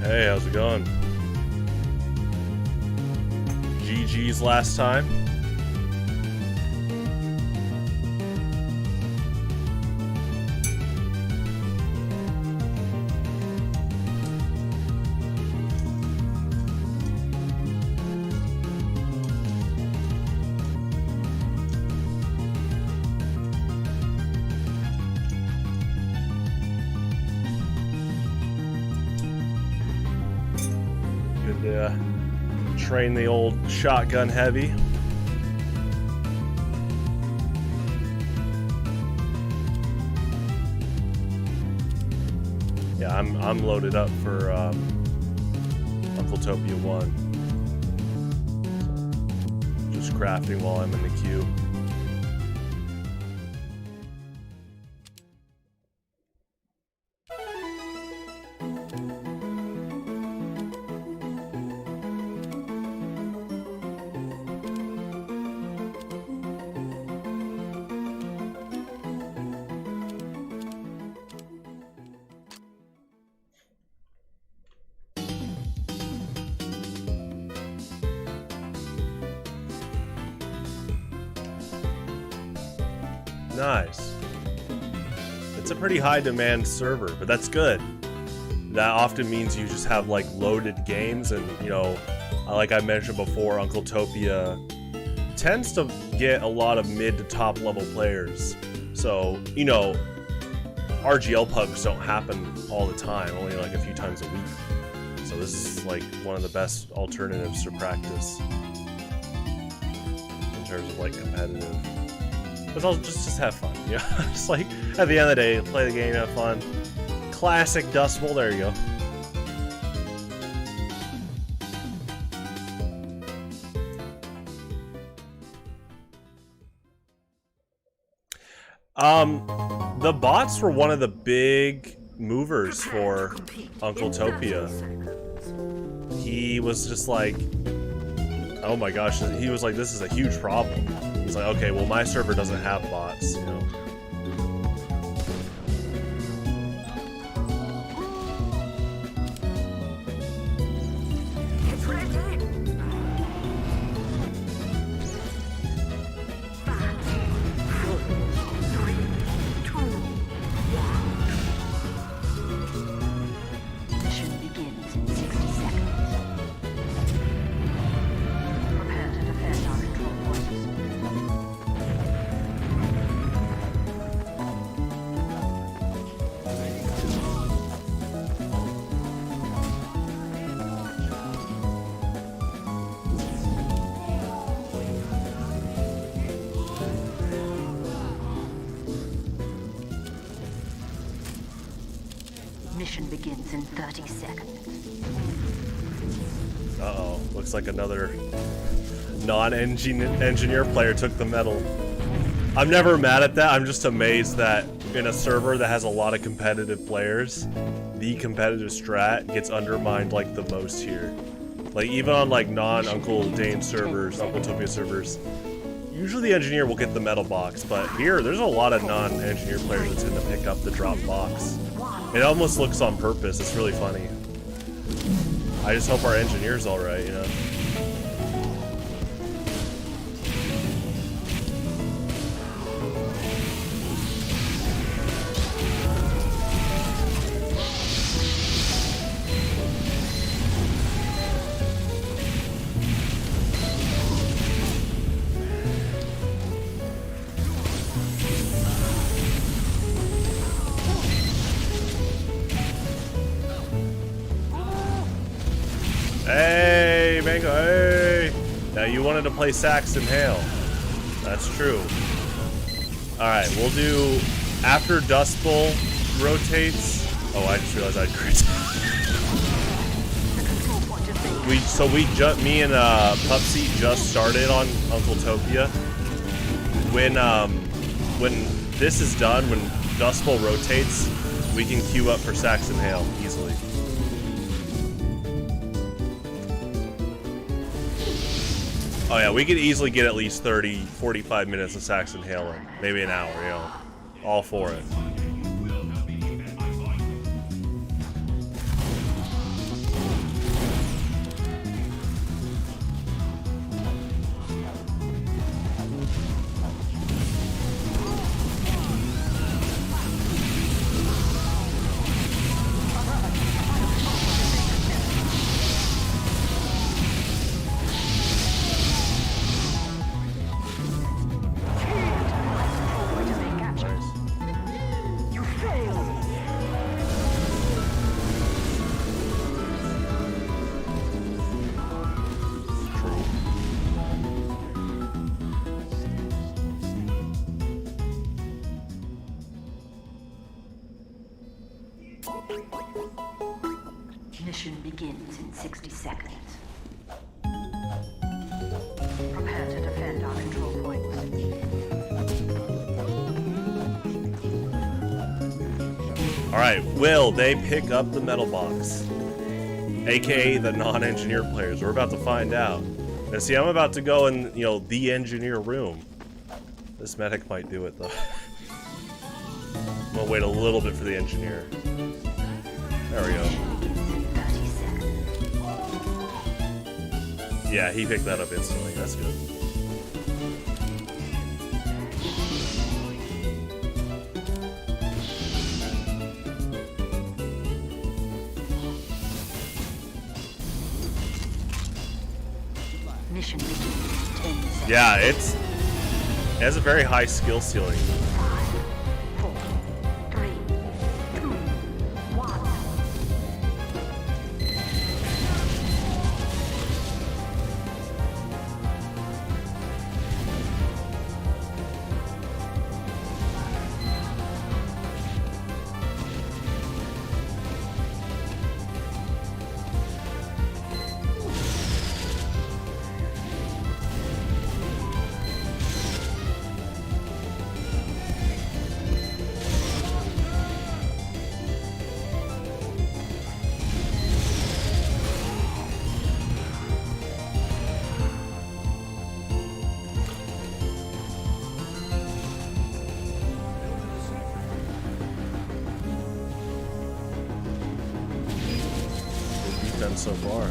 Hey, how's it going? GG's last time. Train the old shotgun heavy. Yeah, I'm loaded up for Uncletopia 1. So, just crafting while I'm in the queue. Nice. It's a pretty high demand server, but that's good. That often means you just have like loaded games, and you know, like I mentioned before, Uncletopia tends to get a lot of mid to top level players. So, you know, RGL pugs don't happen all the time, only like a few times a week. So this is like one of the best alternatives to practice in terms of like competitive. But I'll just have fun, you know? Just like, at the end of the day, play the game, have fun. Classic Dust Bowl, there you go. The bots were one of the big movers for Uncletopia. He was just like, oh my gosh, he was like, this is a huge problem. He's like, okay, well, my server doesn't have bots, you know. Get ready. begins in 30 seconds. Uh-oh, looks like another non-engineer player took the medal. I'm never mad at that. I'm just amazed that in a server that has a lot of competitive players, the competitive strat gets undermined like the most here. Like even on like non-Uncle Dane servers, Uncletopia servers, usually the engineer will get the medal box, but here there's a lot of non-engineer players that tend to pick up the drop box. It almost looks on purpose. It's really funny. I just hope our engineer's alright, you know? Hey, Mango, hey! Now you wanted to play Sax and Hail. That's true. Alright, we'll do after Dust Bowl rotates. Oh, I just realized I'd crit. Me and Pupsy just started on Uncletopia. When this is done, when Dust Bowl rotates, we can queue up for Sax and Hail easily. Oh yeah, we could easily get at least 30, 45 minutes of Sax and Hail in. Maybe an hour, you know. All for it. Mission begins in 60 seconds. Prepare to defend our control points. Alright, will they pick up the medal box? AKA the non-engineer players. We're about to find out. Now see, I'm about to go in, you know, the engineer room. This medic might do it though. I'm gonna wait a little bit for the engineer. There we go. Yeah, he picked that up instantly. That's good. Mission begins in 10 seconds. Yeah, it has a very high skill ceiling. 5, 4, 3, 2, 1. Done so far.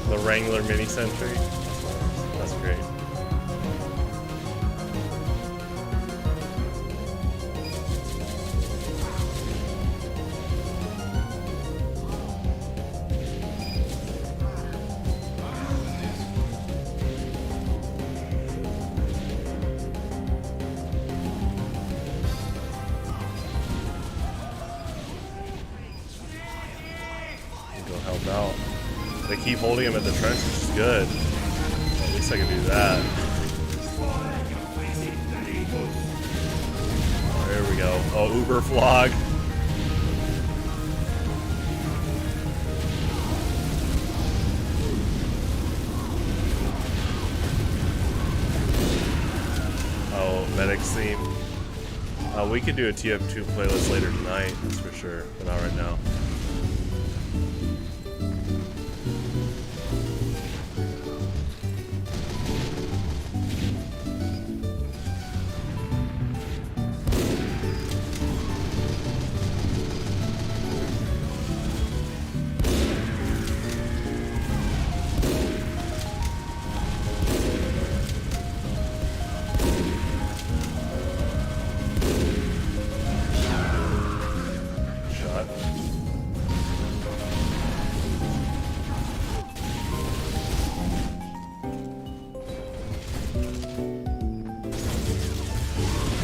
The Wrangler mini sentry. That's great. Go help out. They keep holding him at the trench, which is good. At least I can do that. There we go. Oh, Uber Flog. Oh, Medic's theme. We could do a TF2 playlist later tonight, that's for sure, but not right now.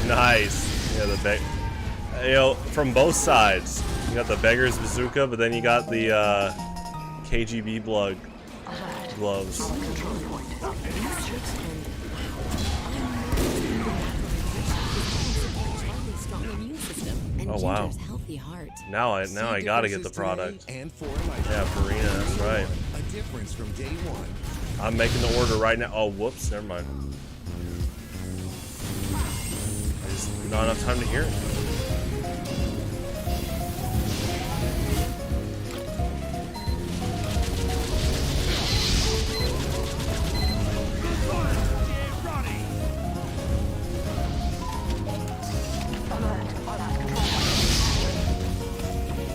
Nice. Yeah, from both sides. You got the beggar's bazooka, but then you got the KGB blood gloves. Oh wow. Now I gotta get the product. Yeah, Farina, that's right. I'm making the order right now. Oh, whoops, never mind. Not enough time to hear it.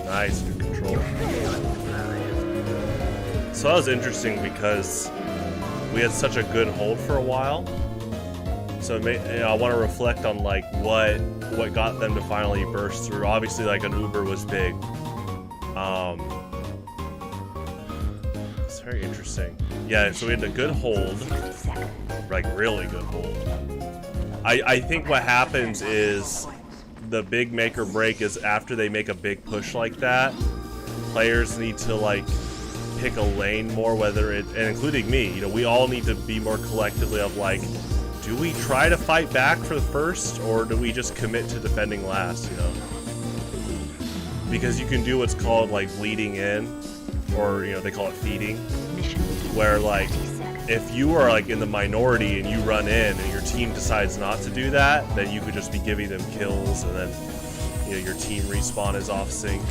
Nice, good control. So that was interesting because we had such a good hold for a while. So I want to reflect on like what got them to finally burst through. Obviously, like an Uber was big. It's very interesting. Yeah, so we had a good hold, like really good hold. I think what happens is the big make or break is after they make a big push like that, players need to like pick a lane more, whether it, and including me, you know, we all need to be more collectively of like, do we try to fight back for the first, or do we just commit to defending last, you know? Because you can do what's called like bleeding in, or you know, they call it feeding, where like, if you are like in the minority and you run in and your team decides not to do that, then you could just be giving them kills and then, you know, your team respawn is off sync.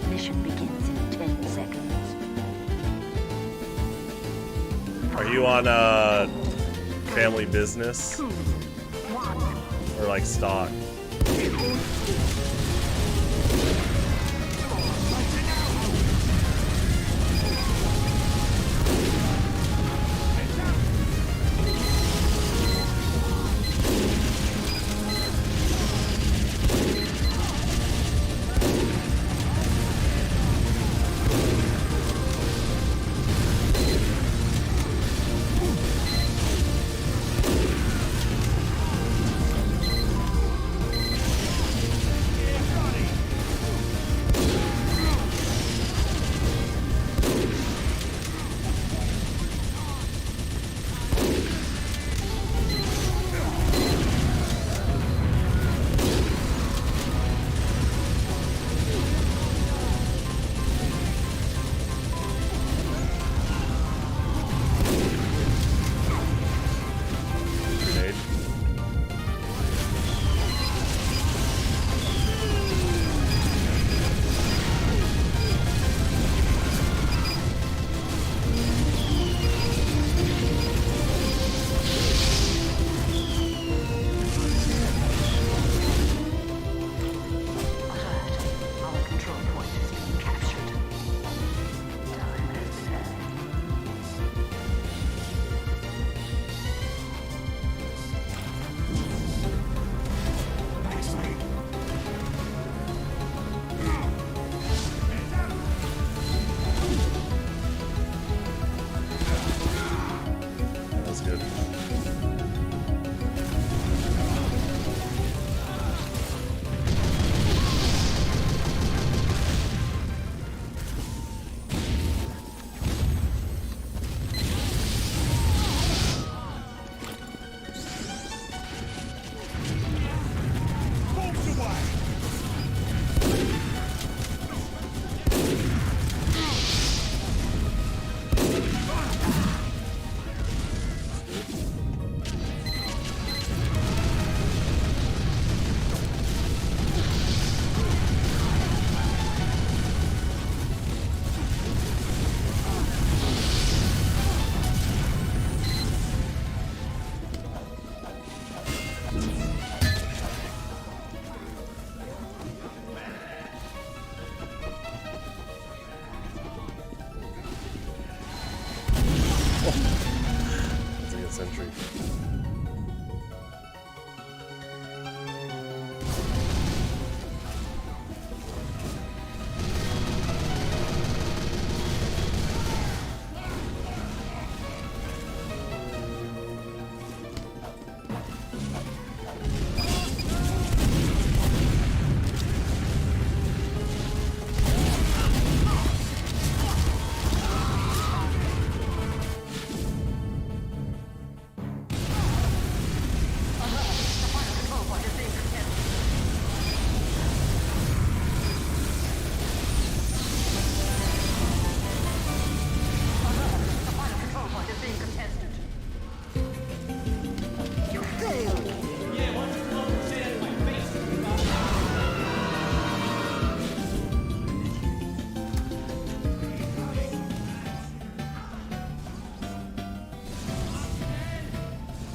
Mission begins in 10 seconds. Are you on family business? 2, 1. Or like stock?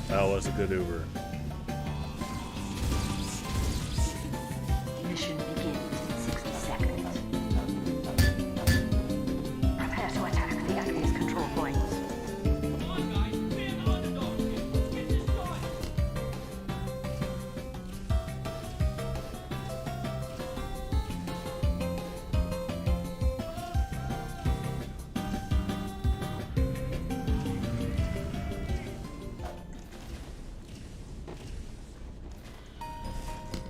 That was a good Uber. Mission begins in 60 seconds. Prepare to attack the enemy's control points.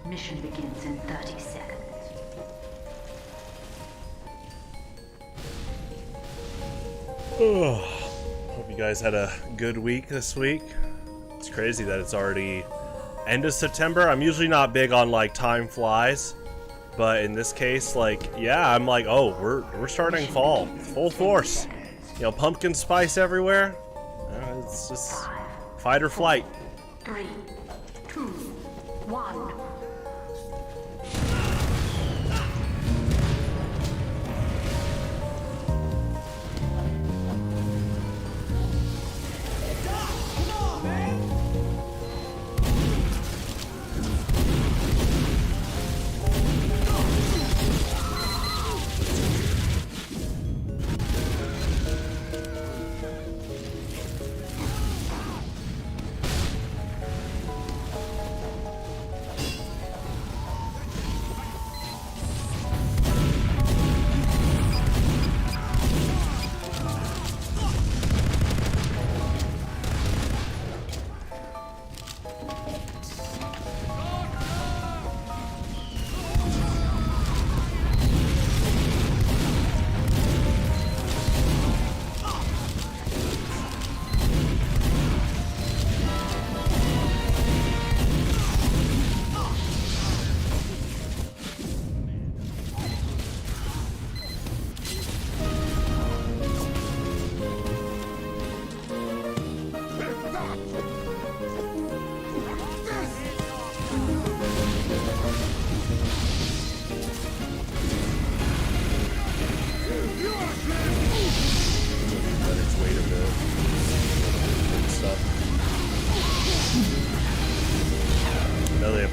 Mission begins in 30 seconds. Hope you guys had a good week this week. It's crazy that it's already end of September. I'm usually not big on like time flies, but in this case, like, yeah, I'm like, oh, we're starting fall, full force. You know, pumpkin spice everywhere. It's just fight or flight. 3, 2, 1.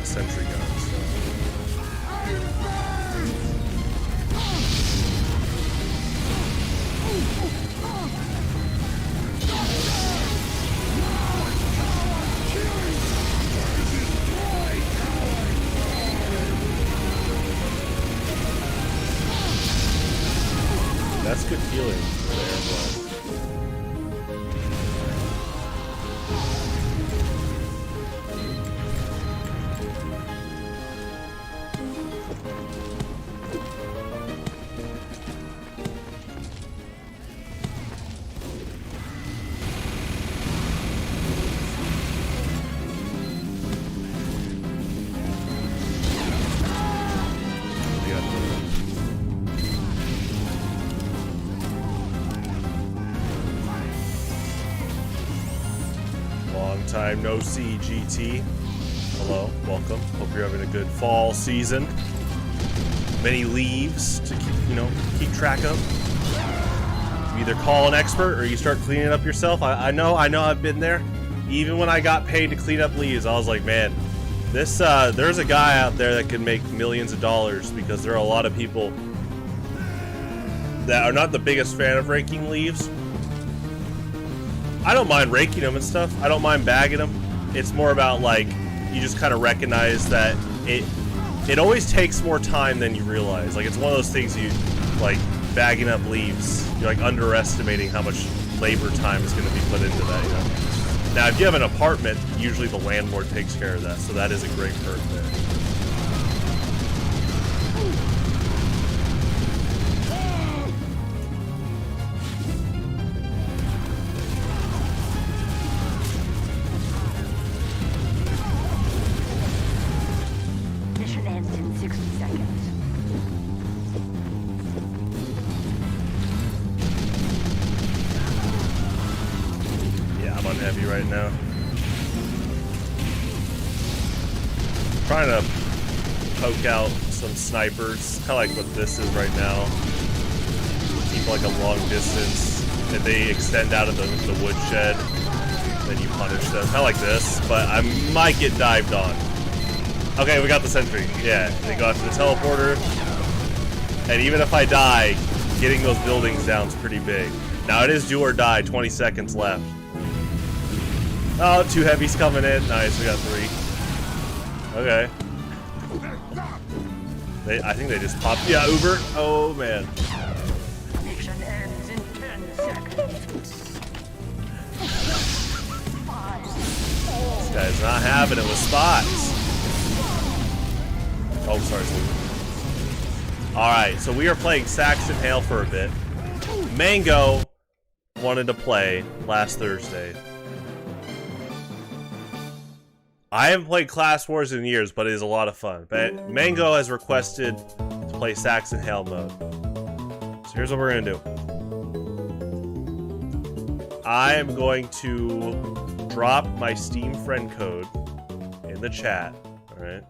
Sentry guns. That's good healing there, but time no see, GT. Hello, welcome. Hope you're having a good fall season. Many leaves to keep track of. You either call an expert or you start cleaning up yourself. I know I've been there. Even when I got paid to clean up leaves, I was like, man, this there's a guy out there that can make millions of dollars, because there are a lot of people that are not the biggest fan of raking leaves. I don't mind raking them and stuff. I don't mind bagging them. It's more about like you just kind of recognize that it always takes more time than you realize. Like it's one of those things you like bagging up leaves. You're like underestimating how much labor time is going to be put into that. You know? Now, if you have an apartment, usually the landlord takes care of that, so that is a great perk there. Mission ends in 60 seconds. Yeah, I'm on heavy right now. Trying to poke out some snipers, kind of like what this is right now. Keep like a long distance. If they extend out of the woodshed, then you punish them. Kind of like this, but I might get dived on. Okay, we got the sentry. Yeah, they go after the teleporter. And even if I die, getting those buildings down is pretty big. Now it is do or die, 20 seconds left. Oh, 2 heavies coming in. Nice, we got 3. Okay. I think they just popped. Yeah, Uber. Oh, man. Mission ends in 10 seconds. 5, 4. This guy's not having it with spots. Oh, sorry. Alright, so we are playing Saxon Hail for a bit. Mango wanted to play last Thursday. I haven't played Class Wars in years, but it is a lot of fun. But Mango has requested to play Saxon Hail mode. So here's what we're gonna do. I am going to drop my Steam friend code in the chat. Alright.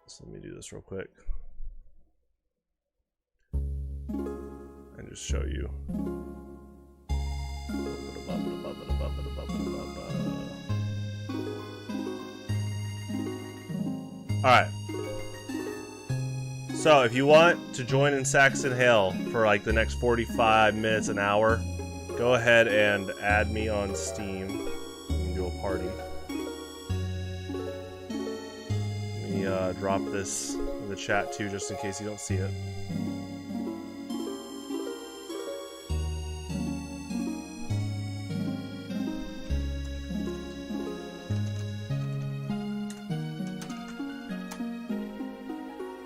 So let me do this real quick. And just show you. Alright. So if you want to join in Saxon Hail for like the next 45 minutes, an hour, go ahead and add me on Steam. We can do a party. Let me drop this in the chat too, just in case you don't see it.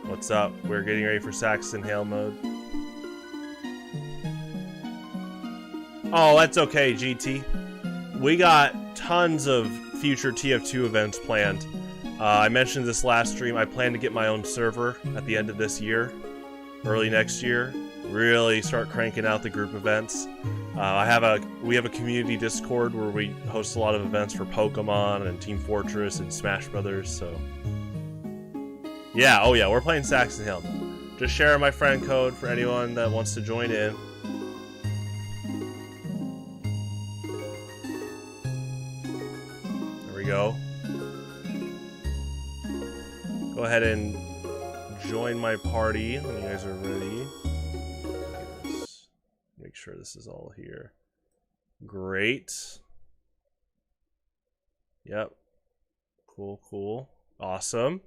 What's up? We're getting ready for Saxon Hail mode. Oh, that's okay, GT. We got tons of future TF2 events planned. I mentioned this last stream. I plan to get my own server at the end of this year, early next year. Really start cranking out the group events. We have a community Discord where we host a lot of events for Pokemon and Team Fortress and Smash Brothers. So. Yeah, oh yeah, we're playing Saxon Hail. Just share my friend code for anyone that wants to join in. There we go. Go ahead and join my party when you guys are ready. Make sure this is all here. Great. Yep. Cool, cool. Awesome.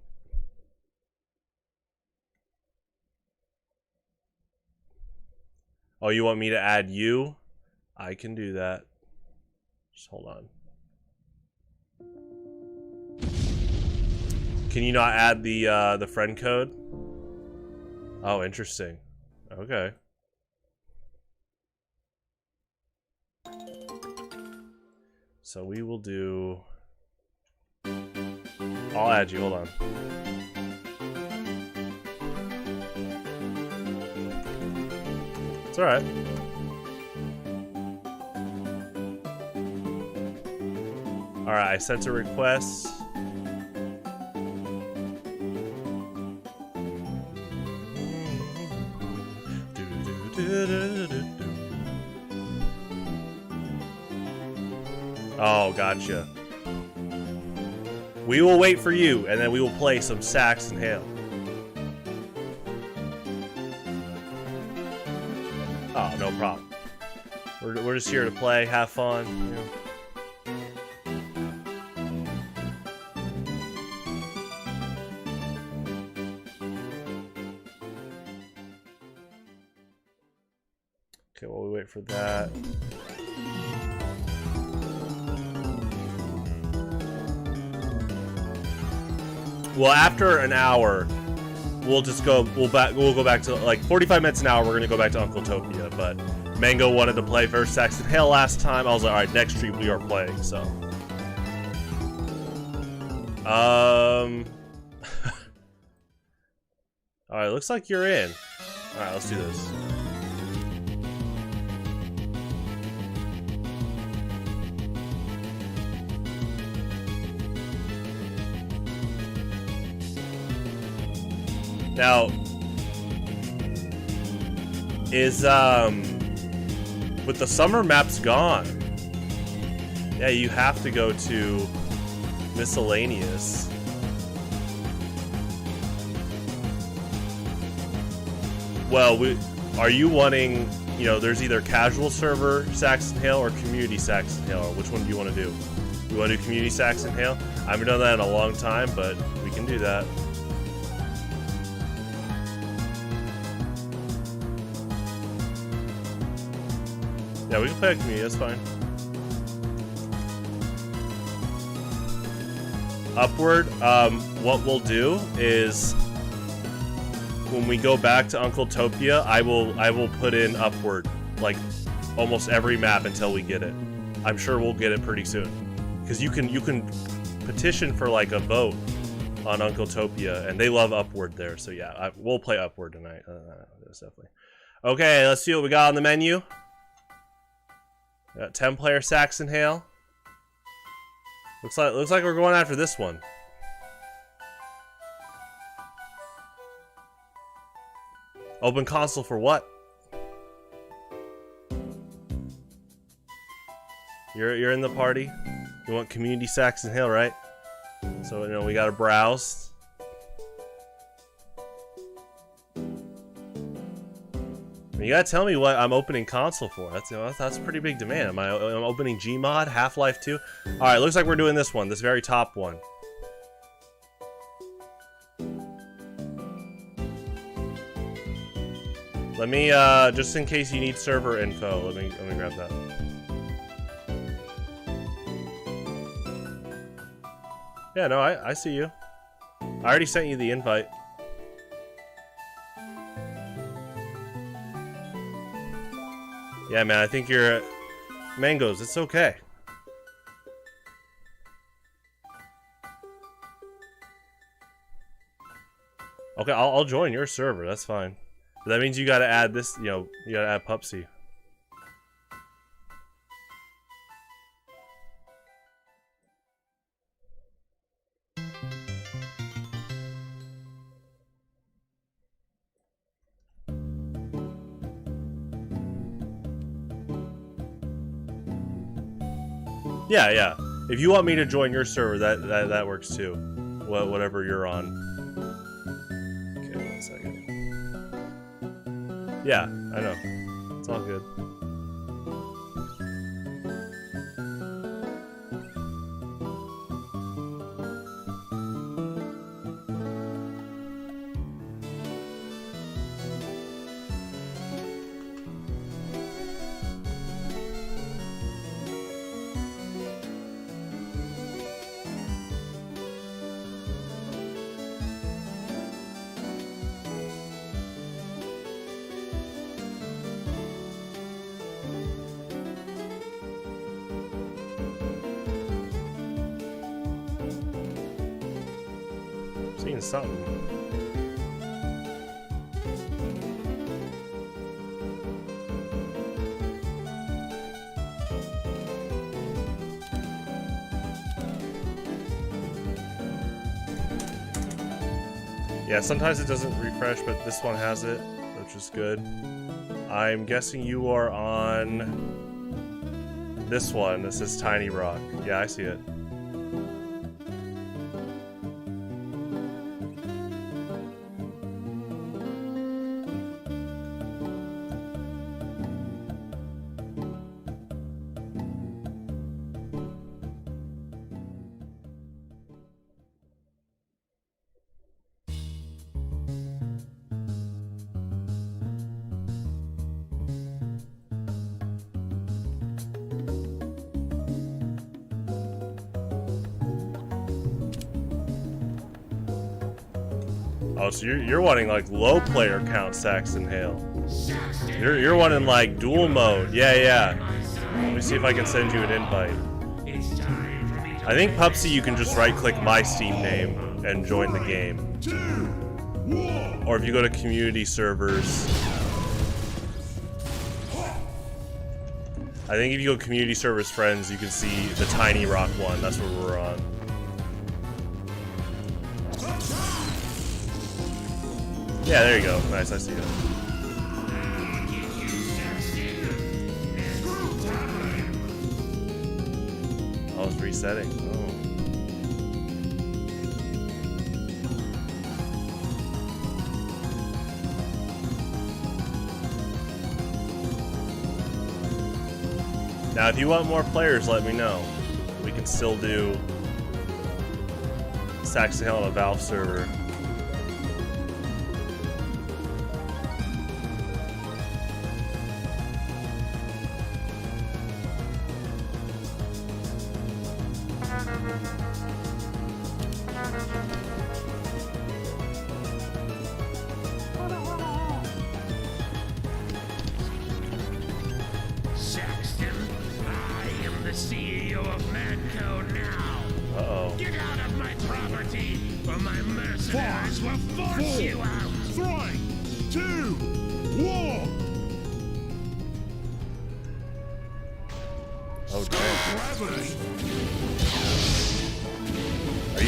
Oh, you want me to add you? I can do that. Just hold on. Can you not add the friend code? Oh, interesting. Okay. So we will do... I'll add you, hold on. It's alright. Alright, I sent a request. Oh, gotcha. We will wait for you, and then we will play some Saxon Hail. Oh, no problem. We're just here to play, have fun, you know. Okay, while we wait for that. Well, after an hour, we'll just go. We'll go back to like 45 minutes an hour. We're gonna go back to Uncletopia, but Mango wanted to play first Saxon Hale last time. I was like, all right, next stream we are playing. So, all right, looks like you're in. All right, let's do this. Now, is with the summer maps gone? Yeah, you have to go to miscellaneous. Well, are you wanting? You know, there's either casual server Saxon Hale or community Saxon Hale. Which one do you want to do? You want to do community Saxon Hale? I haven't done that in a long time, but we can do that. Yeah, we can play a community, that's fine. Upward, what we'll do is when we go back to Uncletopia, I will put in Upward like almost every map until we get it. I'm sure we'll get it pretty soon. Because you can petition for like a vote on Uncletopia, and they love Upward there, so yeah, we'll play Upward tonight. That's definitely. Okay, let's see what we got on the menu. Got 10-player Saxon Hale. Looks like we're going after this one. Open console for what? You're in the party. You want community Saxon Hale, right? So you know we gotta browse. You gotta tell me what I'm opening console for. That's a pretty big demand. I'm opening Gmod, Half-Life 2. All right, looks like we're doing this one, this very top one. Let me just in case you need server info, let me grab that. Yeah, no, I see you. I already sent you the invite. Yeah, man, I think you're Mangoes. It's okay. Okay, I'll join your server. That's fine. But that means you gotta add this. You know, you gotta add Pupsy. Yeah, yeah. If you want me to join your server, that works too. Whatever you're on. Okay, 1 second. Yeah, I know. It's all good. Seeing something. Yeah, sometimes it doesn't refresh, but this one has it, which is good. I'm guessing you are on this one. This is Tiny Rock. Yeah, I see it. Oh, so you're wanting like low player count Saxton Hale. You're wanting like dual mode. Yeah. Let me see if I can send you an invite. I think Pupsy, you can just right-click my Steam name and join the game. Or if you go to community servers, I think if you go community servers friends, you can see the Tiny Rock one. That's where we're on. Yeah, there you go. Nice, I see it. Oh, it's resetting. Oh. Now, if you want more players, let me know. We can still do Saxton Hale on a Valve server.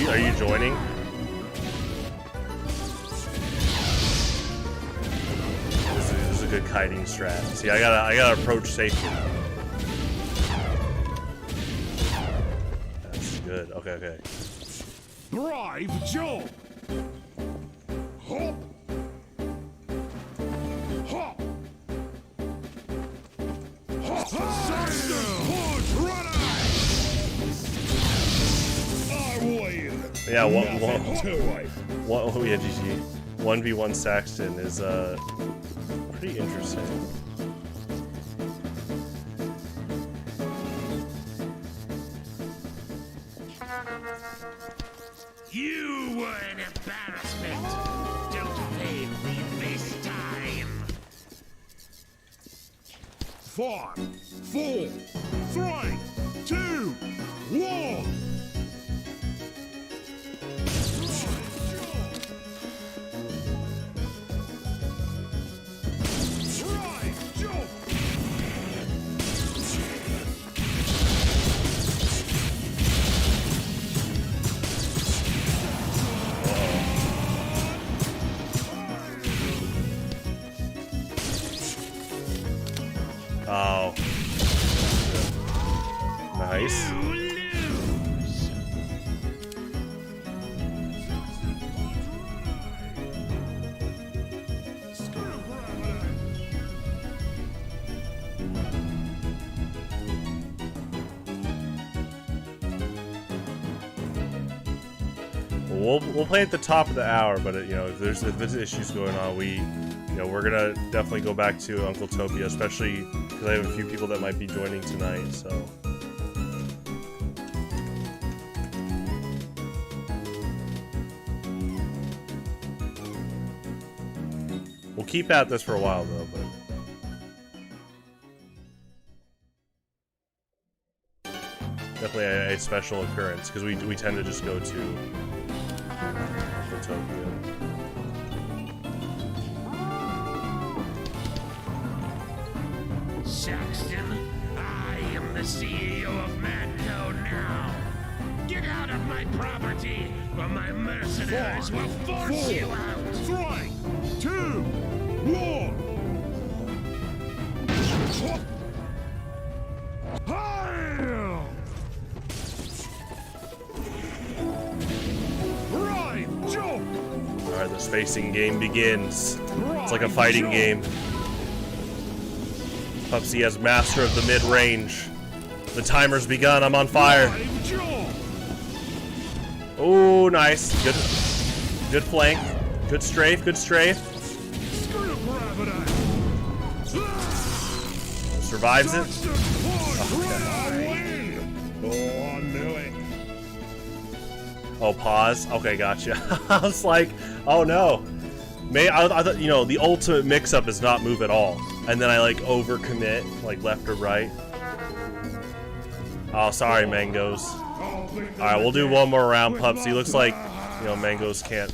Are you joining? This is a good kiting strat. See, I gotta approach safely. That's good. Okay. Drive, Joe. Hop. Hop. Hop. Yeah, oh yeah, GG. 1v1 Saxton is pretty interesting. You were an embarrassment. Don't fail me this time. 5, 4, 3, 2, 1. Oh. Nice. We'll play at the top of the hour, but you know, if there's issues going on, we're gonna definitely go back to Uncletopia, especially because I have a few people that might be joining tonight. So we'll keep at this for a while, though. But definitely a special occurrence because we tend to just go to Uncletopia. Saxton, I am the CEO of Madco now. Get out of my property, or my mercenaries will force you out. 3, 2, 1. Right, jump. All right, the spacing game begins. It's like a fighting game. Pupsy has master of the mid-range. The timer's begun. I'm on fire. Oh, nice. Good flank. Good strafe. Survives it. Oh, pause. Okay, gotcha. I was like, Oh no. I thought, you know, the ultimate mix-up is not move at all. And then I like overcommit, like left or right. Oh, sorry, Mangoes. Alright, we'll do one more round, Pupsy. Looks like, you know, Mangoes can't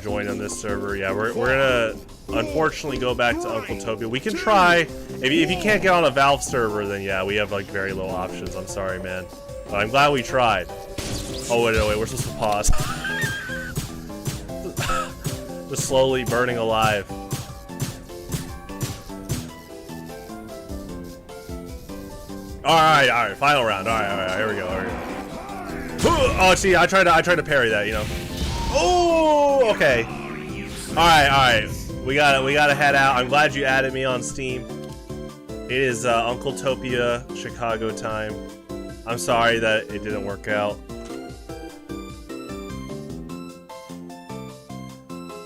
join on this server. Yeah, we're gonna unfortunately go back to Uncletopia. We can try. If you can't get on a Valve server, then yeah, we have like very low options. I'm sorry, man. But I'm glad we tried. Oh, wait, we're supposed to pause. Just slowly burning alive. Alright, final round. Alright, here we go. Oh, see, I tried to parry that, you know. Oh, okay. Alright. We gotta head out. I'm glad you added me on Steam. It is Uncletopia Chicago time. I'm sorry that it didn't work out.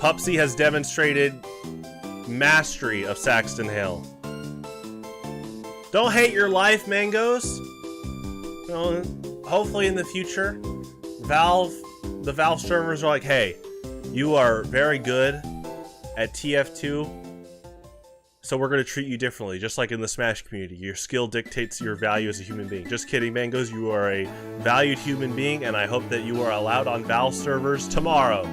Pupsy has demonstrated mastery of Saxton Hill. Don't hate your life, Mangoes. You know, hopefully in the future, the Valve servers are like, hey, you are very good at TF2, so we're going to treat you differently, just like in the Smash community. Your skill dictates your value as a human being. Just kidding, Mangoes. You are a valued human being, and I hope that you are allowed on Valve servers tomorrow.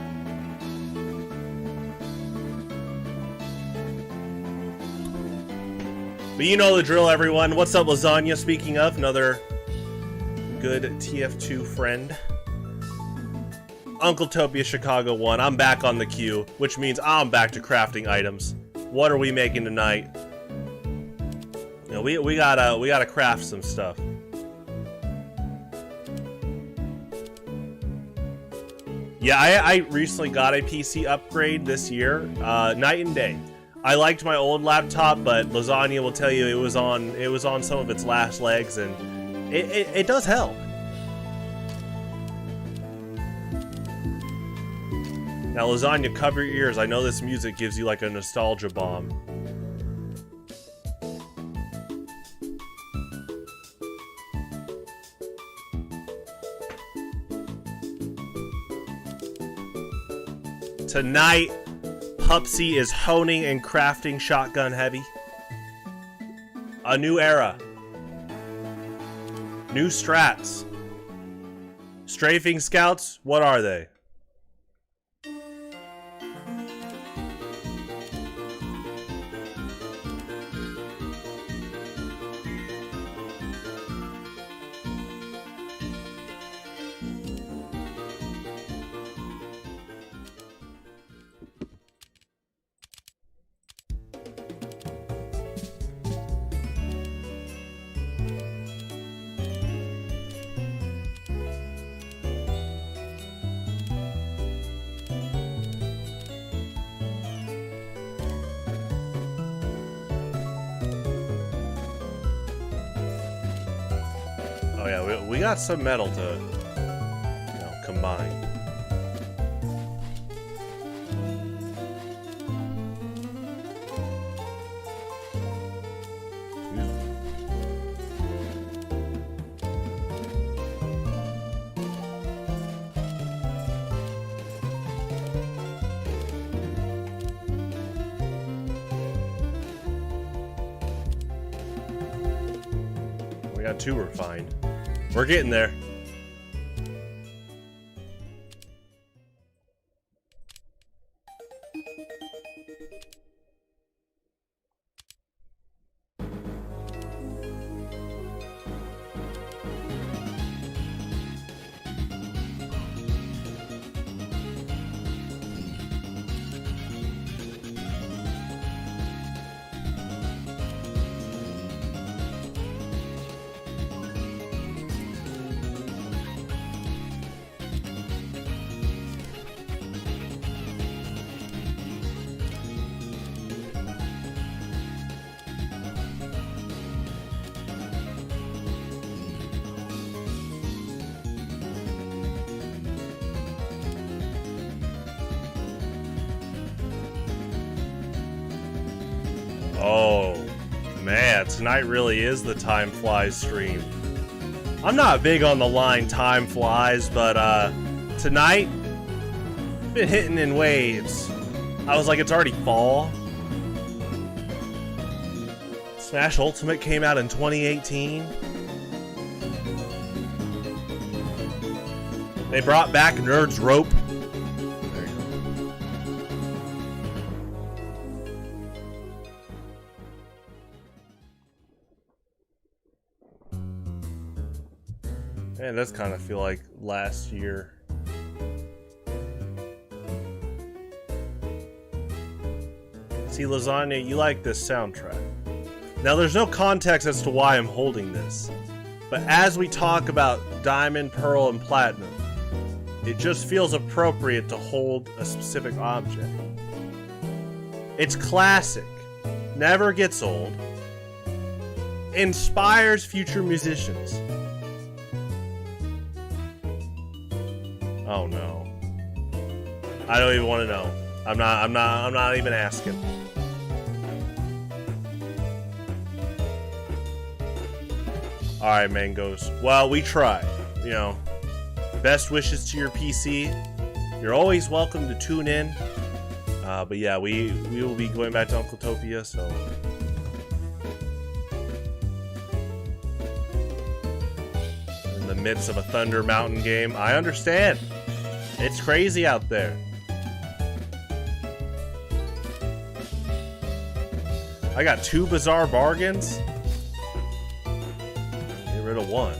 But you know the drill, everyone. What's up, Lasagna? Speaking of, another good TF2 friend. Uncletopia Chicago 1. I'm back on the queue, which means I'm back to crafting items. What are we making tonight? You know, we gotta craft some stuff. Yeah, I recently got a PC upgrade this year. Night and day. I liked my old laptop, but Lasagna will tell you it was on some of its last legs, and it does help. Now, Lasagna, cover your ears. I know this music gives you like a nostalgia bomb. Tonight, Pupsy is honing and crafting shotgun heavy. A new era. New strats. Strafing scouts, what are they? Oh yeah, we got some metal to, you know, combine. We got 2 refined. We're getting there. Oh, man, tonight really is the Time Flies stream. I'm not big on the line Time Flies, but tonight, been hitting in waves. I was like, it's already fall. Smash Ultimate came out in 2018. They brought back Nerd's Rope. There you go. Man, that's kind of feel like last year. See, Lasagna, you like this soundtrack. Now, there's no context as to why I'm holding this, but as we talk about Diamond, Pearl, and Platinum, it just feels appropriate to hold a specific object. It's classic, never gets old, inspires future musicians. Oh no. I don't even want to know. I'm not even asking. Alright, Mangoes. Well, we tried. You know, best wishes to your PC. You're always welcome to tune in. But yeah, we will be going back to Uncletopia, so... in the midst of a Thunder Mountain game. I understand. It's crazy out there. I got 2 bizarre bargains. Get rid of 1.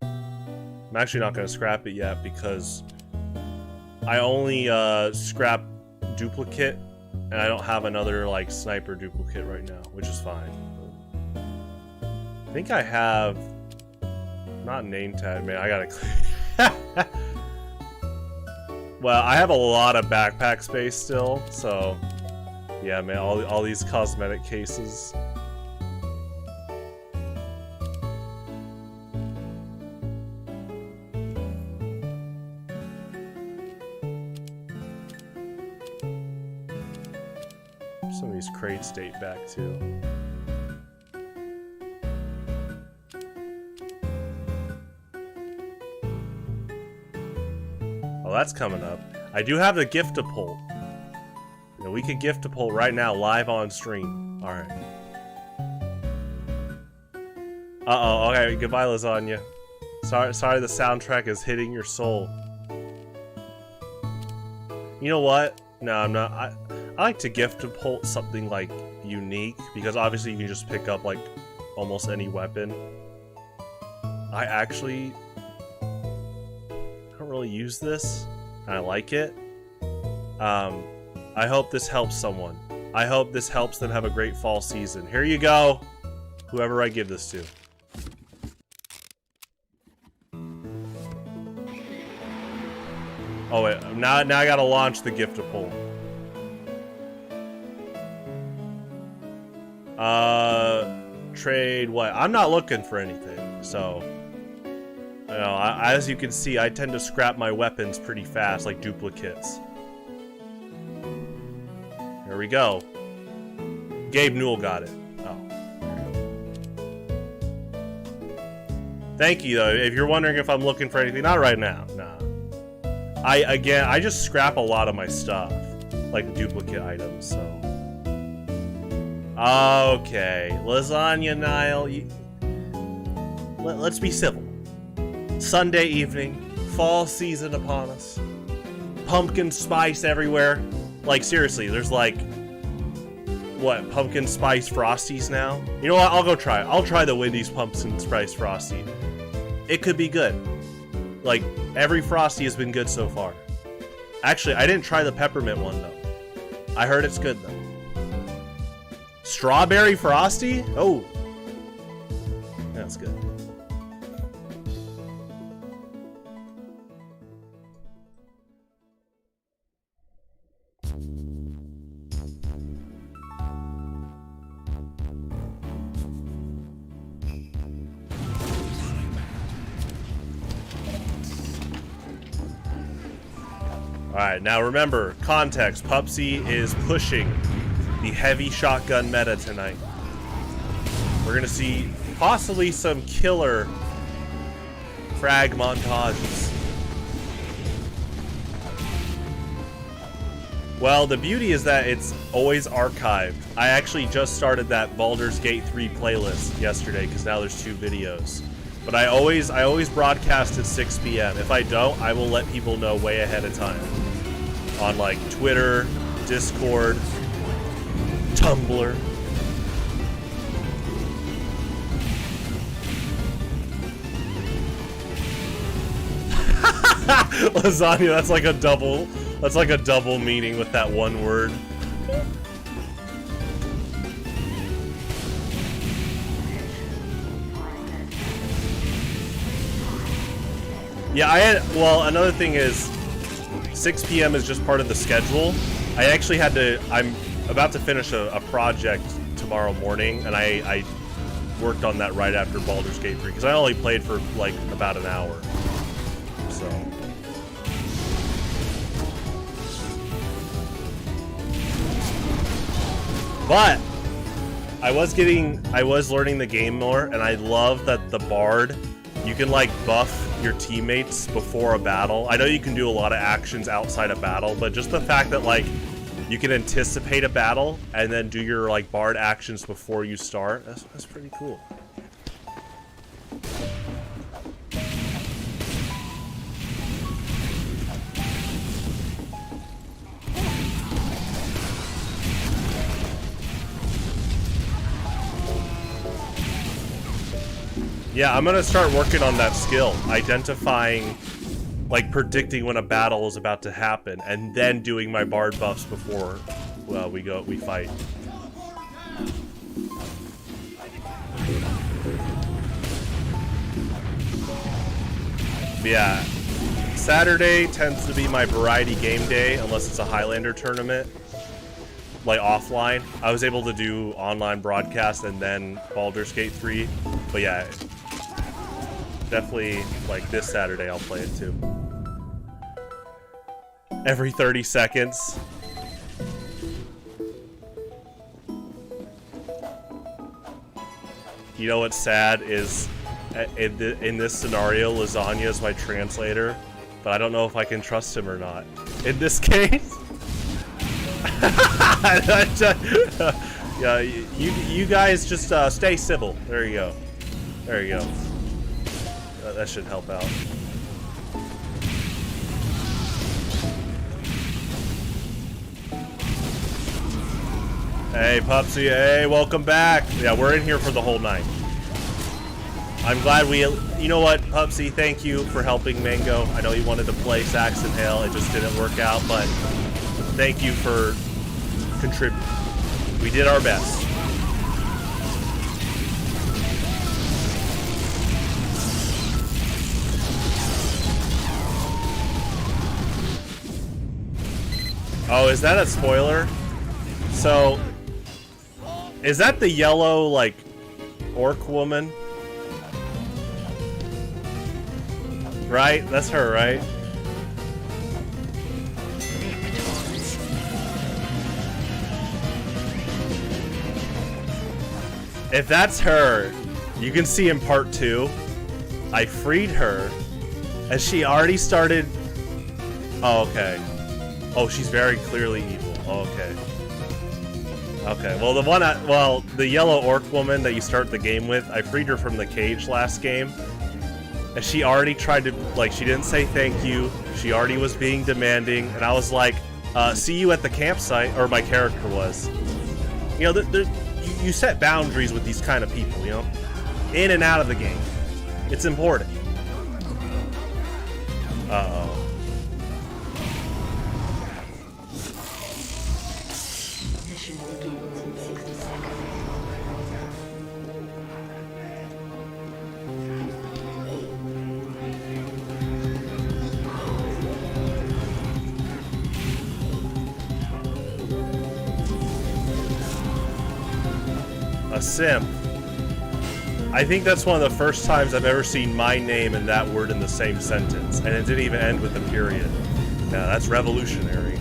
I'm actually not going to scrap it yet because I only scrap duplicate, and I don't have another like sniper duplicate right now, which is fine. I think I have not name tag, man. I gotta clear. Well, I have a lot of backpack space still, so yeah, man. All these cosmetic cases. Some of these crates date back too. Oh, that's coming up. I do have the gift to pull. You know, we could gift to pull right now, live on stream. All right. Uh-oh. Okay. Goodbye, Lasagna. Sorry. The soundtrack is hitting your soul. You know what? No, I'm not. I like to gift to pull something like unique because obviously you can just pick up like almost any weapon. I actually don't really use this, and I like it. I hope this helps someone. I hope this helps them have a great fall season. Here you go, whoever I give this to. Oh wait, now I gotta launch the gift to pull. Trade what? I'm not looking for anything, so you know, as you can see, I tend to scrap my weapons pretty fast, like duplicates. Here we go. Gabe Newell got it. Oh. Thank you, though. If you're wondering if I'm looking for anything, not right now. Nah. I just scrap a lot of my stuff, like duplicate items. So. Okay, Lasagna Nile. Let's be civil. Sunday evening, fall season upon us. Pumpkin spice everywhere. Like, seriously, there's like, what, pumpkin spice Frosties now? You know what, I'll go try it. I'll try the Wendy's pumpkin spice Frosty. It could be good. Like, every Frosty has been good so far. Actually, I didn't try the peppermint one, though. I heard it's good, though. Strawberry Frosty? Oh. That's good. Alright, now remember, context, Pupsy is pushing the heavy shotgun meta tonight. We're gonna see possibly some killer frag montages. Well, the beauty is that it's always archived. I actually just started that Baldur's Gate 3 playlist yesterday because now there's 2 videos. But I always broadcast at 6 p.m. If I don't, I will let people know way ahead of time. On like Twitter, Discord, Tumblr. Lasagna, that's like a double meaning with that one word. Yeah, well, another thing is 6 p.m. is just part of the schedule. I'm about to finish a project tomorrow morning, and I worked on that right after Baldur's Gate 3 because I only played for like about an hour. So but I was learning the game more, and I love that the Bard, you can like buff your teammates before a battle. I know you can do a lot of actions outside a battle, but just the fact that like you can anticipate a battle and then do your like Bard actions before you start, that's pretty cool. Yeah, I'm gonna start working on that skill, identifying, like predicting when a battle is about to happen, and then doing my Bard buffs before, well, we fight. But yeah, Saturday tends to be my variety game day, unless it's a Highlander tournament, like offline. I was able to do online broadcast and then Baldur's Gate 3, but yeah. Definitely, like this Saturday, I'll play it too. Every 30 seconds. You know what's sad is, in this scenario, Lasagna is my translator, but I don't know if I can trust him or not. In this case? Yeah, you guys just stay civil. There you go. There you go. That should help out. Hey, Pupsy. Hey, welcome back. Yeah, we're in here for the whole night. I'm glad you know what, Pupsy, thank you for helping Mango. I know he wanted to play Saxon Hail. It just didn't work out, but thank you for contributing. We did our best. Oh, is that a spoiler? So, is that the yellow, like, orc woman? Right? That's her, right? If that's her, you can see in part 2, I freed her, and she already started... Oh, okay. Oh, she's very clearly evil. Oh, okay. Okay, well, the yellow orc woman that you start the game with, I freed her from the cage last game. And she already tried to, like, she didn't say thank you. She already was being demanding. And I was like, see you at the campsite, or my character was. You know, you set boundaries with these kind of people, you know? In and out of the game. It's important. Uh-oh. A simp. I think that's one of the first times I've ever seen my name and that word in the same sentence, and it didn't even end with a period. Yeah, that's revolutionary.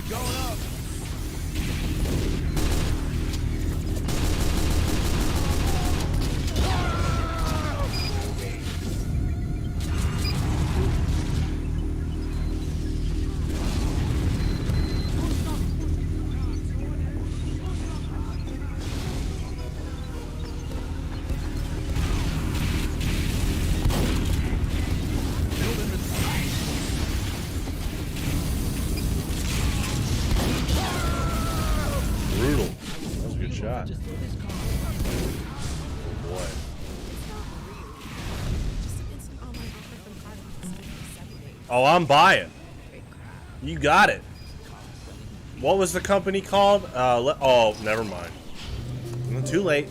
going up. Brutal. That was a good shot. Boy. Oh, I'm buying. You got it. What was the company called? Oh, never mind. Too late.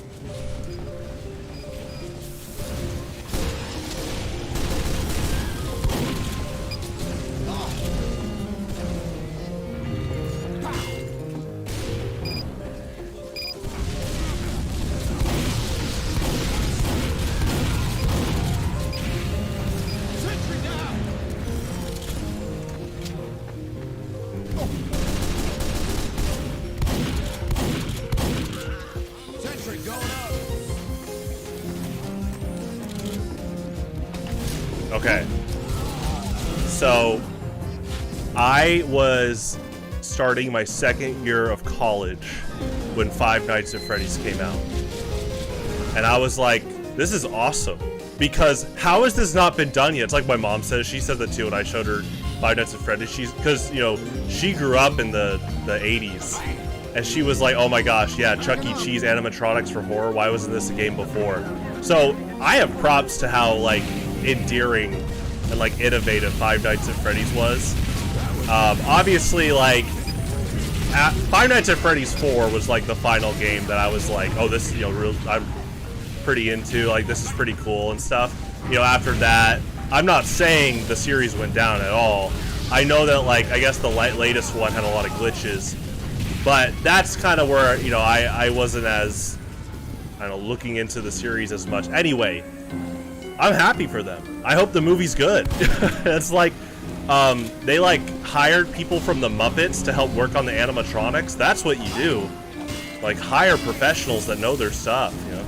Okay. So, I was starting my second year of college when Five Nights at Freddy's came out. And I was like, this is awesome. Because how has this not been done yet? It's like my mom says. She said that too when I showed her Five Nights at Freddy's. Because, you know, she grew up in the 80s. And she was like, oh my gosh, yeah, Chuck E. Cheese animatronics for horror. Why wasn't this a game before? So, I have props to how, like, endearing and like innovative Five Nights at Freddy's was. Obviously, like Five Nights at Freddy's 4 was like the final game that I was like, oh, this, you know, I'm pretty into. Like, this is pretty cool and stuff. You know, after that, I'm not saying the series went down at all. I know that, like, I guess the latest one had a lot of glitches, but that's kind of where, you know, I wasn't as, I don't know, looking into the series as much. Anyway, I'm happy for them. I hope the movie's good. It's like, they like hired people from the Muppets to help work on the animatronics. That's what you do. Like, hire professionals that know their stuff, you know?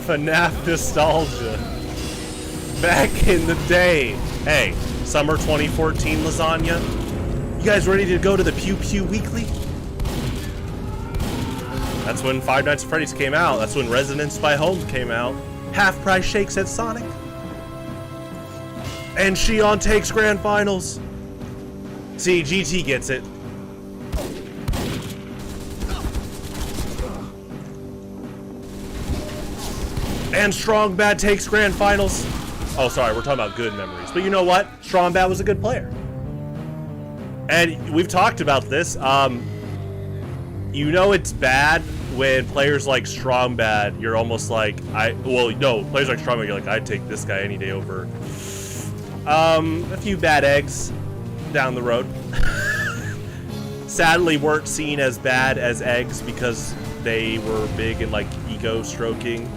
FNAF nostalgia. Back in the day. Hey, summer 2014 lasagna. You guys ready to go to the Pew Pew Weekly? That's when Five Nights at Freddy's came out. That's when Residence by Home came out. Half price shakes at Sonic. And Shion takes grand finals. See, GT gets it. And Strong Bad takes grand finals. Oh, sorry, we're talking about good memories. But you know what? Strong Bad was a good player. And we've talked about this. You know it's bad when players like Strong Bad, you're almost like, players like Strong Bad, you're like, I'd take this guy any day over a few bad eggs down the road. Sadly, weren't seen as bad as eggs because they were big and like ego stroking.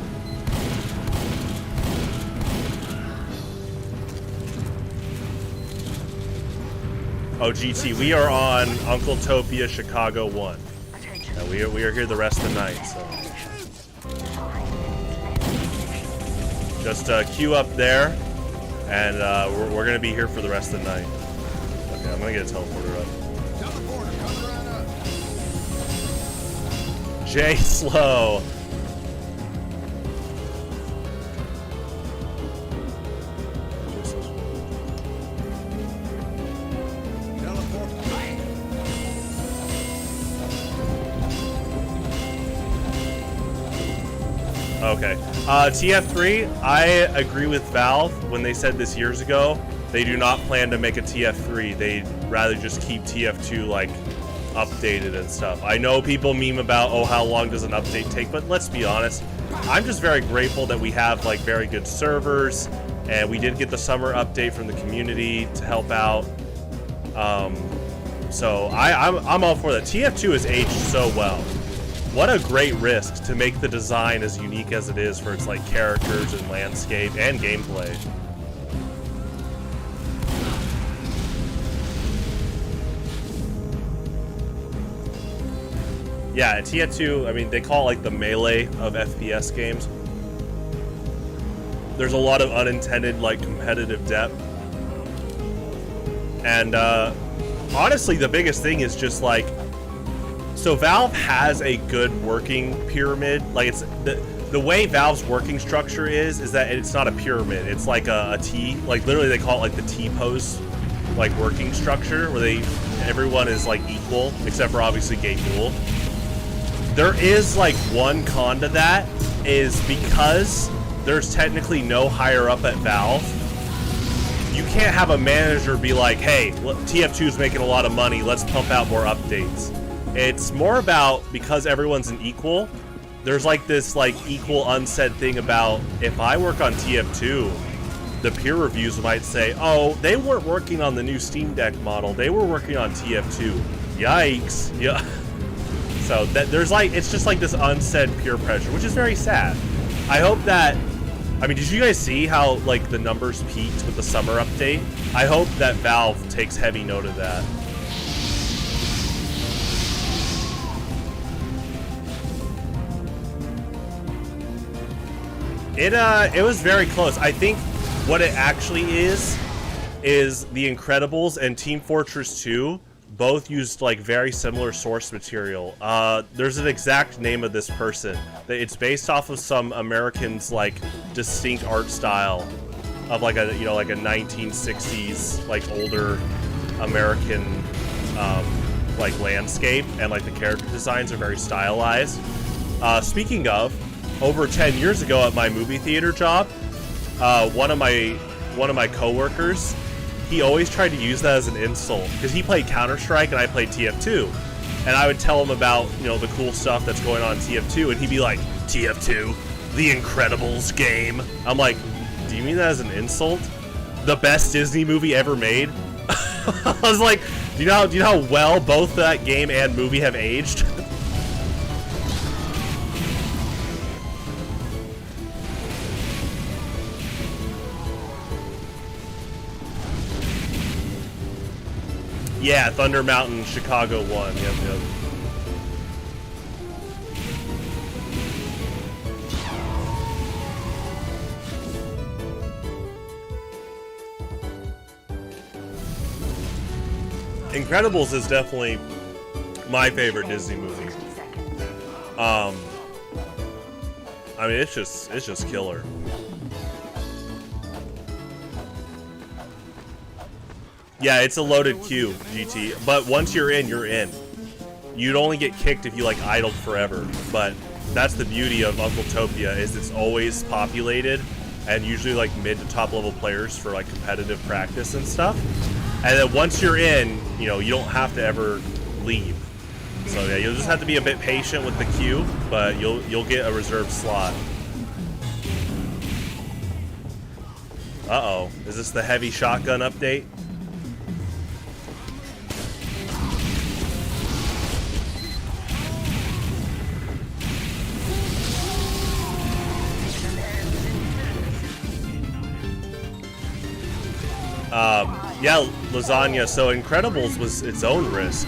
Oh, GT, we are on Uncletopia Chicago 1. And we are here the rest of the night, so. Just queue up there, and we're going to be here for the rest of the night. Okay, I'm going to get a teleporter up. Jay Slow. Okay. TF3, I agree with Valve when they said this years ago. They do not plan to make a TF3. They'd rather just keep TF2 like updated and stuff. I know people meme about, oh, how long does an update take? But let's be honest. I'm just very grateful that we have like very good servers, and we did get the summer update from the community to help out. So I'm all for that. TF2 has aged so well. What a great risk to make the design as unique as it is for its like characters and landscape and gameplay. Yeah, TF2, I mean, they call it like the melee of FPS games. There's a lot of unintended like competitive depth. And honestly, the biggest thing is just like, so Valve has a good working pyramid. Like it's the way Valve's working structure is that it's not a pyramid. It's like a T. Like literally, they call it like the T-pose, like working structure, where everyone is like equal except for obviously Gabe Newell. There is like one con to that is because there's technically no higher up at Valve. You can't have a manager be like, hey, TF2 is making a lot of money, let's pump out more updates. It's more about, because everyone's an equal, there's like this like equal unsaid thing about, if I work on TF2, the peer reviews might say, oh, they weren't working on the new Steam Deck model, they were working on TF2. Yikes. Yeah. So that there's like, it's just like this unsaid peer pressure, which is very sad. I hope that, I mean, did you guys see how like the numbers peaked with the summer update? I hope that Valve takes heavy note of that. It was very close. I think what it actually is The Incredibles and Team Fortress 2 both used like very similar source material. There's an exact name of this person. It's based off of some American's like distinct art style of like a, you know, like a 1960s like older American like landscape, and like the character designs are very stylized. Speaking of, over 10 years ago at my movie theater job, one of my coworkers, he always tried to use that as an insult because he played Counter-Strike and I played TF2, and I would tell him about, you know, the cool stuff that's going on in TF2, and he'd be like, TF2, The Incredibles game. I'm like, do you mean that as an insult? The best Disney movie ever made? I was like, do you know how well both that game and movie have aged? Yeah, Thunder Mountain, Chicago 1. Yep. Incredibles is definitely my favorite Disney movie. I mean, it's just killer. Yeah, it's a loaded queue, GT. But once you're in, you're in. You'd only get kicked if you like idled forever. But that's the beauty of Uncletopia, is it's always populated, and usually like mid to top level players for like competitive practice and stuff. And then once you're in, you know, you don't have to ever leave. So yeah, you'll just have to be a bit patient with the queue, but you'll get a reserved slot. Uh-oh, is this the heavy shotgun update? Yeah, Lasagna, so Incredibles was its own risk.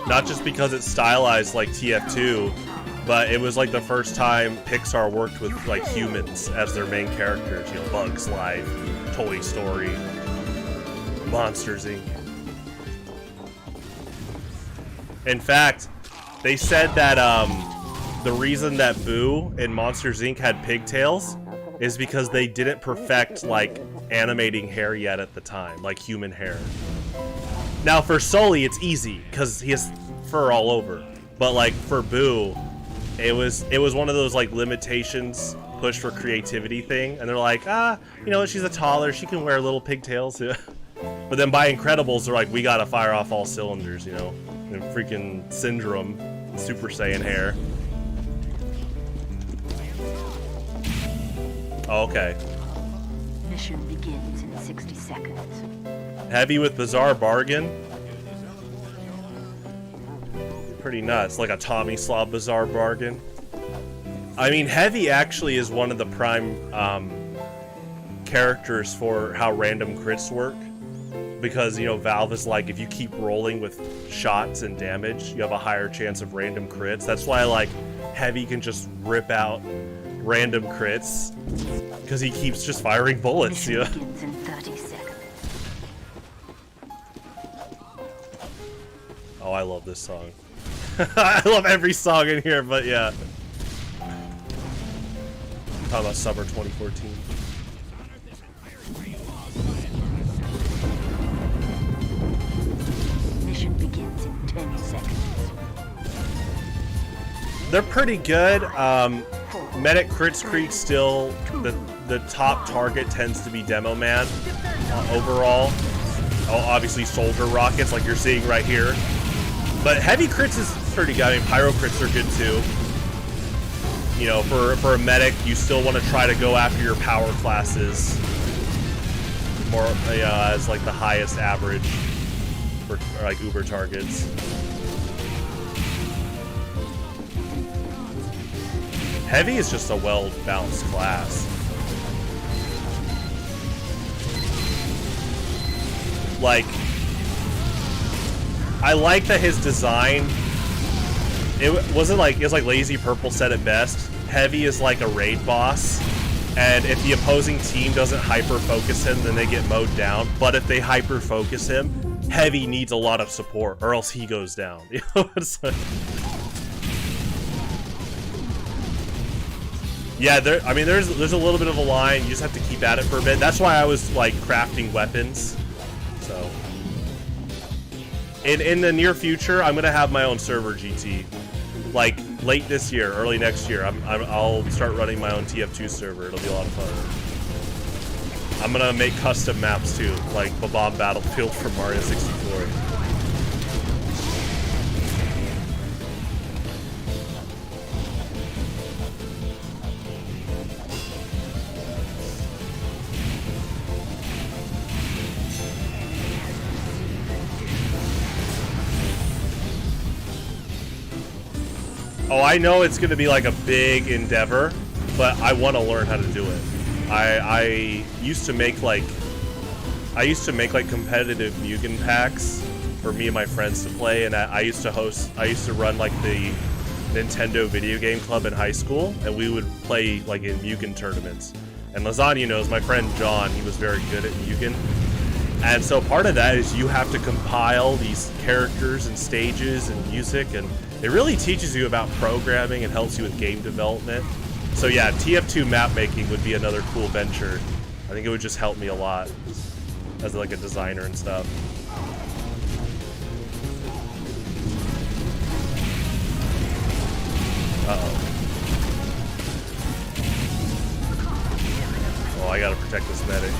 Not just because it's stylized like TF2, but it was like the first time Pixar worked with like humans as their main characters. You know, Bugs Life, Toy Story, Monsters, Inc. In fact, they said that the reason that Boo in Monsters, Inc. had pigtails is because they didn't perfect like animating hair yet at the time, like human hair. Now for Sully, it's easy because he has fur all over, but like for Boo, it was one of those like limitations pushed for creativity thing, and they're like, you know, she's a toddler, she can wear little pigtails. But then by Incredibles, they're like, we gotta fire off all cylinders, you know, and freaking Syndrome, Super Saiyan hair. Oh, okay. Mission begins in 60 seconds. Heavy with Bizarre Bargain. Pretty nuts, like a Tommy Slaw Bizarre Bargain. I mean, Heavy actually is one of the prime characters for how random crits work. Because, you know, Valve is like, if you keep rolling with shots and damage, you have a higher chance of random crits. That's why, like, Heavy can just rip out random crits. Because he keeps just firing bullets, Mission yeah. begins in 30 seconds. Oh, I love this song. I love every song in here, but yeah. Talking about summer 2014. Mission begins in 10 seconds. They're pretty good. Medic Crits Creek still, the top target tends to be Demo Man overall. Oh, obviously Soldier Rockets like you're seeing right here. But Heavy Crits is pretty good. I mean, Pyro Crits are good too. You know, for a medic, you still want to try to go after your power classes more as like the highest average for like Uber targets. Heavy is just a well-balanced class. Like, I like that his design, it was like Lazy Purple said it best. Heavy is like a raid boss, and if the opposing team doesn't hyper-focus him, then they get mowed down. But if they hyper-focus him, Heavy needs a lot of support, or else he goes down. You know, it's like, yeah, I mean, there's a little bit of a line. You just have to keep at it for a bit. That's why I was like crafting weapons. So, in the near future, I'm gonna have my own server GT. Like late this year, early next year, I'll start running my own TF2 server. It'll be a lot of fun. I'm gonna make custom maps too, like Bob Battlefield for Mario 64. Oh, I know it's going to be like a big endeavor, but I want to learn how to do it. I used to make like competitive Mugen packs for me and my friends to play, and I used to run like the Nintendo video game club in high school, and we would play like in Mugen tournaments. And Lasagna knows, my friend John, he was very good at Mugen. And so part of that is you have to compile these characters and stages and music, and it really teaches you about programming and helps you with game development. So yeah, TF2 map making would be another cool venture. I think it would just help me a lot as like a designer and stuff. Uh-oh. Oh, I gotta protect this medic.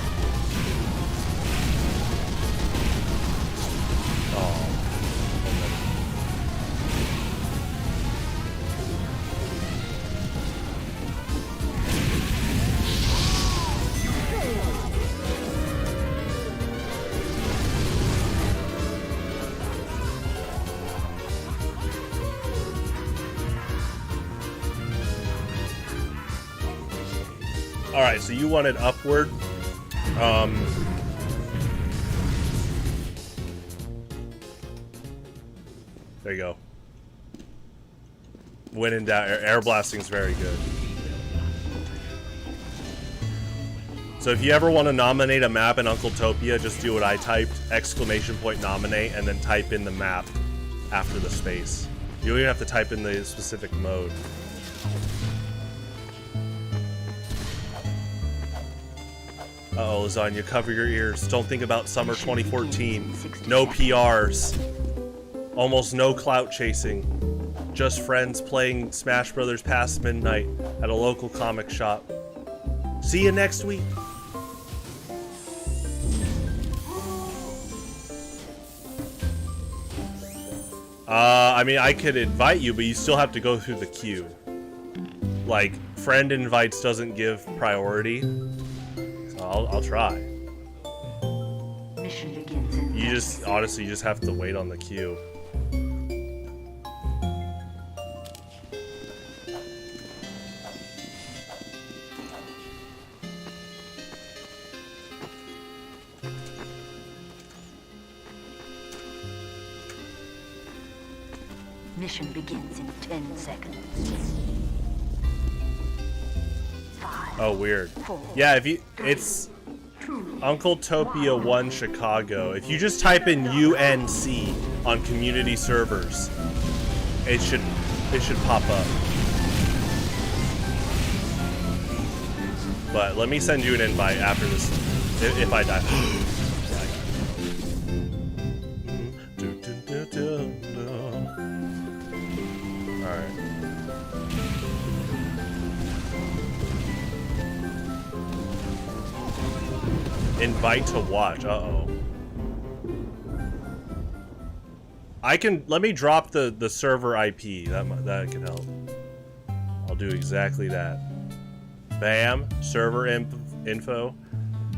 Oh. Alright, so you wanted upward. There you go. When in doubt, air blasting is very good. So if you ever want to nominate a map in Uncletopia, just do what I typed, !nominate, and then type in the map after the space. You don't even have to type in the specific mode. Uh-oh, Lasagna, cover your ears. Don't think about summer 2014. No PRs. Almost no clout chasing. just friends playing Smash Brothers past midnight at a local comic shop. See you next week. I mean, I could invite you, but you still have to go through the queue. Like, friend invites doesn't give priority. So I'll try. Mission begins in You just, honestly, you just have to wait on the queue. Mission begins in 10 seconds. 5. Oh, weird. 4. Yeah, if you, it's 2. Uncletopia 1 Chicago. If you just type in UNC on community servers, it should pop up. But let me send you an invite after this, if I die. Alright. Invite to watch. Uh-oh. Let me drop the server IP. That can help. I'll do exactly that. Bam. Server info.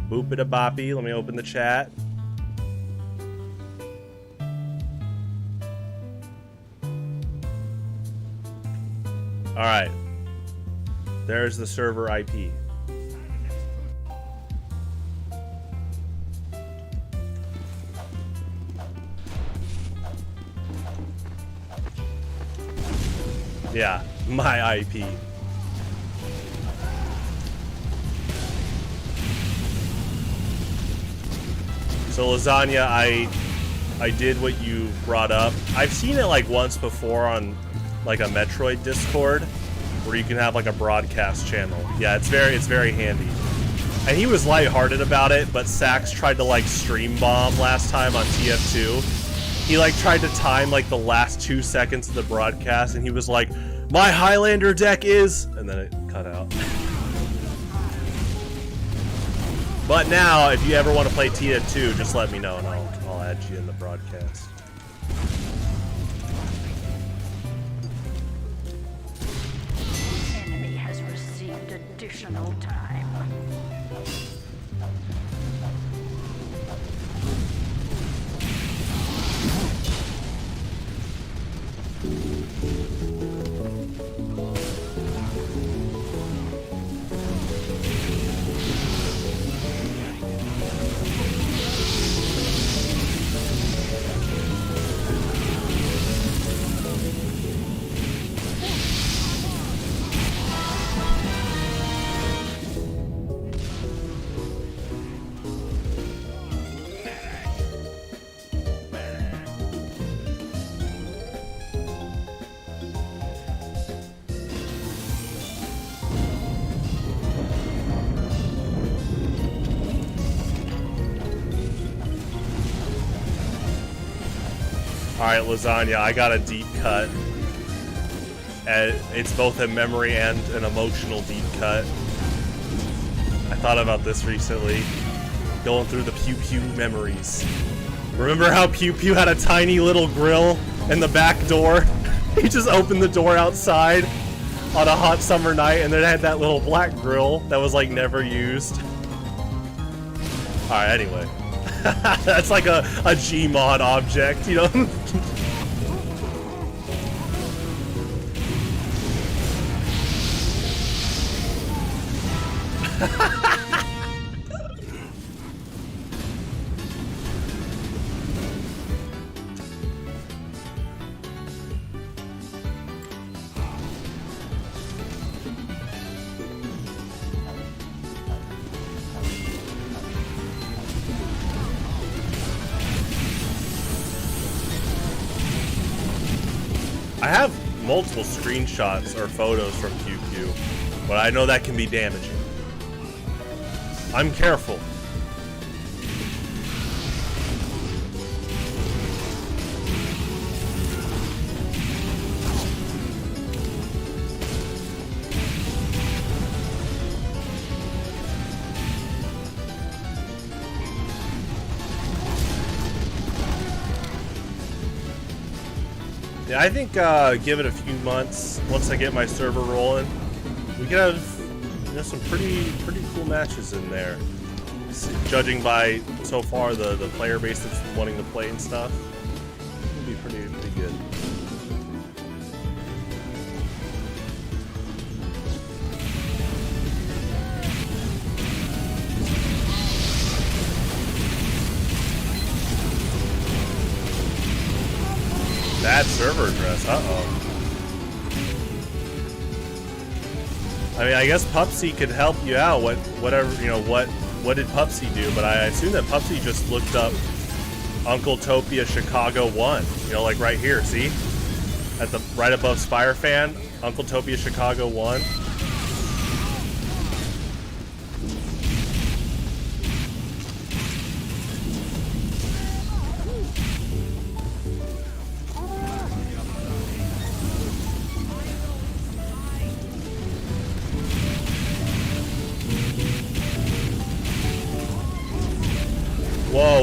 Boop-it-a-boppy. Let me open the chat. Alright. There's the server IP. Yeah, my IP. So lasagna, I did what you brought up. I've seen it like once before on like a Metroid Discord where you can have like a broadcast channel. Yeah, it's very handy. And he was lighthearted about it, but Sax tried to like stream bomb last time on TF2. He like tried to time like the last 2 seconds of the broadcast and he was like, "My Highlander deck is," and then it cut out. But now, if you ever want to play TF2, just let me know and I'll add you in the broadcast. Enemy has received additional time. Alright, lasagna, I got a deep cut. And it's both a memory and an emotional deep cut. I thought about this recently. Going through the Pew Pew memories. Remember how Pew Pew had a tiny little grill in the back door? He just opened the door outside on a hot summer night and then it had that little black grill that was like never used. Alright, anyway. That's like a Gmod object, you know? I have multiple screenshots or photos from QQ, but I know that can be damaging. I'm careful. Yeah, I think give it a few months. Once I get my server rolling, we could have some pretty cool matches in there. Judging by so far the player base that's wanting to play and stuff, it'll be pretty good. Bad server address. Uh-oh. I mean, I guess Pupsy could help you out. Whatever, you know, what did Pupsy do? But I assume that Pupsy just looked up Uncletopia Chicago 1. You know, like right here, see? At the right above Spire Fan, Uncletopia Chicago 1.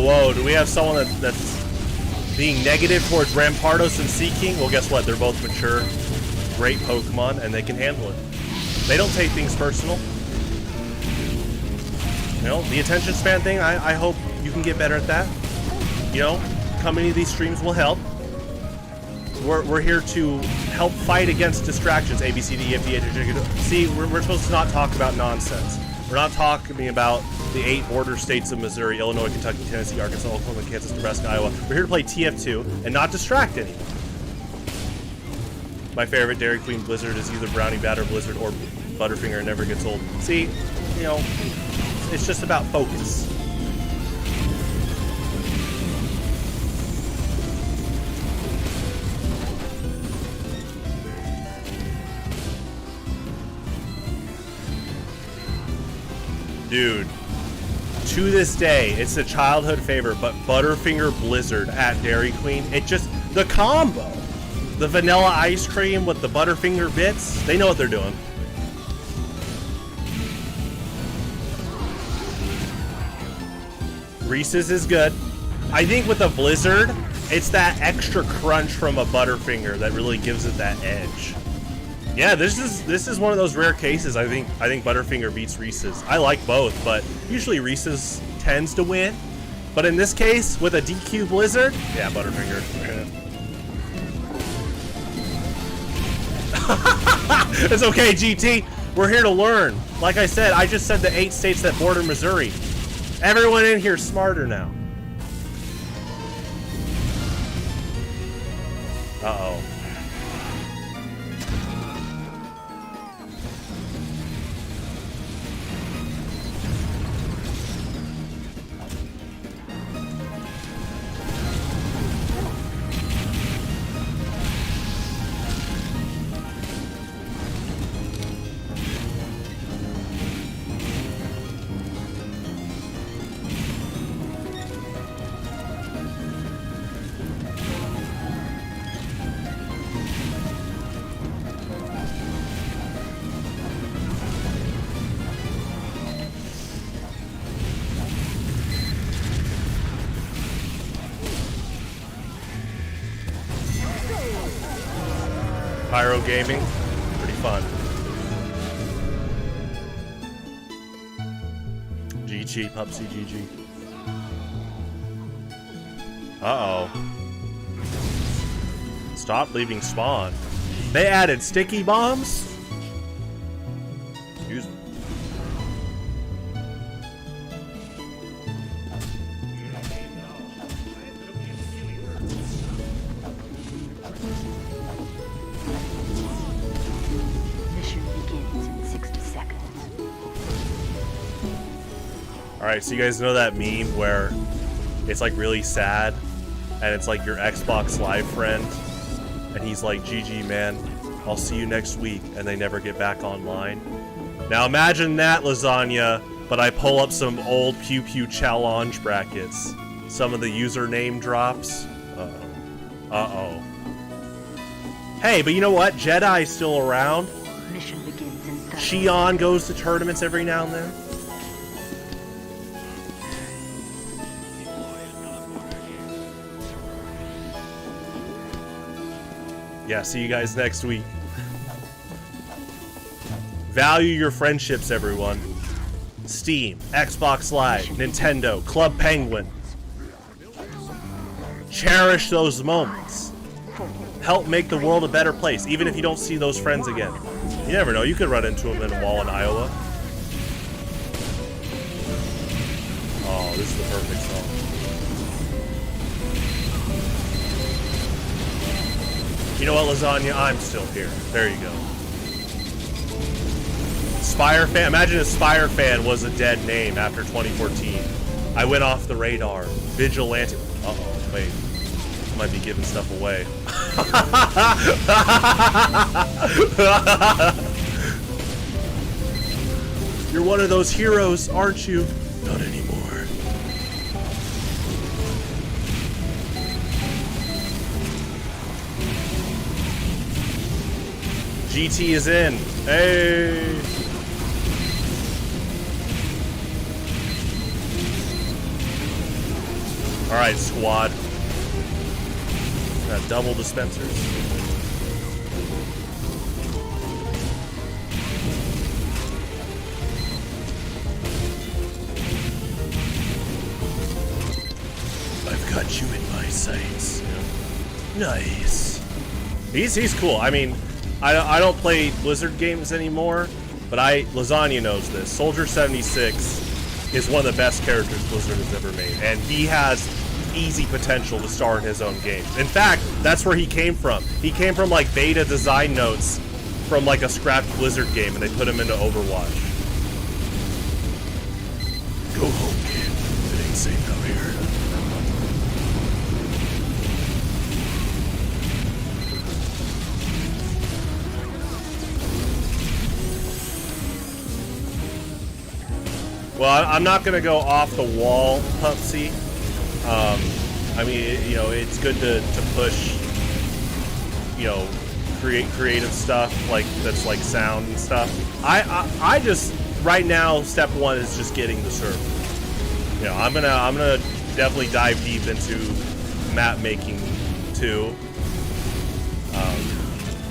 Whoa, do we have someone that's being negative towards Rampardos and Sea King? Well, guess what? They're both mature, great Pokemon, and they can handle it. They don't take things personal. You know, the attention span thing, I hope you can get better at that. You know, coming to these streams will help. We're here to help fight against distractions. A, B, C, D, E, F, G, H, I, J, K, L. See, we're supposed to not talk about nonsense. We're not talking about the 8 border states of Missouri, Illinois, Kentucky, Tennessee, Arkansas, Oklahoma, Kansas, Nebraska, Iowa. We're here to play TF2 and not distract anyone. My favorite Dairy Queen Blizzard is either Brownie Batter Blizzard or Butterfinger. It never gets old. See, you know, it's just about focus. Dude, to this day, it's a childhood favorite, but Butterfinger Blizzard at Dairy Queen, it just, the combo, the vanilla ice cream with the Butterfinger bits, they know what they're doing. Reese's is good. I think with a Blizzard, it's that extra crunch from a Butterfinger that really gives it that edge. Yeah, this is one of those rare cases. I think Butterfinger beats Reese's. I like both, but usually Reese's tends to win. But in this case, with a DQ Blizzard, yeah, Butterfinger. It's okay, GT. We're here to learn. Like I said, I just said the 8 states that border Missouri. Everyone in here is smarter now. Uh-oh. Pyro Gaming, pretty fun. GG, Pupsy, GG. Uh-oh. Stop leaving spawn. They added sticky bombs? Excuse me. Alright, so you guys know that meme where it's like really sad and it's like your Xbox Live friend and he's like, GG man, I'll see you next week, and they never get back online. Now imagine that, Lasagna, but I pull up some old Pew Pew challenge brackets. Some of the username drops. Uh-oh. Uh-oh. Hey, but you know what? Jedi's still around. Mission begins in 30 Shion goes to tournaments every now and then. Yeah, see you guys next week. Value your friendships, everyone. Steam, Xbox Live, Nintendo, Club Penguin. Cherish those moments. Help make the world a better place, even if you don't see those friends again. You never know, you could run into them in a mall in Iowa. Oh, this is the perfect song. You know what, Lasagna? I'm still here. There you go. Spire fan. Imagine if Spire fan was a dead name after 2014. I went off the radar. Vigilante. Uh-oh, wait. I might be giving stuff away. You're one of those heroes, aren't you? Not anymore. GT is in. Hey. All right, squad. Got double dispensers. I've got you in my sights. Nice. He's cool. I mean, I don't play Blizzard games anymore, but Lasagna knows this. Soldier 76 is one of the best characters Blizzard has ever made, and he has easy potential to star in his own games. In fact, that's where he came from. He came from like beta design notes from like a scrapped Blizzard game, and they put him into Overwatch. Go home, kid. It ain't safe out here. Well, I'm not going to go off the wall, Pupsy. I mean, you know, it's good to push, you know, creative stuff like that's like sound and stuff. I just right now step one is just getting the server. You know, I'm gonna definitely dive deep into map making too.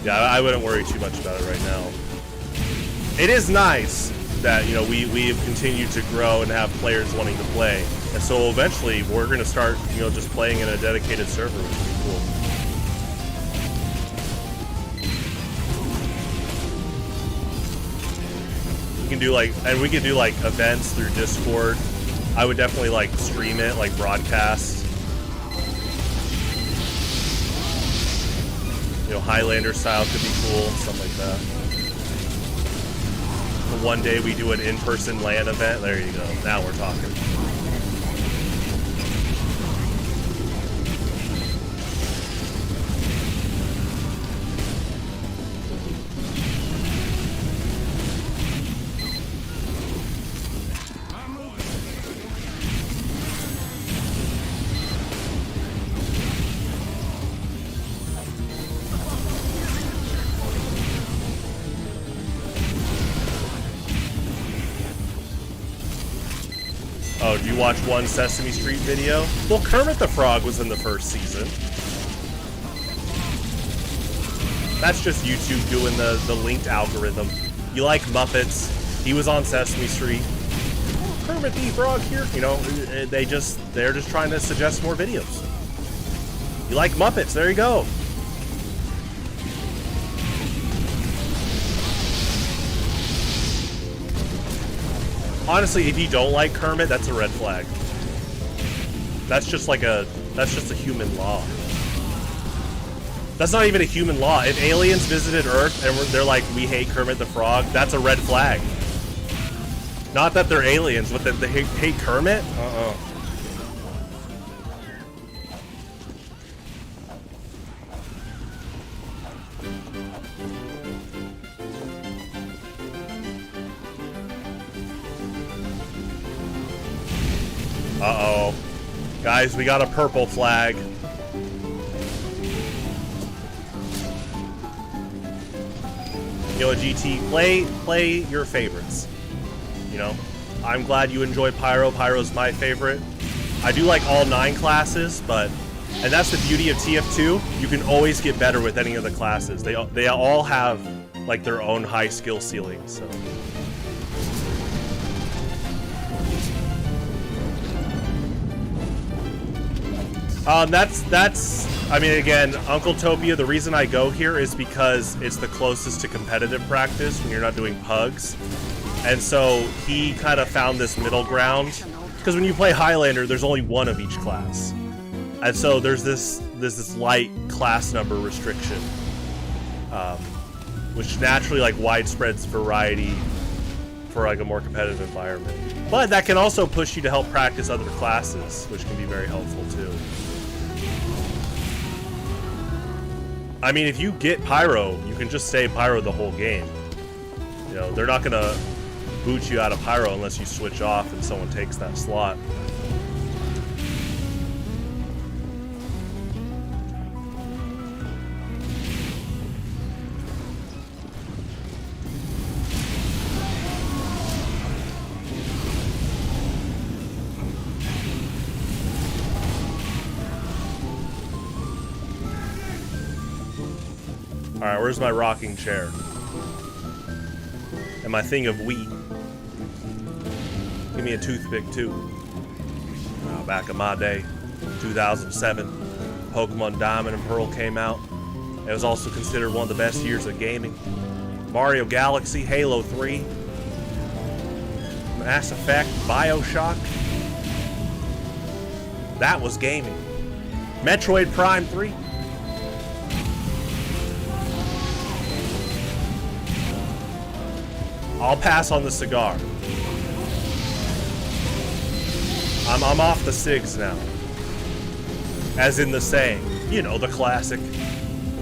Yeah, I wouldn't worry too much about it right now. It is nice that, you know, we have continued to grow and have players wanting to play, and so eventually we're going to start, you know, just playing in a dedicated server, which would be cool. We can do like, and we can do like events through Discord. I would definitely like stream it, like broadcast. You know, Highlander style could be cool, something like that. One day we do an in-person LAN event. There you go. Now we're talking. Oh, did you watch one Sesame Street video? Well, Kermit the Frog was in the first season. That's just YouTube doing the linked algorithm. You like Muppets? He was on Sesame Street. Kermit the Frog here. You know, they're just trying to suggest more videos. You like Muppets? There you go. Honestly, if you don't like Kermit, that's a red flag. That's just a human law. That's not even a human law. If aliens visited Earth and they're like, we hate Kermit the Frog, that's a red flag. Not that they're aliens, but that they hate Kermit? Uh-oh. Guys, we got a purple flag. You know, GT, play your favorites. You know, I'm glad you enjoy Pyro. Pyro's my favorite. I do like all 9 classes, but And that's the beauty of TF2. You can always get better with any of the classes. They all have like their own high skill ceiling. So. I mean, again, Uncletopia, the reason I go here is because it's the closest to competitive practice when you're not doing pugs. And so he kind of found this middle ground. Because when you play Highlander, there's only one of each class. And so there's this light class number restriction. Which naturally like widespreads variety for like a more competitive environment. But that can also push you to help practice other classes, which can be very helpful too. I mean, if you get Pyro, you can just stay Pyro the whole game. You know, they're not gonna boot you out of Pyro unless you switch off and someone takes that slot. Alright, where's my rocking chair? And my thing of wheat. Give me a toothpick, too. Back in my day, 2007, Pokemon Diamond and Pearl came out. It was also considered one of the best years of gaming. Mario Galaxy, Halo 3, Mass Effect, Bioshock. That was gaming. Metroid Prime 3. I'll pass on the cigar. I'm off the cigs now. As in the saying, you know, the classic,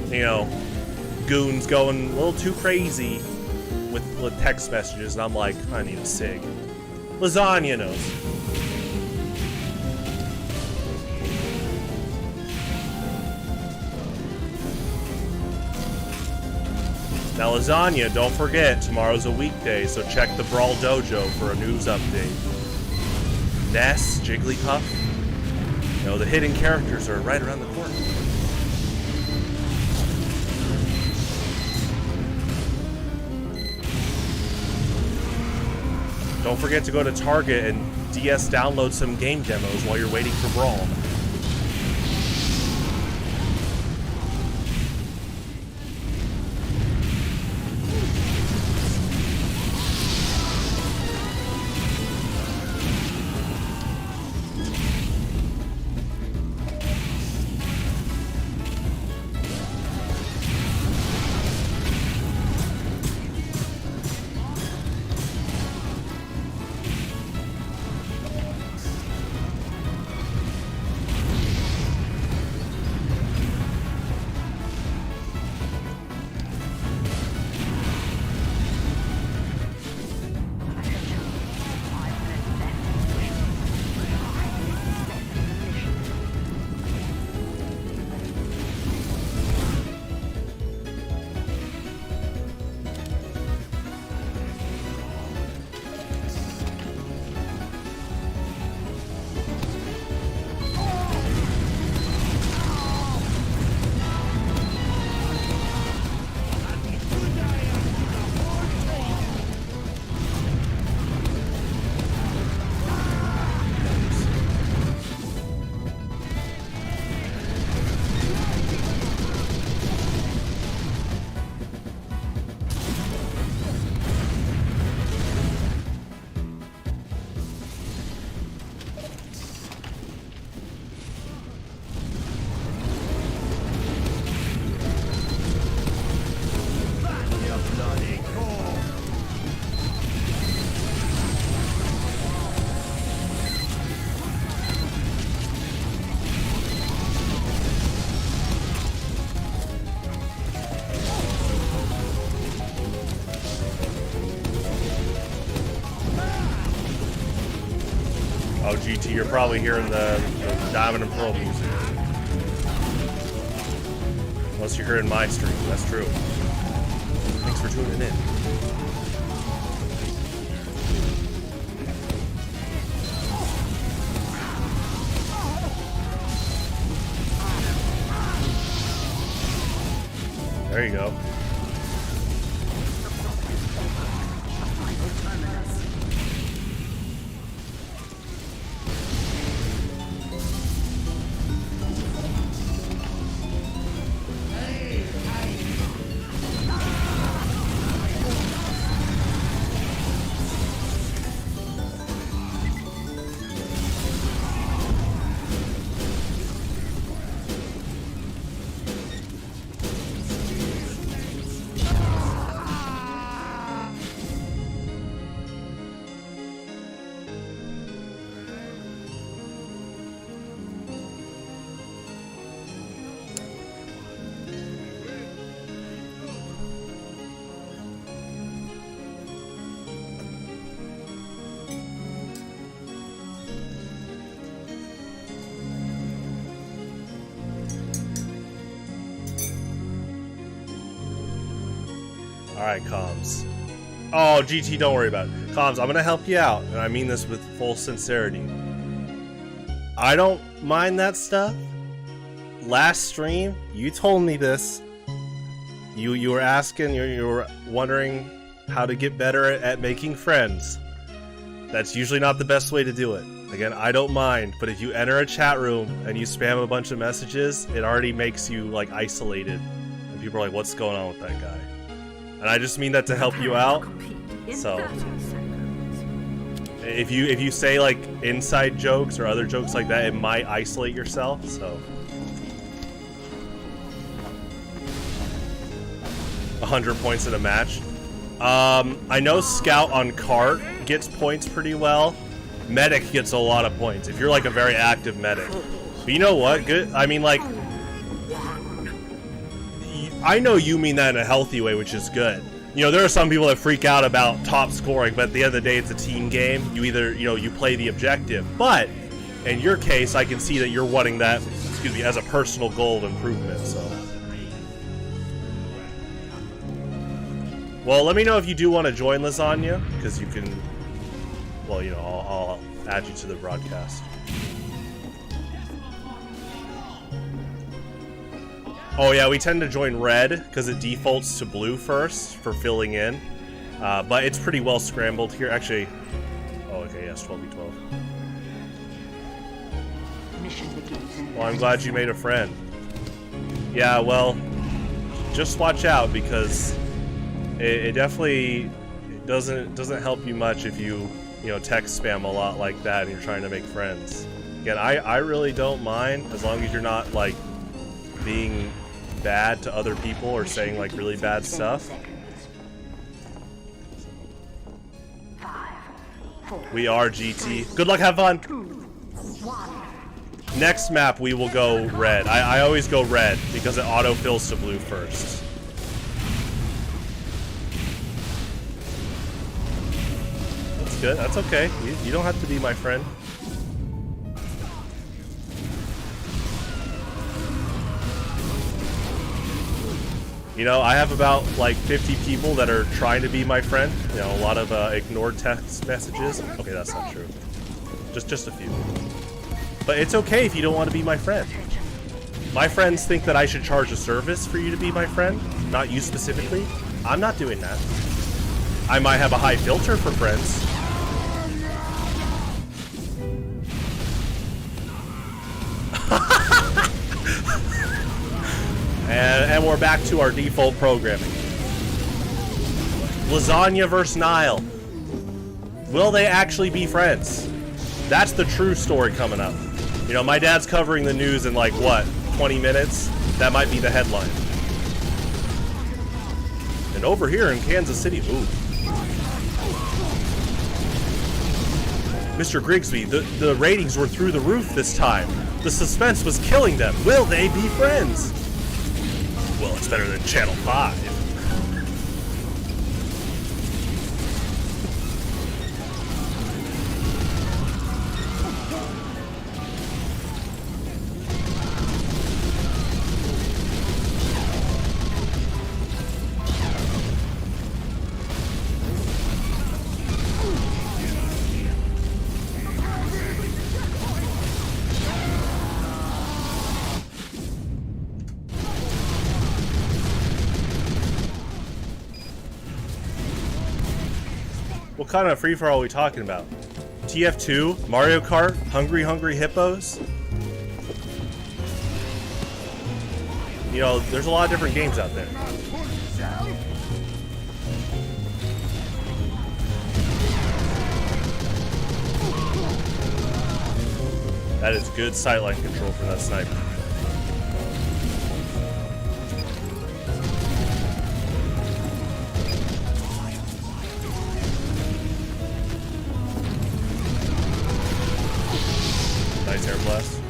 you know, goons going a little too crazy with text messages, and I'm like, I need a cig. Lasagna knows. Now, Lasagna, don't forget, tomorrow's a weekday, so check the Brawl Dojo for a news update. Ness, Jigglypuff, you know, the hidden characters are right around the corner. Don't forget to go to Target and DS download some game demos while you're waiting for Brawl. Oh, GT, you're probably hearing the Diamond and Pearl music. Unless you're hearing my stream, that's true. Thanks for tuning in. go. Alright, Comms. Oh, GT, don't worry about it. Comms, I'm gonna help you out, and I mean this with full sincerity. I don't mind that stuff. Last stream, you told me this. You were asking, you were wondering how to get better at making friends. That's usually not the best way to do it. Again, I don't mind, but if you enter a chat room and you spam a bunch of messages, it already makes you, like, isolated. And people are like, what's going on with that guy? And I just mean that to help you out. So if you say like inside jokes or other jokes like that, it might isolate yourself. So 100 points in a match. I know Scout on Cart gets points pretty well. Medic gets a lot of points if you're like a very active medic. But you know what? Good. I mean, like, I know you mean that in a healthy way, which is good. You know, there are some people that freak out about top scoring, but at the end of the day, it's a team game. You either, you know, you play the objective. But in your case, I can see that you're wanting that, excuse me, as a personal goal of improvement. So, well, let me know if you do want to join Lasagna, because you can. Well, you know, I'll add you to the broadcast. Oh yeah, we tend to join red because it defaults to blue first for filling in, but it's pretty well scrambled here. Actually, oh okay, yes, 12v12. Mission begins in Well, I'm glad you made a friend. Yeah, well, just watch out because it definitely doesn't help you much if you text spam a lot like that and you're trying to make friends. Again, I really don't mind as long as you're not like being bad to other people or saying like really bad stuff. 5, 4, We are GT. Good luck, have fun. 2, 1. Next map we will go red. I always go red because it auto fills to blue first. That's good. That's okay. You don't have to be my friend. You know, I have about like 50 people that are trying to be my friend. You know, a lot of ignored text messages. Okay, that's not true. Just a few. But it's okay if you don't want to be my friend. My friends think that I should charge a service for you to be my friend, not you specifically. I'm not doing that. I might have a high filter for friends. And we're back to our default programming. Lasagna versus Nile. Will they actually be friends? That's the true story coming up. You know, my dad's covering the news in like, what, 20 minutes? That might be the headline. And over here in Kansas City, ooh. Mr. Grigsby, the ratings were through the roof this time. The suspense was killing them. Will they be friends? Well, it's better than Channel 5. What kind of free-for-all are we talking about? TF2? Mario Kart? Hungry Hungry Hippos? You know, there's a lot of different games out there. That is good sightline control for that sniper. Nice air blast.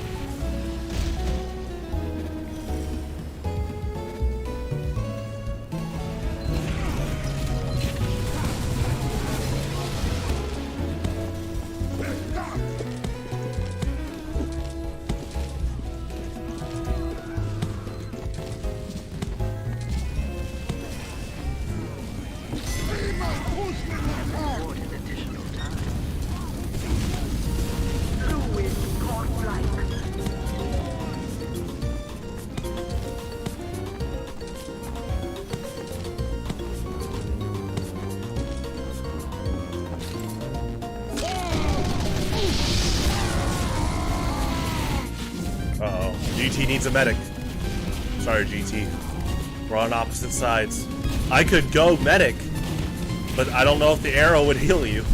Uh-oh. GT needs a medic. Sorry, GT. We're on opposite sides. I could go medic, but I don't know if the arrow would heal you.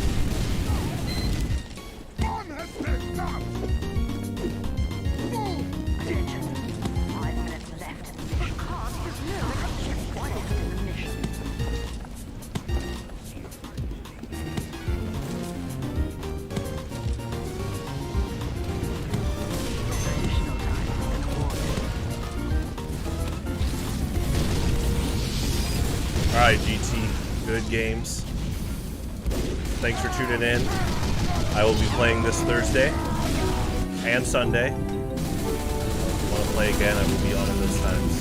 Attention. 5 minutes left. The card is no quiet in the mission. Additional time is awarded. Alright, GT. Good games. Thanks for tuning in. I will be playing this Thursday and Sunday. If you want to play again, I will be on it those times.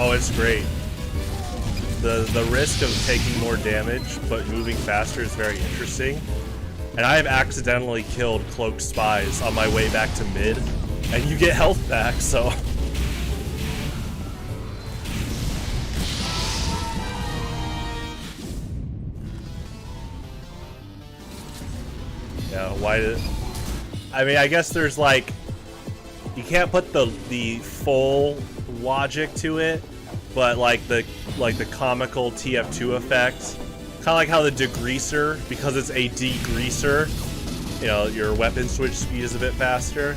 Oh, it's great. The risk of taking more damage but moving faster is very interesting. And I have accidentally killed cloaked spies on my way back to mid, and you get health back, so... Yeah, why did... I mean, I guess there's like, you can't put the full logic to it, but like the comical TF2 effect, kind of like how the degreaser, because it's a degreaser, you know, your weapon switch speed is a bit faster.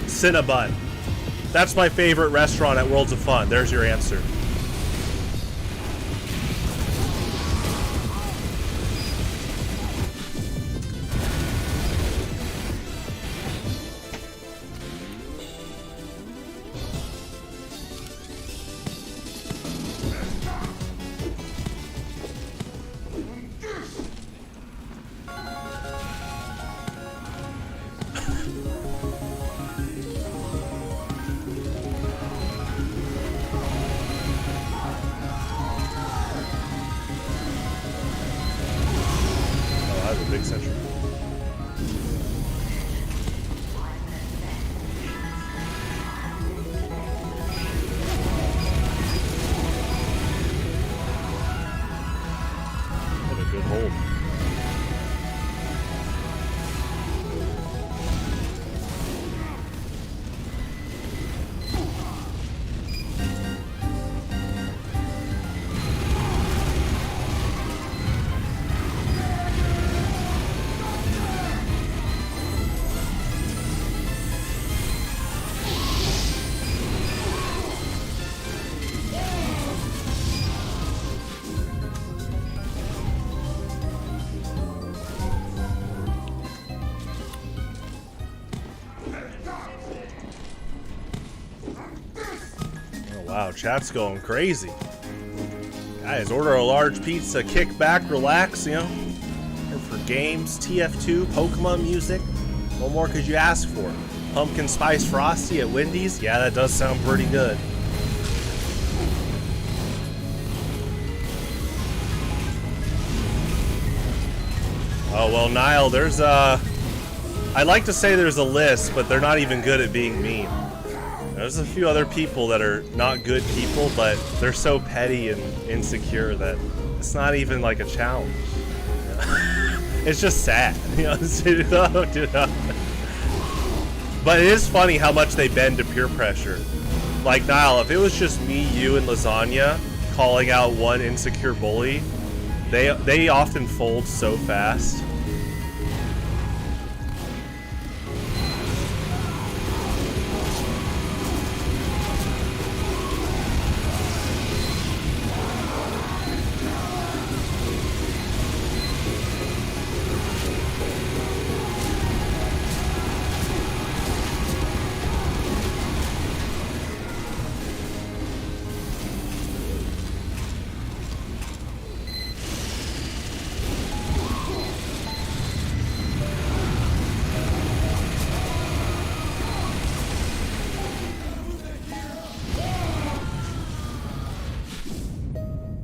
Cinnabon. That's my favorite restaurant at Worlds of Fun. There's your answer. Big sentry. What a good hold. Wow, chat's going crazy. Guys, order a large pizza, kick back, relax, you know. Here for games, TF2, Pokemon music. What more could you ask for? Pumpkin Spice Frosty at Wendy's? Yeah, that does sound pretty good. Oh, well, Niall, there's I'd like to say there's a list, but they're not even good at being mean. There's a few other people that are not good people, but they're so petty and insecure that it's not even like a challenge. It's just sad, you know. But it is funny how much they bend to peer pressure. Like, Niall, if it was just me, you, and Lasagna calling out one insecure bully, they often fold so fast.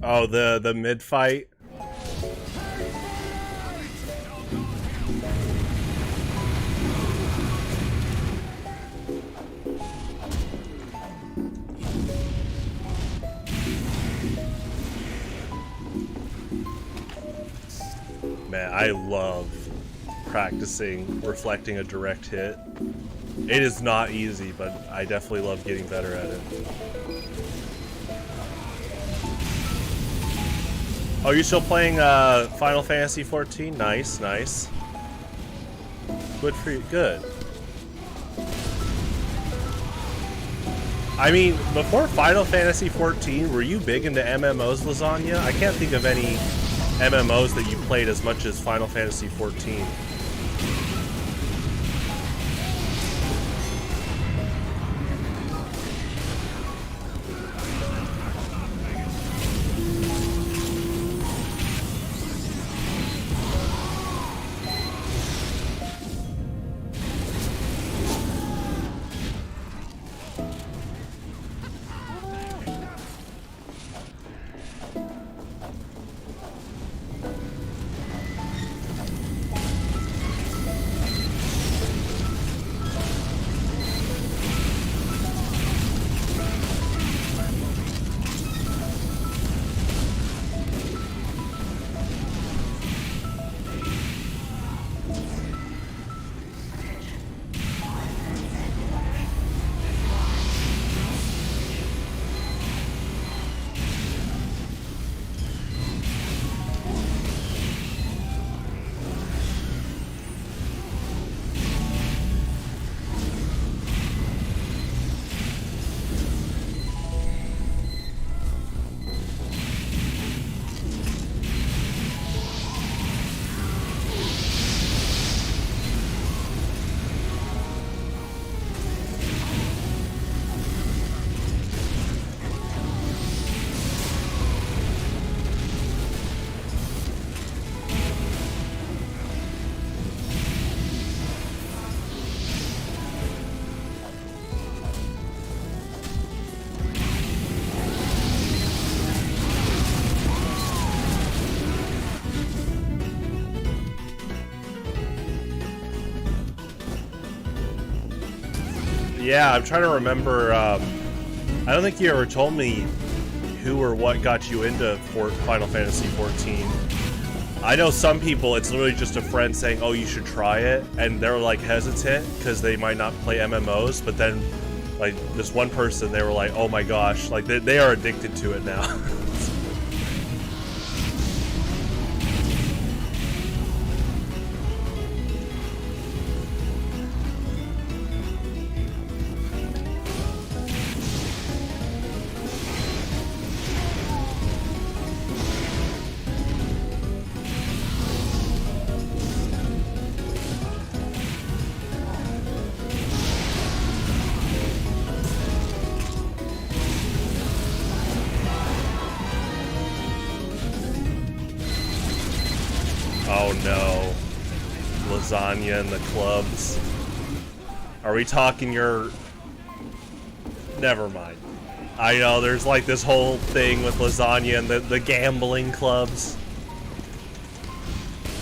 Oh, the mid fight. Man, I love practicing reflecting a direct hit. It is not easy, but I definitely love getting better at it. Oh, you're still playing Final Fantasy 14? Nice, nice. Good for you. Good. I mean, before Final Fantasy 14, were you big into MMOs, Lasagna? I can't think of any MMOs that you played as much as Final Fantasy 14. Yeah, I'm trying to remember. I don't think you ever told me who or what got you into Final Fantasy 14. I know some people, it's literally just a friend saying, oh, you should try it, and they're like hesitant because they might not play MMOs, but then like this one person, they were like, oh my gosh, like they are addicted to it now. Oh no. Lasagna in the clubs. Are we talking your... Never mind. I know, there's like this whole thing with lasagna and the gambling clubs.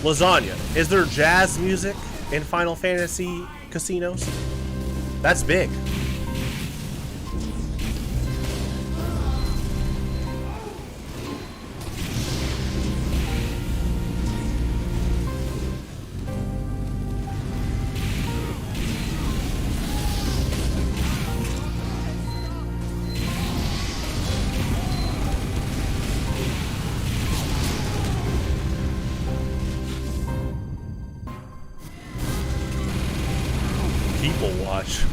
Lasagna. Is there jazz music in Final Fantasy casinos? That's big. People watch.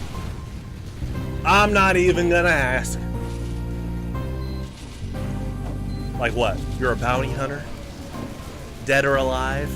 I'm not even gonna ask. Like what? You're a bounty hunter? Dead or alive?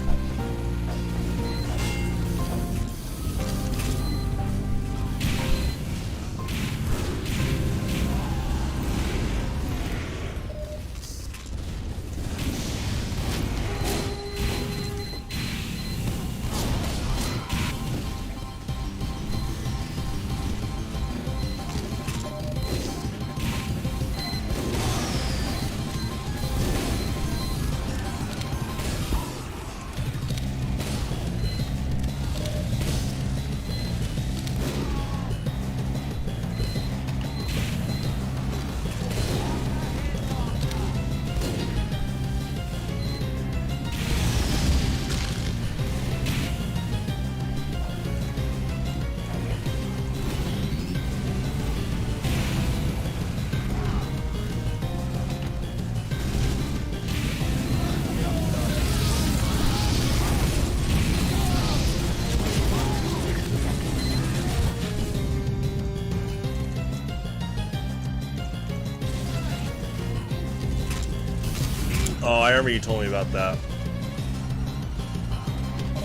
Oh, I remember you told me about that.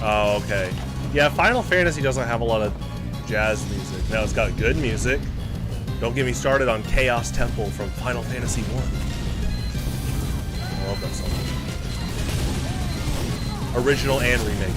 Oh, okay. Yeah, Final Fantasy doesn't have a lot of jazz music. Now, it's got good music. Don't get me started on Chaos Temple from Final Fantasy 1. I love that song. Original and remake.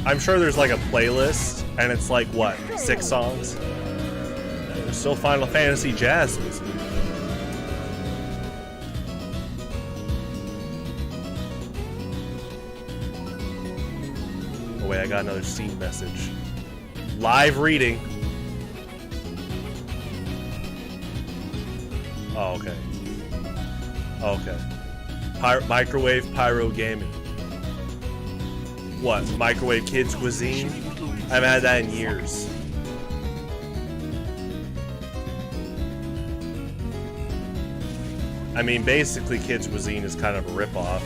I'm sure there's like a playlist, and it's like, what, 6 songs? There's still Final Fantasy jazz music. Oh wait, I got another Steam message. Live reading. Oh, okay. Okay. Microwave Pyro Gaming. What, Microwave Kids Cuisine? I haven't had that in years. I mean, basically Kids Cuisine is kind of a ripoff.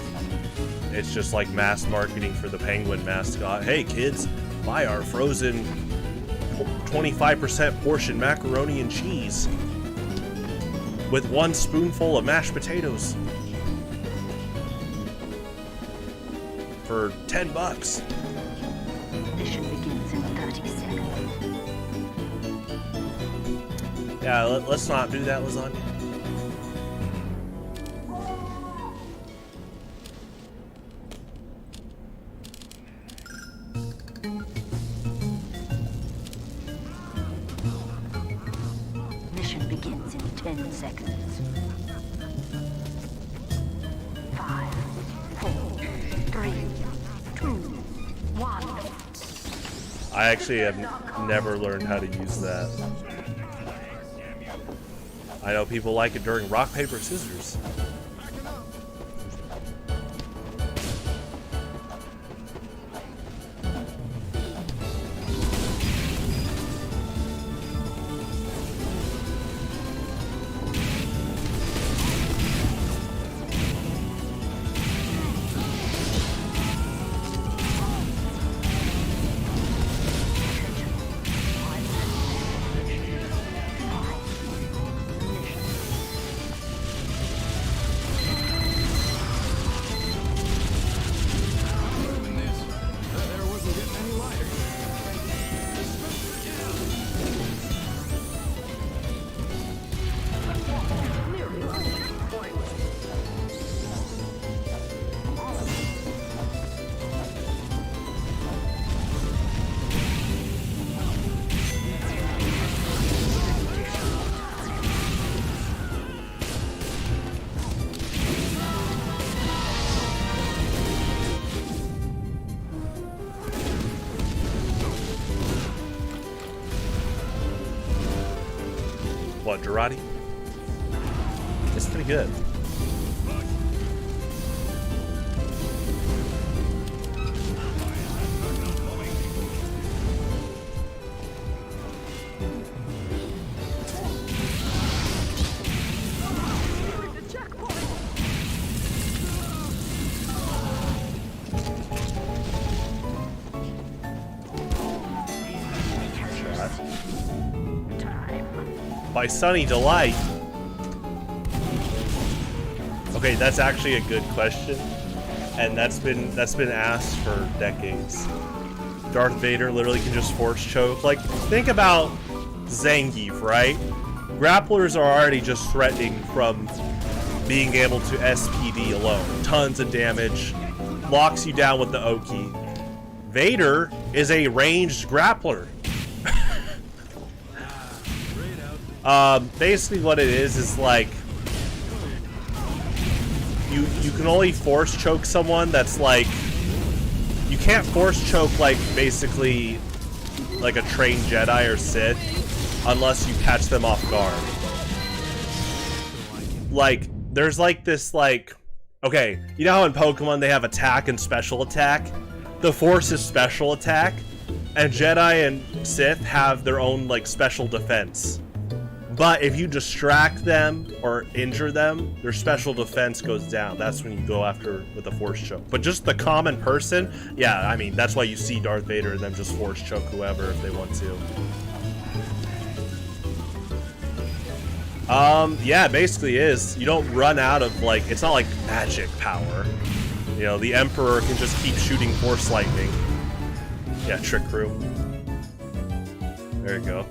It's just like mass marketing for the Penguin mascot. Hey kids, buy our frozen 25% portion macaroni and cheese. with 1 spoonful of mashed potatoes for $10. Mission begins in 30 seconds. Yeah, let's not do that, lasagna. Mission begins in 10 seconds. 5, 4, 3, 2, 1. I actually have never learned how to use that. I know people like it during rock, paper, scissors. What, Girardi? It's pretty good. By Sunny Delight. Okay, that's actually a good question, and that's been asked for decades. Darth Vader literally can just force choke. Like, think about Zangief, right? Grapplers are already just threatening from being able to SPD alone. Tons of damage, locks you down with the Oki. Vader is a ranged grappler. Basically what it is like you can only force choke someone that's like, you can't force choke like basically like a trained Jedi or Sith unless you catch them off guard. Like there's like this like, okay, you know how in Pokemon they have attack and special attack? The Force is special attack, and Jedi and Sith have their own like special defense. But if you distract them or injure them, their special defense goes down. That's when you go after with a force choke. But just the common person, yeah, I mean, that's why you see Darth Vader and them just force choke whoever if they want to. Yeah, it basically is. You don't run out of, like, it's not like magic power. You know, the Emperor can just keep shooting force lightning. Yeah, Trick Crew. There you go.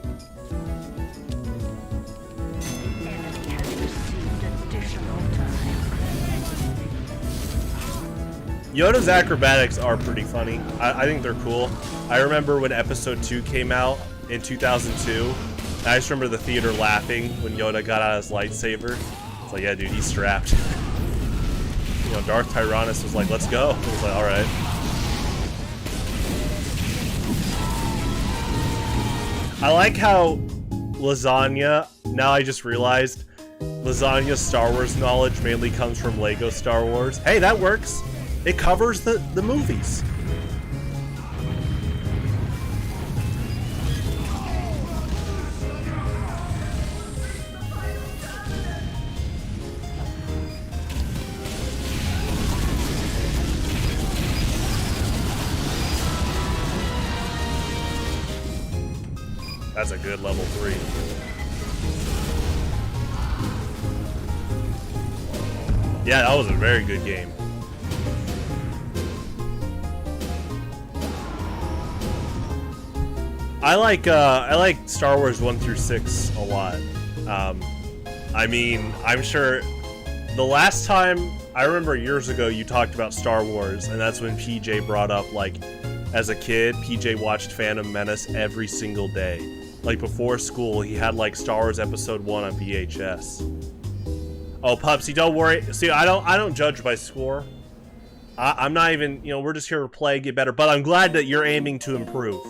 Yoda's acrobatics are pretty funny. I think they're cool. I remember when episode 2 came out in 2002. I just remember the theater laughing when Yoda got out his lightsaber. It's like, yeah, dude, he's strapped. You know, Darth Tyrannus was like, let's go. He was like, alright. I like how Lasagna, now I just realized, Lasagna's Star Wars knowledge mainly comes from Lego Star Wars. Hey, that works. It covers the movies. That's a good level 3. Yeah, that was a very good game. I like Star Wars 1 through 6 a lot. I mean, I'm sure the last time I remember years ago you talked about Star Wars, and that's when PJ brought up, like, as a kid, PJ watched Phantom Menace every single day. Like, before school, he had, like, Star Wars Episode 1 on VHS. Oh, Pupsy, don't worry. See, I don't judge by score. I'm not even, you know, we're just here to play, get better. But I'm glad that you're aiming to improve.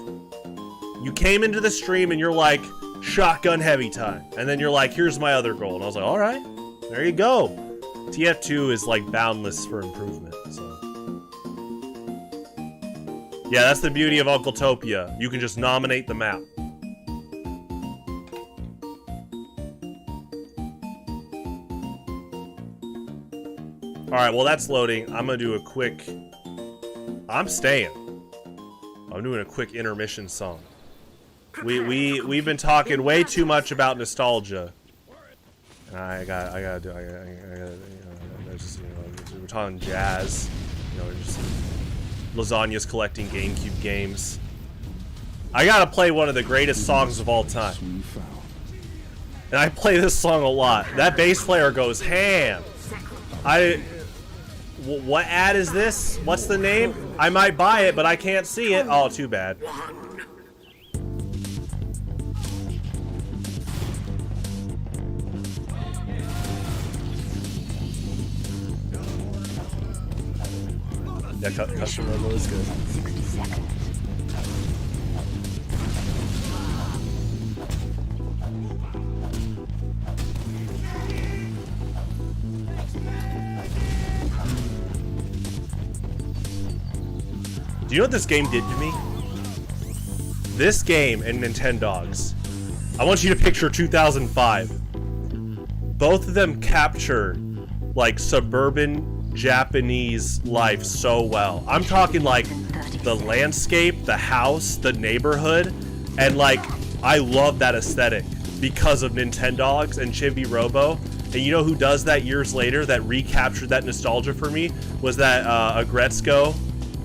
You came into the stream and you're like, shotgun heavy time. And then you're like, here's my other goal. And I was like, all right, there you go. TF2 is like boundless for improvement. So yeah, that's the beauty of Uncletopia. You can just nominate the map. All right, well, that's loading. I'm gonna do a quick, I'm staying. I'm doing a quick intermission song. We've been talking way too much about nostalgia. I gotta do. Just, you know, we're talking jazz. You know, just lasagna's collecting GameCube games. I gotta play one of the greatest songs of all time. And I play this song a lot. That bass player goes ham. What ad is this? What's the name? I might buy it, but I can't see it. Oh, too bad. Yeah, custom level is good. Do you know what this game did to me? This game and Nintendogs. I want you to picture 2005. Both of them captured like suburban Japanese life so well. I'm talking like the landscape, the house, the neighborhood, and like I love that aesthetic because of Nintendogs and Chibi Robo. And you know who does that years later that recaptured that nostalgia for me? Was that Agretzko,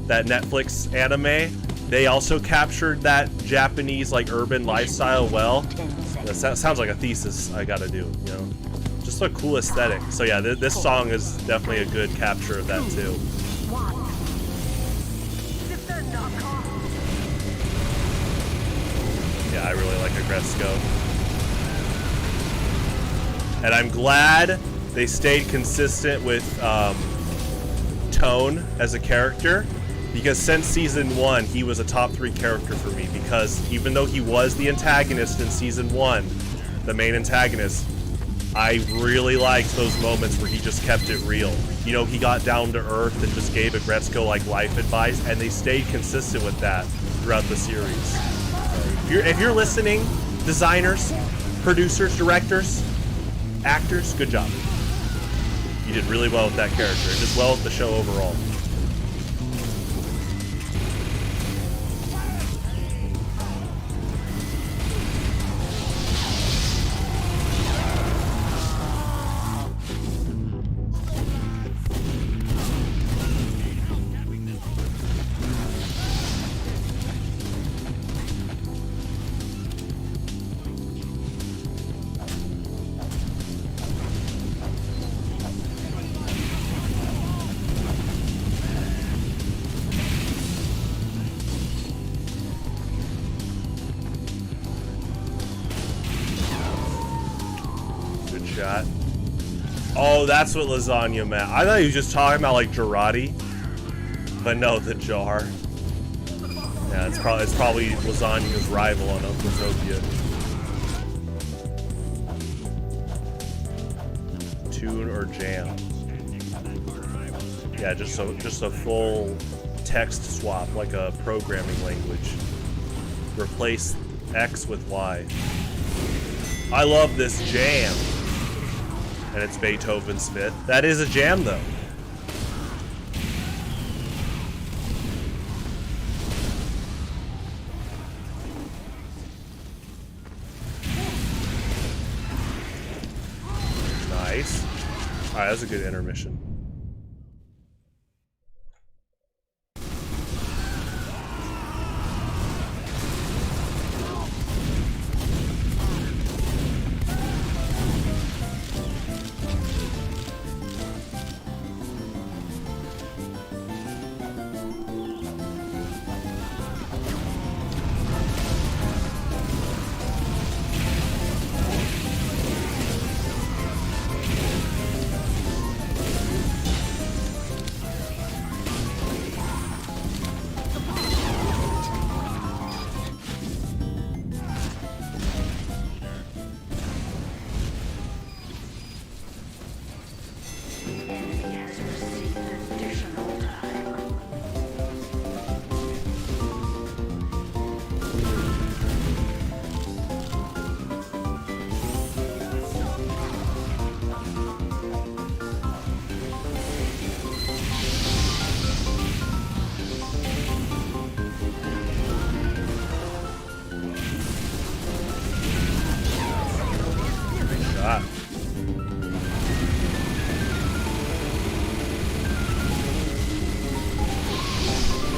that Netflix anime. They also captured that Japanese like urban lifestyle well. That sounds like a thesis I gotta do, you know? Just a cool aesthetic. So yeah, this song is definitely a good capture of that too. Yeah, I really like Agretzko. And I'm glad they stayed consistent with Tone as a character, because since season 1 he was a top 3 character for me, because even though he was the antagonist in season 1, the main antagonist, I really liked those moments where he just kept it real. You know, he got down to earth and just gave Agretzko like life advice, and they stayed consistent with that throughout the series. If you're listening, designers, producers, directors, actors, good job. You did really well with that character, and did well with the show overall. Shot. Oh, that's what lasagna meant. I thought he was just talking about like Girardi, but no, the jar. Yeah, it's probably lasagna's rival on Uncletopia. Tune or jam? Yeah, just a full text swap, like a programming language. Replace X with Y. I love this jam. And it's Beethoven's Fifth. That is a jam, though. Nice. Alright, that's a good intermission.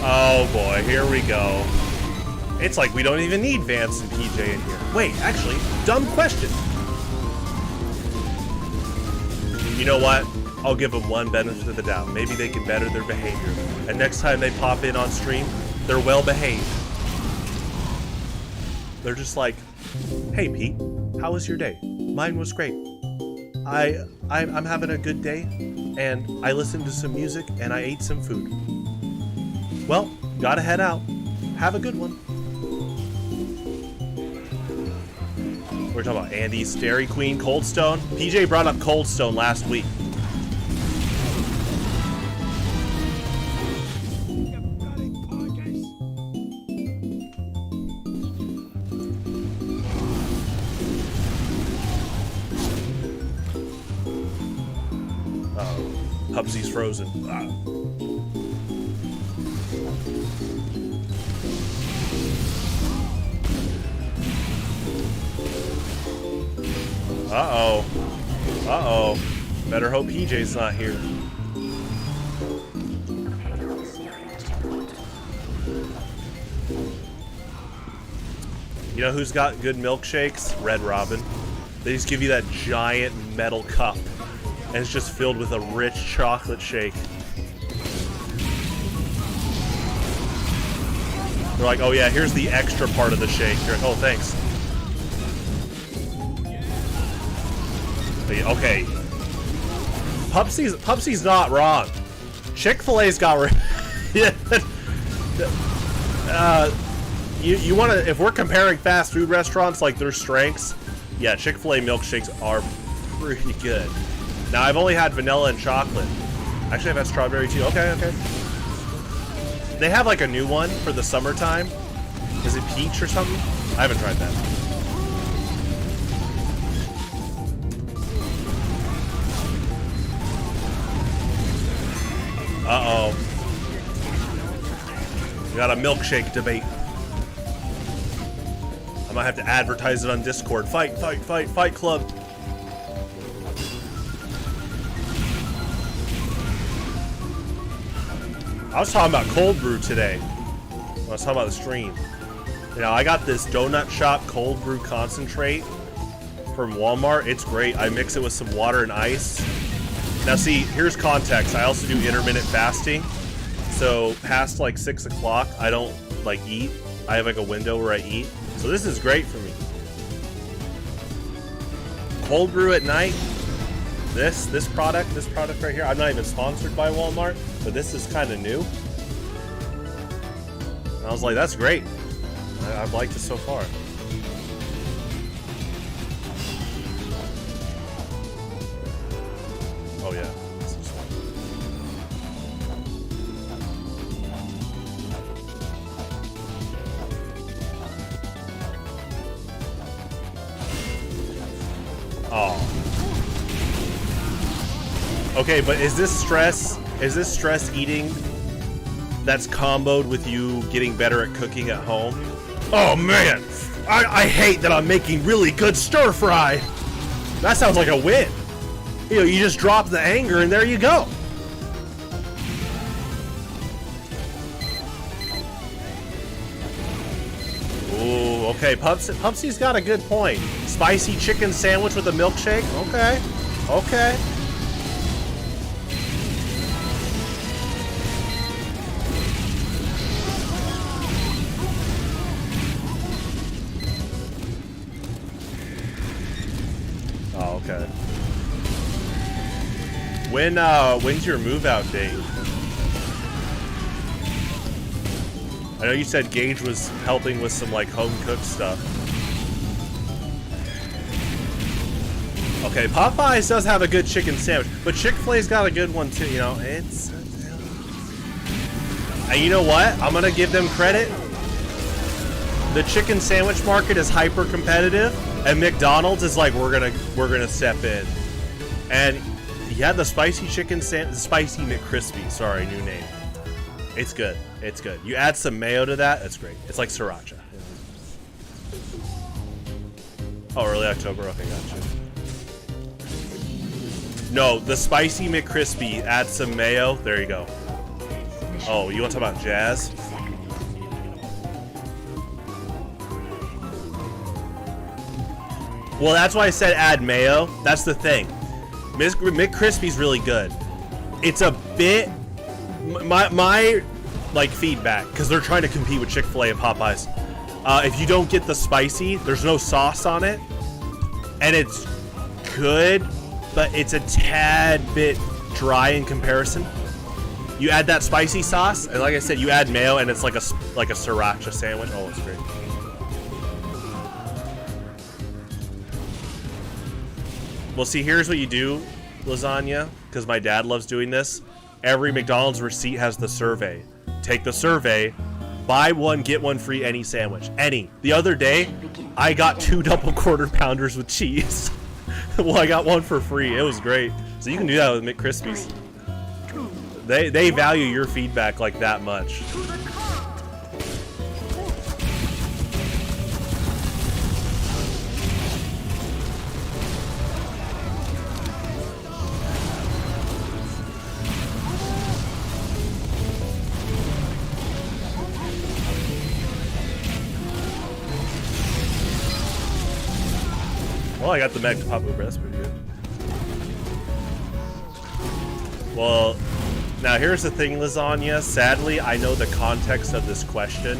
Oh boy, here we go. It's like we don't even need Vance and PJ in here. Wait, actually, dumb question. You know what? I'll give them one benefit of the doubt. Maybe they can better their behavior. And next time they pop in on stream, they're well behaved. They're just like, hey Pete, how was your day? Mine was great. I'm having a good day, and I listened to some music and I ate some food. Well, gotta head out. Have a good one. We're talking about Andy's Dairy Queen, Cold Stone. PJ brought up Cold Stone last week. Uh-oh. Pubsy's frozen. Uh-oh. Uh-oh. Better hope PJ's not here. You know who's got good milkshakes? Red Robin. They just give you that giant metal cup, and it's just filled with a rich chocolate shake. They're like, oh yeah, here's the extra part of the shake. You're like, oh, thanks. Okay. Pupsy's not wrong. Chick-fil-A's got you want to, if we're comparing fast food restaurants, like their strengths, yeah, Chick-fil-A milkshakes are pretty good. Now, I've only had vanilla and chocolate. Actually, I've had strawberry too. Okay. They have like a new one for the summertime. Is it peach or something? I haven't tried that. Uh-oh. We got a milkshake debate. I might have to advertise it on Discord. Fight club. I was talking about cold brew today. I was talking about the stream. You know, I got this donut shop cold brew concentrate from Walmart. It's great. I mix it with some water and ice. Now see, here's context. I also do intermittent fasting. So past like 6 o'clock, I don't like eat. I have like a window where I eat. So this is great for me. Cold brew at night. This product right here. I'm not even sponsored by Walmart, but this is kind of new. And I was like, that's great. I've liked it so far. Oh yeah. Oh. Okay, but is this stress eating that's comboed with you getting better at cooking at home? Oh man, I hate that I'm making really good stir fry. That sounds like a win. You know, you just drop the anger and there you go. Ooh, okay, Pupsy's got a good point. Spicy chicken sandwich with a milkshake? Okay, okay. Oh, okay. When's your move out date? I know you said Gage was helping with some like home cooked stuff. Okay, Popeyes does have a good chicken sandwich, but Chick-fil-A's got a good one too. You know, it's. And you know what? I'm gonna give them credit. The chicken sandwich market is hyper competitive, and McDonald's is like we're gonna step in. And yeah, the spicy spicy McCrispy. Sorry, new name. It's good. It's good. You add some mayo to that, it's great. It's like sriracha. Oh, early October. Okay, gotcha. No, the spicy McCrispy. Add some mayo. There you go. Oh, you want to talk about jazz? Well, that's why I said add mayo. That's the thing. McCrispy's really good. It's a bit my like feedback, because they're trying to compete with Chick-fil-A and Popeyes. If you don't get the spicy, there's no sauce on it, and it's good, but it's a tad bit dry in comparison. You add that spicy sauce, and like I said, you add mayo, and it's like a sriracha sandwich. Oh, it's great. Well, see, here's what you do, lasagna, because my dad loves doing this. Every McDonald's receipt has the survey. Take the survey, buy one, get one free, any sandwich. Any. The other day, I got 2 double quarter pounders with cheese. Well, I got one for free. It was great. So you can do that with McCrispies. They value your feedback like that much. Well, I got the Mag to Pop Uber. That's pretty good. Well, now here's the thing, lasagna. Sadly, I know the context of this question,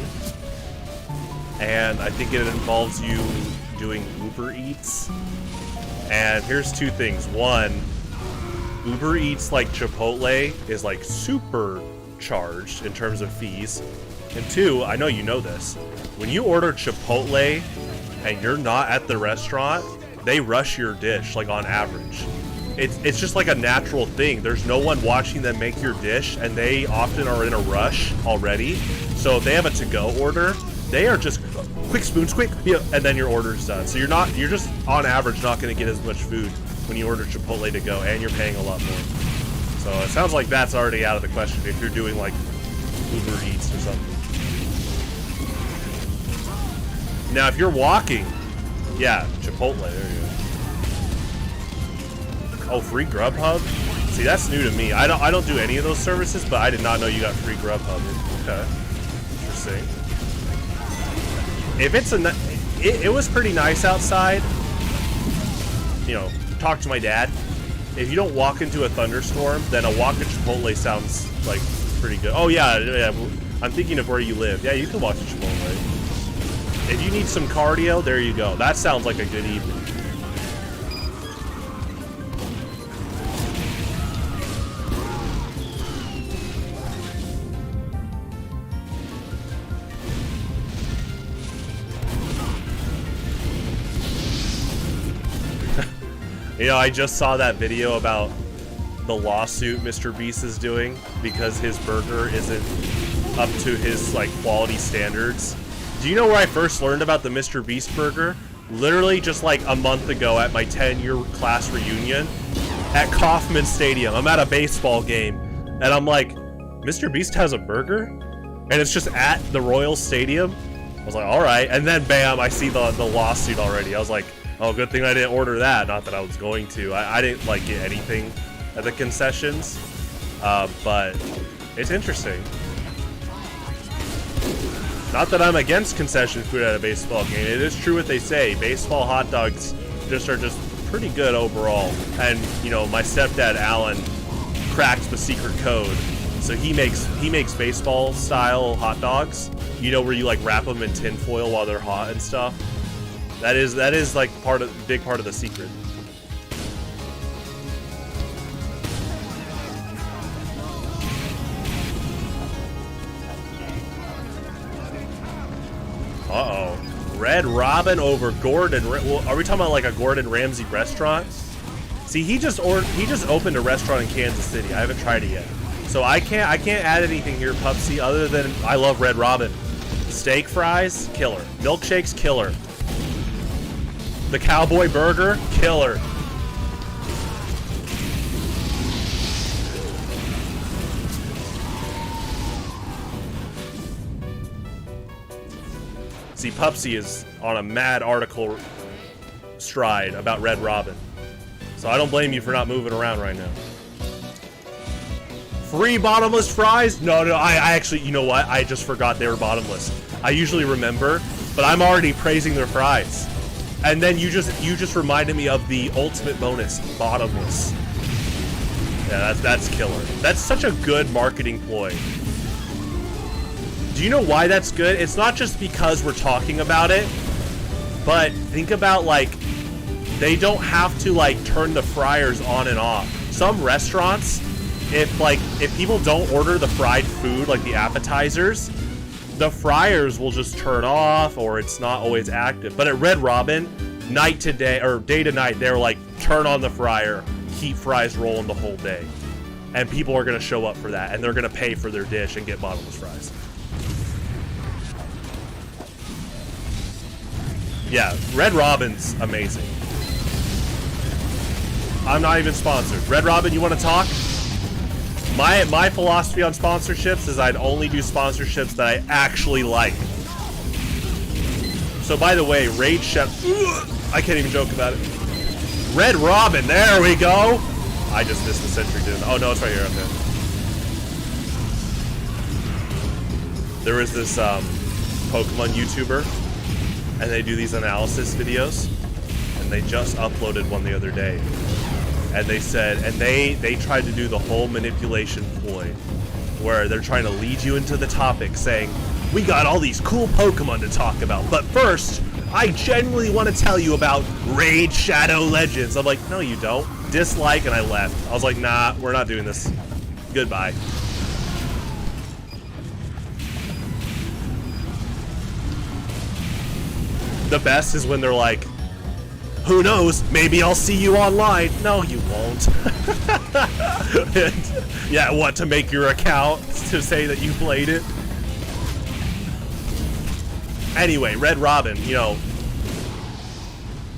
and I think it involves you doing Uber Eats. And here's 2 things. One, Uber Eats like Chipotle is like super charged in terms of fees. And 2, I know you know this. When you order Chipotle and you're not at the restaurant, they rush your dish, like on average. It's just like a natural thing. There's no one watching them make your dish, and they often are in a rush already. So if they have a to-go order, they are just quick spoons, quick, yeah, and then your order's done. So you're just on average not going to get as much food when you order Chipotle to go, and you're paying a lot more. So it sounds like that's already out of the question if you're doing like Uber Eats or something. Now if you're walking, yeah, Chipotle, there you go. Oh, free Grubhub? See, that's new to me. I don't do any of those services, but I did not know you got free Grubhub. Okay. Interesting. If it's it was pretty nice outside. You know, talk to my dad. If you don't walk into a thunderstorm, then a walk to Chipotle sounds like pretty good. Oh yeah, I'm thinking of where you live. Yeah, you can walk to Chipotle. If you need some cardio, there you go. That sounds like a good evening. You know, I just saw that video about the lawsuit Mr. Beast is doing because his burger isn't up to his like quality standards. Do you know where I first learned about the Mr. Beast burger? Literally just like a month ago at my 10-year class reunion at Kauffman Stadium. I'm at a baseball game and I'm like, Mr. Beast has a burger? And it's just at the Royal Stadium? I was like, all right. And then bam, I see the lawsuit already. I was like, Oh, good thing I didn't order that. Not that I was going to. I didn't like get anything at the concessions, but it's interesting. Not that I'm against concession food at a baseball game. It is true what they say. Baseball hot dogs are just pretty good overall. And you know, my stepdad Alan cracked the secret code, so he makes baseball style hot dogs. You know, where you like wrap them in tin foil while they're hot and stuff. That is like big part of the secret. Uh-oh. Red Robin over Gordon. Well, are we talking about like a Gordon Ramsay restaurant? See, he just opened a restaurant in Kansas City. I haven't tried it yet. So I can't add anything here, Pupsy, other than I love Red Robin. Steak fries, killer. Milkshakes, killer. The Cowboy Burger, killer. See, Pupsy is on a mad article stride about Red Robin. So I don't blame you for not moving around right now. Free bottomless fries? No, I actually, you know what? I just forgot they were bottomless. I usually remember, but I'm already praising their fries. And then you just reminded me of the ultimate bonus, bottomless. Yeah, that's killer. That's such a good marketing ploy. Do you know why that's good? It's not just because we're talking about it, but think about like they don't have to like turn the fryers on and off. Some restaurants, if people don't order the fried food like the appetizers, the fryers will just turn off or it's not always active. But at Red Robin, night to day or day to night, they're like turn on the fryer, keep fries rolling the whole day. And people are gonna show up for that and they're gonna pay for their dish and get bottomless fries. Yeah, Red Robin's amazing. I'm not even sponsored. Red Robin, you want to talk? My philosophy on sponsorships is I'd only do sponsorships that I actually like. So by the way, Raid Chef, I can't even joke about it. Red Robin, there we go. I just missed the sentry, didn't I? Oh no, it's right here. Okay. There was this Pokemon YouTuber, and they do these analysis videos, and they just uploaded one the other day. And they said, and they tried to do the whole manipulation ploy, where they're trying to lead you into the topic, saying, we got all these cool Pokemon to talk about, but first, I genuinely want to tell you about Raid Shadow Legends. I'm like, no you don't. Dislike, and I left. I was like, nah, we're not doing this. Goodbye. The best is when they're like, who knows, maybe I'll see you online. No, you won't. Yeah, what, to make your account to say that you played it? Anyway, Red Robin, you know.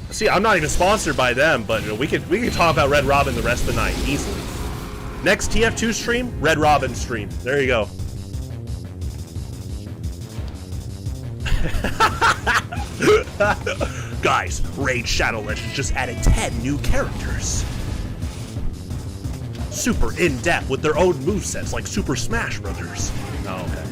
See, I'm not even sponsored by them, but you know, we could talk about Red Robin the rest of the night, easily. Next TF2 stream, Red Robin stream. There you go. Guys, Raid Shadow Legends just added 10 new characters. Super in-depth with their own movesets like Super Smash Brothers. Oh, okay.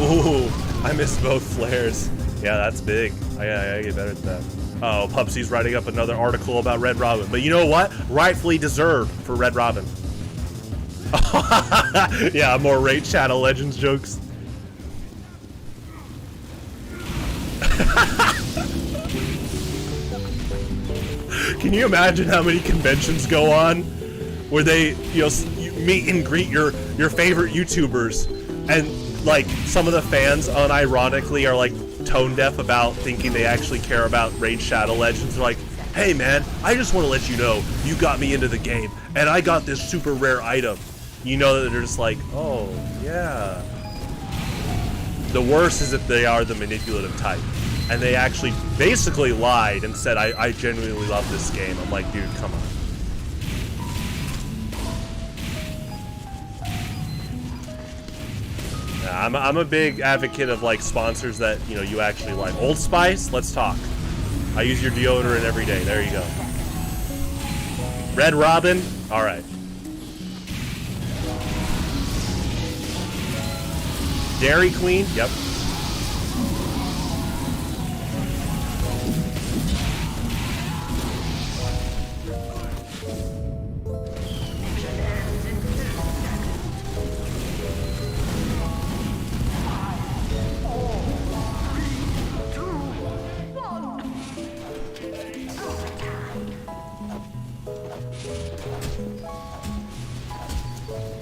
Ooh, I missed both flares. Yeah, that's big. I gotta get better at that. Oh, Pupsy's writing up another article about Red Robin. But you know what? Rightfully deserved for Red Robin. Yeah, more Raid Shadow Legends jokes. Can you imagine how many conventions go on where they, you meet and greet your favorite YouTubers, and like some of the fans unironically are like tone deaf about thinking they actually care about Raid Shadow Legends. They're like, hey man, I just want to let you know you got me into the game and I got this super rare item. you know that they're just like, oh, yeah. The worst is if they are the manipulative type. And they actually basically lied and said, I genuinely love this game. I'm like, dude, come on. Yeah, I'm a big advocate of like sponsors that, you know, you actually like. Old Spice, let's talk. I use your deodorant every day. There you go. Red Robin, all right. Dairy Queen, yep.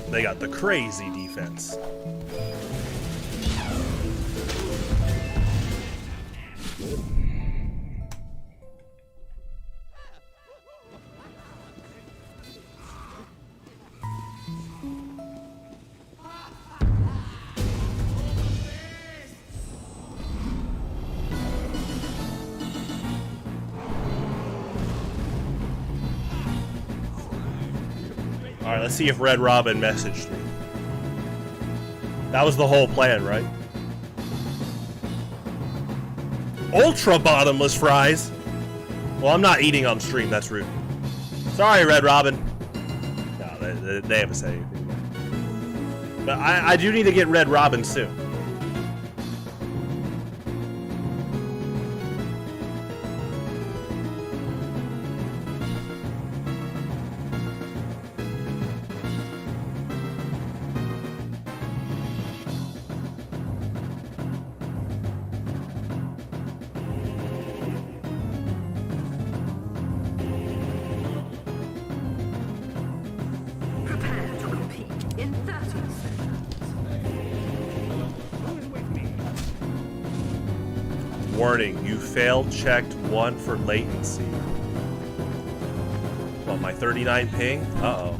They got the crazy defense. Alright, let's see if Red Robin messaged me. That was the whole plan, right? Ultra bottomless fries? Well, I'm not eating on stream, that's rude. Sorry, Red Robin. No, they haven't said anything. But I do need to get Red Robin soon. Warning, you failed checked 1 for latency. What, my 39 ping? Uh-oh.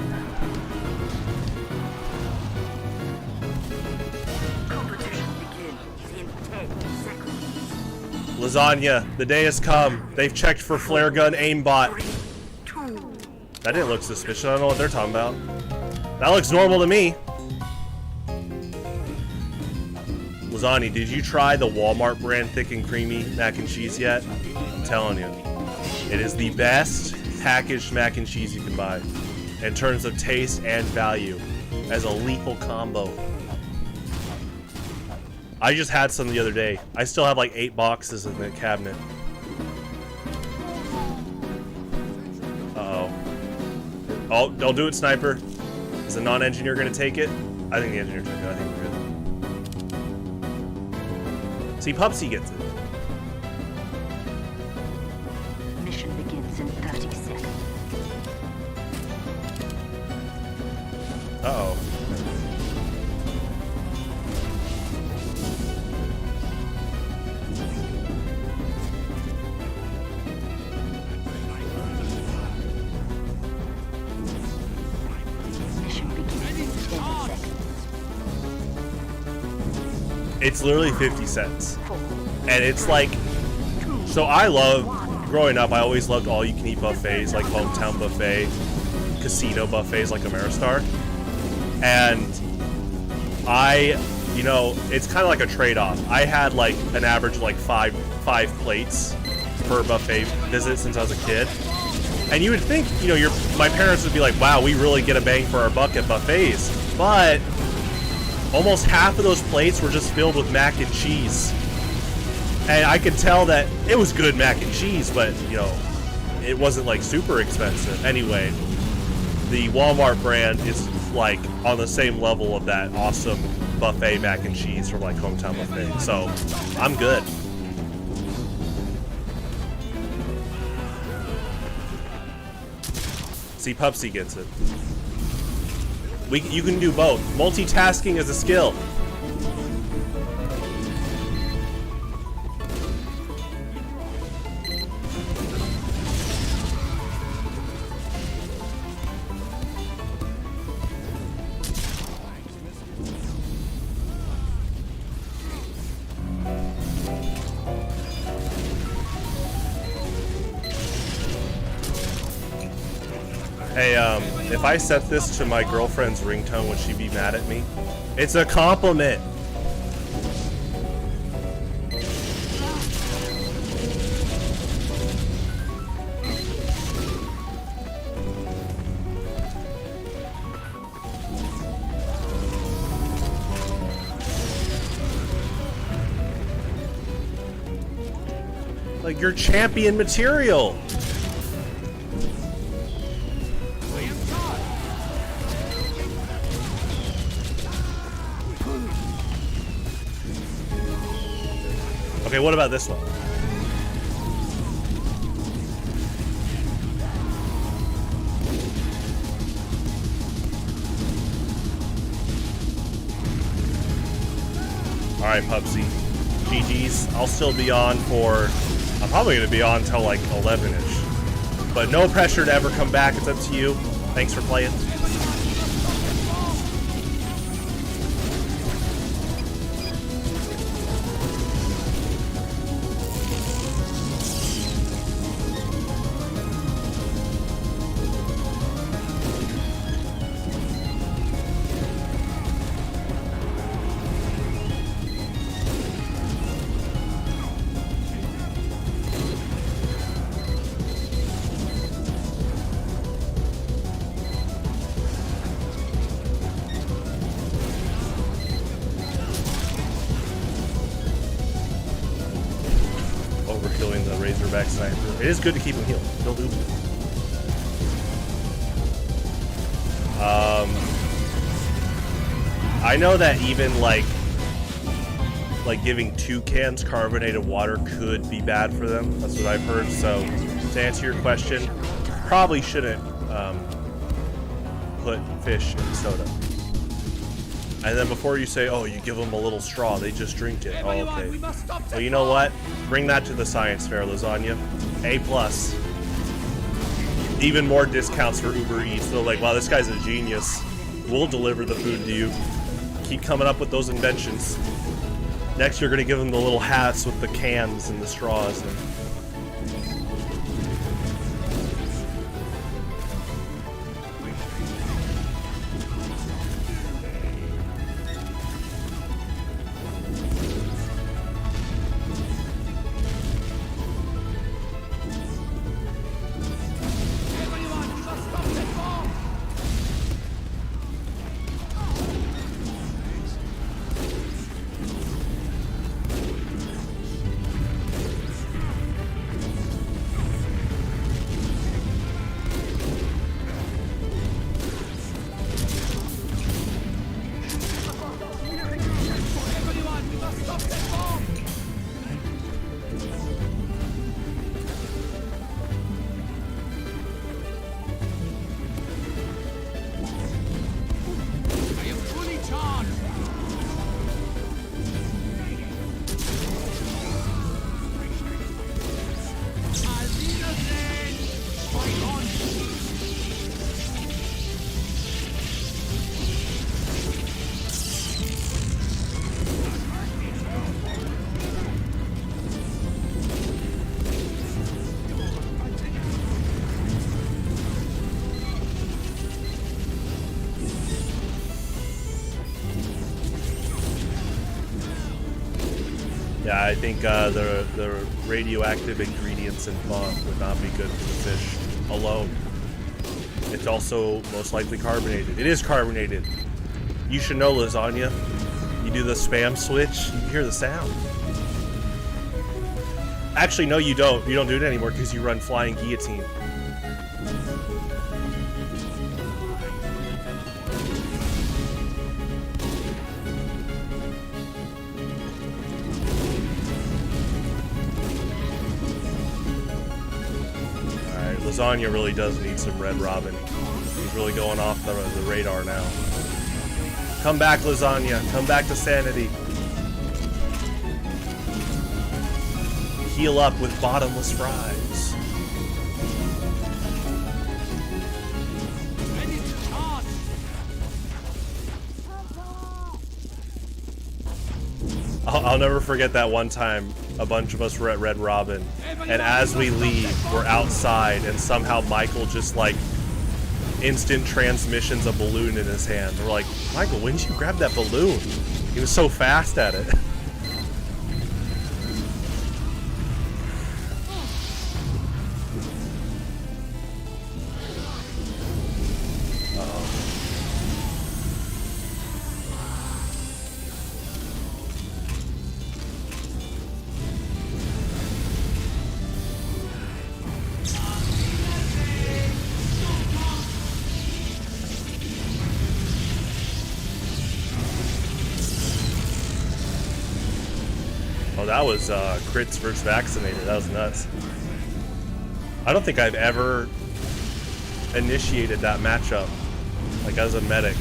Competition begins in 10 seconds. Lasagna, the day has come. They've checked for flare gun aimbot. That didn't look suspicious. I don't know what they're talking about. That looks normal to me. Lasagna, did you try the Walmart brand thick and creamy mac and cheese yet? I'm telling you, it is the best packaged mac and cheese you can buy in terms of taste and value as a lethal combo. I just had some the other day. I still have like 8 boxes in the cabinet. Uh-oh. Oh, don't do it, Sniper. Is the non-engineer gonna take it? I think the engineer took it. I think we're good. See, Pupsy gets it. Mission begins in 30 seconds. Uh-oh. Mission begins in 10 seconds. It's literally 50 cents. And it's like, so I love, growing up, I always loved all-you-can-eat buffets, like Hometown Buffet, casino buffets like Ameristar. And you know, it's kind of like a trade-off. I had like an average of like five plates per buffet visit since I was a kid. And you would think, you know, my parents would be like, wow, we really get a bang for our buck at buffets. But almost half of those plates were just filled with mac and cheese. And I could tell that it was good mac and cheese, but, you know, it wasn't like super expensive. Anyway, the Walmart brand is like on the same level of that awesome buffet mac and cheese from like Hometown Buffet. So I'm good. See, Pupsy gets it. You can do both. Multitasking is a skill. Hey, if I set this to my girlfriend's ringtone, would she be mad at me? It's a compliment. Like, you're champion material. Okay, what about this one? Alright, Pubsy. GG's. I'll still be on for... I'm probably going to be on till like 11-ish. But no pressure to ever come back. It's up to you. Thanks for playing. Overkilling the Razorback Sniper. It is good to keep him healed. He'll do. I know that even like giving 2 cans carbonated water could be bad for them. That's what I've heard. So to answer your question, probably shouldn't put fish in soda. And then before you say, oh, you give them a little straw, they just drink it. Oh, okay. Well, you know what? Bring that to the science fair, Lasagna. A+. Even more discounts for Uber Eats. They're like, wow, this guy's a genius. We'll deliver the food to you. Keep coming up with those inventions. Next, you're going to give them the little hats with the cans and the straws. And yeah, I think the radioactive ingredients in font would not be good for the fish alone. It's also most likely carbonated. It is carbonated. You should know, Lasagna. You do the spam switch, you hear the sound. Actually, no, you don't. You don't do it anymore because you run Flying Guillotine. Lasagna really does need some Red Robin. He's really going off the radar now. Come back, Lasagna. Come back to sanity. Heal up with bottomless fries. I'll never forget that one time a bunch of us were at Red Robin, and as we leave, we're outside, and somehow Michael just like instant transmissions a balloon in his hand. We're like, Michael, when did you grab that balloon? He was so fast at it. Oh, that was crits versus vaccinated. That was nuts. I don't think I've ever initiated that matchup, like as a medic.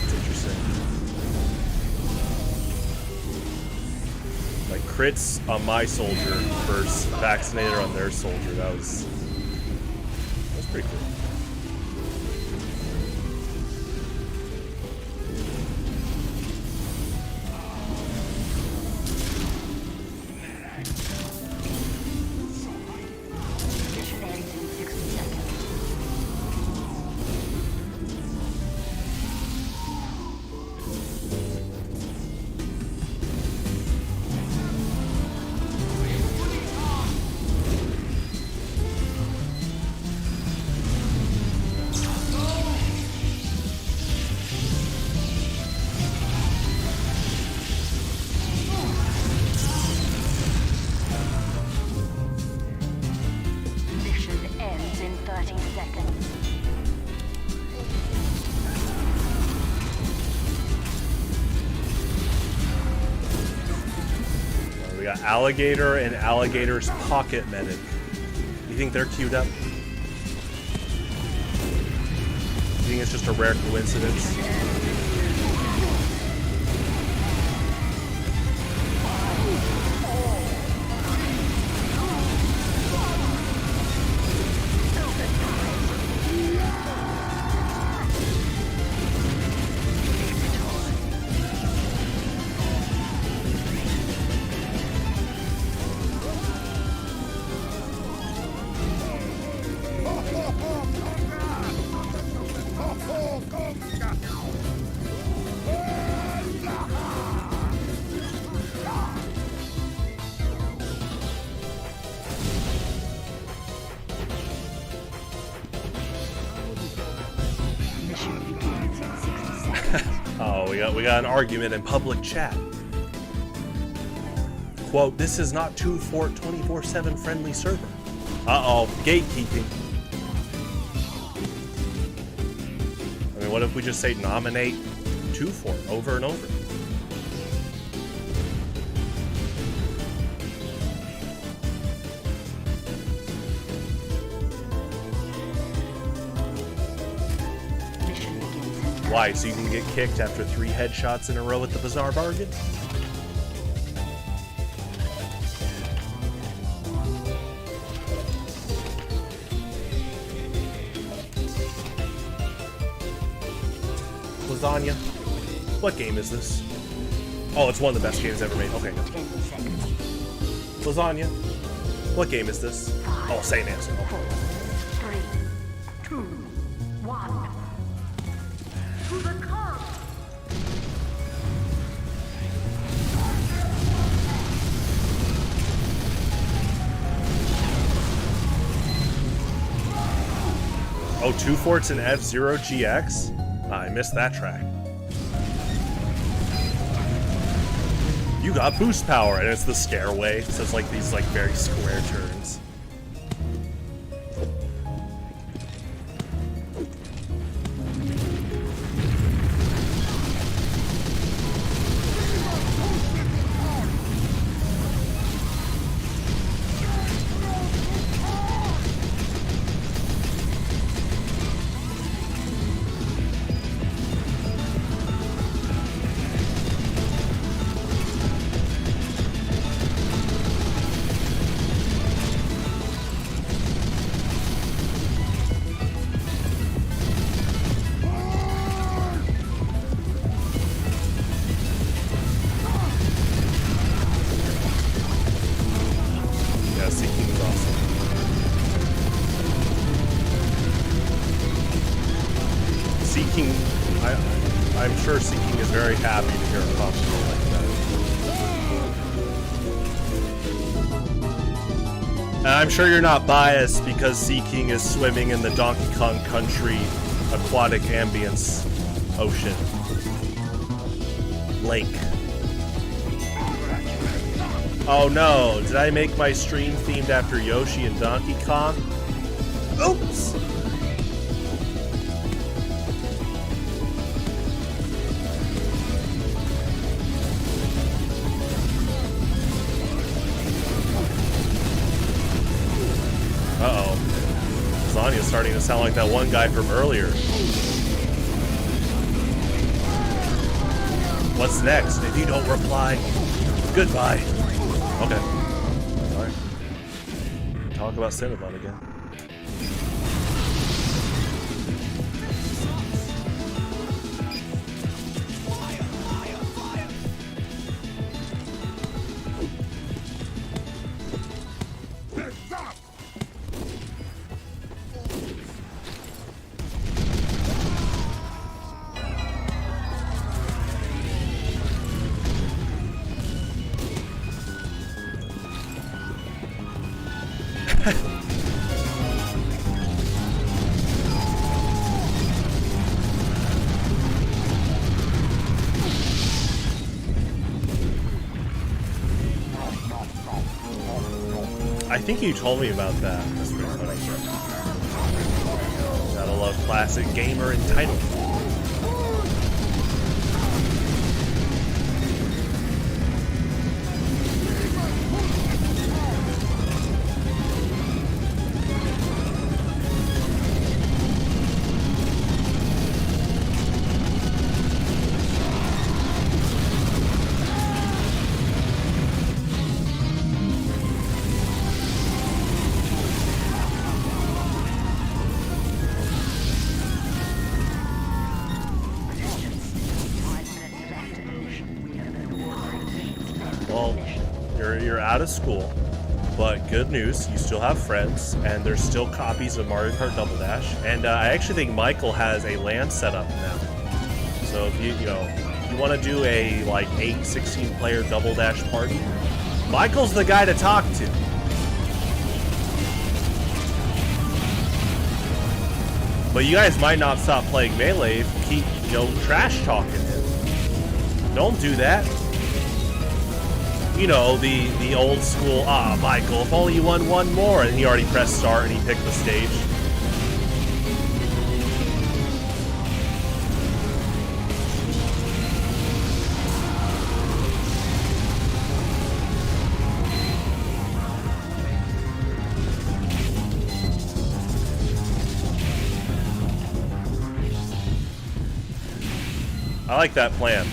It's interesting. Like crits on my soldier versus vaccinated on their soldier. That was pretty cool. Mission ends in 60 seconds. Mission ends in 30 seconds. We got Alligator and Alligator's Pocket Medic. You think they're queued up? You think it's just a rare coincidence? Mission begins in 60 seconds. Oh, we got an argument in public chat. Quote, this is not 24/7 friendly server. Uh-oh, gatekeeping. I mean, what if we just say nominate 2-4 over and over? Mission begins in Why? So you can get kicked after 3 headshots in a row at the Bazaar Bargain? Lasagna. What game is this? Oh, it's one of the best games ever made. Okay, good. 10 seconds. Lasagna. What game is this? Oh, same answer. 4, 3, 2, 1. To the car. Oh, 2 forts and F-Zero GX? I missed that track. You got boost power, and it's the stairway, so it's like these like very square turns. Seeking, I'm sure Seeking is very happy to hear a compliment like that. And I'm sure you're not biased because Seeking is swimming in the Donkey Kong Country aquatic ambience ocean. Lake. Oh no, did I make my stream themed after Yoshi and Donkey Kong? Oops! Uh-oh. Zanya's starting to sound like that one guy from earlier. What's next? If you don't reply, goodbye. Okay. Alright. Talk about Cinnabon again. I think you told me about that. That's pretty funny. Gotta love classic gamer entitlement. You're out of school, but good news, you still have friends, and there's still copies of Mario Kart Double Dash, and I actually think Michael has a LAN set up now. So if you want to do a like 16 player Double Dash party, Michael's the guy to talk to. But you guys might not stop playing Melee if you keep, trash talking him. Don't do that. You know, the old school, Michael, if only you won one more, and he already pressed start and he picked the stage. I like that plan.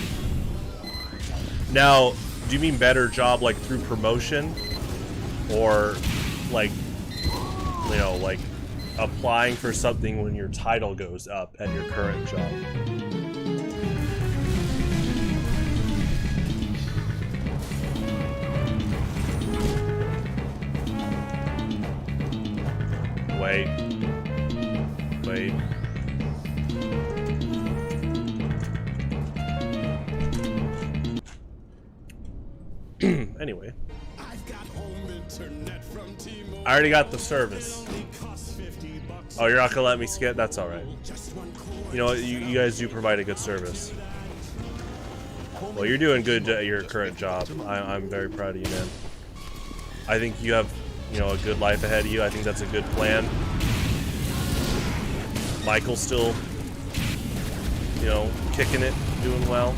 Now, do you mean better job like through promotion, or like, like applying for something when your title goes up at your current job? Wait. Anyway, I already got the service. Oh, you're not gonna let me skip? That's all right. You know what? You guys do provide a good service. Well, you're doing good at your current job. I'm very proud of you, man. I think you have, a good life ahead of you. I think that's a good plan. Michael's still, kicking it, doing well.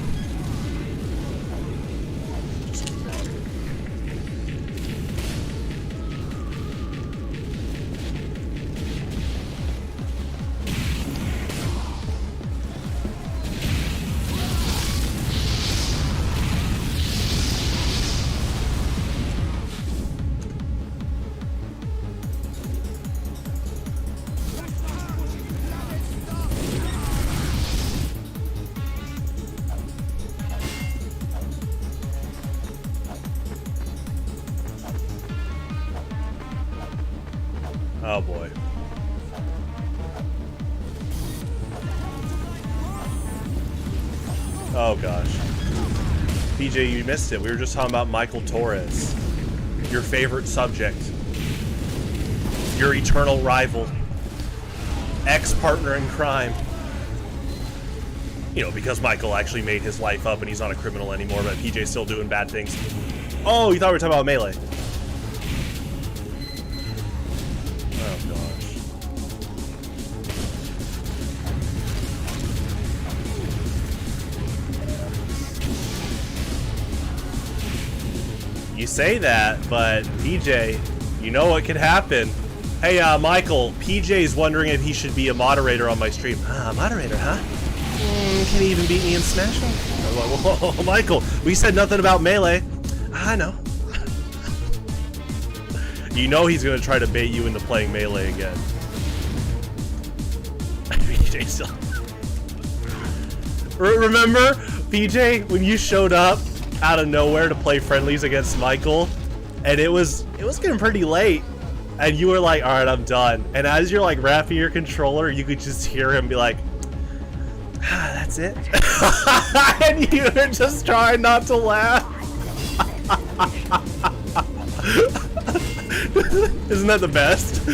Oh boy. Oh gosh. PJ, you missed it. We were just talking about Michael Torres. Your favorite subject. Your eternal rival. Ex-partner in crime. You know, because Michael actually made his life up and he's not a criminal anymore, but PJ's still doing bad things. Oh, you thought we were talking about Melee. Oh gosh. You say that, but PJ, you know what could happen. Hey, Michael, PJ's wondering if he should be a moderator on my stream. Moderator, huh? Can he even beat me in Smash? Whoa, Michael, we said nothing about Melee. I know. You know he's gonna try to bait you into playing Melee again. PJ still. Remember, PJ, when you showed up out of nowhere to play friendlies against Michael, and it was getting pretty late, and you were like, all right, I'm done. And as you're like wrapping your controller, you could just hear him be like, that's it. And you were just trying not to laugh. Isn't that the best?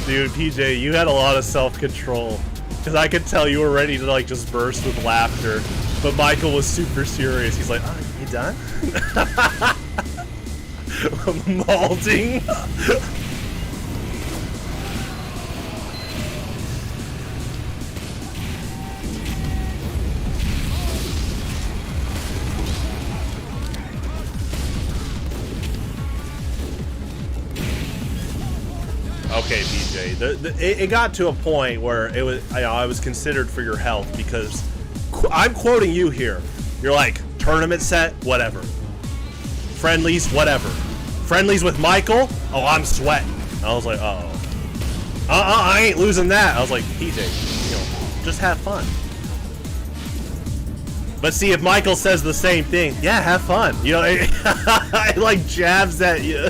Dude, PJ, you had a lot of self-control. Because I could tell you were ready to like just burst with laughter. But Michael was super serious. He's like, oh, you done? Malding. Okay, PJ. It got to a point where it was, I was considered for your health because I'm quoting you here. You're like, tournament set, whatever. Friendlies, whatever. Friendlies with Michael, oh, I'm sweating. I was like, uh-oh. I ain't losing that. I was like, PJ, you know, just have fun. But see, if Michael says the same thing, yeah, have fun. You know, it like jabs at you.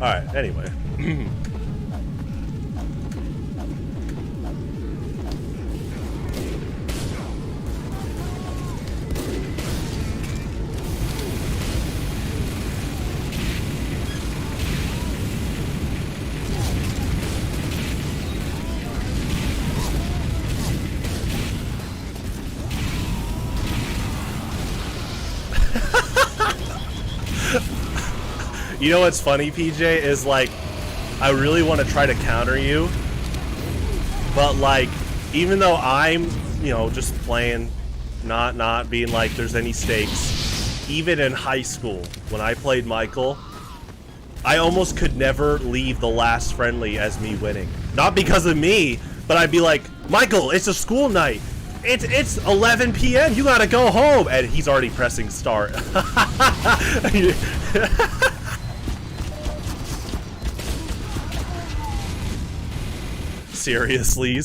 Alright, anyway. You know what's funny, PJ, is like, I really want to try to counter you, but like, even though I'm, you know, just playing, not being like there's any stakes, even in high school, when I played Michael, I almost could never leave the last friendly as me winning. Not because of me, but I'd be like, Michael, it's a school night. It's 11 p.m. You gotta go home. And he's already pressing start. Seriously?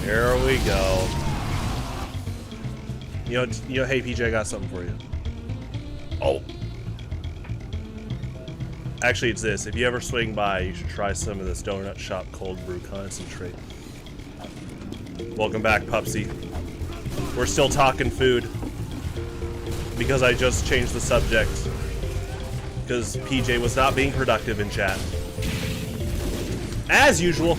Here we go. You know, hey PJ, I got something for you. Oh. Actually, it's this. If you ever swing by, you should try some of this Donut Shop cold brew concentrate. Welcome back, Pupsy. We're still talking food. Because I just changed the subject. Because PJ was not being productive in chat. As usual.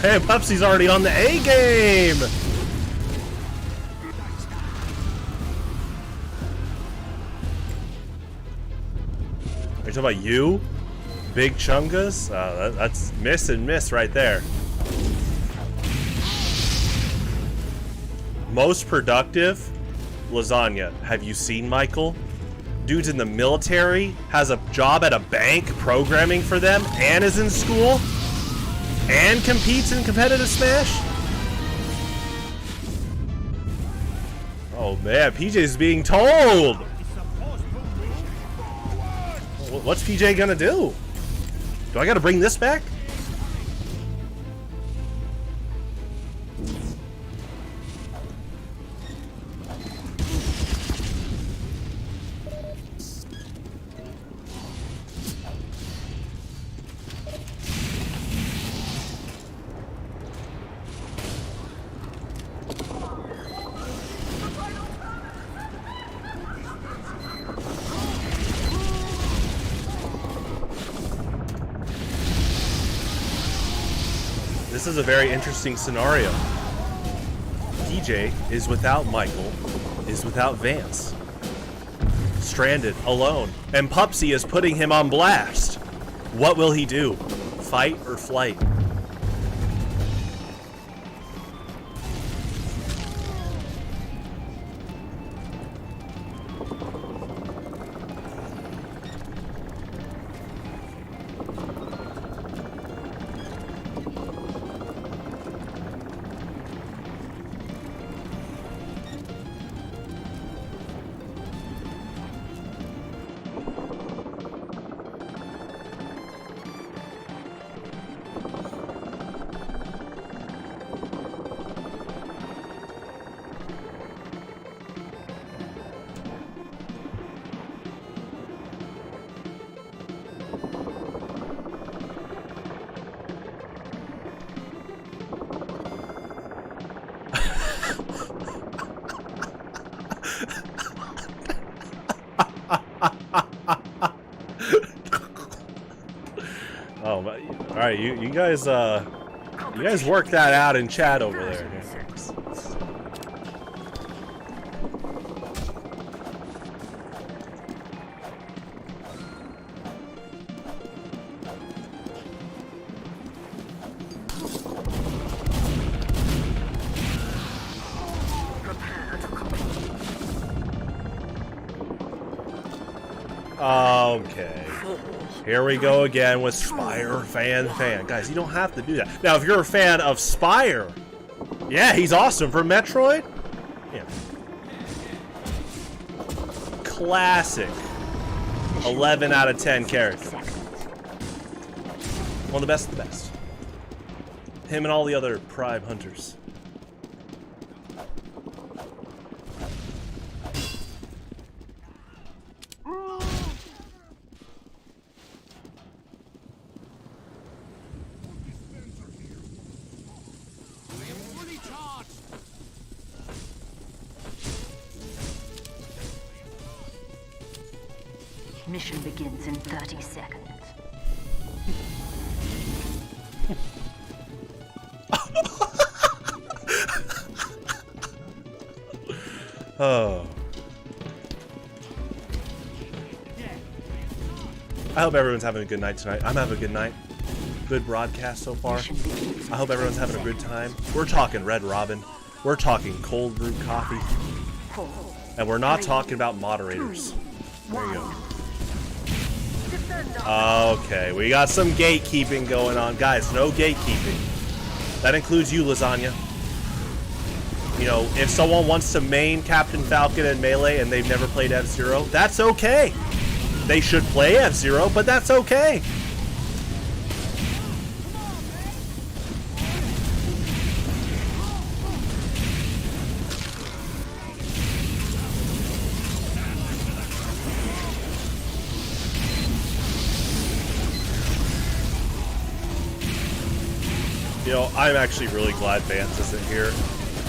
Man, Pupsy's already on the A game! Are you talking about you? Big Chungus? That's miss and miss right there. Most productive? Lasagna. Have you seen Michael? Dude's in the military, has a job at a bank programming for them, and is in school? And competes in competitive Smash? Oh man, PJ's being told! What's PJ gonna do? Do I gotta bring this back? This is a very interesting scenario. PJ is without Michael, is without Vance. Stranded, alone. And Pupsy is putting him on blast. What will he do? Fight or flight? Oh, but all right, you guys work that out in chat over there. Okay. Here we go again with Spire fan. Guys, you don't have to do that. Now, if you're a fan of Spire, yeah, he's awesome. For Metroid, yeah. Classic. 11 out of 10 character. One of the best of the best. Him and all the other Prime Hunters. Mission begins in 30 seconds. Oh. I hope everyone's having a good night tonight. I'm having a good night. Good broadcast so far. I hope everyone's having a good time. We're talking Red Robin. We're talking cold brew coffee. And we're not talking about moderators. There you go. Okay, we got some gatekeeping going on. Guys, no gatekeeping. That includes you, Lasagna. You know, if someone wants to main Captain Falcon and Melee and they've never played F-Zero, that's okay. They should play F-Zero, but that's okay. You know, I'm actually really glad Vance isn't here.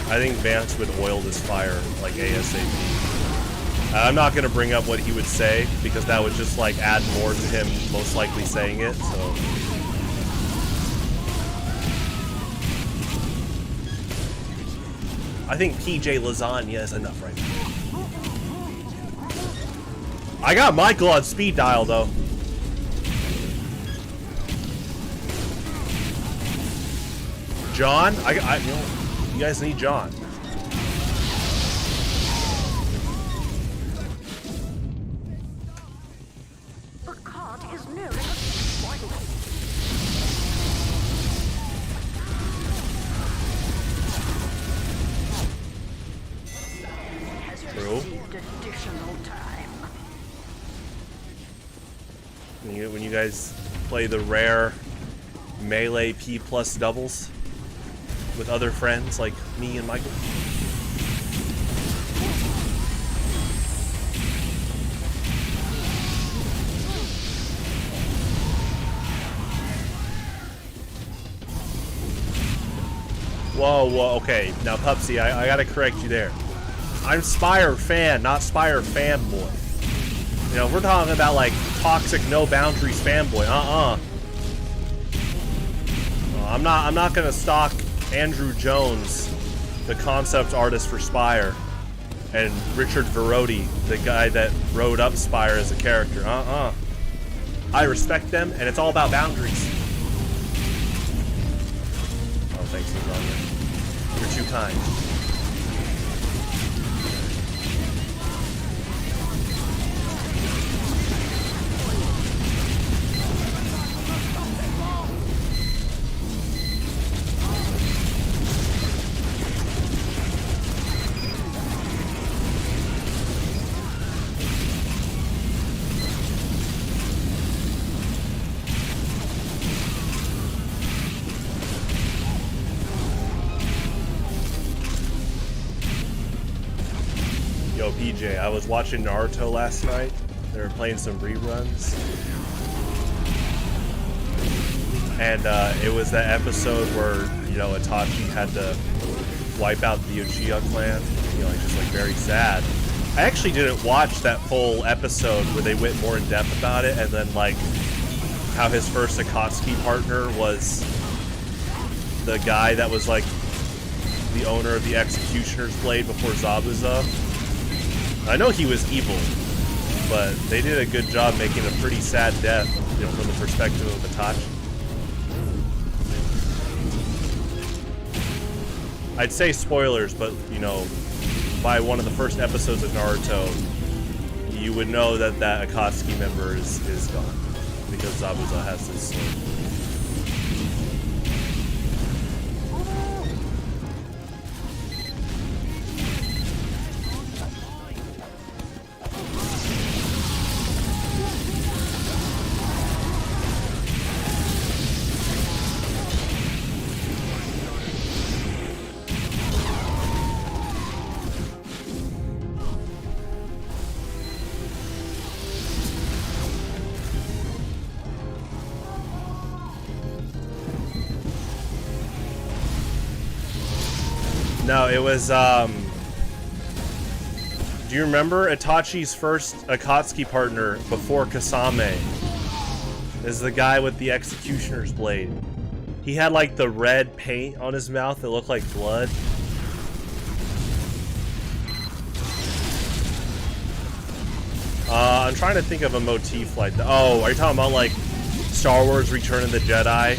I think Vance would oil this fire like ASAP. I'm not going to bring up what he would say because that would just like add more to him most likely saying it, so. I think PJ Lasagna is enough right now. I got Michael on speed dial though. John? You know, you guys need John. The cart is nearing its point. True. Received additional time. When you guys play the rare Melee P plus doubles with other friends like me and Michael. Whoa, okay. Now, Pupsy, I gotta correct you there. I'm Spire fan, not Spire fanboy. You know, if we're talking about, like, toxic, no boundaries fanboy, I'm not gonna stalk Andrew Jones, the concept artist for Spire, and Richard Verodi, the guy that wrote up Spire as a character. I respect them, and it's all about boundaries. Oh, thanks, Lasagna. You're too kind. Yo, PJ, I was watching Naruto last night. They were playing some reruns. And it was that episode where, you know, Itachi had to wipe out the Uchiha clan. You know, just like very sad. I actually didn't watch that full episode where they went more in depth about it, and then like how his first Akatsuki partner was the guy that was like the owner of the Executioner's Blade before Zabuza. I know he was evil, but they did a good job making a pretty sad death, you know, from the perspective of Itachi. I'd say spoilers, but, you know, by one of the first episodes of Naruto, you would know that that Akatsuki member is gone, because Zabuza has this sword. No, it was, do you remember Itachi's first Akatsuki partner before Kasame? Is the guy with the Executioner's Blade. He had like the red paint on his mouth that looked like blood. I'm trying to think of a motif like that. Oh, are you talking about like Star Wars Return of the Jedi,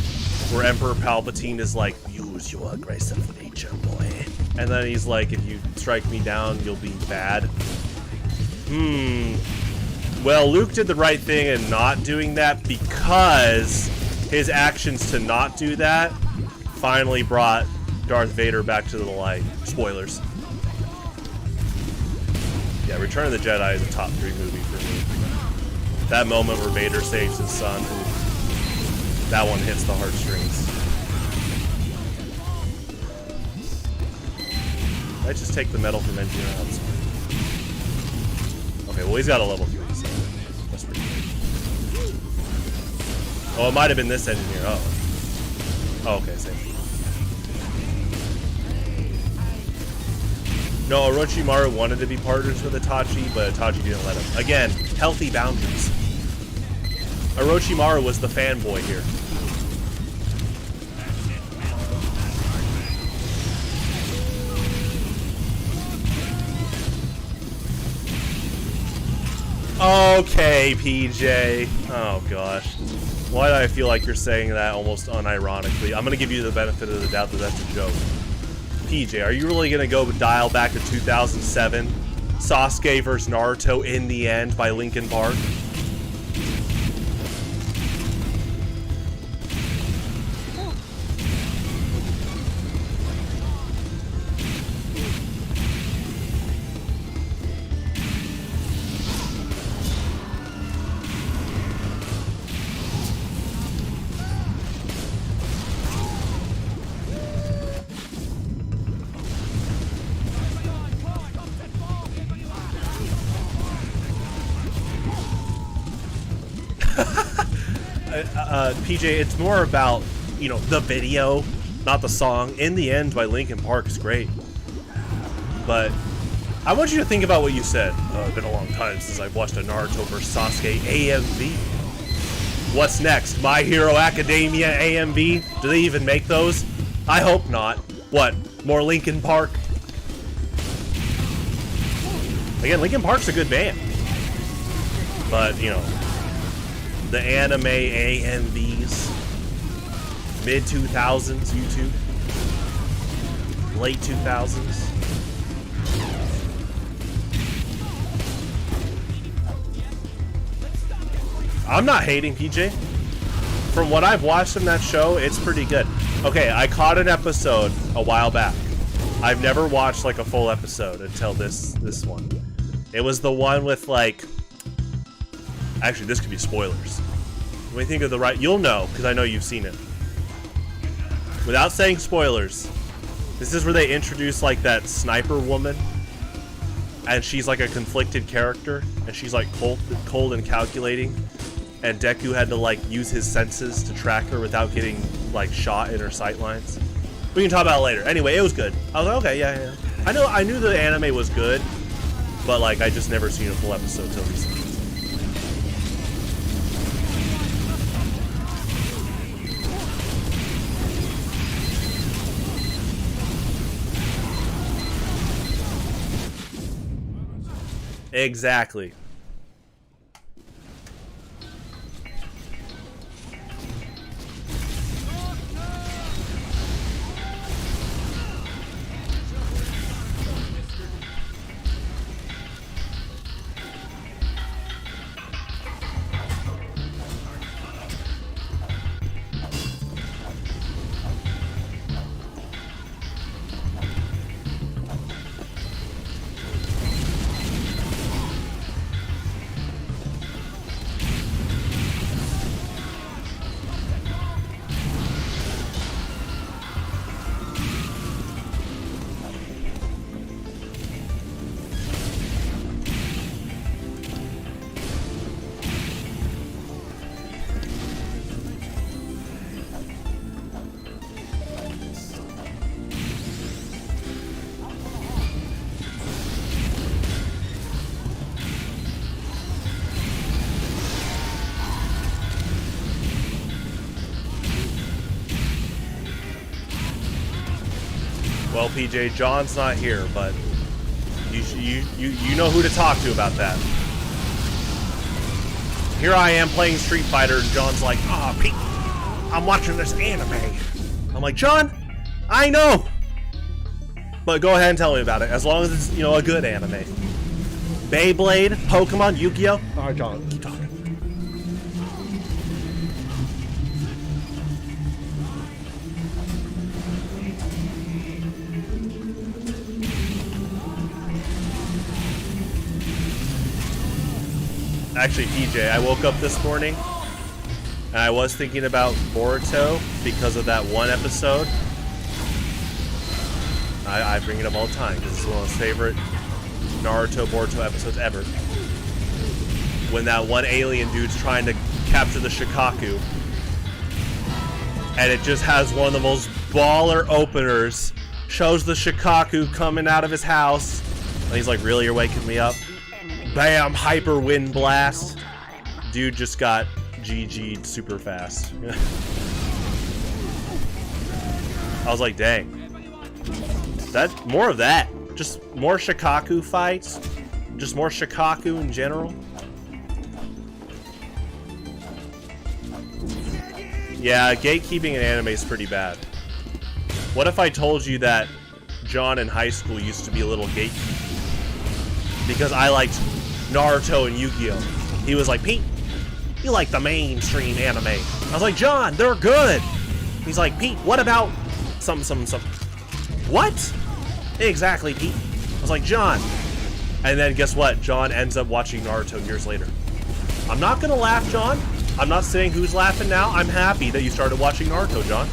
where Emperor Palpatine is like, use your grace of nature, boy. And then he's like, if you strike me down, you'll be bad. Well, Luke did the right thing in not doing that because his actions to not do that finally brought Darth Vader back to the light. Spoilers. Yeah, Return of the Jedi is a top 3 movie for me. That moment where Vader saves his son, that one hits the heartstrings. Did I just take the medal from engineer? I'm sorry. Okay, well he's got a level 3, so that's pretty good. Oh, it might have been this engineer. Oh, okay, same. No, Orochimaru wanted to be partners with Itachi, but Itachi didn't let him. Again, healthy boundaries. Orochimaru was the fanboy here. Okay, PJ. Oh, gosh. Why do I feel like you're saying that almost unironically? I'm going to give you the benefit of the doubt that that's a joke. PJ, are you really going to go dial back to 2007? Sasuke vs. Naruto in the end by Linkin Park? PJ, it's more about, you know, the video, not the song. In the End by Linkin Park is great. But I want you to think about what you said. It's been a long time since I've watched a Naruto vs. Sasuke AMV. What's next? My Hero Academia AMV? Do they even make those? I hope not. What? More Linkin Park? Again, Linkin Park's a good band. But, you know, the anime AMVs, mid-2000s YouTube, late 2000s. I'm not hating PJ. From what I've watched from that show, it's pretty good. Okay, I caught an episode a while back. I've never watched like a full episode until this one. It was the one with like, actually, this could be spoilers. When you think of the right, you'll know, because I know you've seen it. Without saying spoilers, this is where they introduce, like, that sniper woman. And she's, like, a conflicted character. And she's, like, cold and calculating. And Deku had to, like, use his senses to track her without getting, like, shot in her sightlines. We can talk about it later. Anyway, it was good. I was like, okay, yeah. I knew the anime was good. But, like, I just never seen a full episode until recently. Exactly. Well, PJ, John's not here, but you know who to talk to about that. Here I am playing Street Fighter, and John's like, "Ah, Pete, I'm watching this anime." I'm like, "John, I know, but go ahead and tell me about it. As long as it's, you know, a good anime. Beyblade, Pokemon, Yu-Gi-Oh." All right, John, keep talking. Actually, PJ, I woke up this morning and I was thinking about Boruto because of that one episode. I bring it up all the time because it's one of my favorite Naruto Boruto episodes ever. When that one alien dude's trying to capture the Shikaku, and it just has one of the most baller openers. Shows the Shikaku coming out of his house, and he's like, "Really, you're waking me up?" Bam! Hyper wind blast. Dude just got GG'd super fast. I was like, dang. That more of that. Just more Shikaku fights. Just more Shikaku in general. Yeah, gatekeeping in anime is pretty bad. What if I told you that John in high school used to be a little gatekeeping? Because I liked Naruto and Yu-Gi-Oh! He was like, "Pete, you like the mainstream anime." I was like, "John, they're good." He's like, "Pete, what about some. What? Exactly, Pete." I was like, "John." And then guess what? John ends up watching Naruto years later. I'm not gonna laugh, John. I'm not saying who's laughing now. I'm happy that you started watching Naruto, John.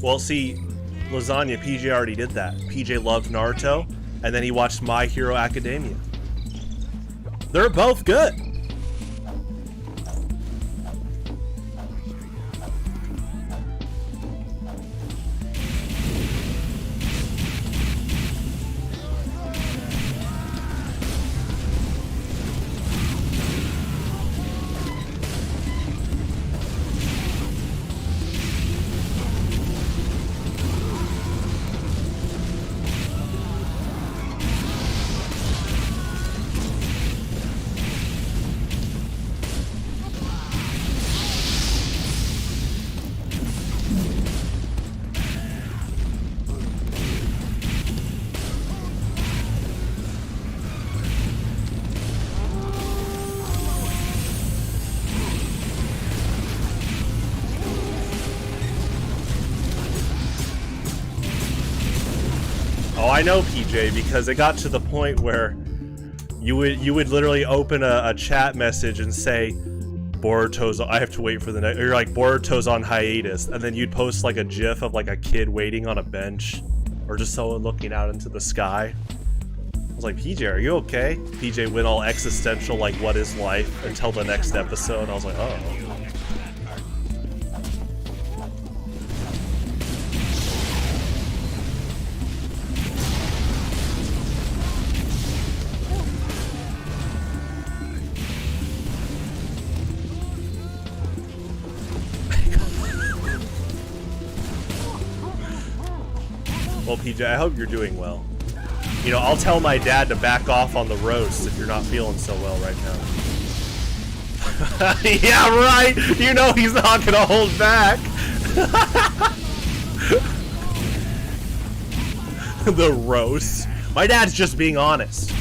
Well, see, Lasagna, PJ already did that. PJ loved Naruto, and then he watched My Hero Academia. They're both good. Oh, I know, PJ, because it got to the point where you would literally open a chat message and say, "Boruto's, I have to wait for the next," or you're like, "Boruto's on hiatus," and then you'd post like a GIF of like a kid waiting on a bench, or just someone looking out into the sky. I was like, "PJ, are you okay?" PJ went all existential, like, "What is life?" until the next episode. I was like, "Oh." Well, PJ, I hope you're doing well. You know, I'll tell my dad to back off on the roast if you're not feeling so well right now. Yeah, right! You know he's not gonna hold back! The roast. My dad's just being honest.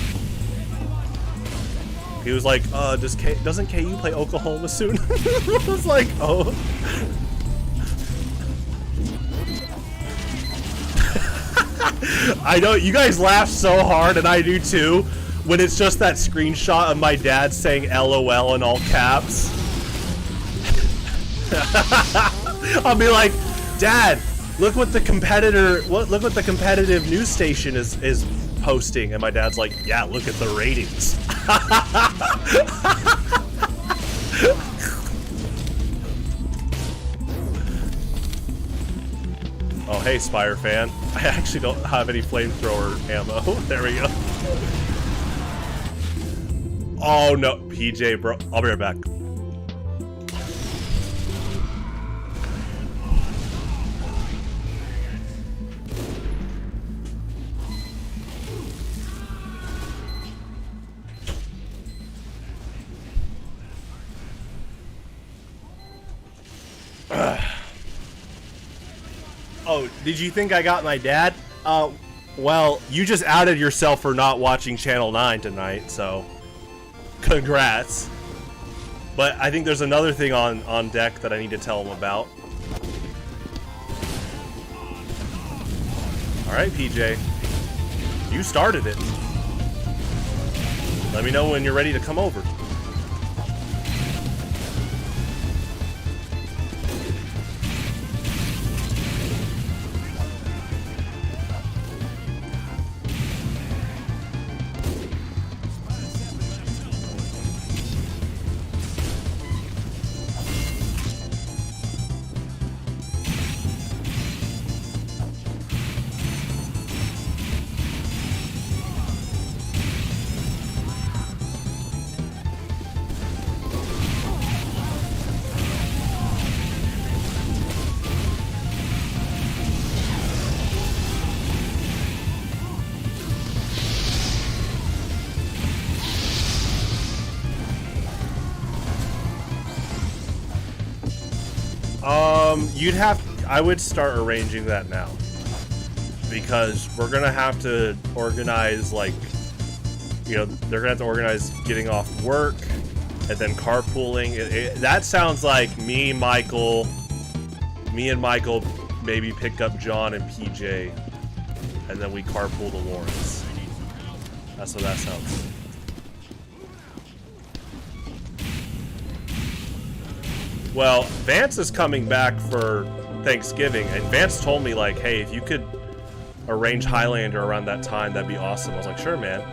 He was like, doesn't KU play Oklahoma soon? I was like, oh. I know, you guys laugh so hard, and I do too, when it's just that screenshot of my dad saying LOL in all caps. I'll be like, Dad, look what the competitive news station is posting, and my dad's like, yeah, look at the ratings. Oh, hey, Spire fan. I actually don't have any flamethrower ammo. There we go. Oh, no. PJ, bro. I'll be right back. Oh, did you think I got my dad? Well, you just outed yourself for not watching Channel 9 tonight, so congrats. But I think there's another thing on deck that I need to tell him about. Alright, PJ. You started it. Let me know when you're ready to come over. I would start arranging that now, because we're gonna have to organize, like, you know, they're gonna have to organize getting off work and then carpooling. That sounds like me and Michael maybe pick up John and PJ, and then we carpool to Lawrence. That's what that sounds like. Well, Vance is coming back for Thanksgiving, and Vance told me, like, hey, if you could arrange Highlander around that time, that'd be awesome. I was like, sure, man.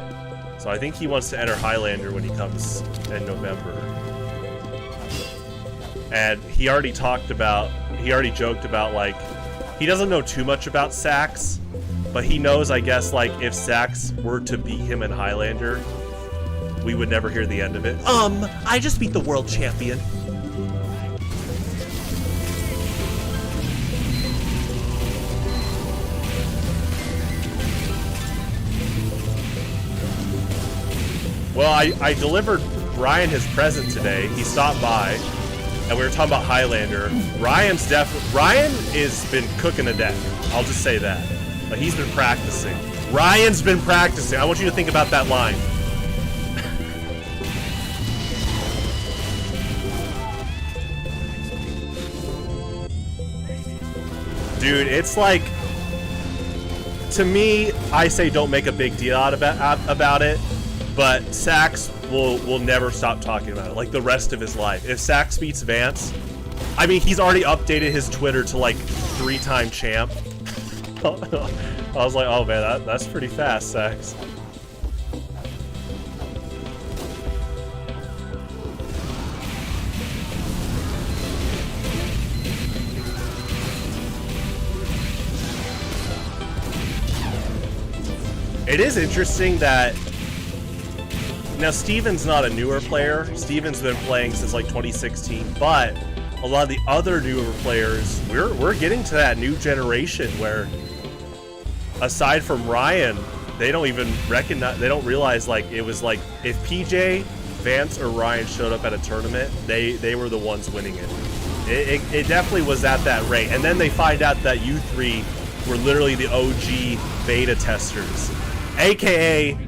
So I think he wants to enter Highlander when he comes in November. And he already joked about, like, he doesn't know too much about Sax, but he knows, I guess, like, if Sax were to beat him in Highlander, we would never hear the end of it. I just beat the world champion. Well, I delivered Ryan his present today. He stopped by, and we were talking about Highlander. Ryan has been cooking a deck. I'll just say that. But he's been practicing. Ryan's been practicing. I want you to think about that line. Dude, it's like, to me, I say don't make a big deal out about it. But Sax will never stop talking about it, like the rest of his life. If Sax beats Vance, I mean, he's already updated his Twitter to like 3-time champ. I was like, oh man, that's pretty fast, Sax. It is interesting that now, Steven's not a newer player. Steven's been playing since like 2016, but a lot of the other newer players, we're getting to that new generation where, aside from Ryan, they don't even recognize, they don't realize, like, it was like, if PJ, Vance, or Ryan showed up at a tournament, they were the ones winning it. It definitely was at that rate. And then they find out that you three were literally the OG beta testers. AKA,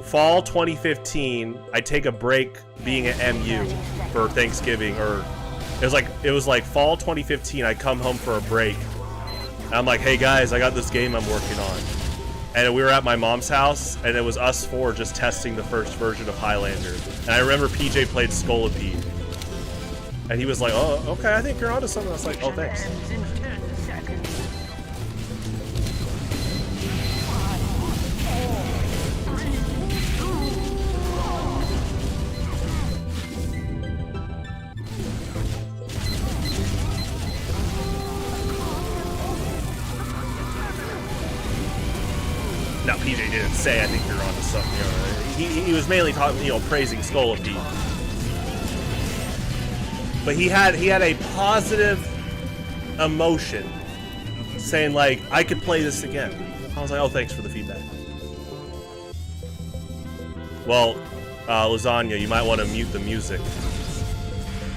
fall 2015, I take a break being at MU for Thanksgiving, or it was like fall 2015, I come home for a break. And I'm like, hey guys, I got this game I'm working on. And we were at my mom's house, and it was us four just testing the first version of Highlander. And I remember PJ played Uncletopia. And he was like, oh, okay, I think you're onto something. I was like, oh, thanks. Now, PJ didn't say, I think you're onto something. You know, he was mainly talking, you know, praising Uncletopia. But he had a positive emotion, saying like, I could play this again. I was like, oh, thanks for the feedback. Well, Lasagna, you might want to mute the music.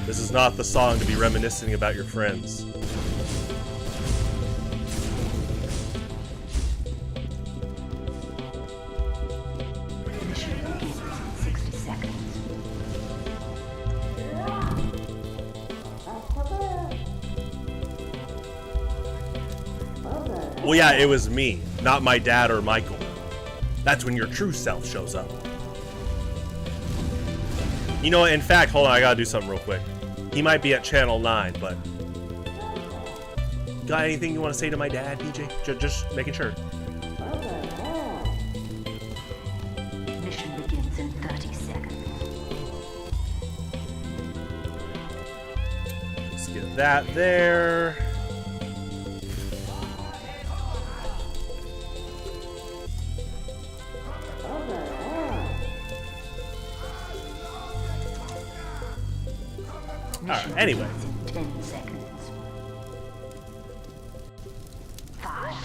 This is not the song to be reminiscing about your friends. Well, yeah, it was me, not my dad or Michael. That's when your true self shows up. You know what, in fact, hold on, I gotta do something real quick. He might be at channel 9, but... Got anything you want to say to my dad, PJ? Just making sure. Mission begins in 30 seconds. Let's get that there. Alright, anyway. 10 seconds. 5,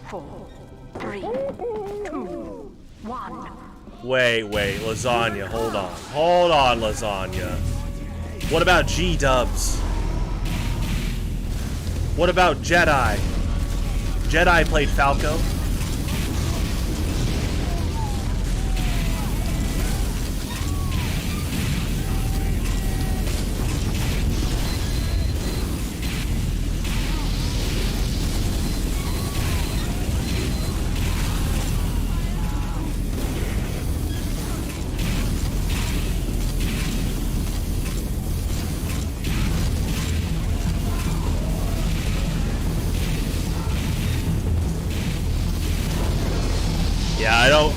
4, 3, 2, 1. Wait, Lasagna, hold on. Hold on, Lasagna. What about G-dubs? What about Jedi? Jedi played Falco? Yeah, I don't...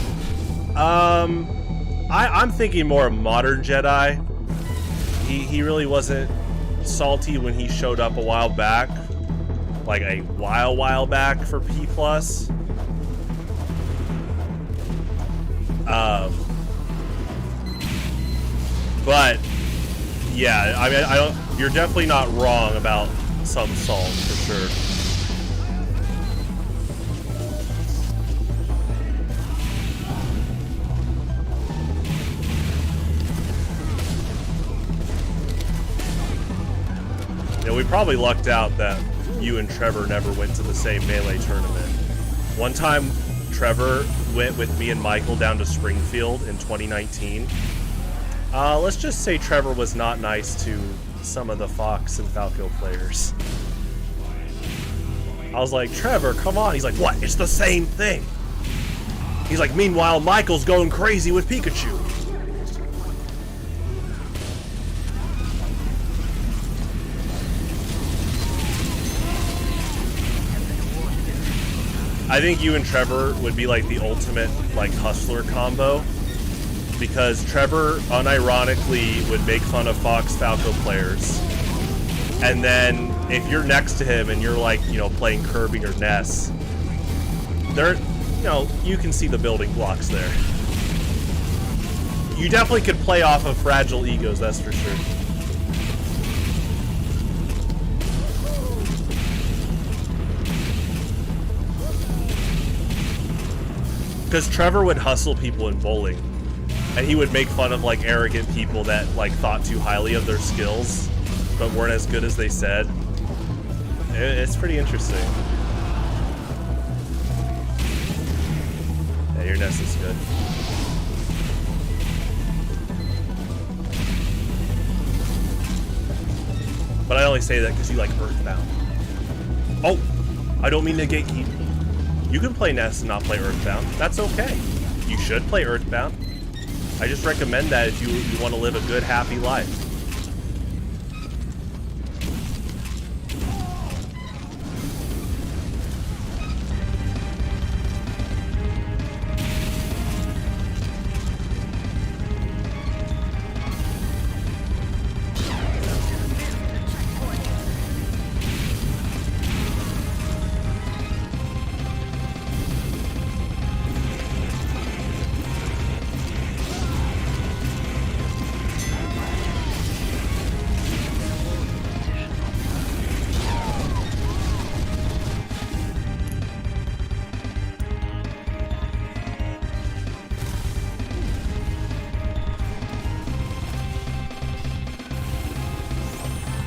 I'm thinking more modern Jedi. He really wasn't salty when he showed up a while back. Like a while back for P+. But, yeah, I mean, I don't... You're definitely not wrong about some salt, for sure. Yeah, we probably lucked out that you and Trevor never went to the same Melee tournament. One time, Trevor went with me and Michael down to Springfield in 2019. Let's just say Trevor was not nice to some of the Fox and Falco players. I was like, Trevor, come on. He's like, what? It's the same thing. He's like, meanwhile, Michael's going crazy with Pikachu. I think you and Trevor would be like the ultimate like hustler combo, because Trevor unironically would make fun of Fox Falco players, and then if you're next to him and you're like, you know, playing Kirby or Ness, there, you know, you can see the building blocks there. You definitely could play off of fragile egos, that's for sure. Because Trevor would hustle people in bowling, and he would make fun of like arrogant people that like thought too highly of their skills, but weren't as good as they said. It's pretty interesting. Yeah, your nest is good. But I only say that because you like Earthbound. Oh, I don't mean to gatekeep. You can play Nest and not play Earthbound. That's okay. You should play Earthbound. I just recommend that if you want to live a good, happy life.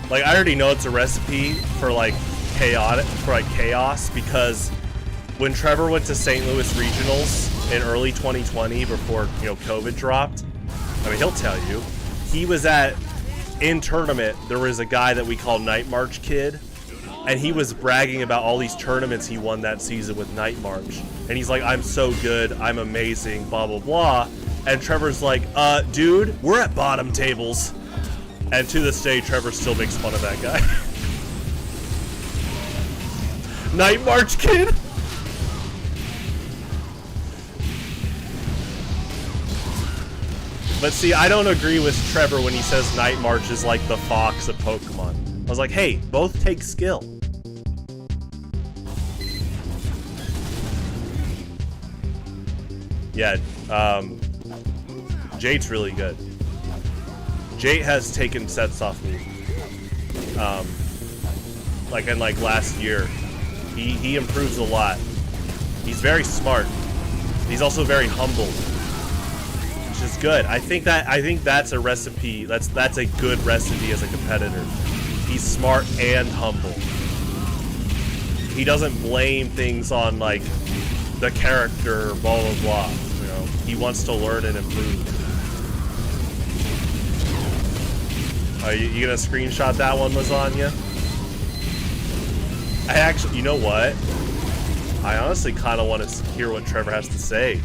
Like, I already know it's a recipe for like chaos, because when Trevor went to St. Louis Regionals in early 2020 before, you know, COVID dropped, I mean, he'll tell you, he was in tournament, there was a guy that we call Night March Kid, and he was bragging about all these tournaments he won that season with Night March. And he's like, I'm so good, I'm amazing, blah, blah, blah. And Trevor's like, dude, we're at bottom tables. And to this day, Trevor still makes fun of that guy. Night March Kid? But see, I don't agree with Trevor when he says Night March is like the fox of Pokemon. I was like, hey, both take skill. Yeah, Jade's really good. Jade has taken sets off me. Like in last year. He improves a lot. He's very smart. He's also very humble, which is good. I think that's a recipe. That's a good recipe as a competitor. He's smart and humble. He doesn't blame things on like the character, blah blah blah. You know, he wants to learn and improve. Are you gonna screenshot that one, Lasagna? I actually, you know what? I honestly kind of want to hear what Trevor has to say.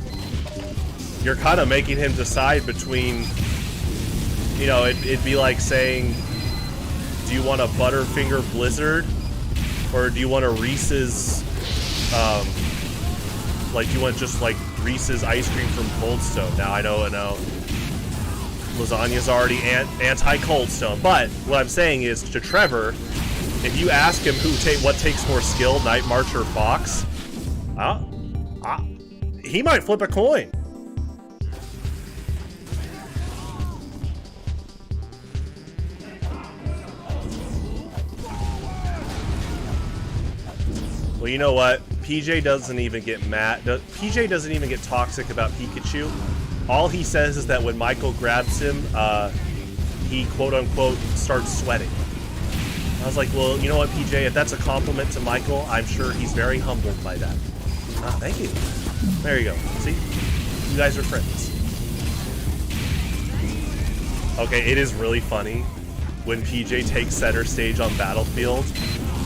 You're kind of making him decide between, you know, it'd be like saying, do you want a Butterfinger Blizzard, or do you want a Reese's, like, do you want just like Reese's ice cream from Cold Stone? Now I know. Lasagna's already anti-Cold Stone, but what I'm saying is, to Trevor, if you ask him what takes more skill, Night March or Fox, he might flip a coin. Well, you know what? PJ doesn't even get mad. PJ doesn't even get toxic about Pikachu. All he says is that when Michael grabs him, he quote-unquote starts sweating. I was like, well, you know what, PJ? If that's a compliment to Michael, I'm sure he's very humbled by that. Ah, thank you. There you go. See? You guys are friends. Okay, it is really funny when PJ takes center stage on Battlefield,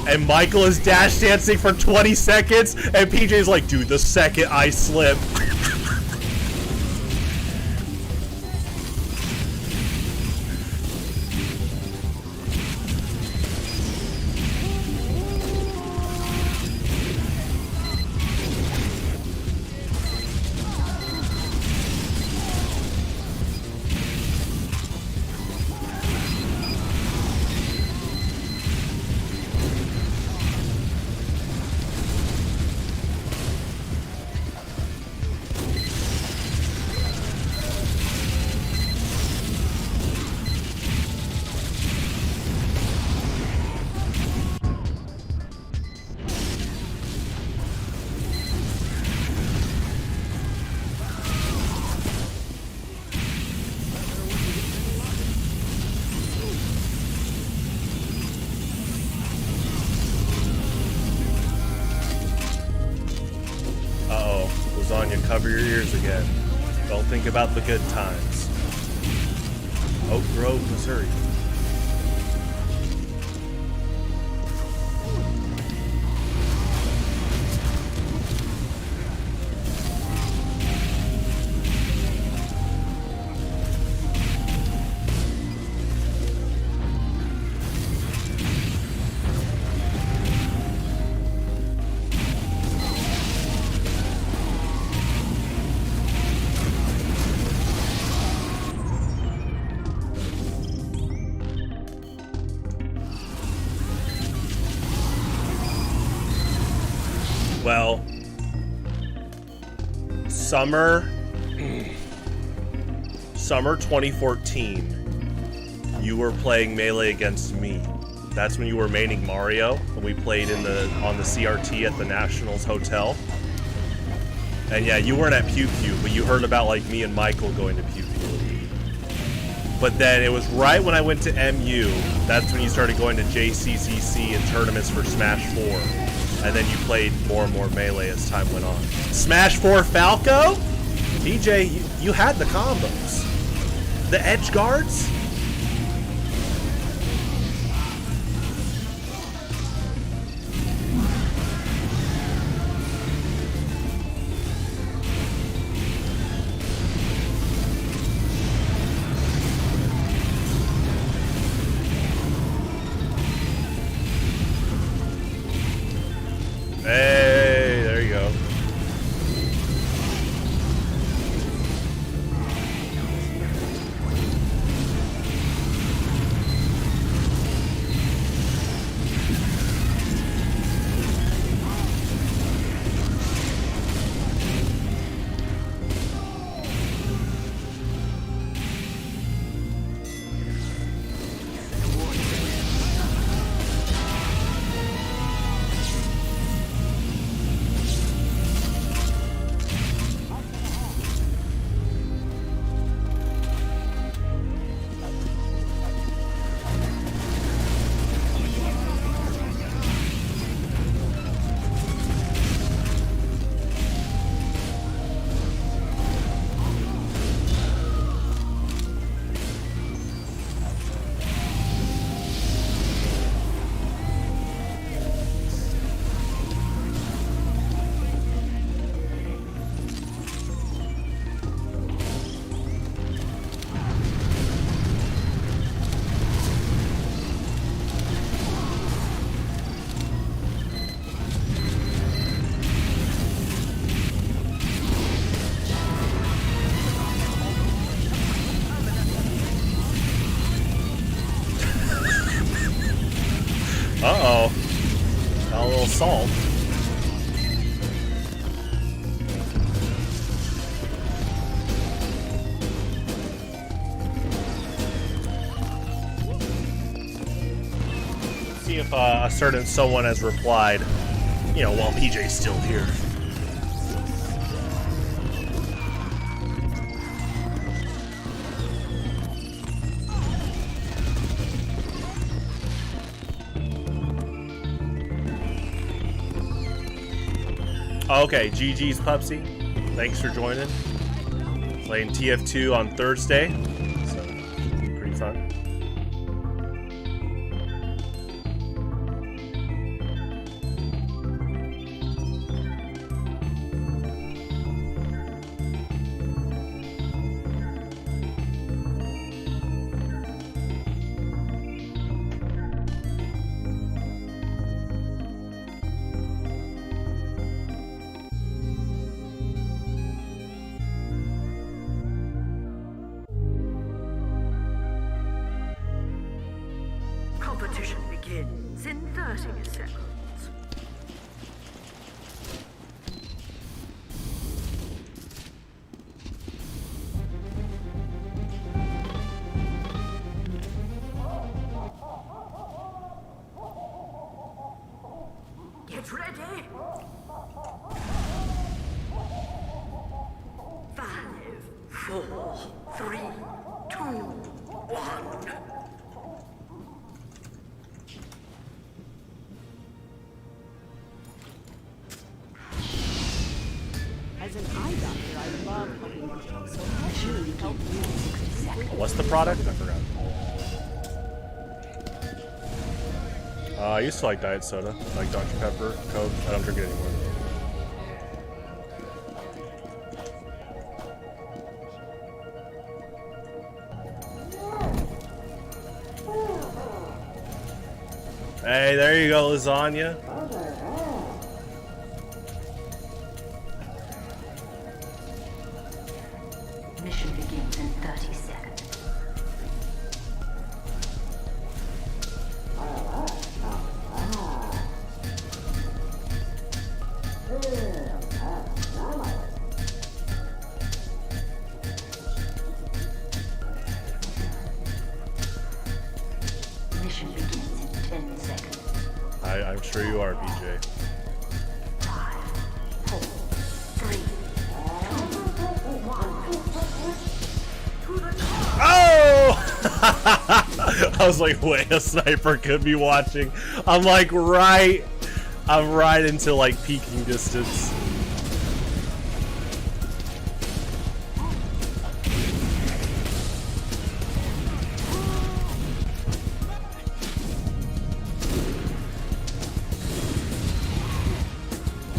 and Michael is dash dancing for 20 seconds, and PJ's like, dude, the second I slip... cover your ears again. Don't think about the good times. Oak Grove, Missouri. Well, summer 2014, you were playing Melee against me. That's when you were maining Mario, and we played on the CRT at the Nationals Hotel. And yeah, you weren't at Pew Pew, but you heard about like me and Michael going to Pew Pew. But then it was right when I went to MU, that's when you started going to JCCC and tournaments for Smash 4. And then you played more and more Melee as time went on. Smash 4 Falco? DJ, you had the combos. The edge guards? Hey, there you go. Uh-oh. Got a little salt. See if a certain someone has replied, you know, while PJ's still here. Okay, GG's Pupsy. Thanks for joining. Playing TF2 on Thursday, so pretty fun. Competition begins in 30 seconds. Get ready. 5, 4, 3, 2, 1. As an eye doctor, I help you in 60 seconds. What's the product? I forgot. I used to like diet soda, like Dr. Pepper, Coke. I don't drink it anymore. Hey, there you go, lasagna. Mission begins in 30 seconds. Mission begins in 10 seconds. I'm sure you are, BJ. 5, 4, 3, 2, 1. Oh! I was like, wait, a sniper could be watching. I'm right into like peeking distance.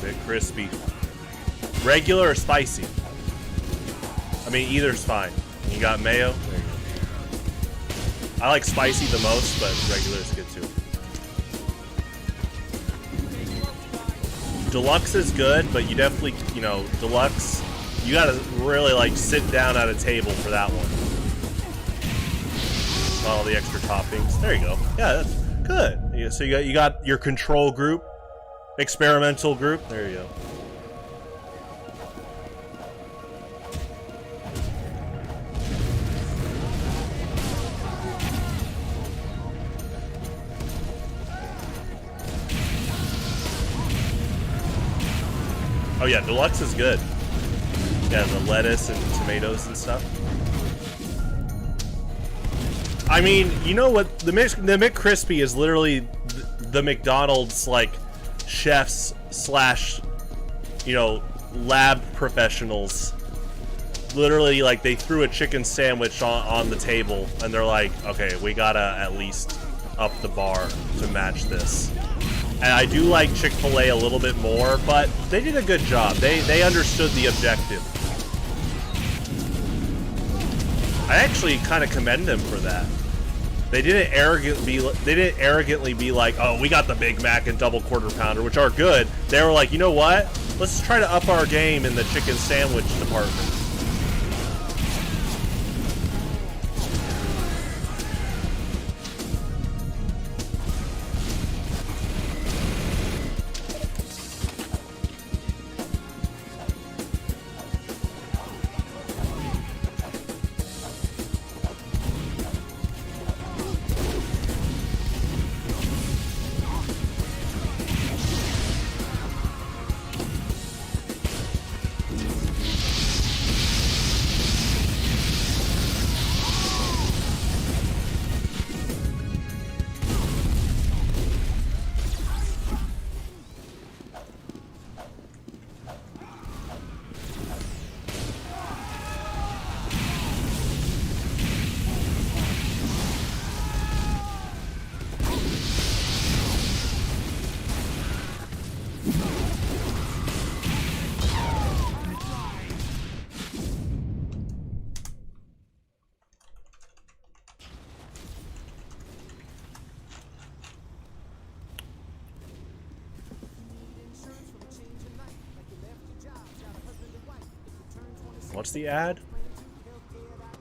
Bit crispy. Regular or spicy? I mean, either's fine. You got mayo? There you go. I like spicy the most, but regular is good too. Deluxe is good, but you definitely, you know, deluxe, you gotta really like sit down at a table for that one. All the extra toppings. There you go. Yeah, that's good. Yeah, so you got your control group, experimental group. There you go. Oh yeah, deluxe is good. Yeah, the lettuce and tomatoes and stuff. I mean, you know what? The McCrispy is literally the McDonald's like chefs slash, you know, lab professionals. Literally, like they threw a chicken sandwich on the table, and they're like, okay, we gotta at least up the bar to match this. And I do like Chick-fil-A a little bit more, but they did a good job. They understood the objective. I actually kind of commend them for that. They didn't arrogantly be like, oh, we got the Big Mac and double quarter pounder, which are good. They were like, you know what? Let's try to up our game in the chicken sandwich department. What's the ad?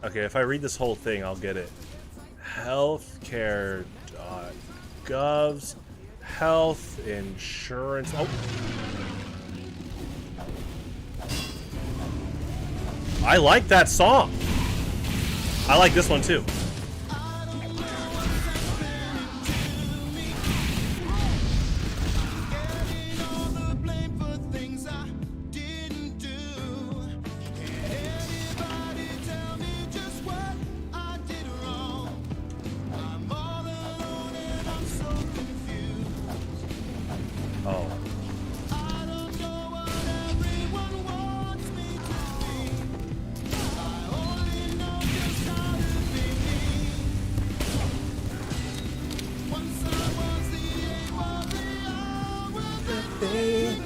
Okay, if I read this whole thing, I'll get it. Healthcare.gov's health insurance. Oh. I like that song. I like this one too.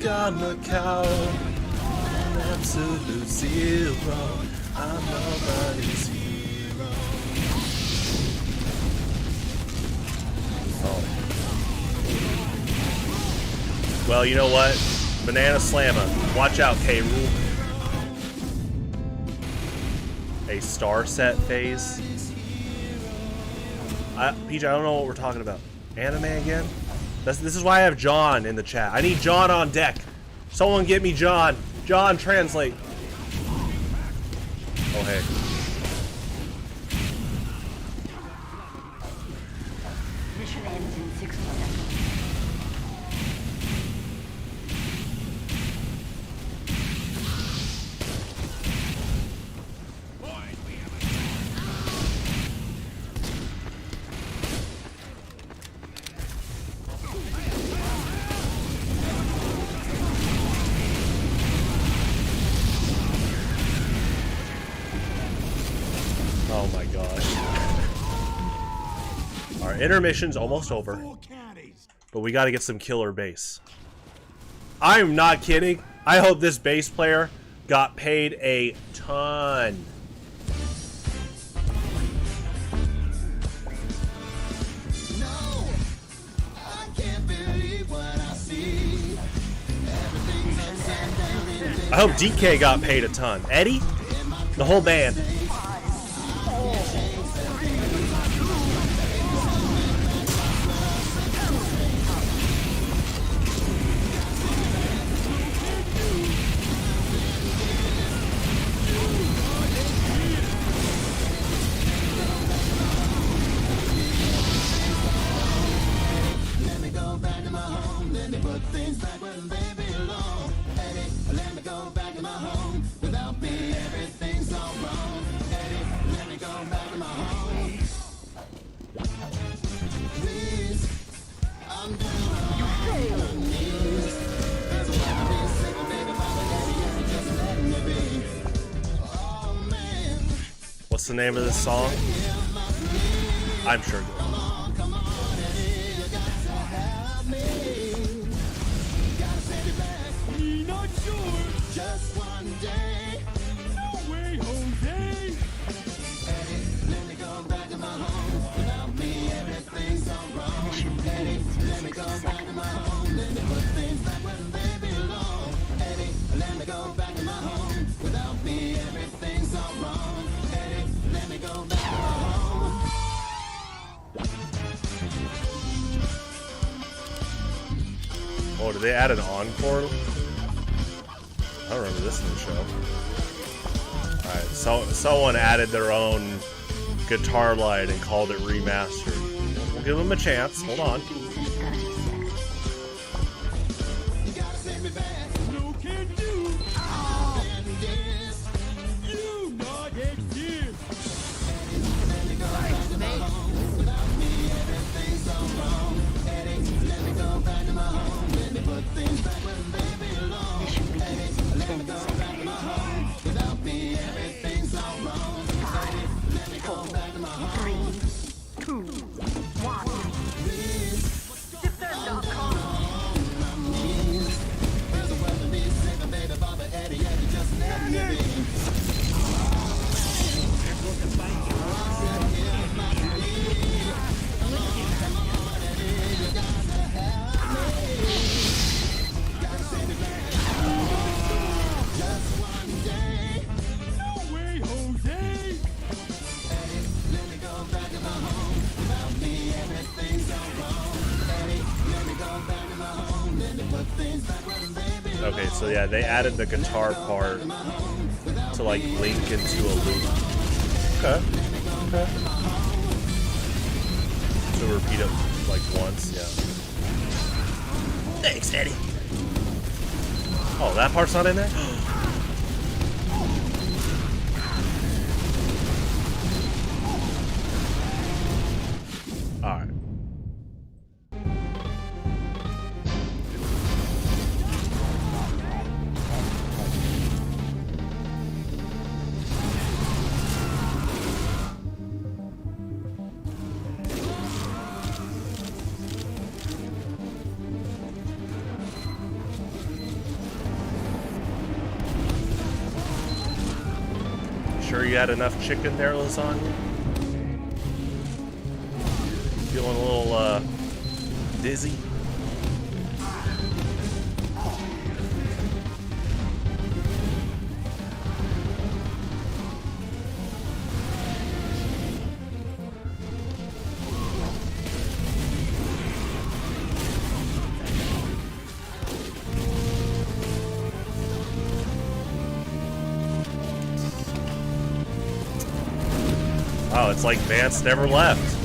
on the couch. Absolute zero. I'm nobody's hero. Oh. Well, you know what? Banana Slammer. Watch out, K-Rool. A star set phase. PJ, I don't know what we're talking about. Anime again? This is why I have John in the chat. I need John on deck. Someone get me John. John, translate. Oh, hey. Mission ends in 6 seconds. Oh my gosh. Our intermission's almost over. But we gotta get some killer bass. I'm not kidding. I hope this bass player got paid a ton. I hope DK got paid a ton. Eddie? The whole band. What's the name of this song? I'm sure. Just one day. No way, Jose. Eddie, let me go back to my home. Without me, everything's all wrong. Eddie, let me go back to my home. Let me put things back where they belong. Eddie, let me go back to my home. Without me, everything's all wrong. Eddie, let me go back to my home. Oh, did they add an encore? I don't remember this in the show. Alright, so someone added their own guitar line and called it remastered. We'll give them a chance. Hold on. You gotta send me back. No can do. Oh. You not exist. Let me go back to my home. Without me, everything's so wrong. Eddie, let me go back to my home. Let me put things back where they belong. Eddie, let me go back to my home. Without me, everything's so wrong. Eddie, let me go back to my home. 3, 2, 1. There's a weapon be sick of baby Bobby Eddie, Eddie just let me be. Just one day. No way, Jose. Eddie, let me go back to my home. Without me, everything's so wrong. Eddie, let me go back to my home. Let me put things back where they belong. Okay, so yeah, they added the guitar part to like link into a loop. Okay. Okay. So repeat it like once, yeah. Thanks, Eddie. Oh, that part's not in there? Alright. you had enough chicken there, Lasagna? Feeling a little, dizzy? Wow, it's like Vance never left.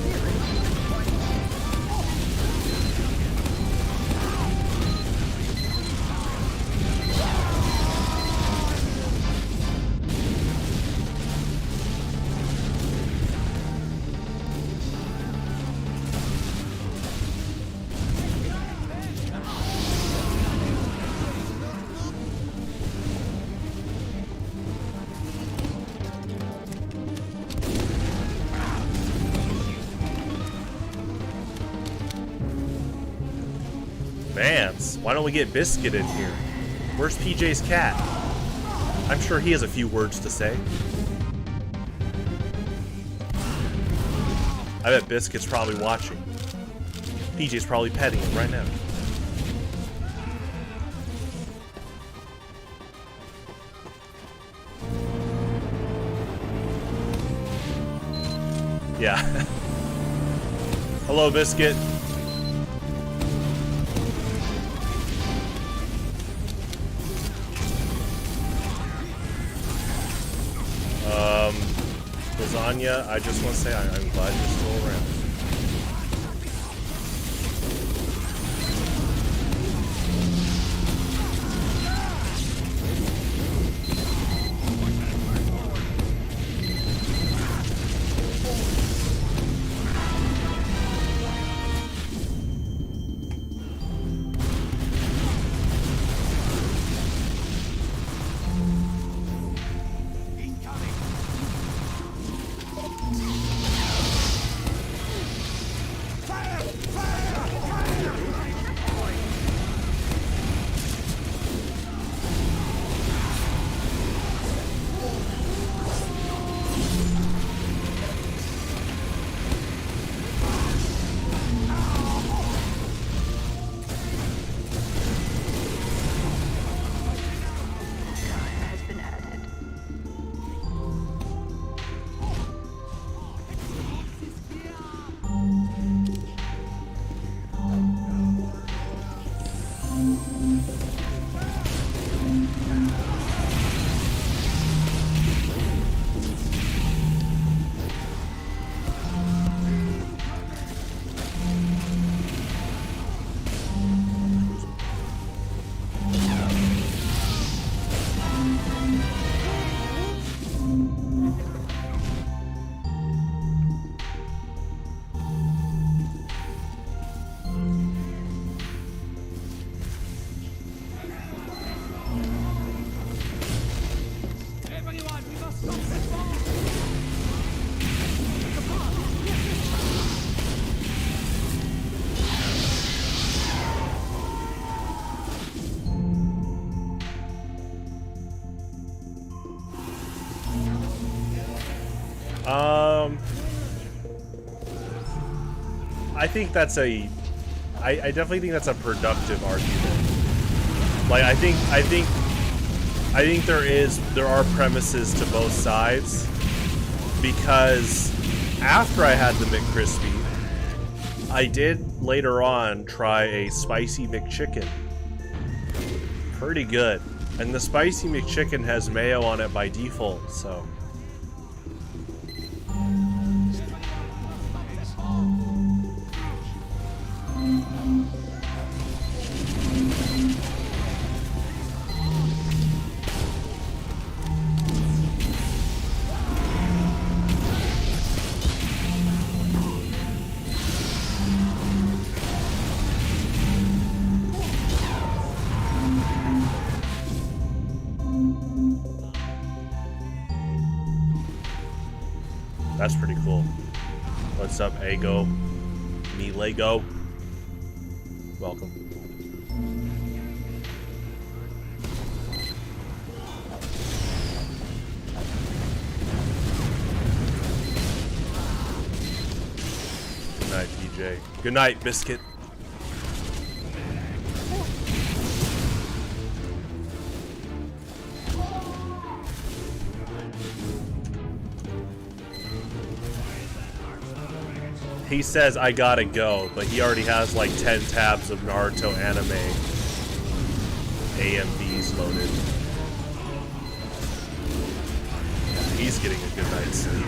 Vance, why don't we get Biscuit in here? Where's PJ's cat? I'm sure he has a few words to say. I bet Biscuit's probably watching. PJ's probably petting him right now. Yeah. Hello, Biscuit. Lasagna, I just want to say I'm glad you're still around. I think that's I definitely think that's a productive argument. Like I think there are premises to both sides, because after I had the McCrispy, I did later on try a spicy McChicken. Pretty good. And the spicy McChicken has mayo on it by default, so that's pretty cool. What's up, Ego? Me Lego. Welcome. BJ. Good night, Biscuit. He says I gotta go, but he already has like 10 tabs of Naruto anime AMVs loaded. He's getting a good night's sleep.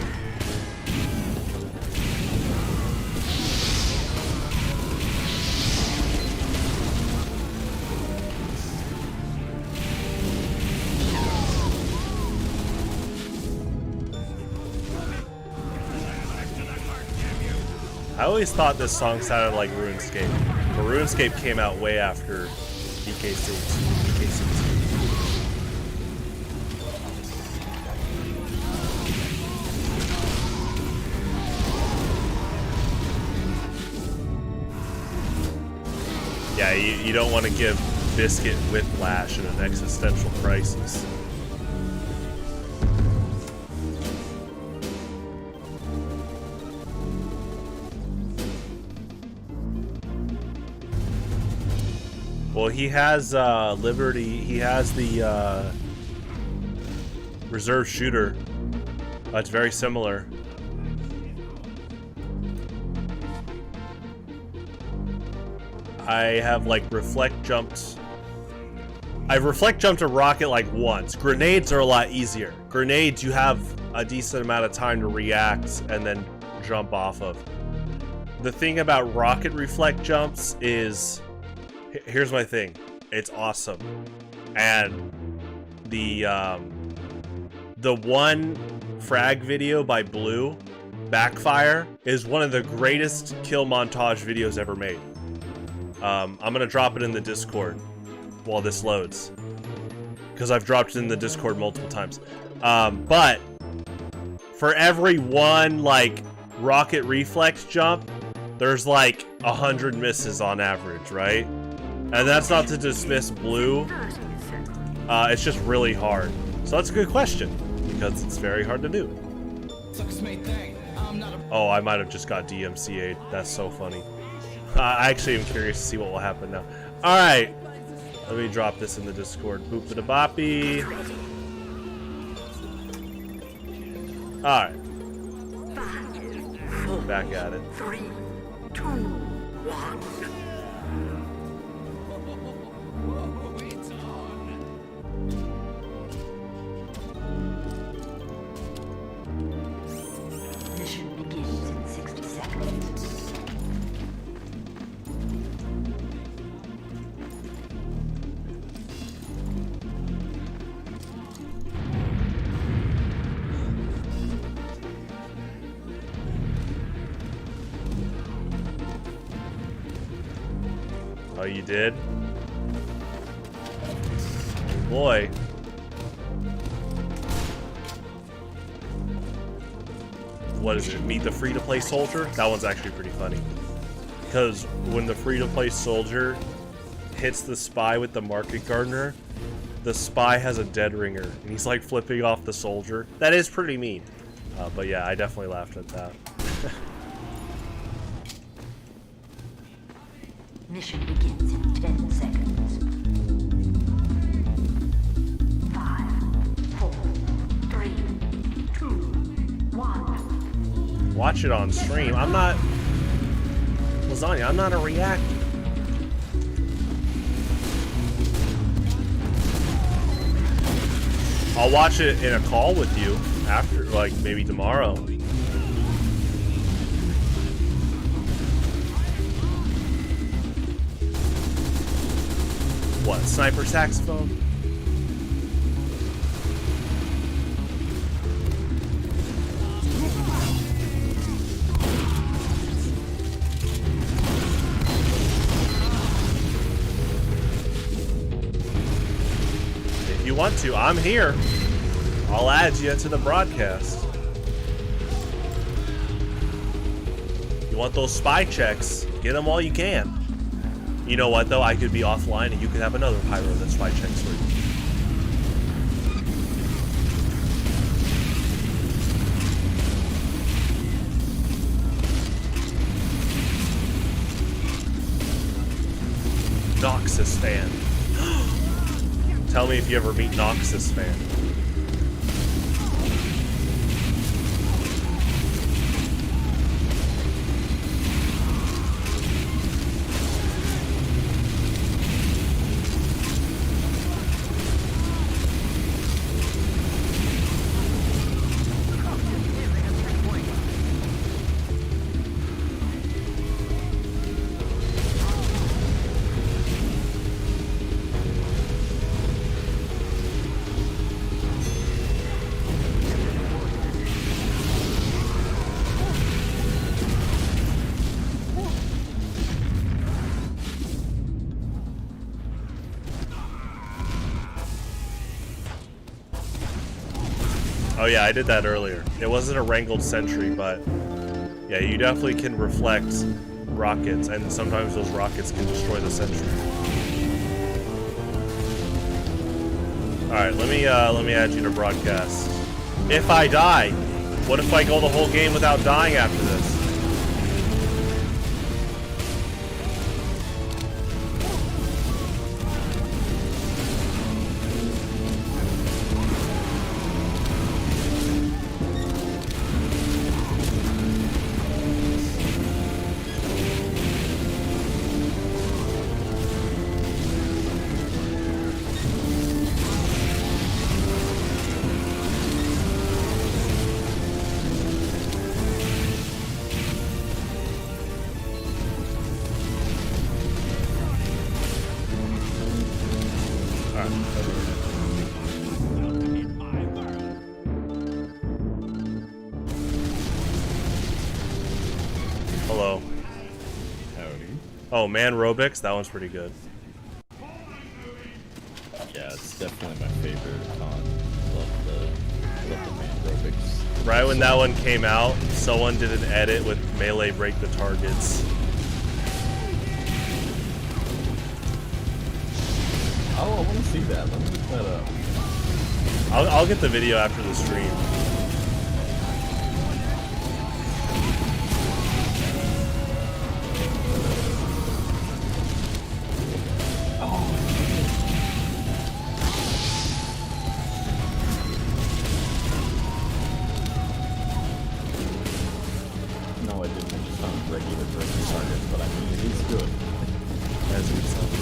I always thought this song sounded like RuneScape, but RuneScape came out way after EK6. Yeah, you don't want to give Biscuit whiplash in an existential crisis. Well, he has Liberty. He has the reserve shooter. It's very similar. I have like reflect jumped. I've reflect jumped a rocket like once. Grenades are a lot easier. Grenades, you have a decent amount of time to react and then jump off of. The thing about rocket reflect jumps is, here's my thing. It's awesome. And the one frag video by Blue, Backfire, is one of the greatest kill montage videos ever made. I'm gonna drop it in the Discord while this loads, because I've dropped it in the Discord multiple times. But for every one like rocket reflex jump, there's like 100 misses on average, right? And that's not to dismiss Blue. It's just really hard. So that's a good question, because it's very hard to do. Oh, I might have just got DMCA'd. That's so funny. I actually am curious to see what will happen now. Alright. Let me drop this in the Discord. Boop da boppy. Alright. Back at it. 3, 2, 1. Mission begins in 60 seconds. Oh, you did? Boy. What is it? Meet the free-to-play soldier? That one's actually pretty funny. Because when the free-to-play soldier hits the spy with the market gardener, the spy has a dead ringer, and he's like flipping off the soldier. That is pretty mean. But yeah, I definitely laughed at that. Mission begins in 10 seconds. 5, 4, 3, 2, 1. Watch it on stream. I'm not... Lasagna, I'm not a reactor. I'll watch it in a call with you after, like, maybe tomorrow. What, sniper saxophone? If you want to, I'm here. I'll add you to the broadcast. You want those spy checks? Get them while you can. You know what, though? I could be offline and you could have another pyro that spy checks for you. Noxus fan. Tell me if you ever meet Noxus fan. Oh yeah, I did that earlier. It wasn't a wrangled sentry, but yeah, you definitely can reflect rockets, and sometimes those rockets can destroy the sentry. Alright, let me add you to broadcast. If I die, what if I go the whole game without dying after this? Hello. Howdy. Oh, Man Robix, that one's pretty good. Yeah, it's definitely my favorite con. Love the Man Aerobics. Right when that one came out, someone did an edit with melee break the targets. Oh, I want to see that. Let me look that up. I'll get the video after the stream. No, I didn't. I just found regular breaking targets, but I mean, it is good. As it sounds.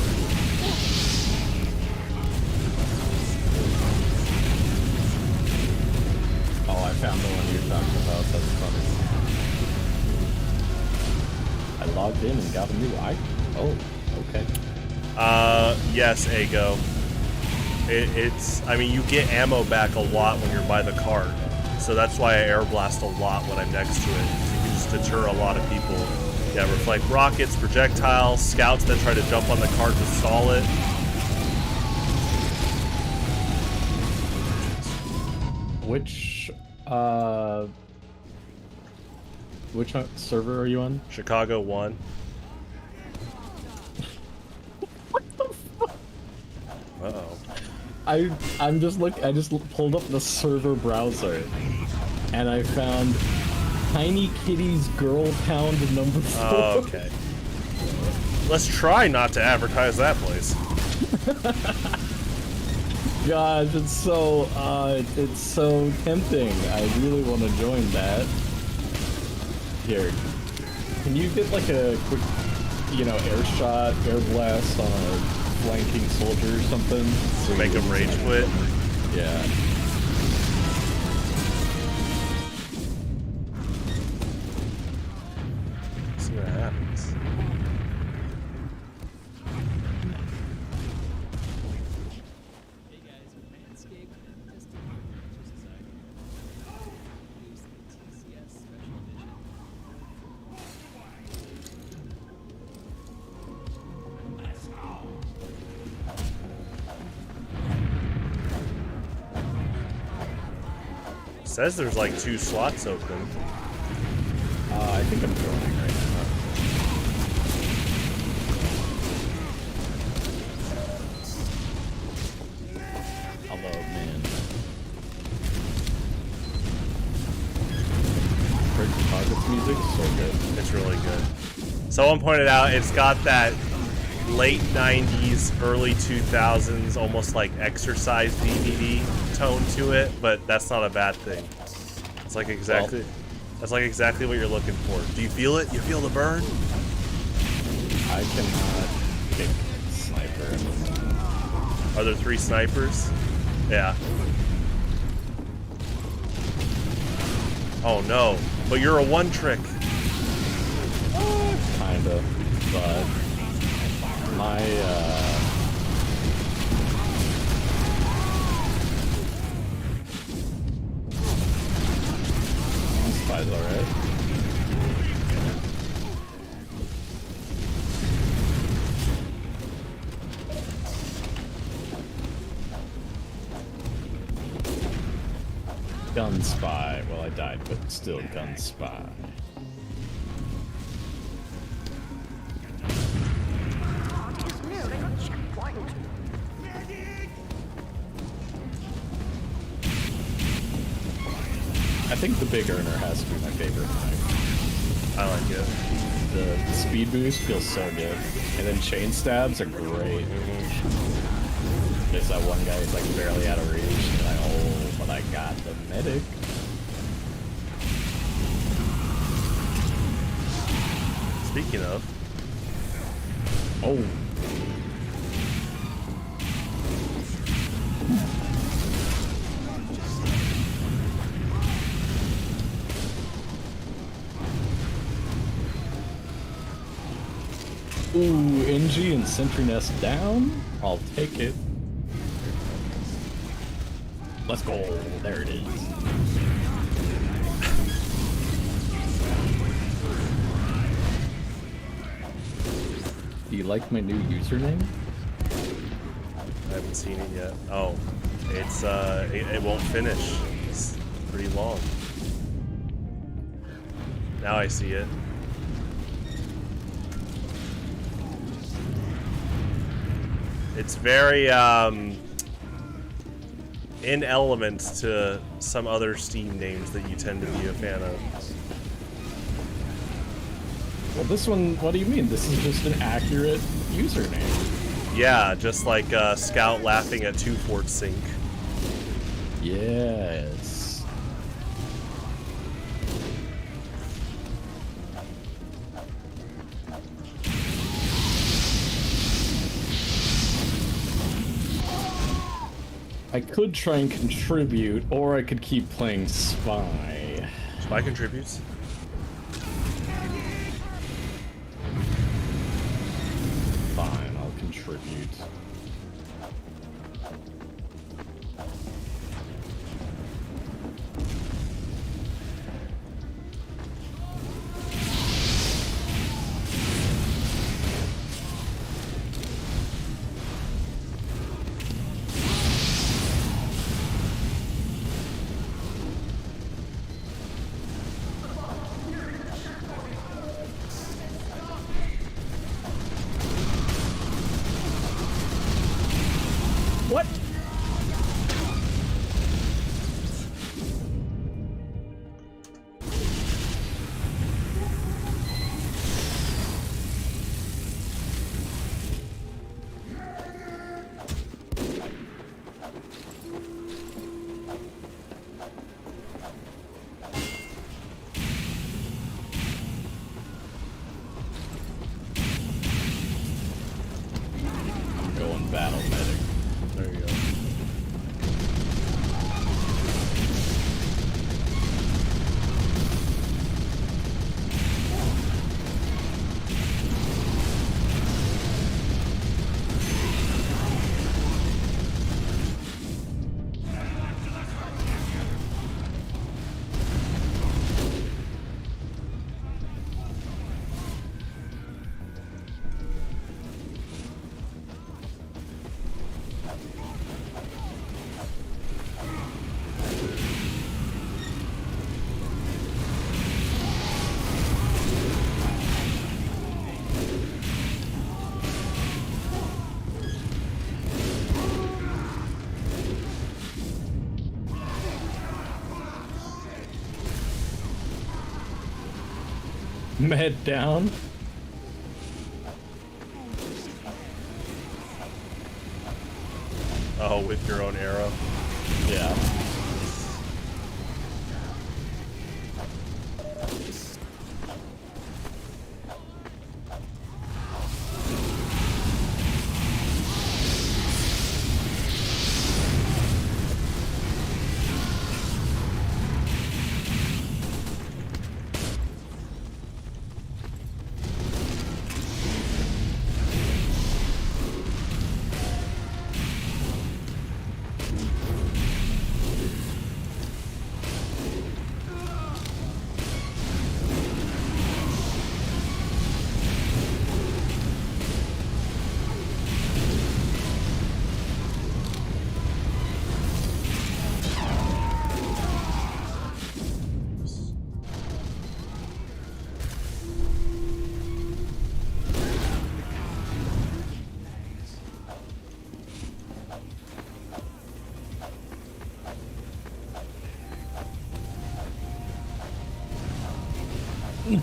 Oh, I found the one you're talking about. That's funny. I logged in and got a new icon. Oh, okay. Yes, Ago. I mean, you get ammo back a lot when you're by the cart. So that's why I air blast a lot when I'm next to it. You can just deter a lot of people. Yeah, reflect rockets, projectiles, scouts that try to jump on the cart to stall it. Which server are you on? Chicago 1. Uh-oh. I just pulled up the server browser and I found Tiny Kitty's Girl Pound number 4. Oh, okay. Let's try not to advertise that place. Gosh, it's so tempting. I really want to join that. Here, can you get like a quick, air shot, air blast on a flanking soldier or something? So make him rage quit? Yeah. See what happens. Says there's like 2 slots open. I think I'm joining right now. Although, man. Target's music, so good. It's really good. Someone pointed out it's got that late 90s, early 2000s, almost like exercise DVD tone to it, but that's not a bad thing. It's like exactly that's like exactly what you're looking for. Do you feel it? You feel the burn? I cannot pick sniper. Are there 3 snipers? Yeah. Oh no, but you're a one trick. Kinda, but my spy's alright. Gun spy. Well, I died, but still gun spy. Is nearing a checkpoint. I think the big earner has to be my favorite knife. I like it. The speed boost feels so good, and then chain stabs are great. There's that one guy who's like barely out of reach, and like, oh, but I got the medic. Speaking of, Oh. Ooh, NG and Sentry Nest down? I'll take it. Let's go. There it is. Do you like my new username? I haven't seen it yet. Oh, it's it won't finish. It's pretty long. Now I see it. It's very in elements to some other Steam names that you tend to be a fan of. Well, this one, what do you mean? This is just an accurate username. Yeah, just like Scout laughing at 2 Fort Sink. Yes. I could try and contribute, or I could keep playing Spy. Spy contributes. Fine, I'll contribute. What? I'm going battle medic. There you go. Med down. Oh, with your own arrow. Yeah.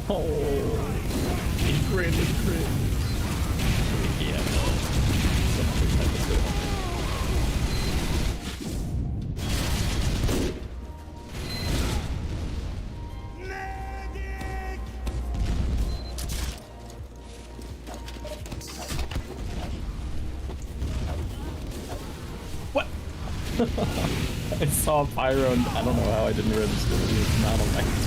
No. 8 grand in crit. Yeah, no. Something like that. What? I saw Pyro and I don't know how I didn't register that he was not on my team.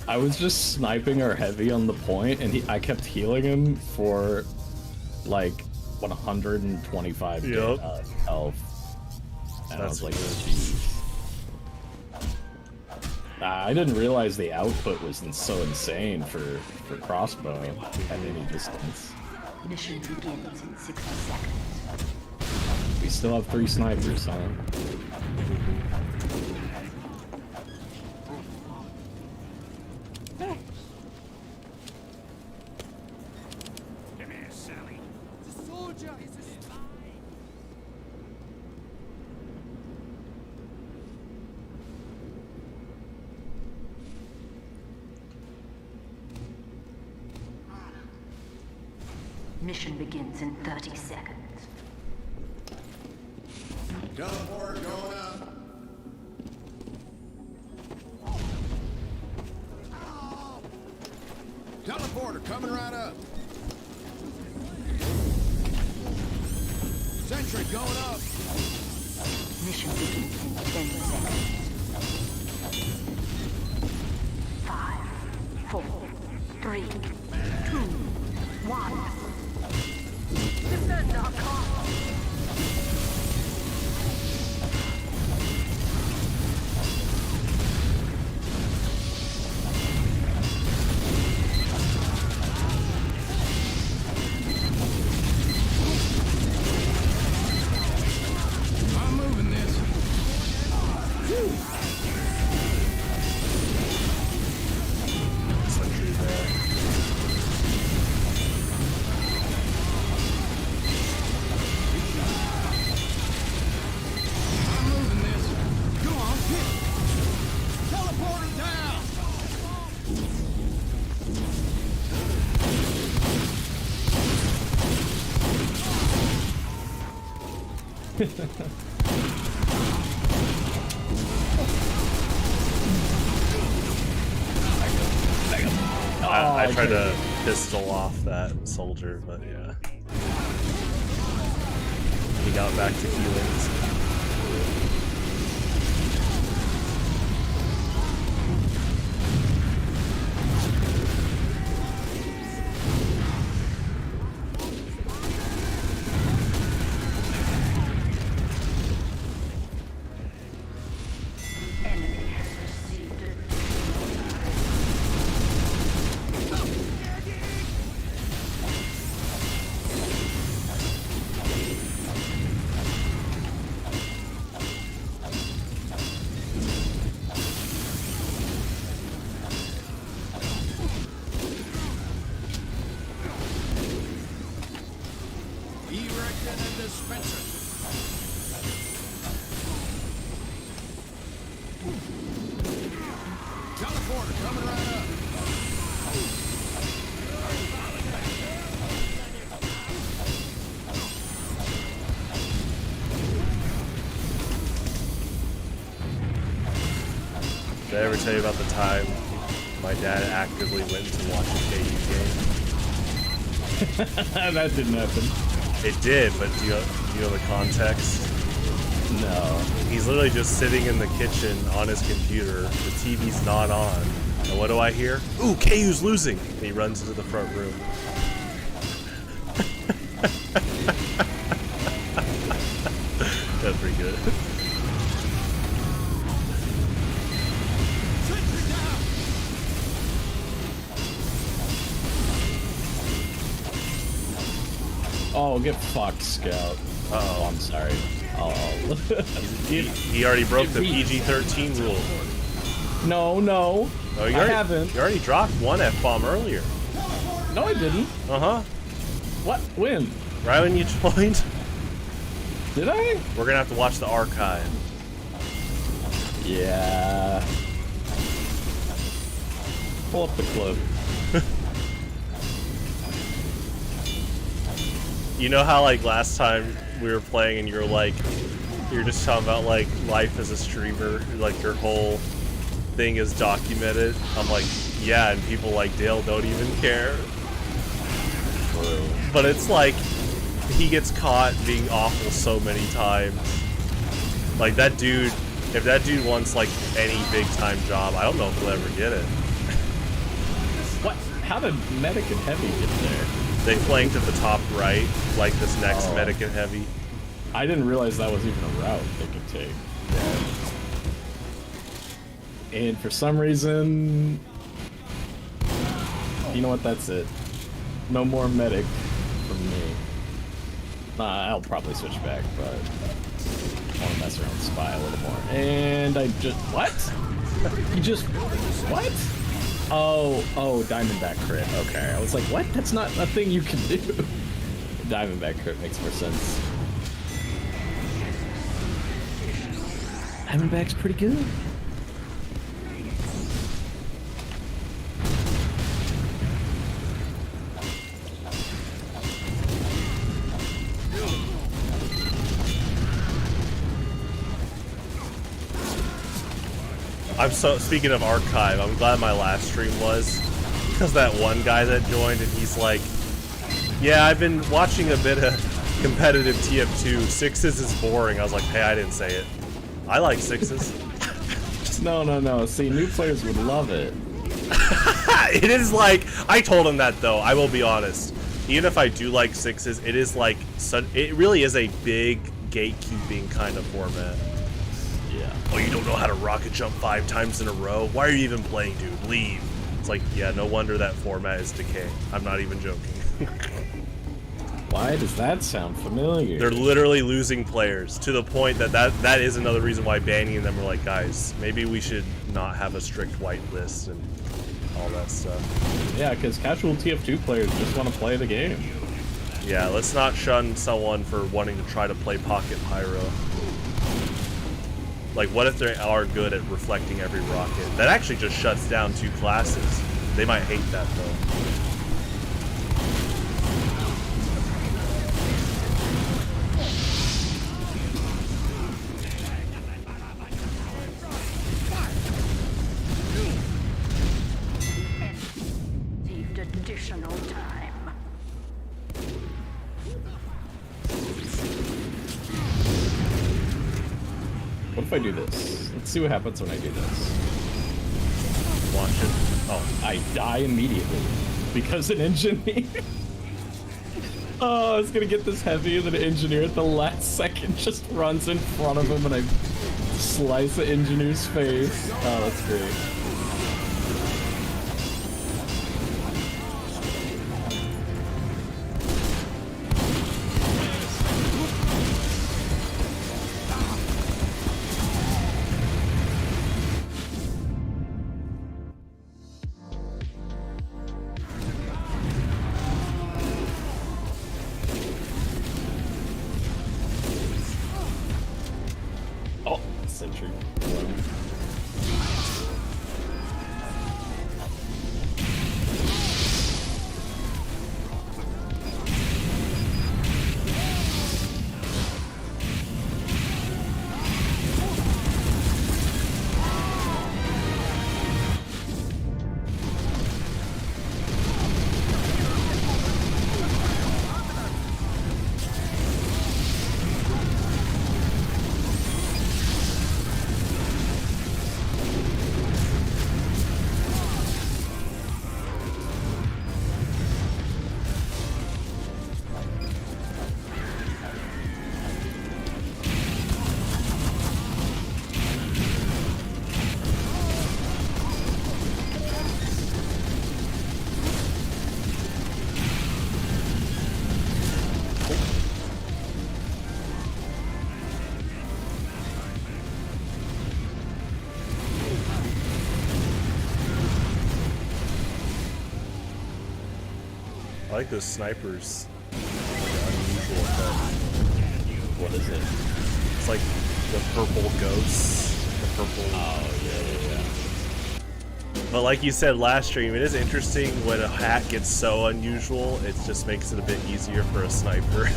I was just sniping our heavy on the point, and I kept healing him for like 125 health. And I was like, jeez. I didn't realize the output was so insane for crossbow at any distance. Mission begins in 60 seconds. We still have 3 snipers, huh? Come here, Sally. The soldier is a spy. Mission begins in 30 seconds. Teleport going up. Teleporter coming right up. Sentry going up. Mission begins in 10 seconds. 5, 4, 3, 2, 1. Defend our cause. I'm moving this. Sentry there. I tried to pistol off that soldier, but yeah. He got back to healings. Erecting a dispenser. Teleporter coming right up. Did I ever tell you about the time my dad actively went to watch a KU game? That didn't happen. It did, but do you know the context? No. He's literally just sitting in the kitchen on his computer. The TV's not on. And what do I hear? Ooh, KU's losing! And he runs into the front room. That's pretty good. Oh, get fucked, Scout. Uh-oh. Oh, I'm sorry. Oh. He already broke the PG-13 rule. No, no. Oh, I haven't. You already dropped one F-bomb earlier. No, I didn't. Uh-huh. What? When? Right when you joined. Did I? We're gonna have to watch the archive. Yeah. Pull up the clip. You know how like last time we were playing and you're just talking about like life as a streamer, like your whole thing is documented. I'm like, yeah, and people like Dale don't even care. But it's like he gets caught being awful so many times. Like that dude, if that dude wants like any big time job, I don't know if he'll ever get it. What? How did Medic and Heavy get there? They flanked at the top right, like this next Medic and Heavy. I didn't realize that was even a route they could take. And for some reason, you know what? That's it. No more Medic from me. I'll probably switch back, but I want to mess around with Spy a little more. And I just what? You just what? Oh, Diamondback crit. Okay, I was like, what? That's not a thing you can do. Diamondback crit makes more sense. Diamondback's pretty good. Speaking of archive, I'm glad my last stream was, because that one guy that joined and he's like, yeah, I've been watching a bit of competitive TF2. Sixes is boring. I was like, hey, I didn't say it. I like sixes. No. See, new players would love it. It is like, I told him that though, I will be honest. Even if I do like sixes, it is like, it really is a big gatekeeping kind of format. Yeah. Oh, you don't know how to rocket jump 5 times in a row? Why are you even playing, dude? Leave. It's like, yeah, no wonder that format is decaying. I'm not even joking. Why does that sound familiar? They're literally losing players to the point that is another reason why banning them are like, guys, maybe we should not have a strict white list and all that stuff. Yeah, because casual TF2 players just want to play the game. Yeah, let's not shun someone for wanting to try to play Pocket Pyro. Like, what if they are good at reflecting every rocket? That actually just shuts down 2 classes. They might hate that, though. additional time. What if I do this? Let's see what happens when I do this. Watch it. Oh, I die immediately because an engineer. Oh, I was gonna get this heavy, and then an engineer at the last second just runs in front of him, and I slice the engineer's face. Oh, that's great. Oh, sentry. I like those snipers. Like an unusual effect. What is it? It's like the purple ghosts. The purple. Oh, yeah. But like you said last stream, it is interesting when a hack gets so unusual, it just makes it a bit easier for a sniper.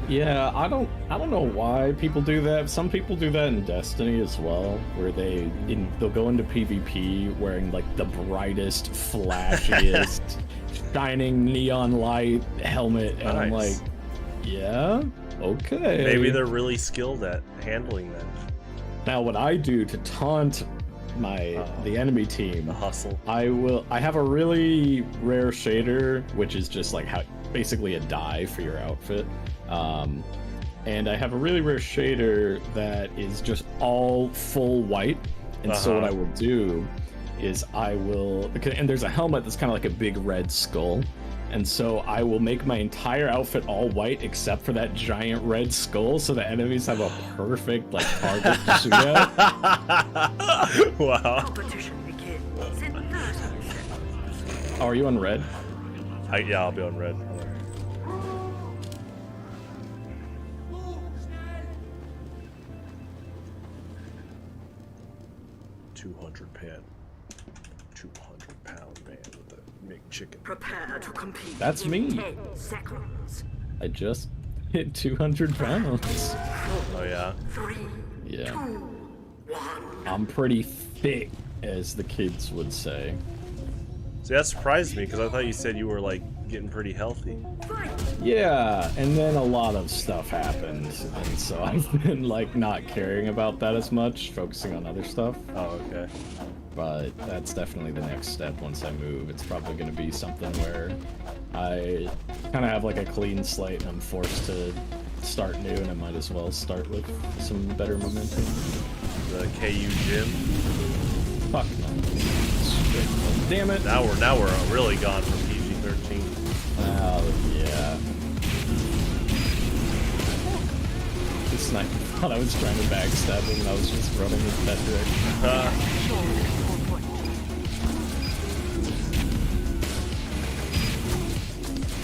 Yeah, I don't know why people do that. Some people do that in Destiny as well, where they'll go into PvP wearing like the brightest, flashiest, shining neon light helmet, and I'm like, Nice. yeah, okay. Maybe they're really skilled at handling that. Now what I do to taunt the enemy team, The hustle. I have a really rare shader, which is just like basically a dye for your outfit. And I have a really rare shader that is just all full white. And so what I will do is and there's a helmet that's kind of like a big red skull. And so I will make my entire outfit all white except for that giant red skull, so the enemies have a perfect like target to shoot at. Wow. Competition begins in 30 seconds. Oh, are you on red? Yeah, I'll be on red. 200-pound man with a McChicken. Prepare to compete. That's in me. 10 seconds. I just hit 200 pounds. Oh yeah. 3, Yeah. 2, 1. I'm pretty thick, as the kids would say. See, that surprised me because I thought you said you were like getting pretty healthy. Fight. Yeah, and then a lot of stuff happened, and so I've been like not caring about that as much, focusing on other stuff. Oh, okay. But that's definitely the next step once I move. It's probably going to be something where I kind of have like a clean slate and I'm forced to start new, and I might as well start with some better momentum. The KU gym. Fuck no. Damn it. Now we're really gone from PG-13. Oh, yeah. The sniper thought I was trying to backstab him and I was just running in that direction.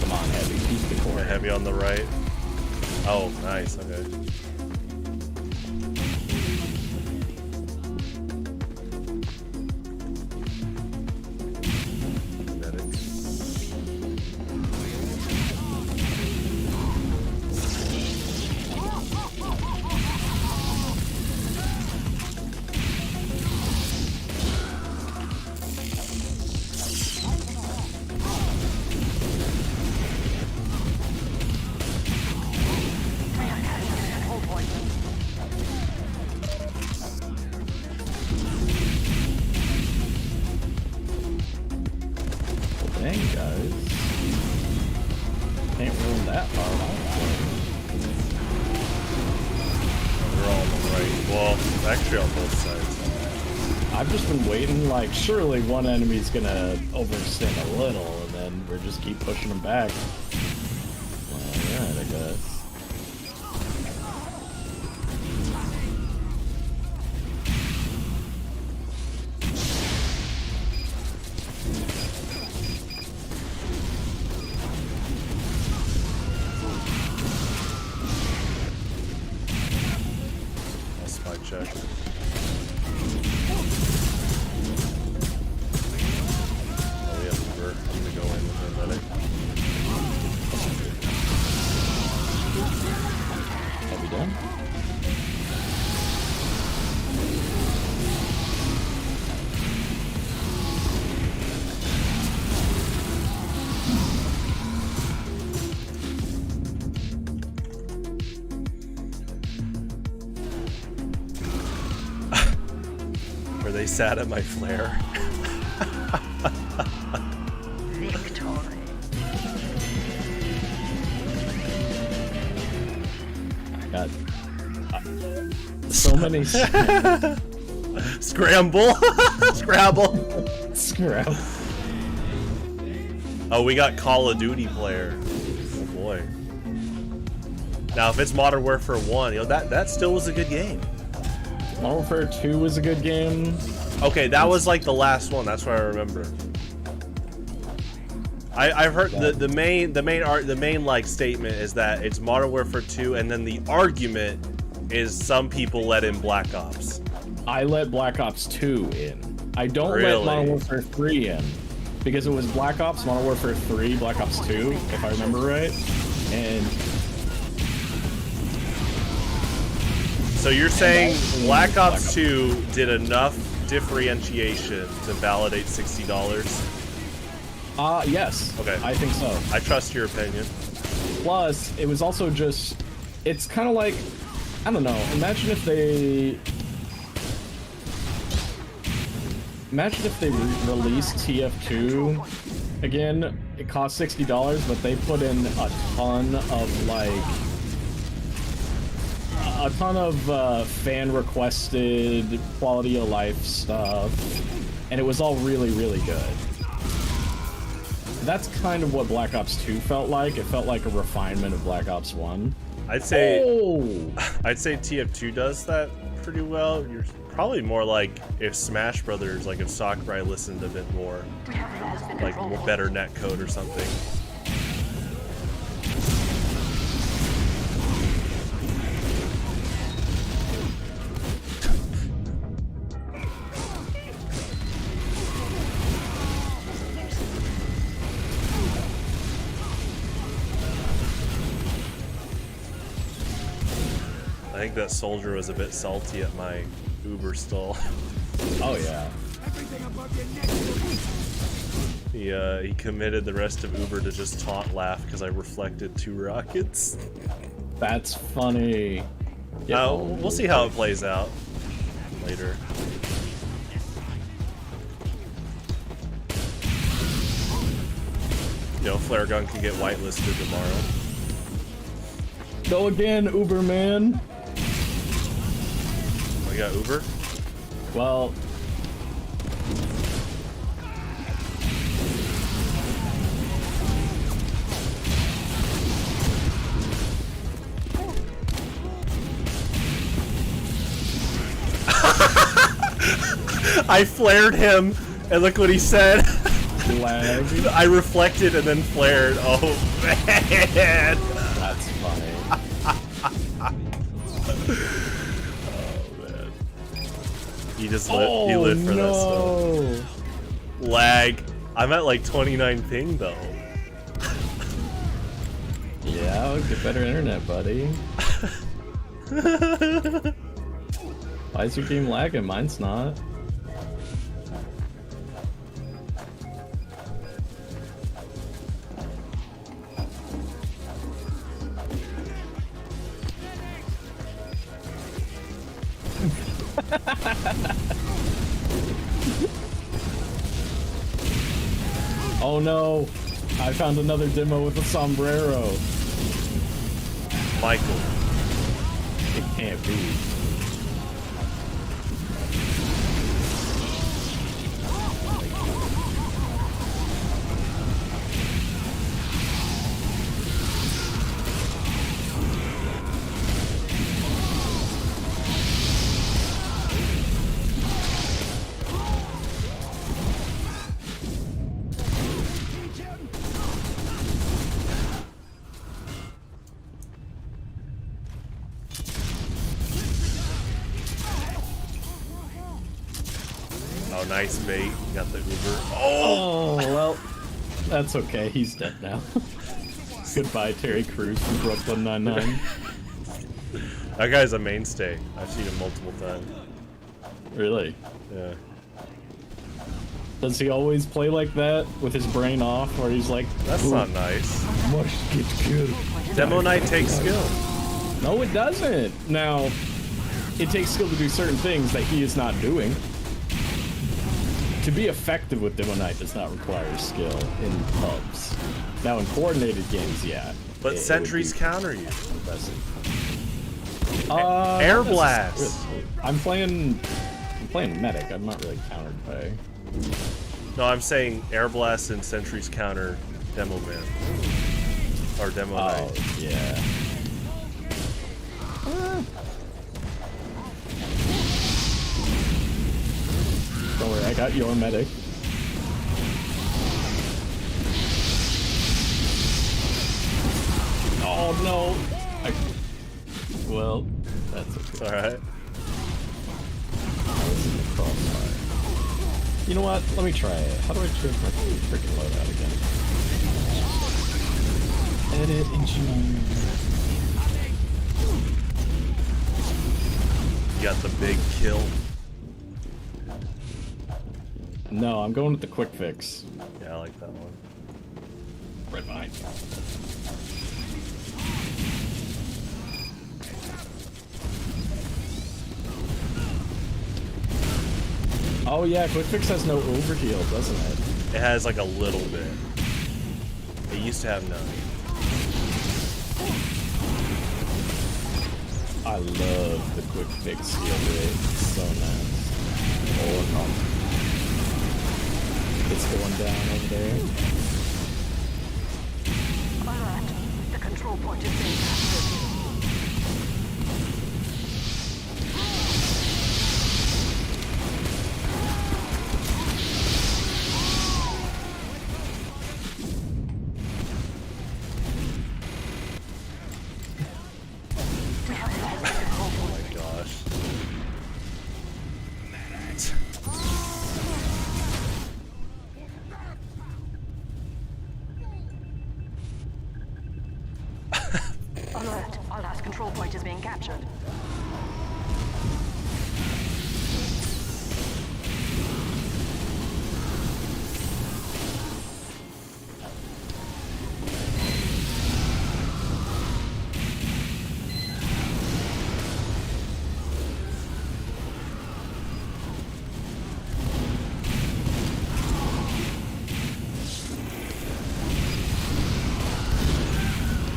Come on, Heavy, keep the corner. Heavy on the right. Oh, nice. Okay. Well, actually on both sides. I've just been waiting, like, surely one enemy's gonna overextend a little, and then we're just keep pushing them back. Well, yeah, I guess. That's my check. Oh, we have Uber. I'm gonna go in with him, buddy. Are we done? Were they sad at my flare? Victory. I got so many Scramble! Scrabble! scrap. Oh, we got Call of Duty player. Oh boy. Now, if it's Modern Warfare 1, you know, that still was a good game. Modern Warfare 2 was a good game. Okay, that was like the last one. That's what I remember. I've heard the main like statement is that it's Modern Warfare 2, and then the argument is some people let in Black Ops. I let Black Ops 2 in. I don't Really? let Modern Warfare 3 in. Because it was Black Ops, Modern Warfare 3, Black Ops 2, if I remember right. And So you're saying Black Ops 2 did enough differentiation to validate $60? yes. Okay. I think so. I trust your opinion. Plus, it was also just, it's kind of like, I don't know, imagine if they released TF2 again. It cost $60, but they put in a ton of fan requested quality of life stuff, and it was all really, really good. That's kind of what Black Ops 2 felt like. It felt like a refinement of Black Ops 1. I'd say Oh! I'd say TF2 does that pretty well. You're probably more like if Smash Brothers, like if Sakurai listened a bit more, like more better netcode or something. I think that soldier was a bit salty at my Uber stall. Oh yeah. He committed the rest of Uber to just taunt laugh because I reflected 2 rockets. That's funny. Yeah. We'll see how it plays out later. You know, flare gun can get whitelisted tomorrow. Go again, Uberman. We got Uber? Well, I flared him, and look what he said. lag. I reflected and then flared. Oh man. That's funny. He just lived. He lived for no. this. So. Lag. I'm at like 29 ping though. Yeah, I'll get better internet, buddy. Why is your game lagging? Mine's not. Oh no! I found another demo with a sombrero. Michael. It can't be. Oh, nice bait. You got the Uber. Oh, well, that's okay. He's dead now. Goodbye, Terry Crews from Brooklyn Nine-Nine. That guy's a mainstay. I've seen him multiple times. Really? Yeah. Does he always play like that with his brain off, where he's like, That's not nice. must get killed? Demo night takes skill. No, it doesn't. Now, it takes skill to do certain things that he is not doing. To be effective with Demo Knight does not require skill in pubs. Now, in coordinated games, yeah. But sentries counter you. Impressive. Air not blast. necessarily. I'm playing medic. I'm not really countered by. No, I'm saying air blast and sentries counter Demo Man. Or Demo Oh, Knight. yeah. Don't worry, I got your medic. Oh no! Well, that's okay. It's alright. I was in the crossfire. You know what? Let me try it. How do I change my freaking loadout again? Edit engine. You got the big kill. No, I'm going with the quick fix. Yeah, I like that one. Right behind you. Oh yeah, quick fix has no overheal, doesn't it? It has like a little bit. It used to have none. I love the quick fix heal rate. It's so nice. Oh no. It's going down over there. Alert. The control point is being captured. Oh my gosh. Alert. Our last control point is being captured.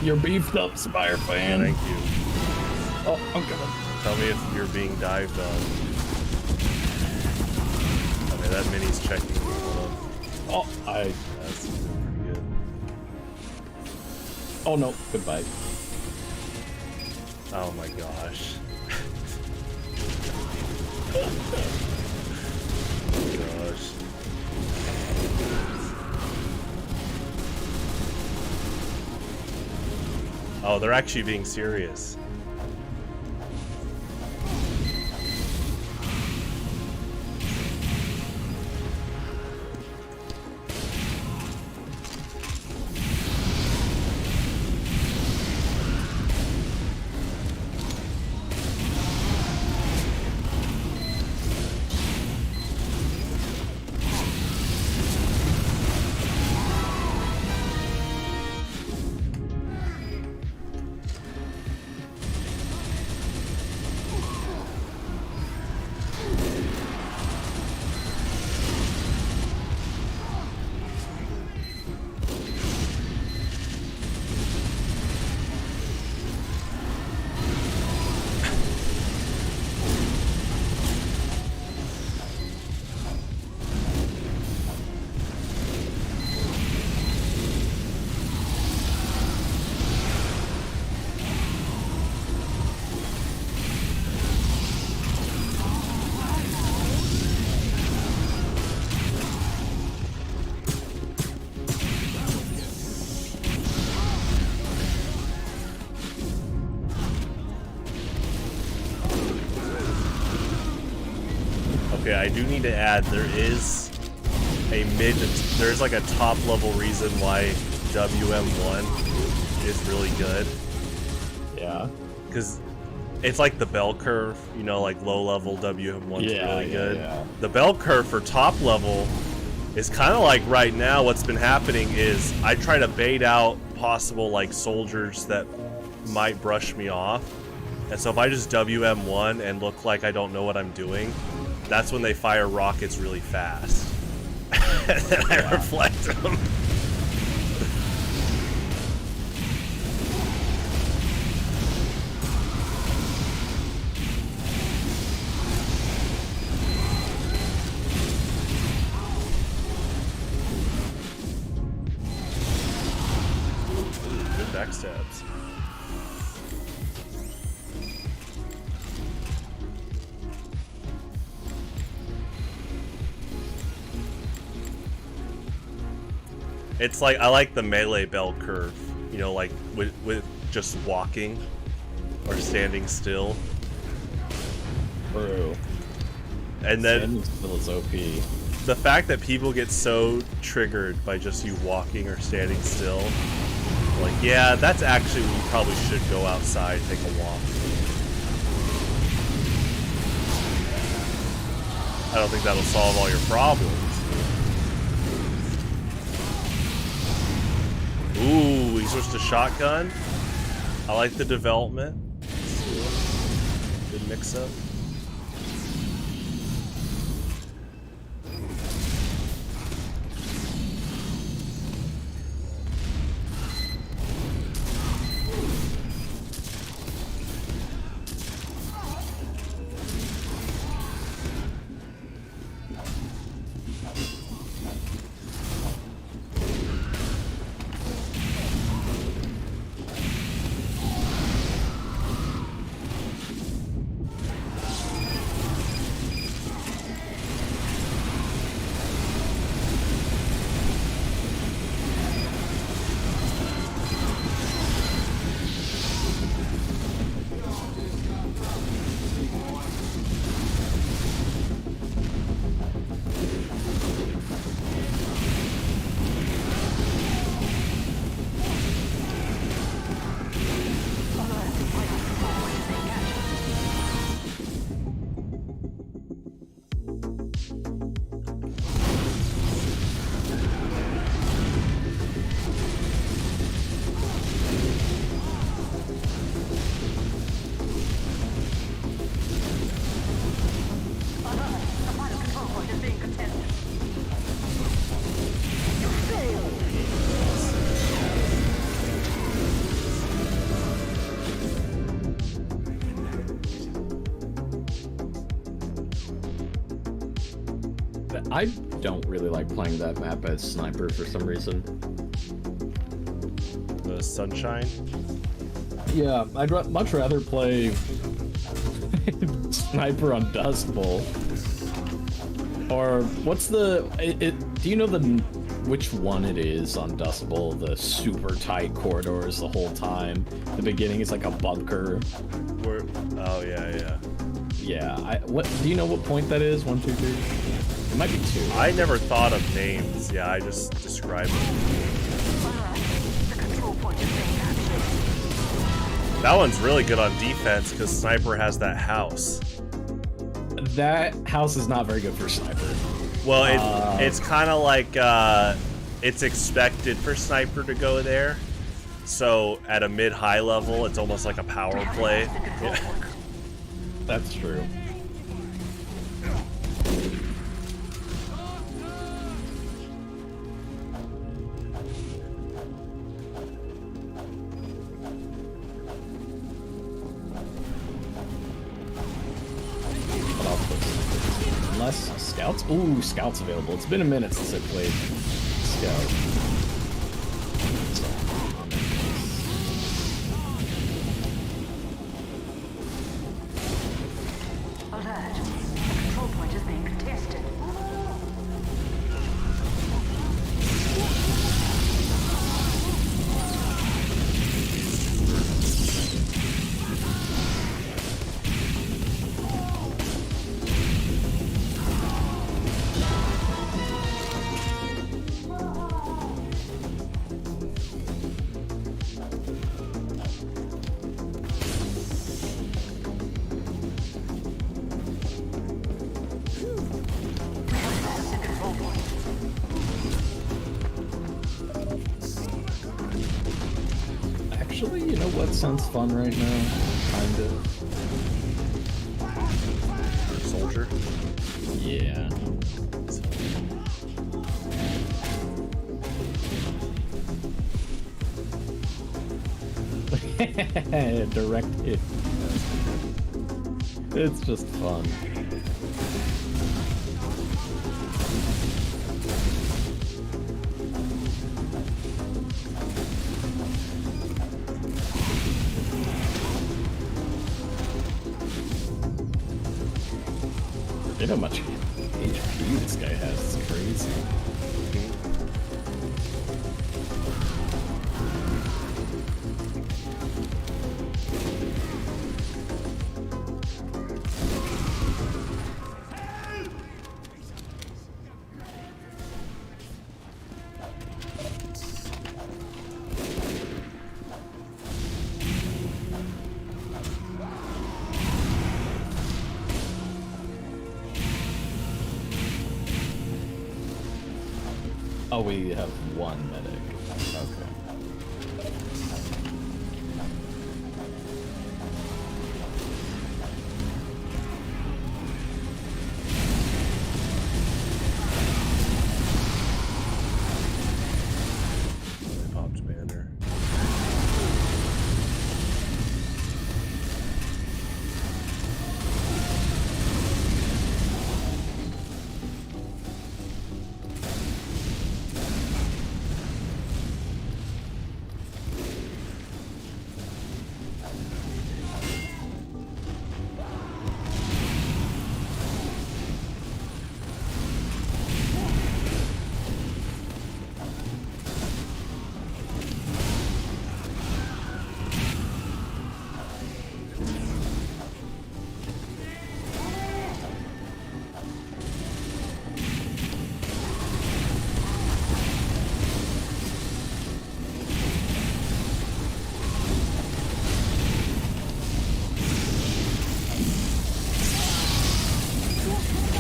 You're beefed up, Spire fan. Thank you. Oh, I'm coming. Tell me if you're being dived on. Okay, that mini's checking. Hold on. Oh, That's pretty good. Oh no, goodbye. Oh my gosh. Oh gosh. Oh, they're actually being serious. Okay, I do need to add, there's like a top level reason why WM1 is really good. Yeah. Because it's like the bell curve, you know, like low level WM1 is really good. Yeah. The bell curve for top level is kind of like right now what's been happening is I try to bait out possible like soldiers that might brush me off. And so if I just WM1 and look like I don't know what I'm doing, that's when they fire rockets really fast. And then I reflect them. Good backstabs. It's like, I like the melee bell curve, you know, like with just walking or standing still. True. And then Standing still is OP. the fact that people get so triggered by just you walking or standing still, like, yeah, that's actually when you probably should go outside and take a walk. I don't think that'll solve all your problems. Ooh, he switched to shotgun. I like the development. Good mix-up. I don't really like playing that map as sniper for some reason. The sunshine. Yeah, I'd much rather play sniper on Dust Bowl. Or what's the? Do you know which one it is on Dust Bowl? The super tight corridors the whole time. The beginning is like a bunker. Oh yeah. Yeah. What do you know? What point that is? 1, 2, 3. It might be 2. I never thought of names. Yeah, I just described them. That one's really good on defense because Sniper has that house. That house is not very good for sniper. Well, it's kind of like it's expected for Sniper to go there. So at a mid-high level, it's almost like a power play. Yeah. That's true. Unless Scouts? Ooh, Scouts available. It's been a minute since I played Scout. Alert. The control point is being contested. know what sounds fun right now? Kind of. Soldier. Yeah. Direct hit. It's just fun. You know how much HP this guy has. It's crazy. Oh, we have one medic. Okay. Popped banner.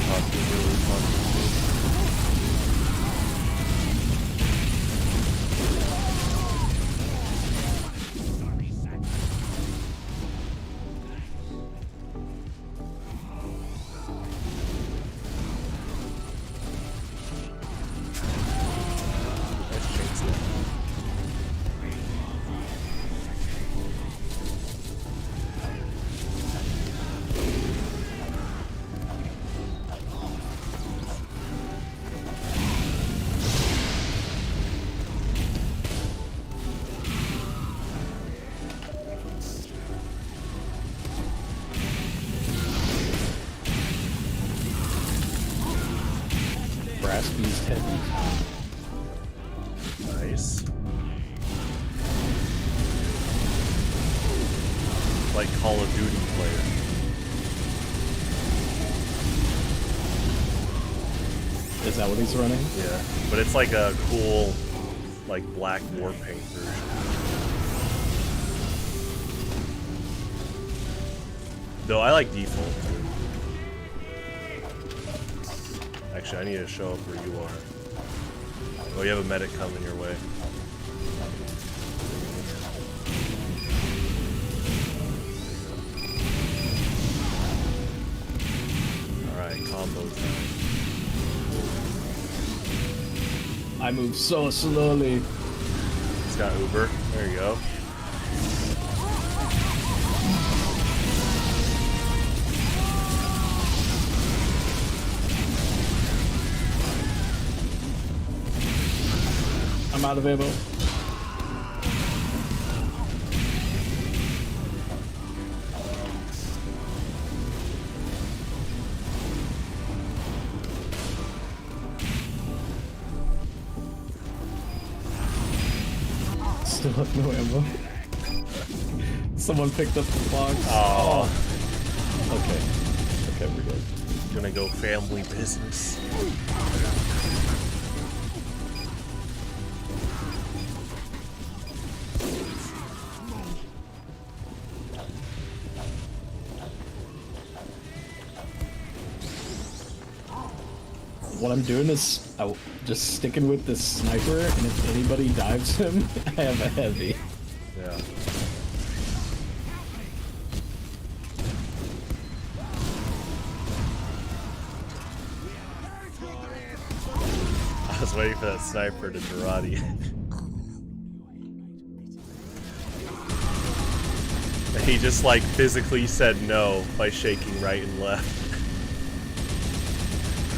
Popped it really fun. Nice chainsaw. Brass beast heavy. Nice. Like Call of Duty player. Is that what he's running? Yeah. But it's like a cool, like black war paint version. Though I like default too. Actually, I need to show up where you are. Oh, you have a medic coming your way. Alright, combos now. I move so slowly. He's got Uber. There you go. I'm out of ammo. Still have no ammo. Someone picked up the box. Oh, Okay. Okay, we're good. gonna go family business. What I'm doing is just sticking with this sniper, and if anybody dives him, I have a heavy. Yeah. was waiting for that sniper to karate. He just like physically said no by shaking right and left.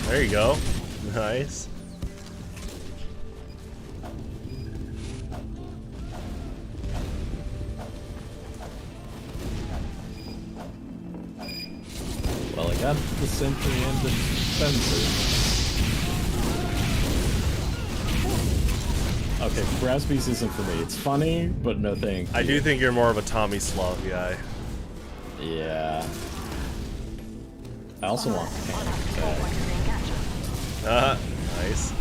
There you go. Nice. Well, I got the sentry and the dispenser. Okay, Brass Beast isn't for me. It's funny, but no thank you. I do think you're more of a Tommy Slav guy. Yeah. I also want Nice.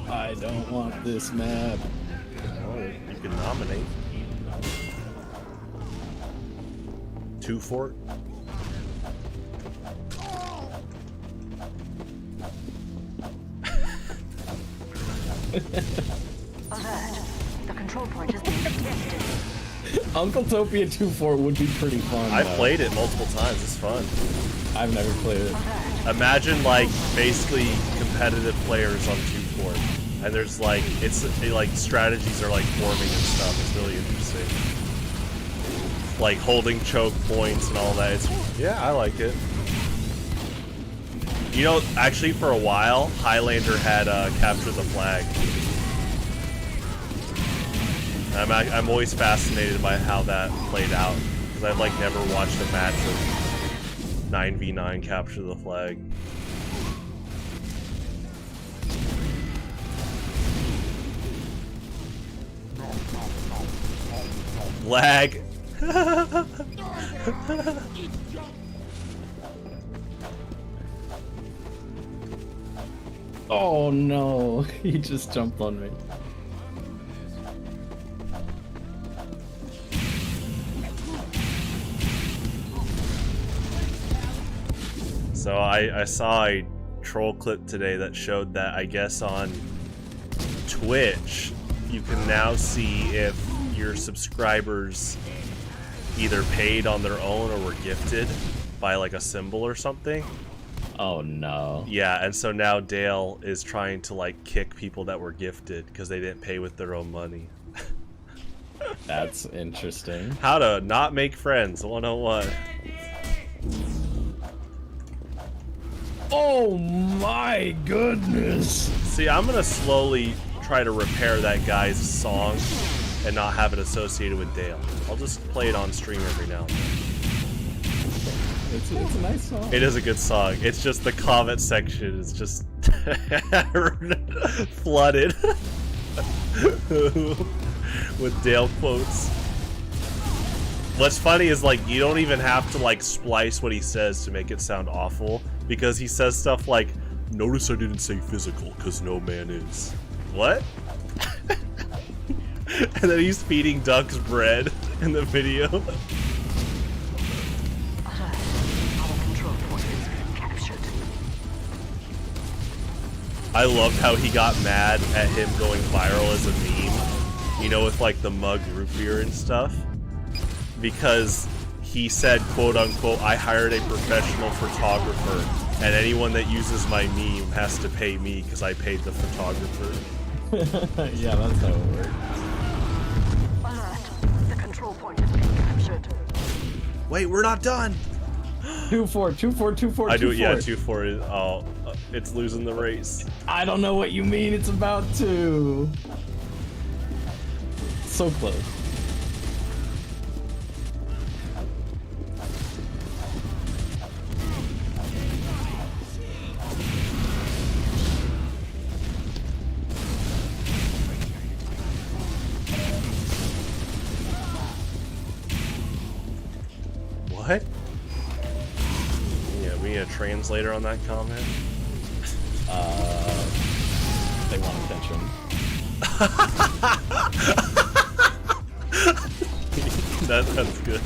I don't want this map. Oh, you can nominate. 2 Fort. Alert. The control point has been detected. Uncletopia 2-4 would be pretty fun. I've though. played it multiple times. It's fun. I've never played it. Imagine like basically competitive players on 2 Fort, and there's like like strategies are like forming and stuff. It's really interesting. Like holding choke points and all that. Yeah, I like it. You know, actually for a while, Highlander had capture the flag. I'm always fascinated by how that played out because I've like never watched a match of 9v9 capture the flag. Lag. Oh no, he just jumped on me. So I saw a troll clip today that showed that I guess on Twitch you can now see if your subscribers either paid on their own or were gifted by like a symbol or something. Oh no. Yeah, and so now Dale is trying to like kick people that were gifted because they didn't pay with their own money. That's interesting. How to not make friends 101. Oh my goodness! See, I'm gonna slowly try to repair that guy's song and not have it associated with Dale. I'll just play it on stream every now and then. It's a nice song. It is a good song. It's just the comment section is just flooded with Dale quotes. What's funny is like you don't even have to like splice what he says to make it sound awful because he says stuff like, "Notice I didn't say physical because no man is." What? And then he's feeding ducks bread in the video. Alert. Our control point has been captured. I loved how he got mad at him going viral as a meme, you know, with like the mug root beer and stuff, because he said, quote unquote, "I hired a professional photographer, and anyone that uses my meme has to pay me because I paid the photographer." Yeah, that's how it works. Alert. The control point has been captured. Wait, we're not done. 2-4, 2-4, 2-4, I do it. 2-4. Yeah, 2-4 is. Oh, it's losing the race. I don't know what you mean. It's about to. So close. What? Yeah, we need a translator on that comment. They want attention. That's good.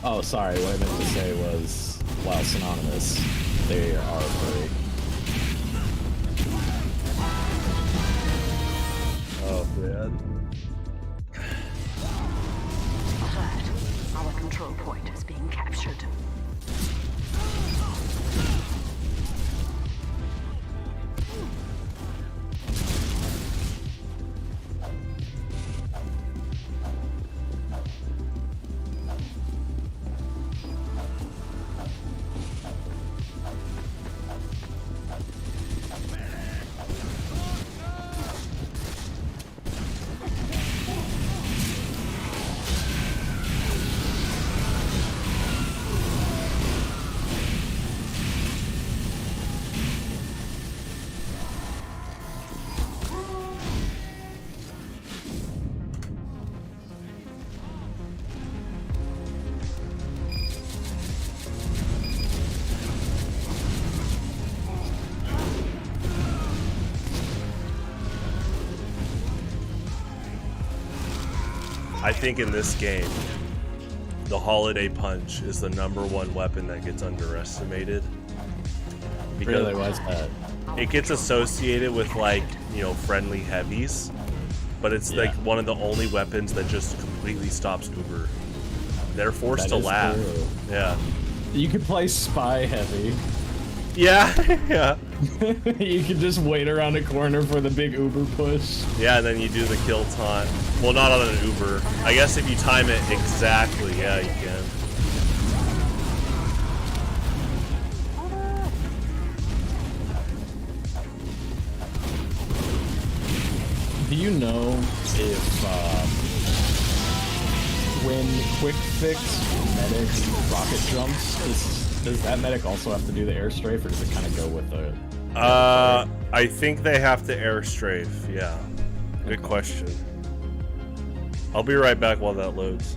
Oh, sorry. What I meant to say was, while synonymous, they are furry. Oh man. Alert. Our control point is being captured. I think in this game, the Holiday Punch is the #1 weapon that gets underestimated. Because Really, why's that? it gets associated with, like, you know, friendly heavies, but it's like one of the only weapons that just completely stops Uber. They're forced to That is laugh. true. Yeah. You could play Spy Heavy. Yeah, yeah. You could just wait around a corner for the big Uber push. Yeah, and then you do the kill taunt. Well, not on an Uber. I guess if you time it exactly, yeah, you can. Do you know if when Quick Fix medics rocket jumps, does that medic also have to do the air strafe, or does it kind of go with the? I think they have to air strafe. Yeah. Good question. I'll be right back while that loads.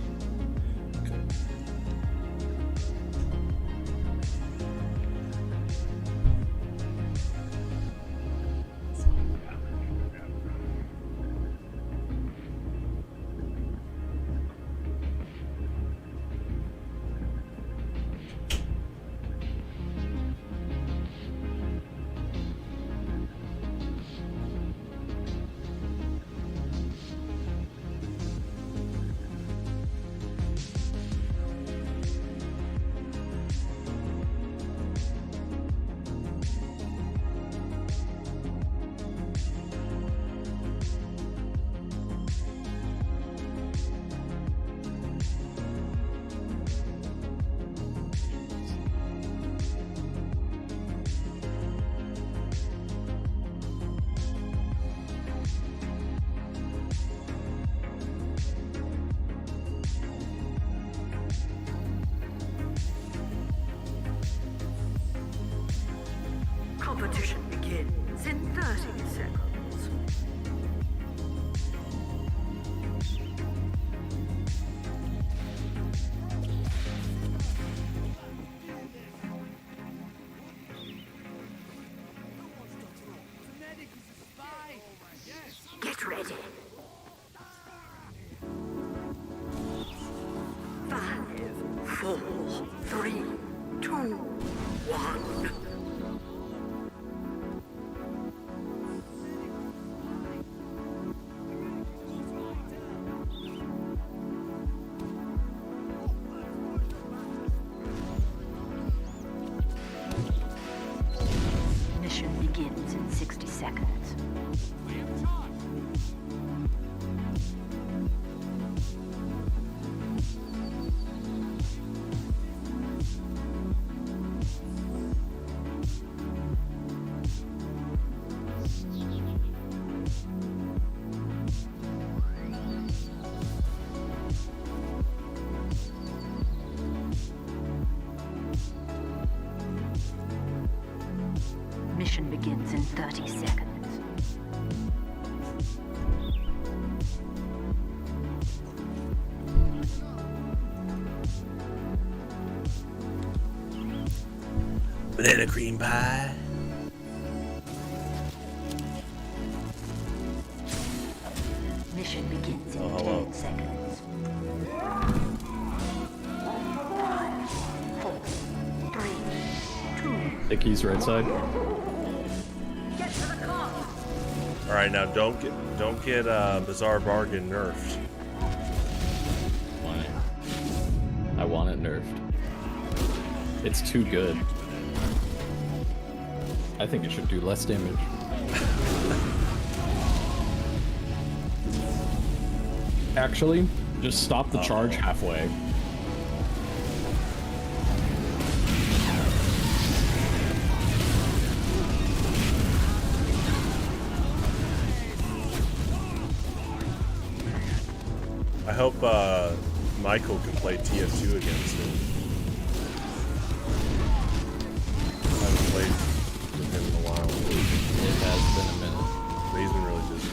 Competition begins in 30 seconds. Get ready. 5, 4, 3, 2, 1. Mission begins in 60 seconds. Mission begins in 30 seconds. Banana cream pie. Icky's right side. Get to the car. All right, now don't get Bizarre Bargain nerfed. Why? I want it nerfed. It's too good. I think it should do less damage. Actually, just stop the charge halfway. I hope Michael can play TF2 against him. I haven't played with him in a while. It has been a minute. But he's been really busy.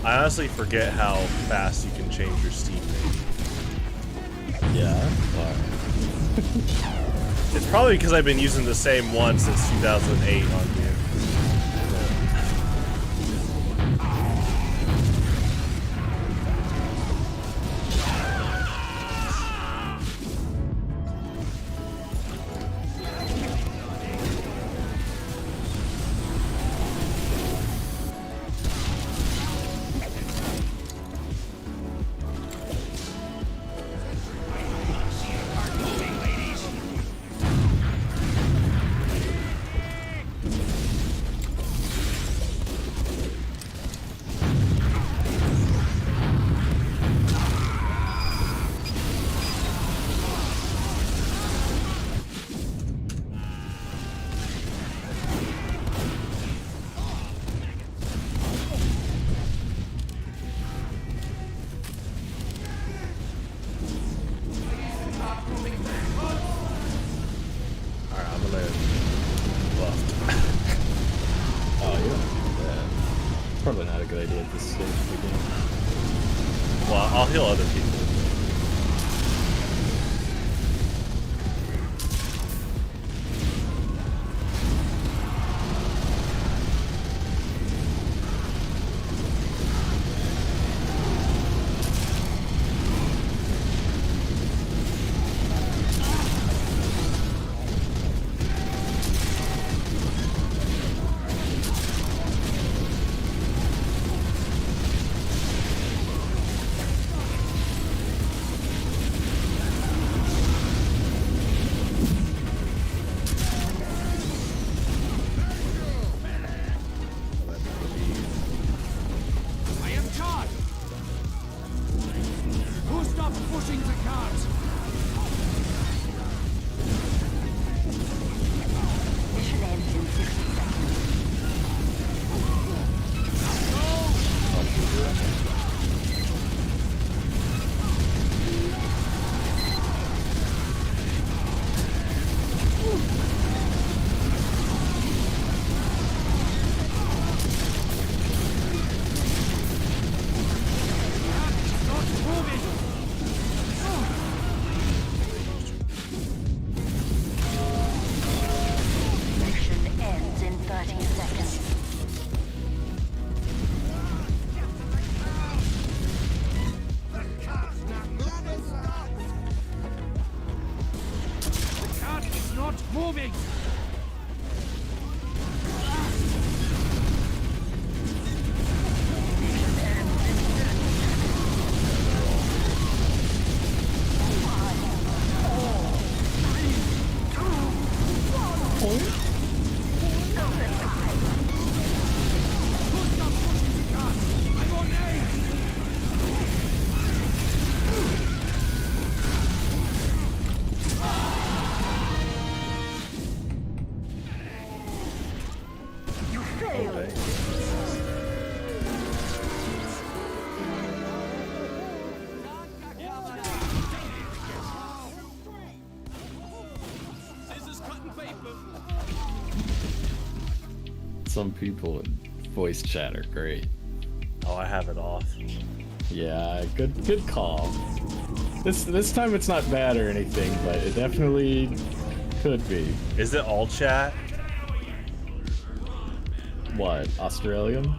I honestly forget how fast you can change your Steam name. Yeah. Why? It's probably because I've been using the same one since 2008 on here. I'll heal other people. some people in voice chat are great. Oh, I have it off. Yeah, good call. This time it's not bad or anything, but it definitely could be. Is it all chat? What, Australian?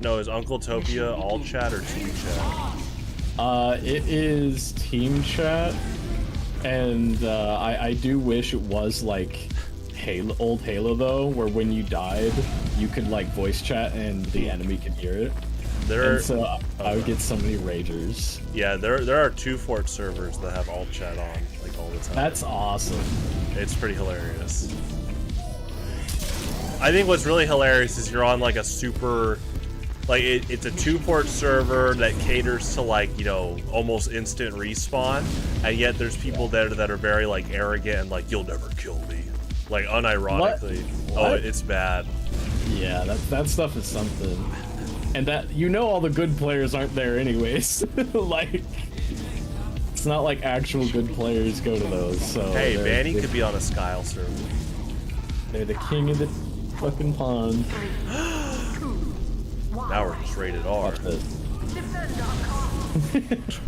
No, is Uncletopia all chat or team chat? It is team chat, and I do wish it was like old Halo though, where when you died, you could like voice chat and the enemy could hear it. And so I would get so many ragers. Yeah, there are 2 Fort servers that have all chat on like all the time. That's awesome. It's pretty hilarious. I think what's really hilarious is you're on like a super, like it's a 2 Fort server that caters to like, you know, almost instant respawn, and yet there's people there that are very like arrogant and like, you'll never kill me, like unironically. What? Oh, it's bad. Yeah, that stuff is something. And that, you know, all the good players aren't there anyways. Like, it's not like actual good players go to those. So Hey, Manny could be on a Skyle server. They're the king of the fucking pond. Now we're just rated R. Watch this. Defend our cause.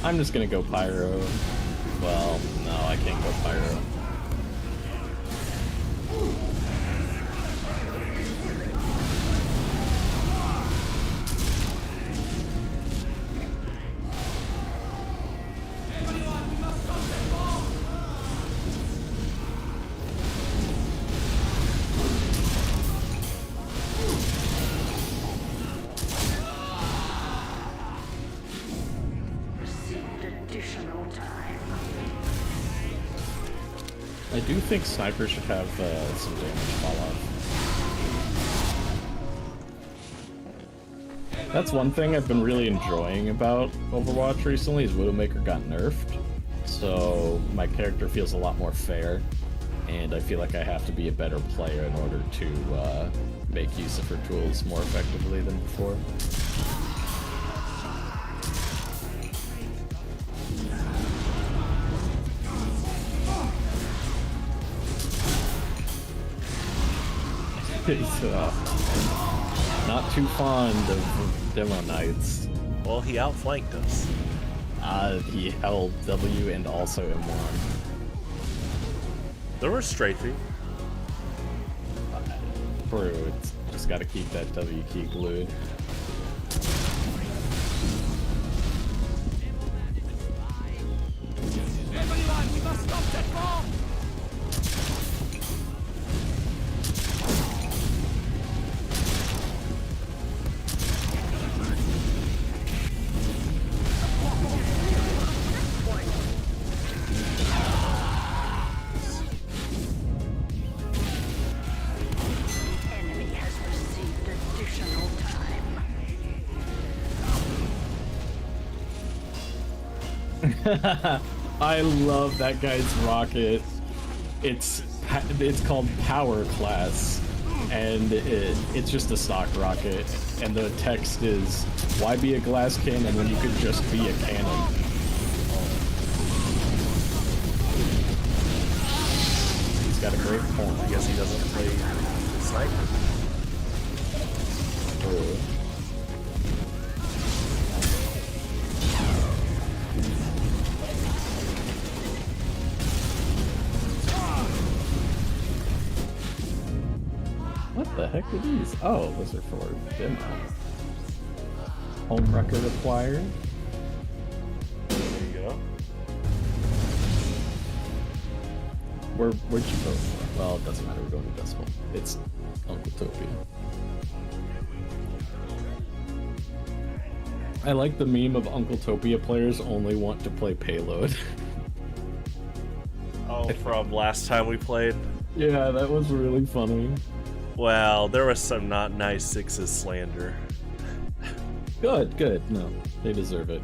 I'm just gonna go Pyro. Well, no, I can't go Pyro. I do think Sniper should have some damage fall off. That's one thing I've been really enjoying about Overwatch recently is Widowmaker got nerfed. So my character feels a lot more fair, and I feel like I have to be a better player in order to make use of her tools more effectively than before. Not too fond of Demo Knights. Well, he outflanked us. He held W and also M1. There was strafing. True, it's just gotta keep that W key glued. Everyone, we must stop that bomb! I love that guy's rocket. It's called Power Class, and it's just a stock rocket. And the text is, "Why be a glass cannon when you could just be a cannon?" He's got a great point. I guess he doesn't play sniper. True. What the heck are these? Oh, those are for demo. Home record acquired. There you go. Where'd you go? Well, it doesn't matter. We're going to Decimal. It's Uncletopia. I like the meme of Uncletopia players only want to play payload. Oh, from last time we played? Yeah, that was really funny. Well, there was some not nice sixes slander. Good. No, they deserve it.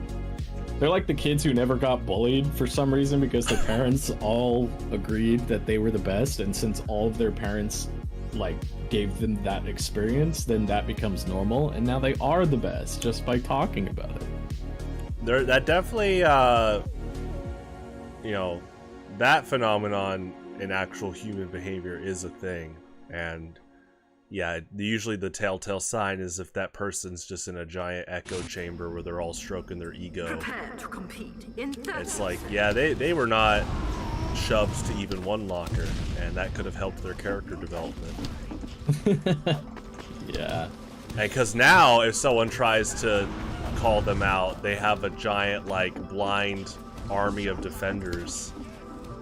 They're like the kids who never got bullied for some reason because their parents all agreed that they were the best, and since all of their parents like gave them that experience, then that becomes normal, and now they are the best just by talking about it. That definitely, you know, that phenomenon in actual human behavior is a thing, and yeah, usually the telltale sign is if that person's just in a giant echo chamber where they're all stroking their ego. Prepare to compete in 30 It's like, yeah, they were not shoved to even one locker, and that could have helped their character development. Yeah. And because now, if someone tries to call them out, they have a giant, like, blind army of defenders.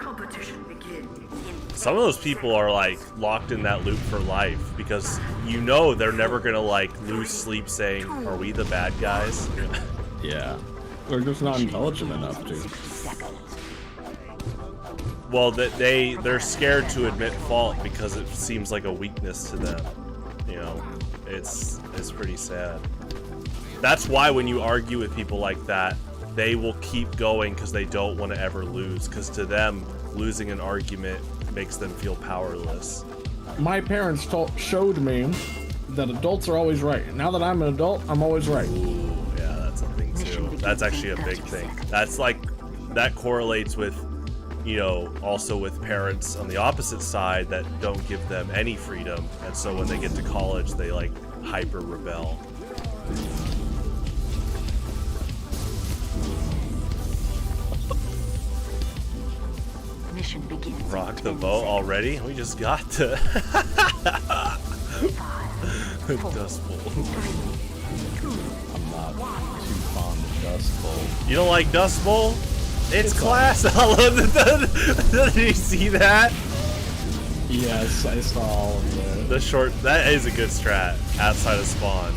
competition begins in Some of those people are, like, locked in that loop for life, because you know they're never gonna, like, lose sleep saying, are we the bad guys? Yeah. They're just not intelligent enough to. Well, they're scared to admit fault because it seems like a weakness to them. You know, it's pretty sad. That's why when you argue with people like that, they will keep going because they don't want to ever lose. Because to them, losing an argument makes them feel powerless. My parents showed me that adults are always right. Now that I'm an adult, I'm always right. Ooh, yeah, that's a thing too. That's actually a big thing. That's like, that correlates with, you know, also with parents on the opposite side that don't give them any freedom, and so when they get to college, they like hyper rebel. Mission begins. Rock the boat already? We just got to Dust Bowl. I'm not too fond of Dust Bowl. You don't like Dust Bowl? It's class. Did you see that? Yes, I saw all of that. The short, that is a good strat outside of spawn.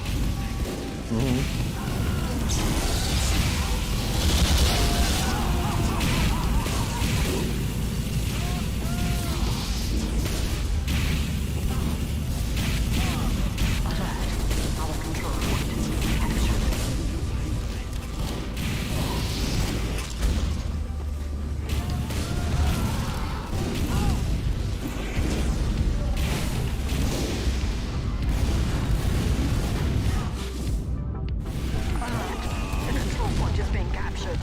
The control point is being captured.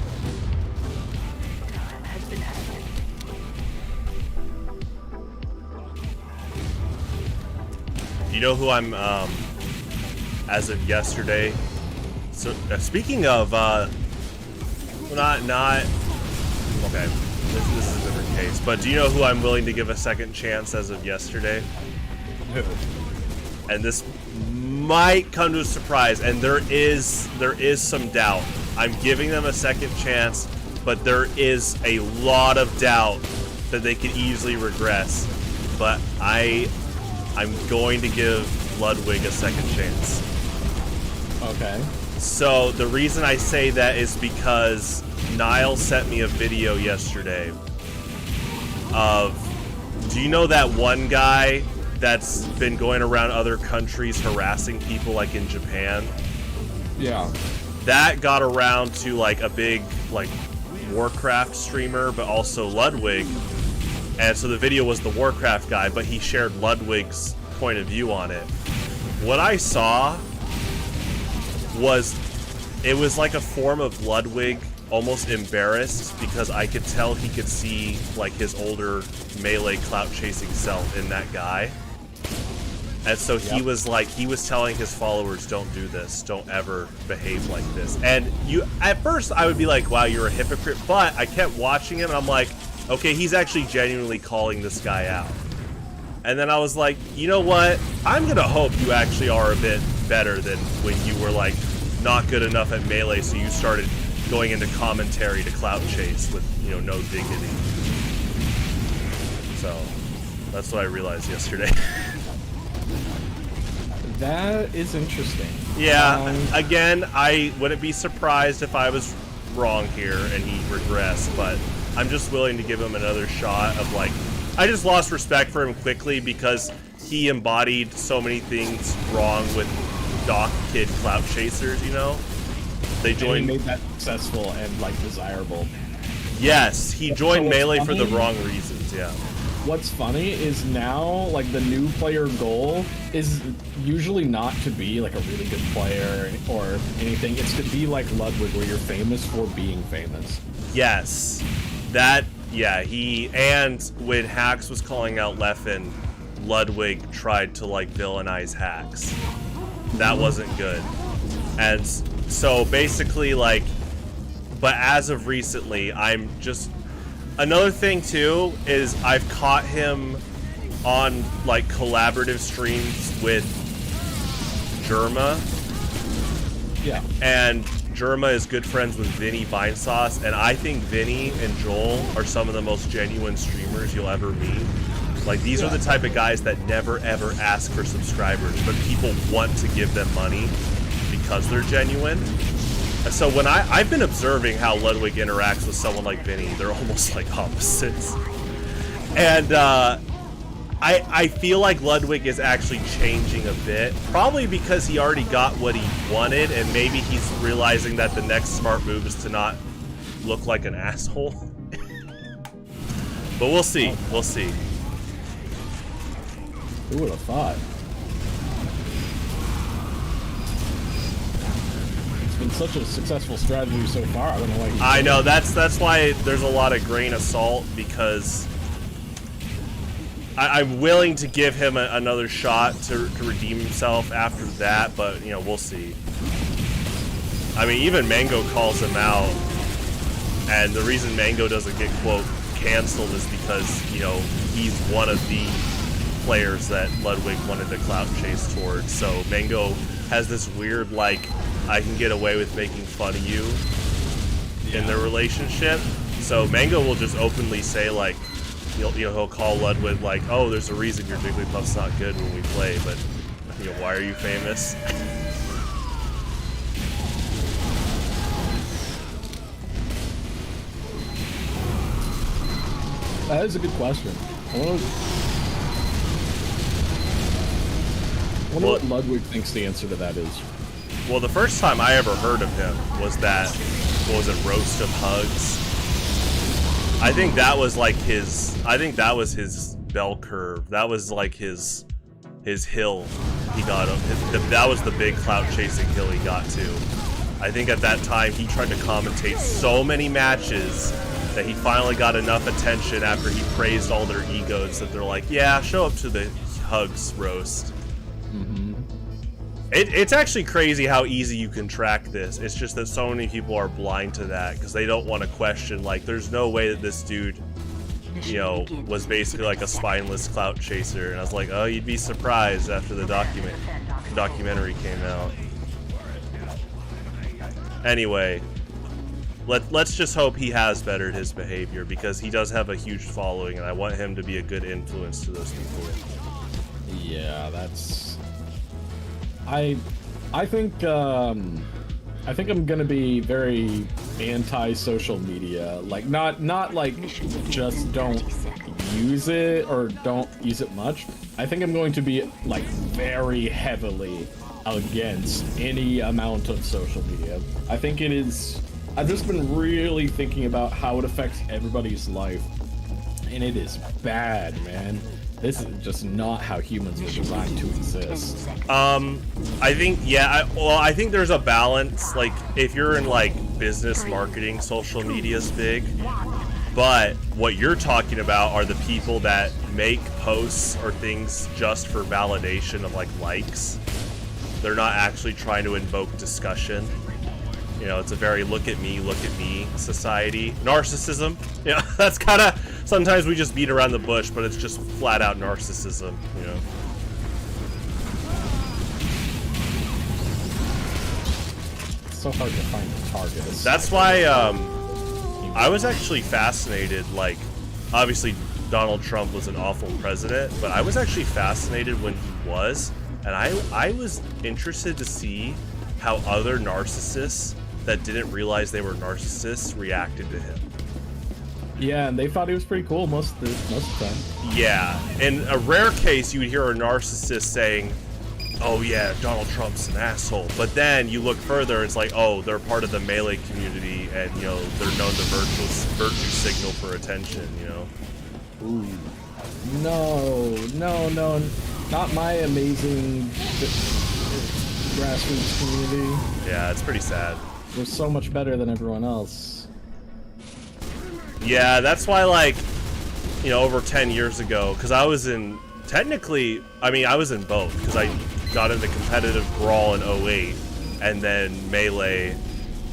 Time has been added. You know who I'm, as of yesterday, so speaking of, okay, this is a different case, but do you know who I'm willing to give a second chance as of yesterday? And this might come to a surprise, and there is some doubt. I'm giving them a second chance, but there is a lot of doubt that they could easily regress. But I'm going to give Ludwig a second chance. Okay. So the reason I say that is because Niall sent me a video yesterday of, do you know that one guy that's been going around other countries harassing people, like in Japan? Yeah. That got around to like a big like Warcraft streamer, but also Ludwig. And so the video was the Warcraft guy, but he shared Ludwig's point of view on it. What I saw was, it was like a form of Ludwig almost embarrassed because I could tell he could see like his older melee clout chasing self in that guy. And so he was like, he was telling his followers, don't do this, don't ever behave like this. And you, at first I would be like, wow, you're a hypocrite, but I kept watching him and I'm like, okay, he's actually genuinely calling this guy out. And then I was like, you know what, I'm gonna hope you actually are a bit better than when you were like not good enough at melee, so you started going into commentary to clout chase with, you know, no dignity. So that's what I realized yesterday. That is interesting. Yeah, again, I wouldn't be surprised if I was wrong here and he regressed, but I'm just willing to give him another shot of like, I just lost respect for him quickly because he embodied so many things wrong with Doc Kid clout chasers, you know? They joined. And he made that successful and like desirable. Yes, he joined Melee for the wrong reasons, yeah. What's funny is now, like, the new player goal is usually not to be, like, a really good player or anything. It's to be like Ludwig, where you're famous for being famous. Yes. That, yeah, and when Hax was calling out Leffen, Ludwig tried to, like, villainize Hax. That wasn't good. And so, basically, like, but as of recently, I'm just... Another thing, too, is I've caught him on, like, collaborative streams with Germa. Yeah. And Germa is good friends with Vinny Vinesauce, and I think Vinny and Joel are some of the most genuine streamers you'll ever meet. Like, these are the type of guys that never, ever ask for subscribers, but people want to give them money because they're genuine. So when I've been observing how Ludwig interacts with someone like Vinny, they're almost like opposites. And I feel like Ludwig is actually changing a bit, probably because he already got what he wanted, and maybe he's realizing that the next smart move is to not look like an asshole. But we'll see, we'll see. Who would have thought? Been such a successful strategy so far. I don't know why. I know, that's why there's a lot of grain of salt, because I'm willing to give him another shot to redeem himself after that, but you know, we'll see. I mean, even Mango calls him out, and the reason Mango doesn't get quote canceled is because, you know, he's one of the players that Ludwig wanted to clout chase towards. So Mango has this weird, like, I can get away with making fun of you in their relationship. So Mango will just openly say, like, he'll call Ludwig like, oh, there's a reason your Jigglypuff's not good when we play, but you know, why are you famous? That is a good question. I wonder what Ludwig thinks the answer to that is. Well, the first time I ever heard of him was that, what was it, Roast of Hugs? I think that was like his, I think that was his bell curve. That was like his hill he got up. That was the big clout chasing hill he got to. I think at that time he tried to commentate so many matches that he finally got enough attention after he praised all their egos that they're like, yeah, show up to the Hugs roast. It's actually crazy how easy you can track this. It's just that so many people are blind to that because they don't want to question, like, there's no way that this dude, you know, was basically like a spineless clout chaser. And I was like, oh, you'd be surprised after the documentary came out. Anyway, let's just hope he has bettered his behavior, because he does have a huge following, and I want him to be a good influence to those people. Yeah, that's... I think I'm gonna be very anti-social media. Like, not like just don't use it or don't use it much. I think I'm going to be like very heavily against any amount of social media. I think it is I've just been really thinking about how it affects everybody's life, and it is bad, man. This is just not how humans were designed to exist. I think, yeah, I think there's a balance. Like, if you're in, like, business marketing, social media's big. But what you're talking about are the people that make posts or things just for validation of, like, likes. They're not actually trying to invoke discussion. You know, it's a very look at me society. Narcissism. You know, that's kind of, sometimes we just beat around the bush, but it's just flat out narcissism, you know. It's so hard to find the targets. That's why I was actually fascinated, like, obviously Donald Trump was an awful president, but I was actually fascinated when he was, and I was interested to see how other narcissists that didn't realize they were narcissists reacted to him. Yeah, and they thought he was pretty cool most of the time. Yeah, in a rare case, you would hear a narcissist saying, oh yeah, Donald Trump's an asshole. But then you look further, it's like, oh, they're part of the Melee community, and, you know, they're known to virtue signal for attention, you know? Ooh. No. Not my amazing grassroots community. Yeah, it's pretty sad. We're so much better than everyone else. Yeah, that's why, like, you know, over 10 years ago, because I was in, technically, I mean, I was in both, because I got into competitive Brawl in 08, and then Melee,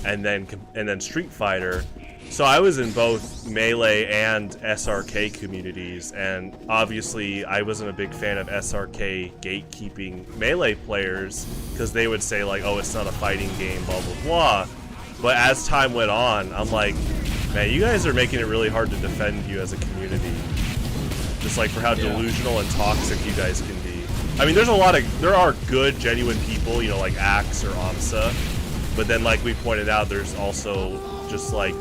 and then Street Fighter. So I was in both Melee and SRK communities, and obviously I wasn't a big fan of SRK gatekeeping Melee players, because they would say, like, oh, it's not a fighting game, blah, blah, blah. But as time went on, I'm like, man, you guys are making it really hard to defend you as a community. Just like for how delusional and toxic you guys can be. I mean, there are good, genuine people, you know, like Axe or Amsa. But then, like we pointed out, there's also just like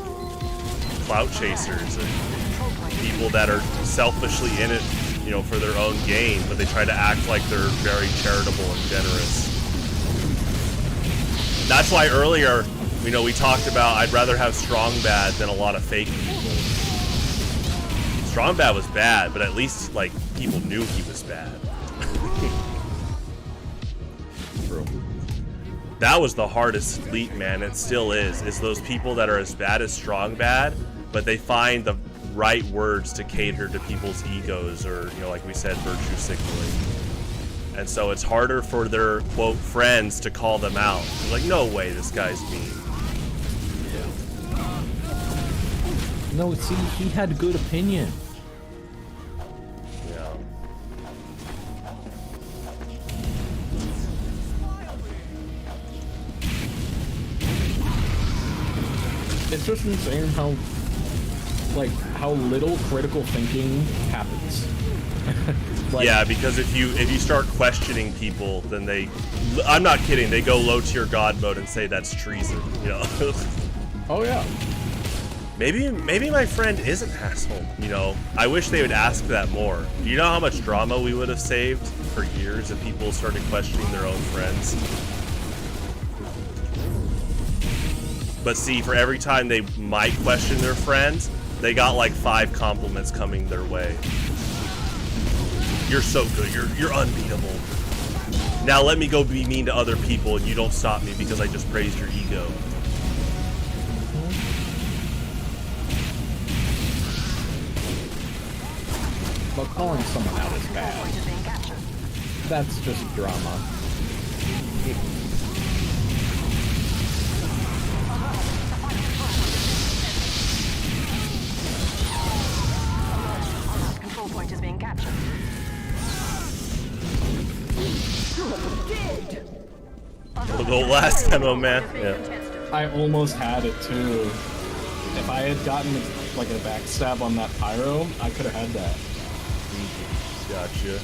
clout chasers and people that are selfishly in it, you know, for their own gain, but they try to act like they're very charitable and generous. That's why earlier, you know, we talked about I'd rather have Strong Bad than a lot of fake people. Strong Bad was bad, but at least, like, people knew he was bad. Bro. That was the hardest elite, man. It still is. It's those people that are as bad as Strong Bad, but they find the right words to cater to people's egos, or, you know, like we said, virtue signaling. And so it's harder for their, quote, friends to call them out. They're like, no way, this guy's mean. No, see, he had good opinion. Yeah. It's just insane how, like, how little critical thinking happens. Like, yeah, because if you start questioning people, then I'm not kidding, they go low tier god mode and say that's treason, you know. Oh yeah. Maybe my friend is an asshole, you know. I wish they would ask that more. Do you know how much drama we would have saved for years if people started questioning their own friends? But see, for every time they might question their friends, they got like 5 compliments coming their way. You're so good, you're unbeatable. Now let me go be mean to other people and you don't stop me because I just praised your ego. But calling someone out is bad. That's just drama. Control point is being captured. The last demo, man. Yeah. I almost had it too. If I had gotten like a backstab on that pyro, I could have had that. Gotcha.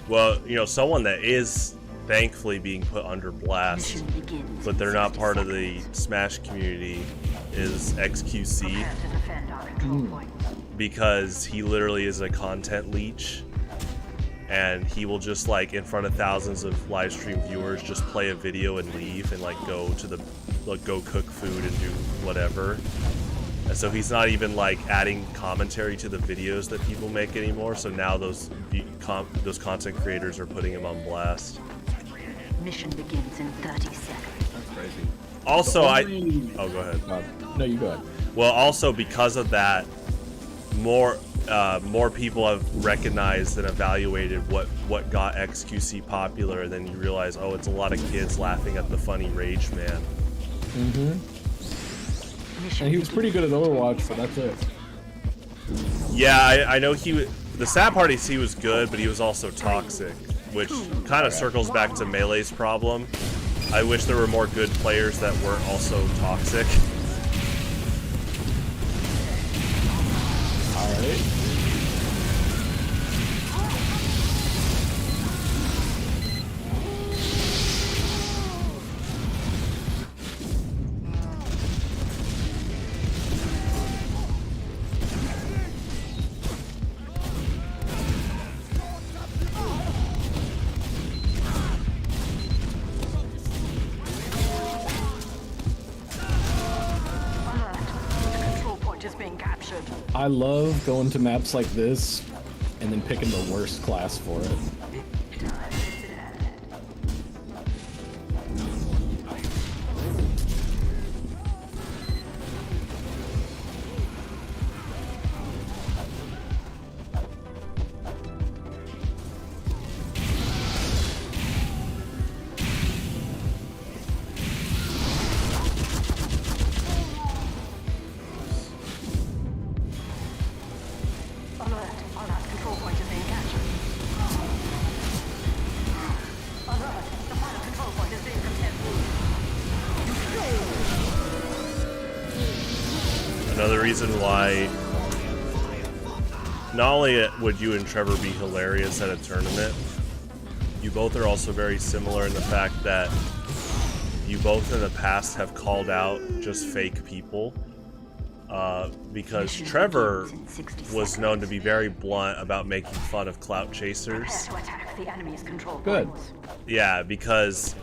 Well, you know, someone that is thankfully being put under blast, but they're not part of the Smash community, is XQC, because he literally is a content leech, and he will just like in front of thousands of live stream viewers just play a video and leave and like go cook food and do whatever. And so he's not even like adding commentary to the videos that people make anymore. So now those content creators are putting him on blast. Mission begins in 30 seconds. That's crazy. Also, Oh, go ahead. No, you go ahead. Well, also because of that, more people have recognized and evaluated what got XQC popular, and then you realize, oh, it's a lot of kids laughing at the funny Rage Man. Mission And he was pretty good at Overwatch, but that's it. Yeah, I know the sad part is he was good, but he was also toxic, which kind of circles back to Melee's problem. I wish there were more good players that weren't also toxic. Alright. Alert. The control point is being captured. I love going to maps like this and then picking the worst class for it. Alert. Alert. Control point is being captured. Alert. The final control point is being contested. Another reason why not only would you and Trevor be hilarious at a tournament, you both are also very similar in the fact that you both in the past have called out just fake people. Because Trevor was known to be very blunt about making fun of clout chasers. Prepare to attack the enemy's control Good. points. Yeah, because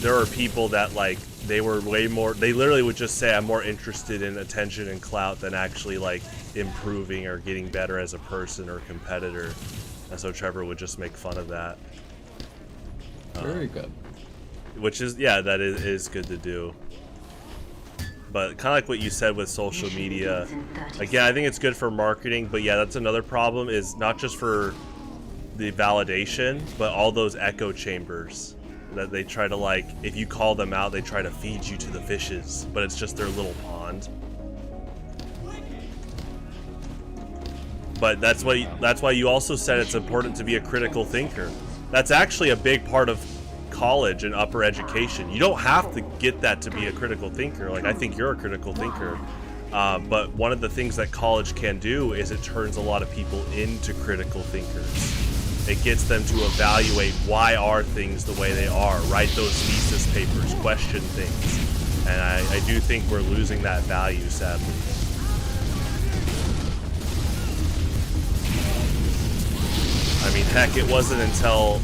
there are people that like they literally would just say, I'm more interested in attention and clout than actually like improving or getting better as a person or competitor. And so Trevor would just make fun of that. Very good. Which is, yeah, that is good to do. But kind of like what you said with social media, again, I think it's good for marketing, but yeah, that's another problem, is not just for the validation, but all those echo chambers that they try to, like, if you call them out, they try to feed you to the fishes, but it's just their little pond. But that's why you also said it's important to be a critical thinker. That's actually a big part of college and upper education. You don't have to get that to be a critical thinker. Like, I think you're a critical thinker. But one of the things that college can do is it turns a lot of people into critical thinkers. It gets them to evaluate why are things the way they are, write those thesis papers, question things. And I do think we're losing that value, sadly. I mean, heck, it wasn't until...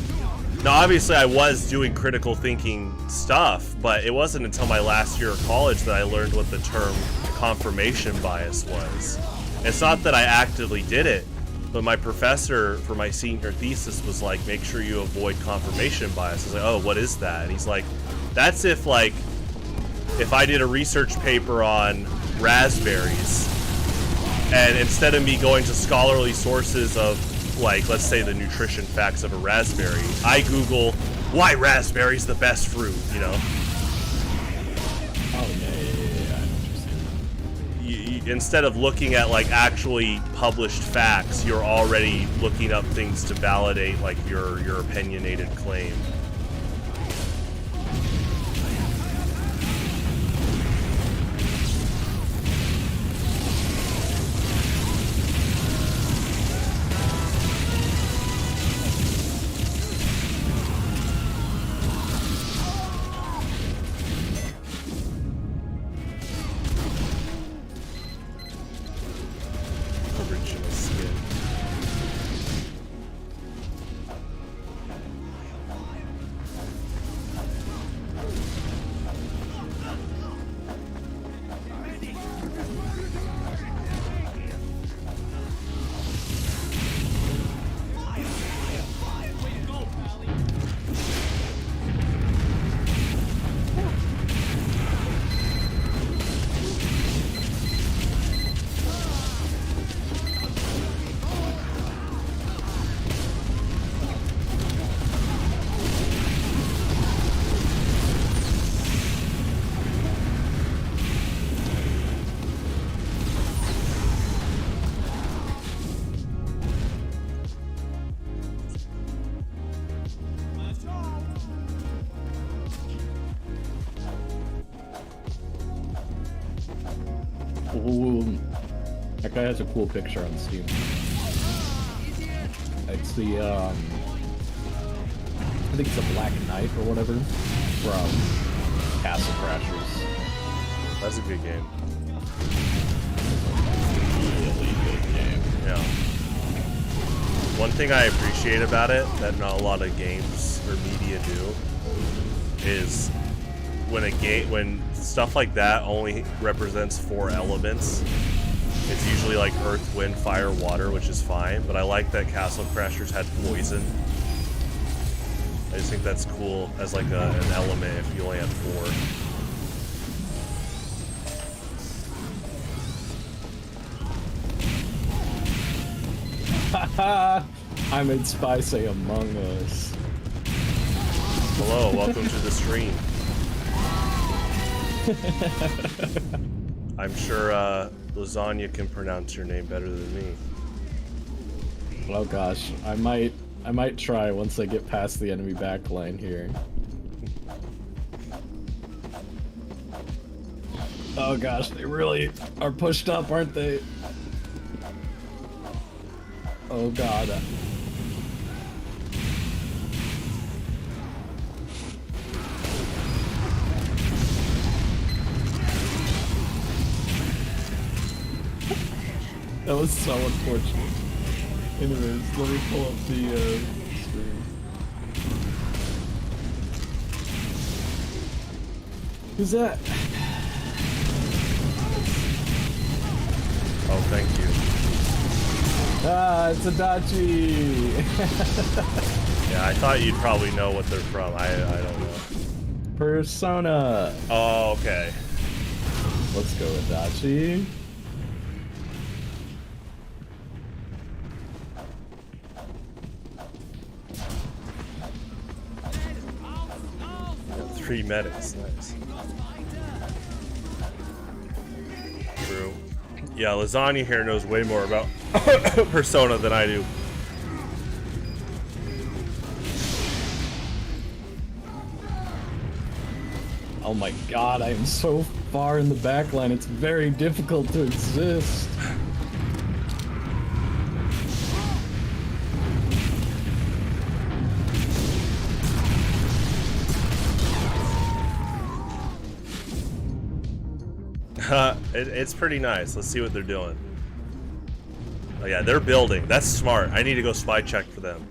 Now, obviously, I was doing critical thinking stuff, but it wasn't until my last year of college that I learned what the term confirmation bias was. It's not that I actively did it, but my professor for my senior thesis was like, make sure you avoid confirmation bias. I was like, oh, what is that? And he's like, that's if I did a research paper on raspberries, and instead of me going to scholarly sources of, like, let's say the nutrition facts of a raspberry, I Google why raspberry's the best fruit, you know? Oh, yeah. Instead of looking at, like, actually published facts, you're already looking up things to validate, like, your opinionated claim. Ooh, that guy has a cool picture on Steam. It's the, I think it's a Black Knight or whatever from Castle Crashers. That's a good game. Really good game. Yeah. One thing I appreciate about it that not a lot of games or media do is when stuff like that only represents 4 elements. It's usually like earth, wind, fire, water, which is fine, but I like that Castle Crashers had poison. I just think that's cool as like an element if you only have 4. Haha! I made Spy say Among Us. Hello, welcome to the stream. I'm sure Lasagna can pronounce your name better than me. Oh gosh, I might try once I get past the enemy backline here. Oh gosh, they really are pushed up, aren't they? Oh god. That was so unfortunate. Anyways, let me pull up the screen. Who's that? Oh, thank you. Ah, it's Adachi! Yeah, I thought you'd probably know what they're from. I don't know. Persona! Oh, okay. Let's go, Adachi. Yeah, 3 medics, nice. True. Yeah, Lasagna here knows way more about Persona than I do. Oh my god, I am so far in the backline, it's very difficult to exist. It's pretty nice. Let's see what they're doing. Oh yeah, they're building. That's smart. I need to go spy check for them.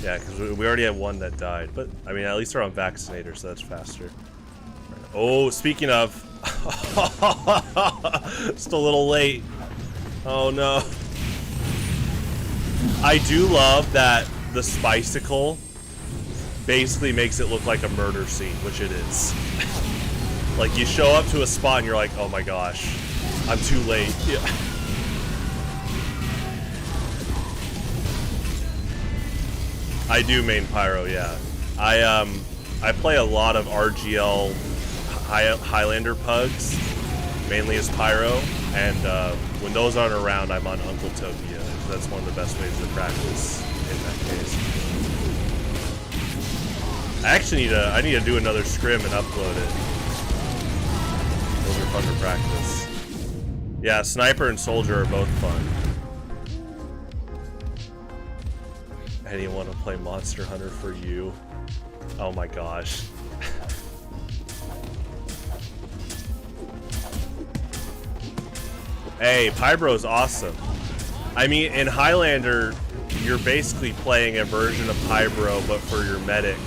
Yeah, because we already had one that died. But, I mean, at least they're on vaccinator, so that's faster. Oh, speaking of... Just a little late. Oh, no. I do love that the Spicicle basically makes it look like a murder scene, which it is. Like, you show up to a spot and you're like, oh my gosh, I'm too late. Yeah. I do main Pyro, yeah. I play a lot of RGL Highlander pugs, mainly as Pyro, and when those aren't around, I'm on Uncletopia. That's one of the best ways to practice in that case. I need to do another scrim and upload it. Those are fun to practice. Yeah, Sniper and Soldier are both fun. Anyone to play Monster Hunter for you? Oh my gosh. Hey, Pybro's awesome. I mean, in Highlander, you're basically playing a version of Pybro, but for your medic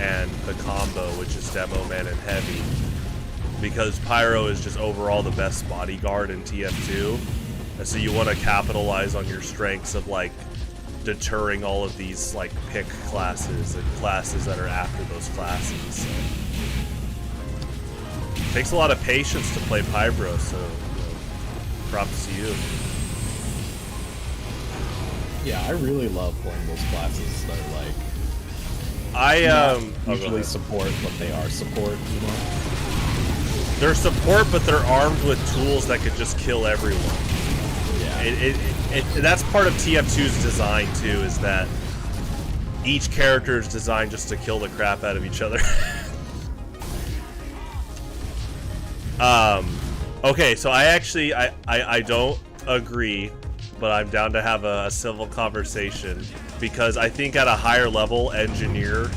and the combo, which is Demo Man and Heavy. Because Pyro is just overall the best bodyguard in TF2. And so you want to capitalize on your strengths of, like, deterring all of these, like, pick classes and classes that are after those classes. So. It takes a lot of patience to play Pybro, so, you know, props to you. Yeah, I really love playing those classes that are like usually support, but they are support, you know? They're support, but they're armed with tools that could just kill everyone. Yeah. That's part of TF2's design too, is that each character is designed just to kill the crap out of each other. Okay, so I actually I don't agree, but I'm down to have a civil conversation because I think at a higher level, engineer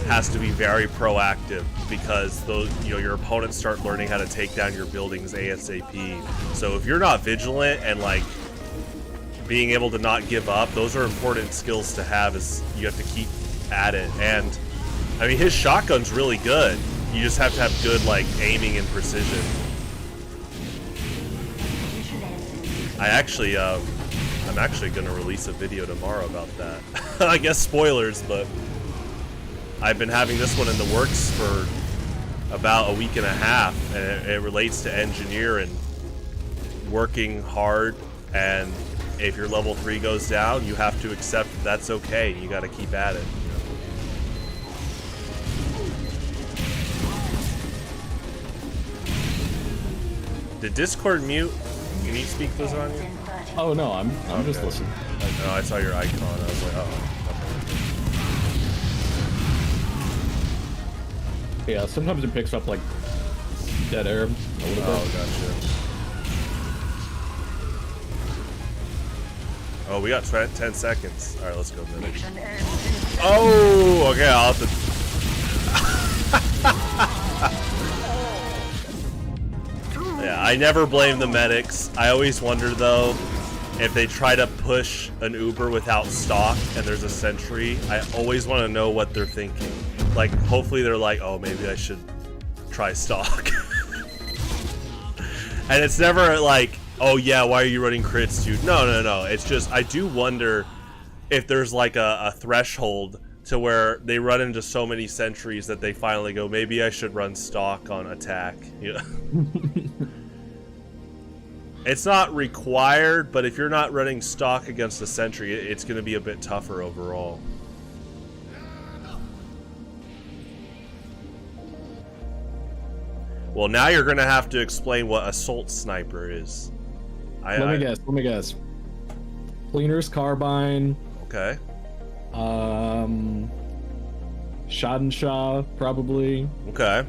has to be very proactive because those your opponents start learning how to take down your buildings ASAP. So if you're not vigilant and like being able to not give up, those are important skills to have. Is you have to keep at it. And I mean, his shotgun's really good. You just have to have good like aiming and precision. I'm actually gonna release a video tomorrow about that. I guess spoilers, but I've been having this one in the works for about a week and a half, and it relates to engineer and working hard. And if your level 3 goes down, you have to accept that's okay. You got to keep at it. Did Discord mute? Can you speak lasagna? Oh no, I'm just listening. No, I saw your icon. I was like, oh. Yeah, sometimes it picks up like dead air a little bit. Oh, gotcha. Oh, we got 10 seconds. All right, let's go. Oh, okay. I'll have to. Yeah, I never blame the medics. I always wonder though, if they try to push an Uber without stock and there's a sentry, I always want to know what they're thinking. Like, hopefully they're like, oh, maybe I should try stock. And it's never like, oh yeah, why are you running crits, dude? No. It's just, I do wonder if there's like a threshold to where they run into so many sentries that they finally go, maybe I should run stock on attack. Yeah. It's not required, but if you're not running stock against a sentry, it's going to be a bit tougher overall. Well, now you're going to have to explain what assault sniper is. Let me guess. Cleaner's carbine. Okay. Schadenshah, probably. Okay.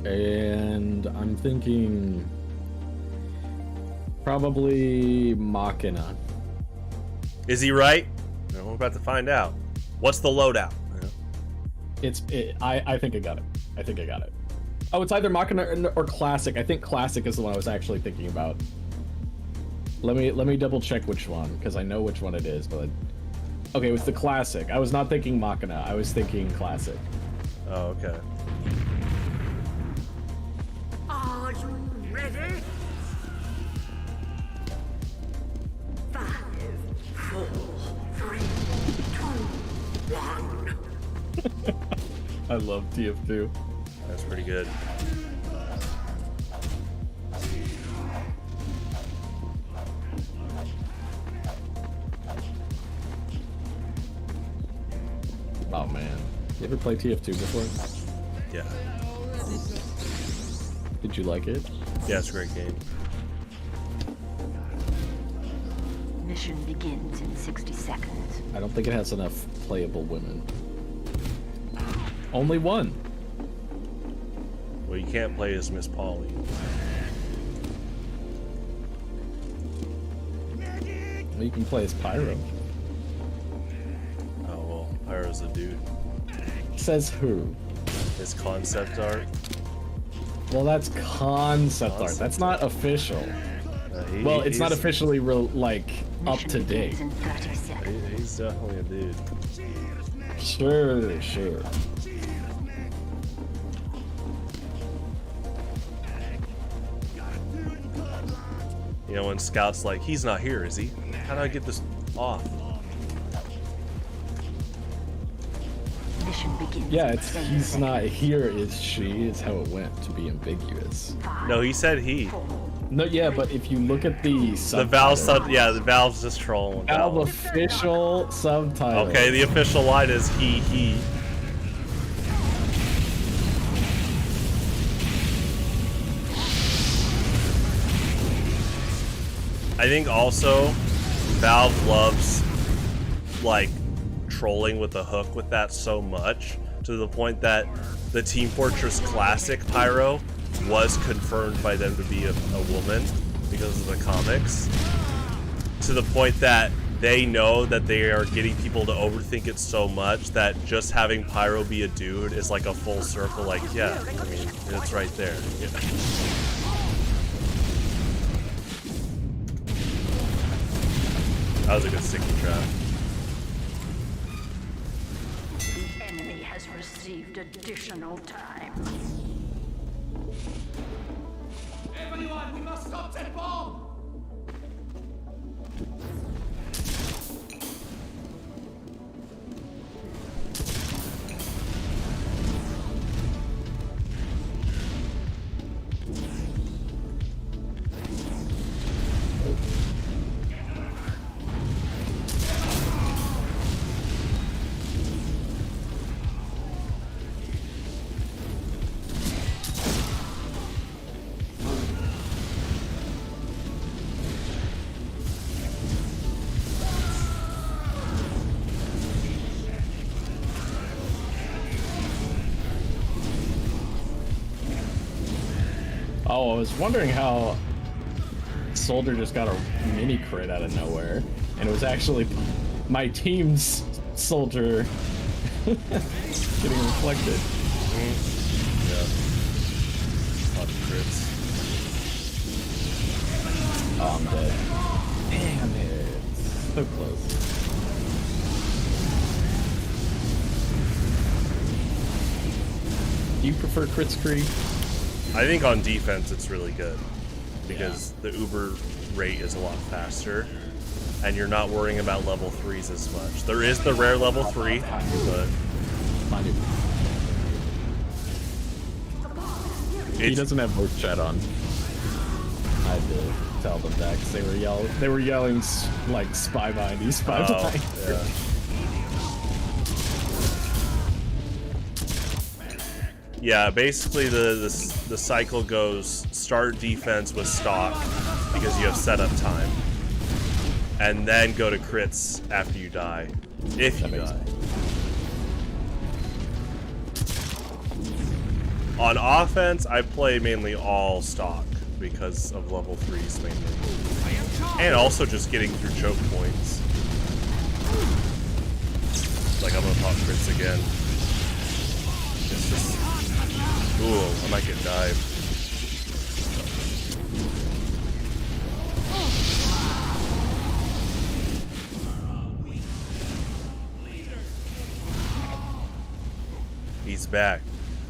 And I'm thinking probably Machina. Is he right? No, we're about to find out. What's the loadout? I think I got it. Oh, it's either Machina or Classic. I think Classic is the one I was actually thinking about. Let me double check which one, because I know which one it is, but okay, it was the Classic. I was not thinking Machina. I was thinking Classic. Oh, okay. Are you ready? 5, 4, 3, 2, 1. I love TF2. That's pretty good. Oh man, you ever play TF2 before? Yeah. Did you like it? Yeah, it's a great game. Mission begins in 60 seconds. I don't think it has enough playable women. Only one. Well, you can't play as Miss Polly. Well, you can play as Pyro. Oh, well, Pyro's a dude. Says who? His concept art. Well, that's concept art. That's not official. Well, it's not officially like up to date. In 30 seconds. He's definitely a dude. Sure. You know, when Scout's like, he's not here, is he? How do I get this off? Mission begins. Yeah, in it's 10 he's seconds. not here is she is how it went to be ambiguous. 5, No, he said he. 4, No, yeah, but if you look at the The Valve the Valve's just trolling. Valve official subtitle. Okay, the official line is he. I think also Valve loves like trolling with the hook with that so much to the point that the Team Fortress Classic Pyro was confirmed by them to be a woman because of the comics, to the point that they know that they are getting people to overthink it so much that just having Pyro be a dude is like a full circle. Like, yeah, I mean, it's right there. Yeah. That was a good sticky trap. The enemy has received additional time. Everyone, we must stop that bomb! Oh, I was wondering how Soldier just got a mini crit out of nowhere, and it was actually my team's Soldier getting reflected. Yeah. Lot of crits. Oh, I'm dead. Damn it. So close. Do you prefer crit scree? I think on defense it's really good because the Uber rate is a lot faster and you're not worrying about level 3s as much. There is the rare level 3, but he doesn't have voice chat on. I had to tell them that because they were yelling like spy behind you, spy behind you. Yeah. Yeah, basically the cycle goes start defense with stock because you have setup time, and then go to crits after you die, if you die. On offense, I play mainly all stock because of level 3s mainly, and also just getting through choke points. Like I'm gonna pop crits again. It's just. Ooh, I might get dived. He's back.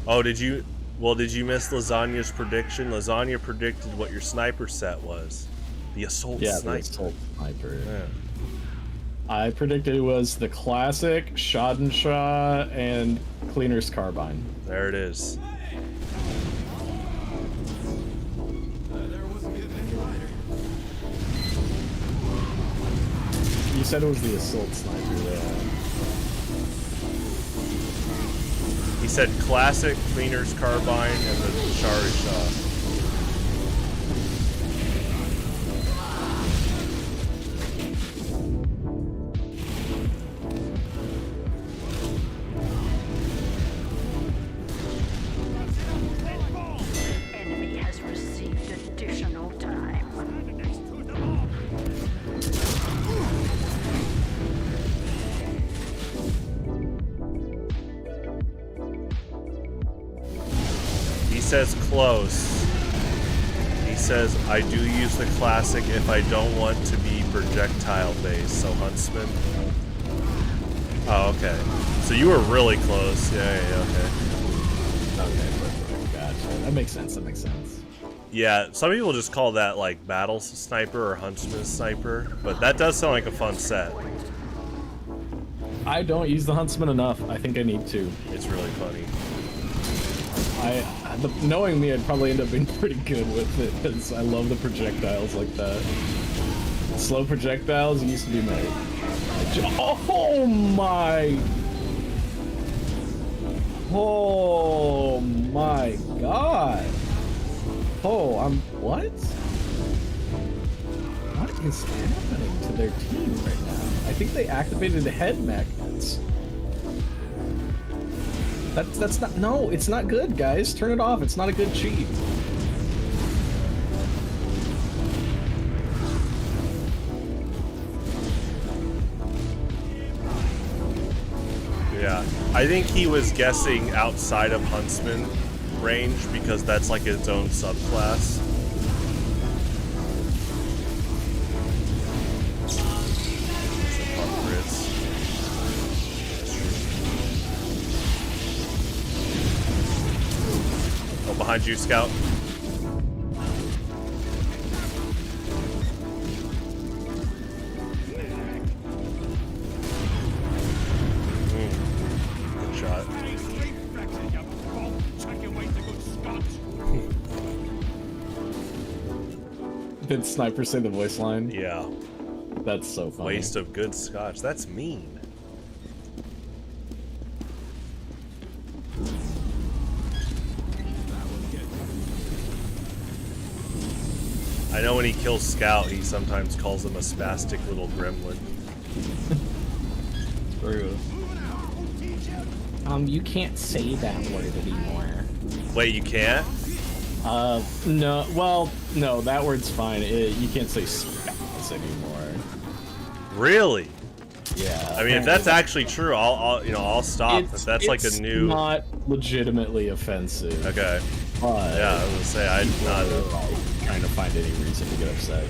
Oh, did you miss Lasagna's prediction? Lasagna predicted what your sniper set was. The assault sniper. The assault sniper. Yeah. I predicted it was the classic Schadenshah and Cleaner's Carbine. There it is. You said it was the assault sniper, yeah. He said classic Cleaner's Carbine and the Schadenshah. Enemy has received additional time. He says close. He says, I do use the classic if I don't want to be projectile based, so Huntsman. Oh, okay. So you were really close. Yeah, okay. Okay, gotcha. That makes sense, Yeah, some people just call that like Battle Sniper or Huntsman Sniper, but that does sound like a fun set. I don't use the Huntsman enough. I think I need to. It's really funny. Knowing me, I'd probably end up being pretty good with it, because I love the projectiles like that. Slow projectiles used to be my... Oh my... Oh my god. Oh, what? What is happening to their team right now? I think they activated the head magnets. That's not. No, it's not good, guys. Turn it off. It's not a good cheat. Yeah, I think he was guessing outside of Huntsman range because that's like its own subclass. Oh, behind you, Scout. Good shot. Did Sniper say the voice line? Yeah. That's so funny. Waste of good scotch. That's mean. I know when he kills Scout, he sometimes calls him a spastic little gremlin. True. You can't say that word anymore. Wait, you can't? No. Well, no, that word's fine. You can't say spaz anymore. Really? Yeah. I mean, if that's actually true, I'll stop. If that's like a new. It's not legitimately offensive. Okay. But Yeah, I was gonna say I'm not like trying to find any reason to get upset.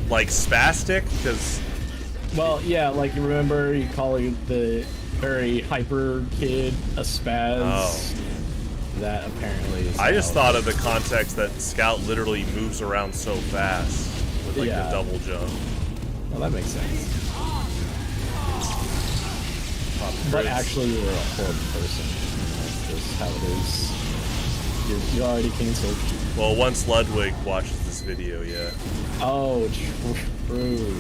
like spastic because. Well, yeah, like you remember you calling the very hyper kid a spaz. Oh. That apparently is I just how- thought of the context that Scout literally moves around so fast with like Yeah. the double jump. Well, that makes sense. Pop But crits. actually, you're a horrible person. That's just how it is. You already canceled. Well, once Ludwig watches this video, yeah. Oh, true.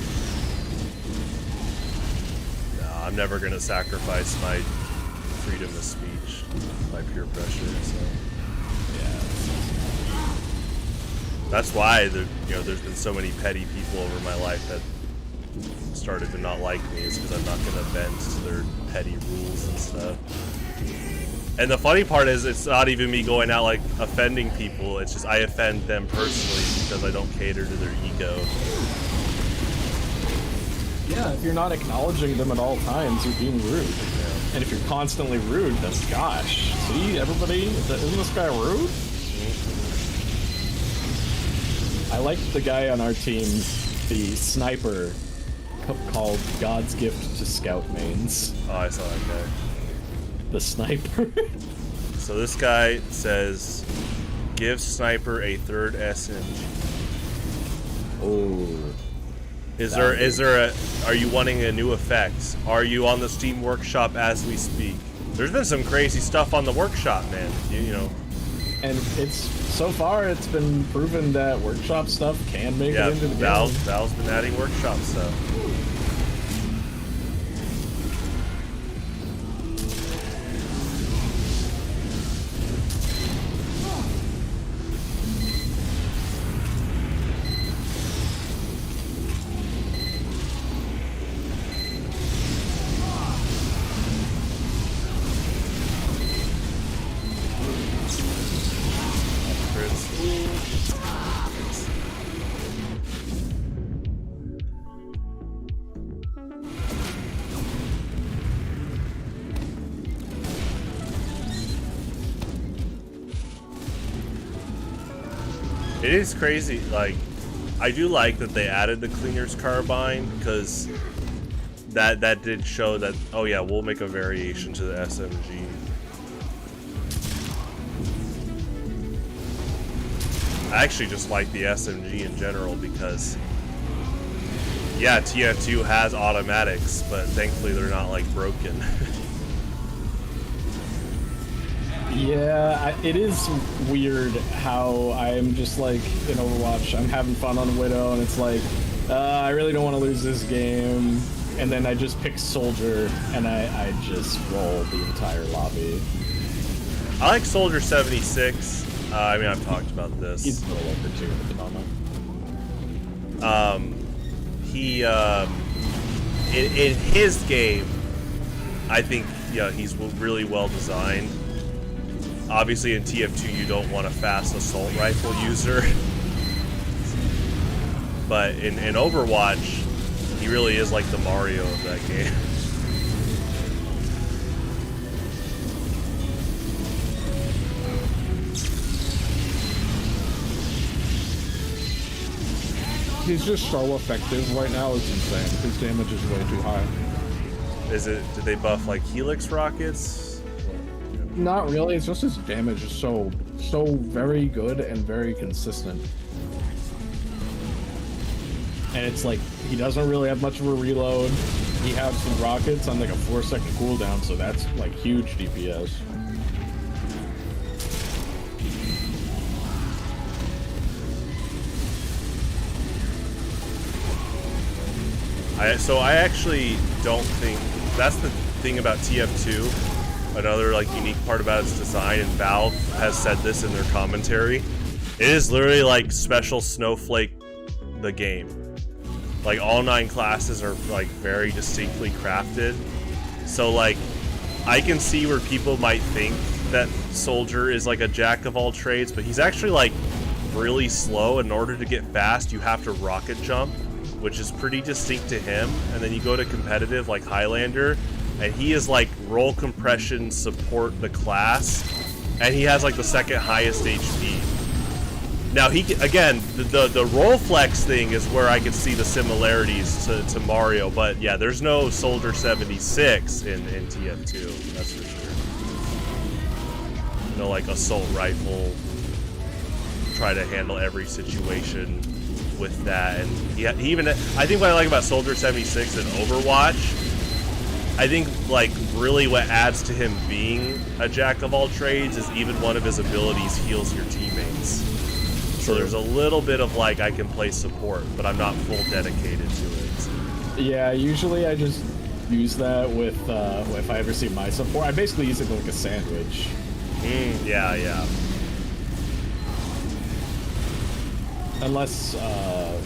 No, I'm never gonna sacrifice my freedom of speech by peer pressure. So Yeah. that's why there's been so many petty people over my life that started to not like me, is because I'm not gonna bend to their petty rules and stuff. And the funny part is, it's not even me going out like offending people. It's just I offend them personally because I don't cater to their ego. Yeah, if you're not acknowledging them at all times, you're being rude. And if you're constantly rude, then gosh, see, everybody, isn't this guy rude? I like the guy on our team, the sniper, called God's gift to scout mains. Oh, I saw that guy. The sniper. So this guy says, give Sniper a third SMG. Oh. Are you wanting a new effect? Are you on the Steam Workshop as we speak? There's been some crazy stuff on the workshop, man. You know. And so far it's been proven that workshop stuff can make Yeah, it into the Valve's been adding workshop stuff. It is crazy, like, I do like that they added the Cleaner's Carbine, because that did show that, oh yeah, we'll make a variation to the SMG. I actually just like the SMG in general because, yeah, TF2 has automatics, but thankfully they're not, like, broken. Yeah, it is weird how I'm just like in Overwatch, I'm having fun on Widow, and it's like, I really don't want to lose this game, and then I just pick Soldier, and I just roll the entire lobby. I like Soldier 76. I mean, I've talked about this. He's a little over 2 at the moment. In his game, I think, yeah, he's really well designed. Obviously, in TF2, you don't want a fast assault rifle user, but in Overwatch, he really is like the Mario of that game. He's just so effective right now, it's insane. His damage is way too high. Did they buff like Helix rockets? Not really, it's just his damage is so very good and very consistent. And it's like, he doesn't really have much of a reload. He has some rockets on like a 4-second cooldown, so that's like huge DPS. So I actually don't think that's the thing about TF2. Another like unique part about its design, and Valve has said this in their commentary. It is literally like Special Snowflake the game. Like all 9 classes are like very distinctly crafted. So like I can see where people might think that Soldier is like a jack of all trades, but he's actually like really slow. In order to get fast, you have to rocket jump, which is pretty distinct to him. And then you go to competitive like Highlander, and he is like roll compression support the class, and he has like the second highest HP. Now he again, the roll flex thing is where I can see the similarities to Mario, but yeah, there's no Soldier 76 in TF2, that's for sure. No like assault rifle, try to handle every situation with that. And he even, I think what I like about Soldier 76 in Overwatch, I think like really what adds to him being a jack of all trades is even one of his abilities heals your teammates. So there's a little bit of like, I can play support, but I'm not full dedicated to it. Yeah, usually I just use that with if I ever see my support. I basically use it like a sandwich. Yeah. Unless,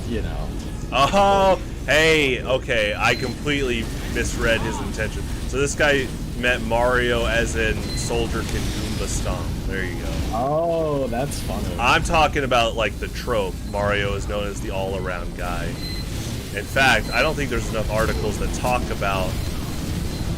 you know. Oh, hey, okay, I completely misread his intention. So this guy meant Mario as in Soldier can Goomba Stomp. There you go. Oh, that's funny. I'm talking about like the trope. Mario is known as the all-around guy. In fact, I don't think there's enough articles that talk about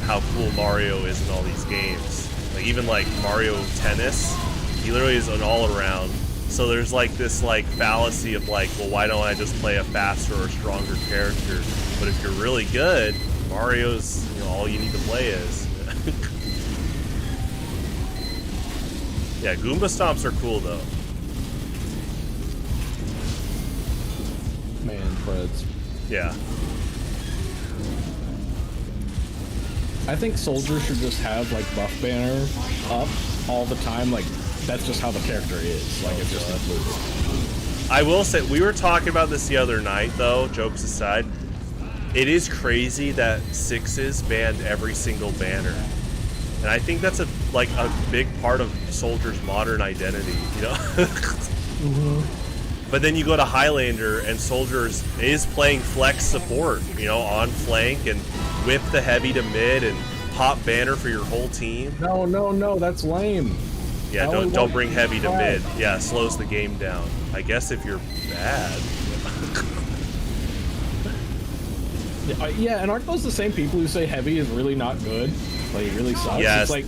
how cool Mario is in all these games. Like even like Mario Tennis, he literally is an all-around. So there's like this like fallacy of like, well, why don't I just play a faster or stronger character? But if you're really good, Mario's, you know, all you need to play is. Yeah, Goomba Stomps are cool though. Man, Freds. Yeah. I think Soldier should just have like buff banner up all the time. Like that's just how the character is. Like it's just included. I will say, we were talking about this the other night though, jokes aside. It is crazy that Sixes banned every single banner. And I think that's a big part of Soldier's modern identity, you know? But then you go to Highlander and Soldier is playing flex support, you know, on flank and whip the heavy to mid and pop banner for your whole team. No, that's lame. Yeah, don't bring heavy to mid. Yeah, slows the game down. I guess if you're bad. Yeah, and aren't those the same people who say heavy is really not good? Like, it really sucks? Yes, it's like,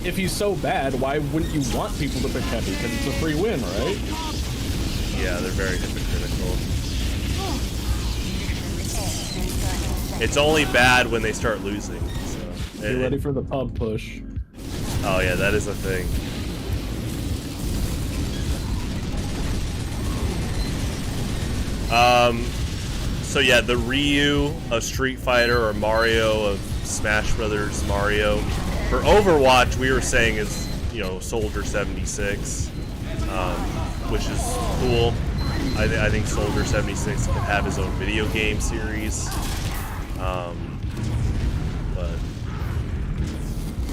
if he's so bad, why wouldn't you want people to pick heavy? Because it's a free win, right? Yeah, they're very hypocritical. It's only bad when they start losing. So. Get ready for the pub push. Oh yeah, that is a thing. So yeah, the Ryu of Street Fighter or Mario of Smash Brothers Mario. For Overwatch, we were saying is, you know, Soldier 76, which is cool. I think Soldier 76 can have his own video game series. But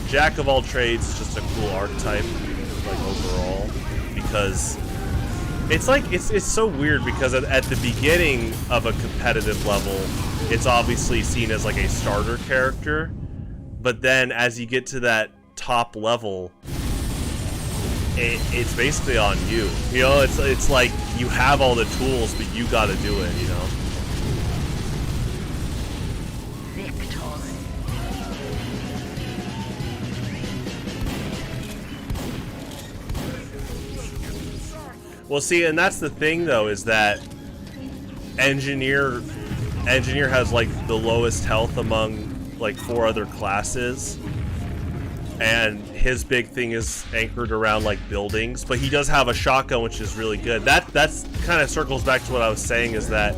Jack of all trades is just a cool archetype, like overall, because it's like it's so weird because at the beginning of a competitive level, it's obviously seen as like a starter character, but then as you get to that top level, it's basically on you. You know, it's like you have all the tools, but you got to do it. You know. Well, see, and that's the thing, though, is that engineer has like the lowest health among like 4 other classes, and his big thing is anchored around like buildings. But he does have a shotgun, which is really good. That's kind of circles back to what I was saying, is that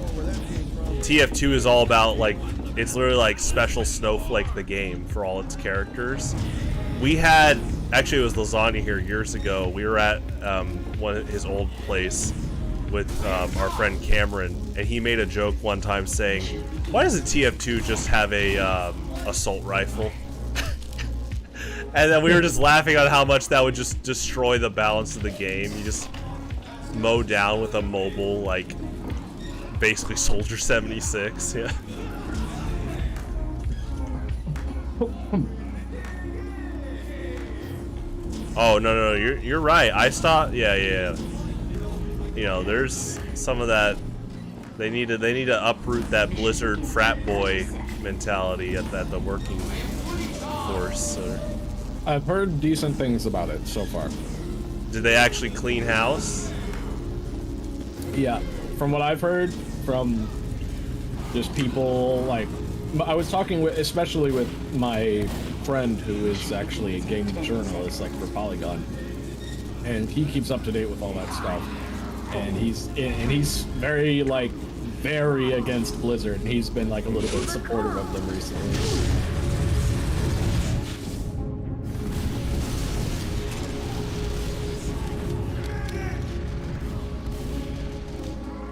TF2 is all about like, it's literally like Special Snowflake the game for all its characters. We had, actually it was Lasagna here years ago. We were at one of his old place with our friend Cameron, and he made a joke one time saying, why doesn't TF2 just have a assault rifle? And then we were just laughing on how much that would just destroy the balance of the game. You just mow down with a mobile, like, basically Soldier 76, yeah. Oh, no, you're right. I stopped, yeah. You know, there's some of that. They need to uproot that Blizzard frat boy mentality at the working force. I've heard decent things about it so far. Did they actually clean house? Yeah, from what I've heard from just people, like, I was talking with, especially with my friend who is actually a game journalist, like for Polygon, and he keeps up to date with all that stuff. And he's very very against Blizzard, and he's been like a little bit supportive of them recently.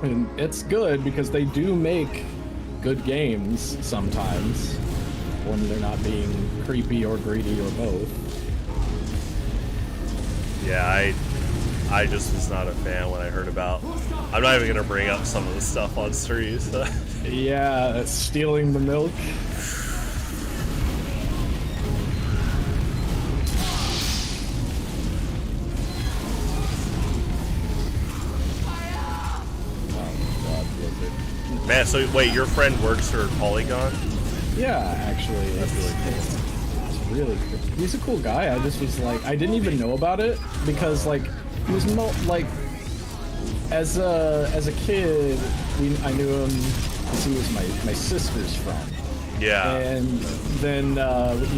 And it's good because they do make good games sometimes when they're not being creepy or greedy or both. Yeah, I just was not a fan when I heard about. I'm not even gonna bring up some of the stuff on stream. So. Yeah, stealing the milk. Man, so wait, your friend works for Polygon? Yeah, actually, That's really cool. It's really cool. He's a cool guy. I just was like, I didn't even know about it because like he was like as a kid, I knew him because he was my sister's friend. Yeah. And then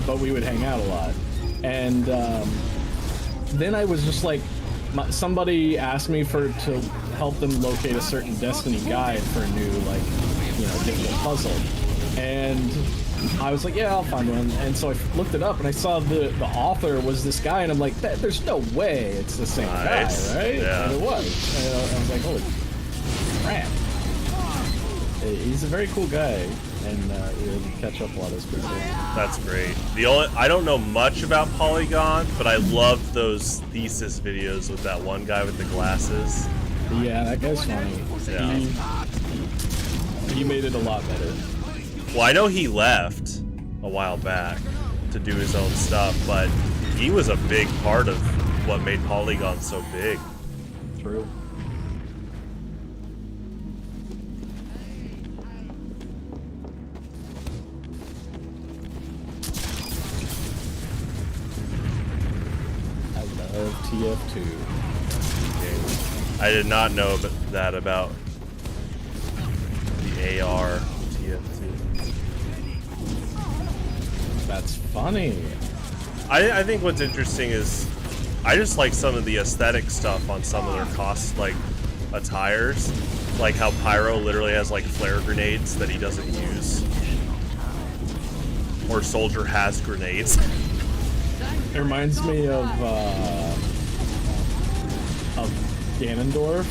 but we would hang out a lot, and then I was just like, somebody asked me to help them locate a certain Destiny guide for a new, like, you know, difficult puzzle. And I was like, yeah, I'll find one. And so I looked it up, and I saw the author was this guy, and I'm like, there's no way it's the same guy, right? Yeah. And it was. And I was like, holy crap. He's a very cool guy, and we catch up a lot as people. That's great. I don't know much about Polygon, but I loved those thesis videos with that one guy with the glasses. Yeah, that guy's funny. Yeah. He made it a lot better. Well, I know he left a while back to do his own stuff, but he was a big part of what made Polygon so big. True. Of TF2. I did not know that about the AR TF2. That's funny. I think what's interesting is I just like some of the aesthetic stuff on some of their attires. Like how Pyro literally has like flare grenades that he doesn't use. Or Soldier has grenades. It reminds me of Ganondorf,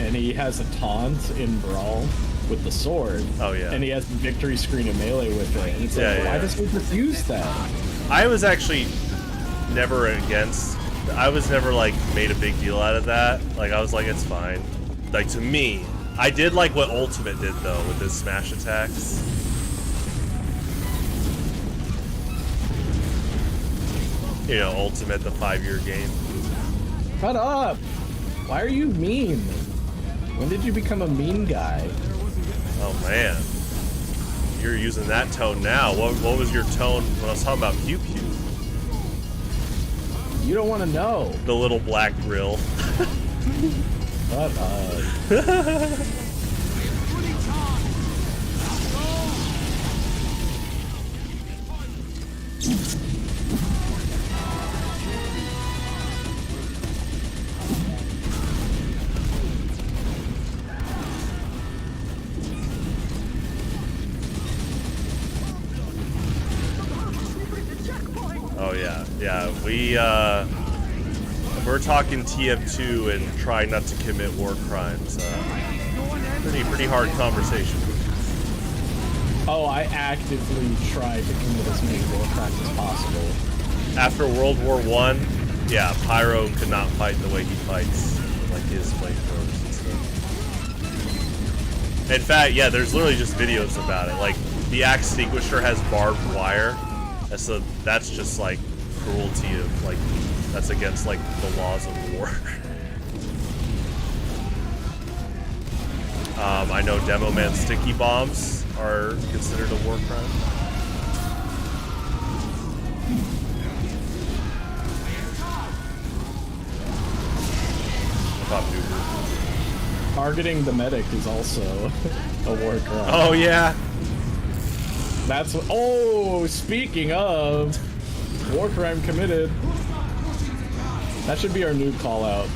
and he has a taunt in Brawl with the sword. Oh yeah. And he has the victory screen in Melee with it. And it's like, why does he just use that? I was actually never against. I was never like made a big deal out of that. Like I was like, it's fine. Like to me, I did like what Ultimate did though with his smash attacks. You know, Ultimate, the 5-year game. Shut up! Why are you mean? When did you become a mean guy? Oh man, you're using that tone now. What was your tone when I was talking about Pew Pew? You don't want to know. The little black grill. Shut up. Oh yeah, yeah. We're talking TF2 and try not to commit war crimes. Pretty hard conversation. Oh, I actively try to commit as many war crimes as possible. After World War I, yeah, Pyro could not fight the way he fights, like his flamethrowers and stuff. In fact, yeah, there's literally just videos about it. Like the axe extinguisher has barbed wire, and so that's just like cruelty of like that's against like the laws of war. I know Demo Man sticky bombs are considered a war crime. Targeting the medic is also a war crime. Oh yeah. That's what. Oh, speaking of war crime committed. That should be our new call out.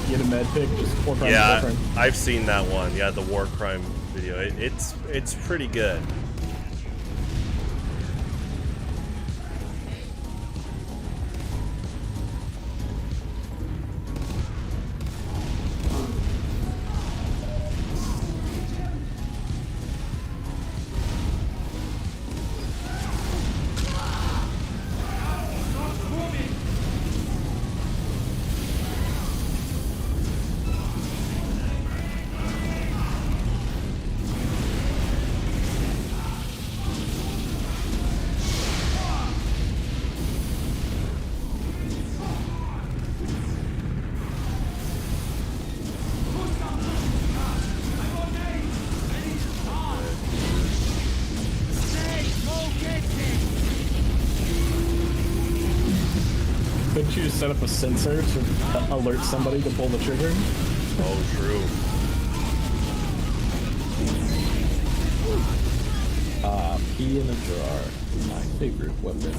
Get a med pick, just war crime. Yeah, war crime. I've seen that one. Yeah, the war crime video. It's pretty good. Couldn't you just set up a sensor to alert somebody to pull the trigger? Oh, true. Pea in a jar. My favorite weapon.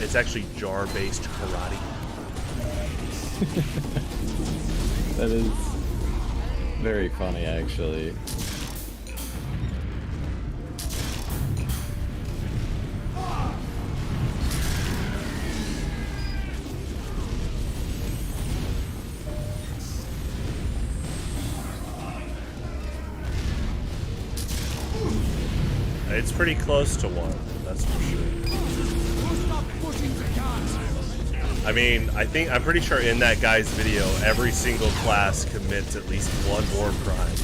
It's actually jar-based karate. That is very funny, actually. It's pretty close to one, that's for sure. I mean, I'm pretty sure in that guy's video, every single class commits at least one war crime.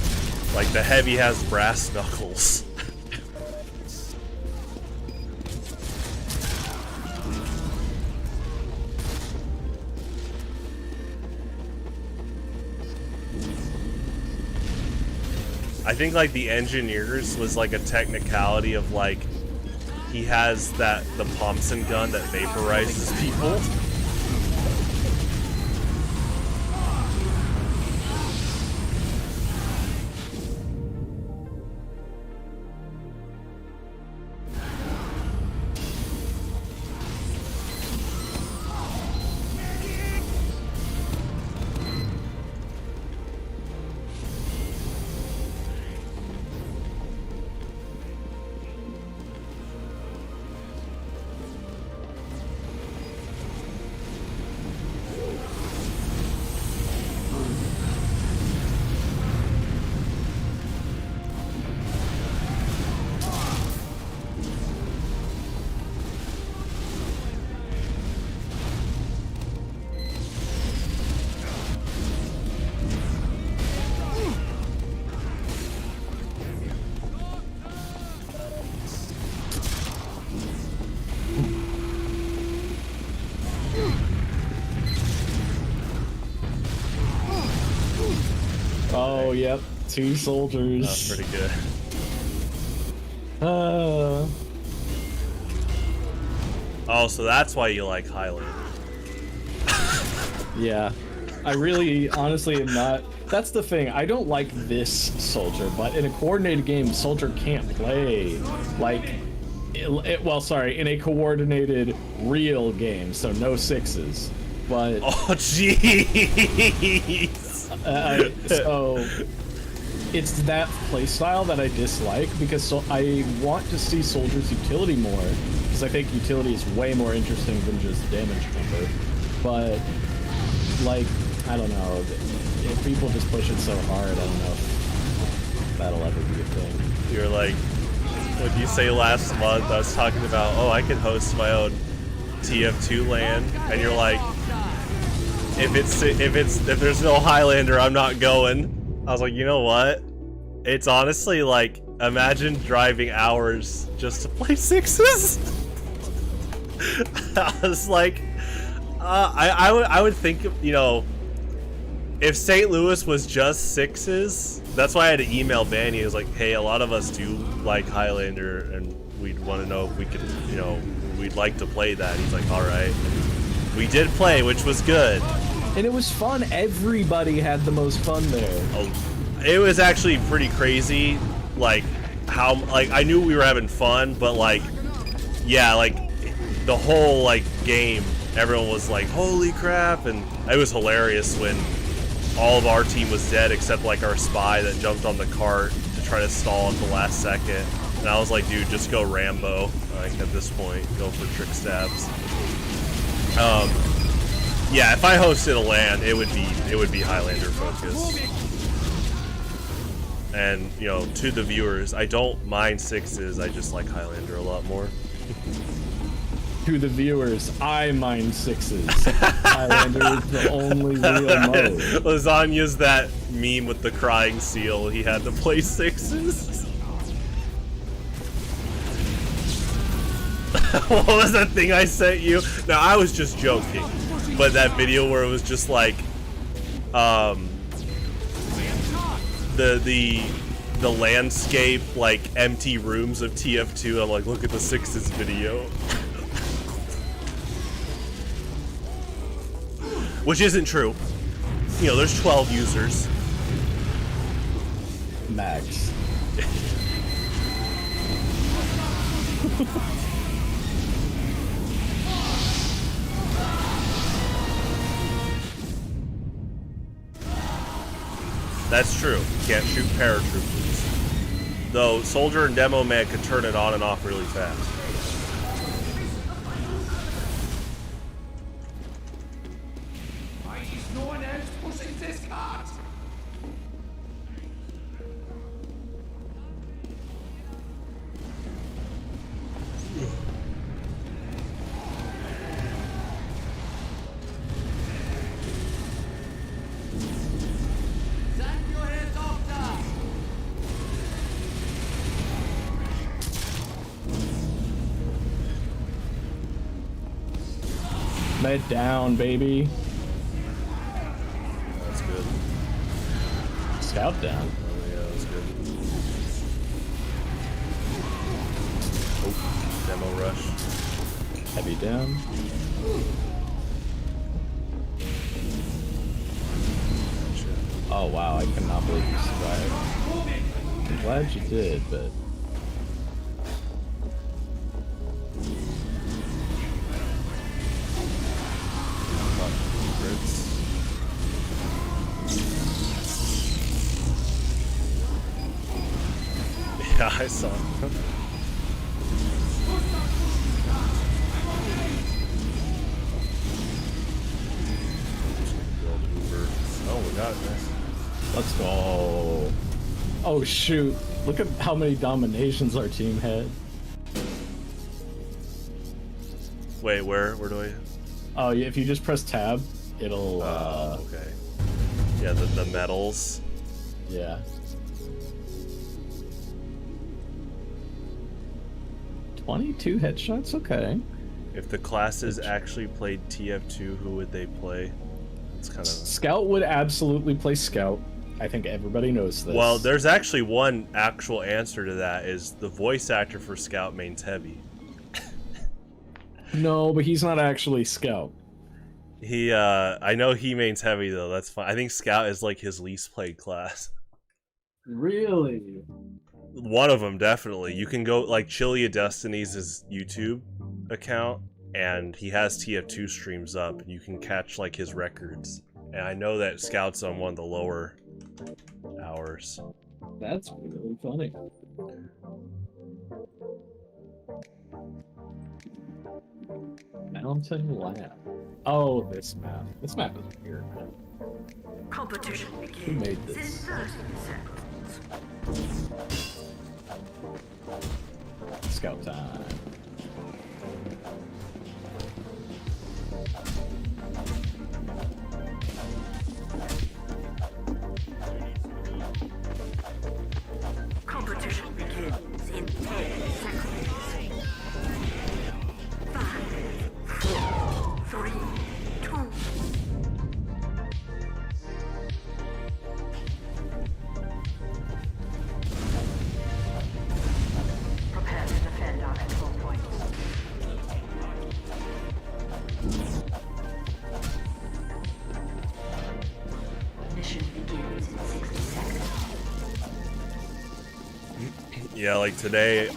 Like the heavy has brass knuckles. I think like the engineers was like a technicality of like he has the Thompson gun that vaporizes people. yep, 2 soldiers. That's pretty good. Oh, so that's why you like Highland. Yeah. I really, honestly am not... That's the thing, I don't like this soldier, but in a coordinated game, soldier can't play, like... well, sorry, in a coordinated real game, so no 6s. But... Oh, jeez! So... It's that playstyle that I dislike, because I want to see soldiers' utility more, because I think utility is way more interesting than just damage number. But, like, I don't know, if people just push it so hard, I don't know if that'll ever be a thing. You're like, what did you say last month? I was talking about, oh, I could host my own TF2 LAN, and you're like, if there's no Highlander, I'm not going. I was like, you know what? It's honestly like, imagine driving hours just to play 6s. I was like, I would think, you know, if St. Louis was just 6s, that's why I had to email Banny. It was like, hey, a lot of us do like Highlander, and we'd want to know if we could, you know, we'd like to play that. He's like, all right. We did play, which was good. And it was fun. Everybody had the most fun there. Oh, it was actually pretty crazy. Like, how, like, I knew we were having fun, but, like, yeah, like, the whole, like, game, everyone was like, holy crap, and it was hilarious when all of our team was dead except, like, our spy that jumped on the cart to try to stall at the last second. And I was like, dude, just go Rambo, like, at this point, go for trick stabs. Yeah, if I hosted a LAN, it would be Highlander focused. And, you know, to the viewers, I don't mind 6s, I just like Highlander a lot more. To the viewers, I mind 6s. Highlander is the only real mode. Lasagna's that meme with the crying seal, he had to play 6s. What was that thing I sent you? No, I was just joking. But that video where it was just like, the landscape, like, empty rooms of TF2, I'm like, look at the 6s video. Which isn't true. You know, there's 12 users. Max. That's true. Can't shoot paratroopers. Though Soldier and Demo Man could turn it on and off really fast. Why is no one else pushing this cart? Send your helicopter! Med down, baby. That's good. Scout down. Oh yeah, that's good. Oh, demo rush. Heavy down. Oh wow, I cannot believe you survived. I'm glad you did, but... Yeah, I saw. Oh, we got it, man. Let's go. Oh shoot. Look at how many dominations our team had. Wait, where do I? Oh yeah, if you just press tab, it'll Okay. Yeah, the medals. yeah. 22 headshots, okay. If the classes actually played TF2, who would they play? It's kind of... Scout would absolutely play Scout. I think everybody knows this. Well, there's actually one actual answer to that, is the voice actor for Scout mains Heavy. No, but he's not actually Scout. I know he mains Heavy though, that's fine. I think Scout is like his least played class. Really? One of them, definitely. You can go, like, Chili of Destiny's his YouTube account, and he has TF2 streams up, and you can catch, like, his records. And I know that Scout's on one of the lower hours. That's really funny. Mountain Lab. Oh, this map. This map is weird. Competition Who begins made in this? 30 seconds. Scout time. Competition begins in 10 seconds. 5, 4, 3, 2. Prepare to defend our expo points. Mission begins in 60 seconds. Yeah, like today,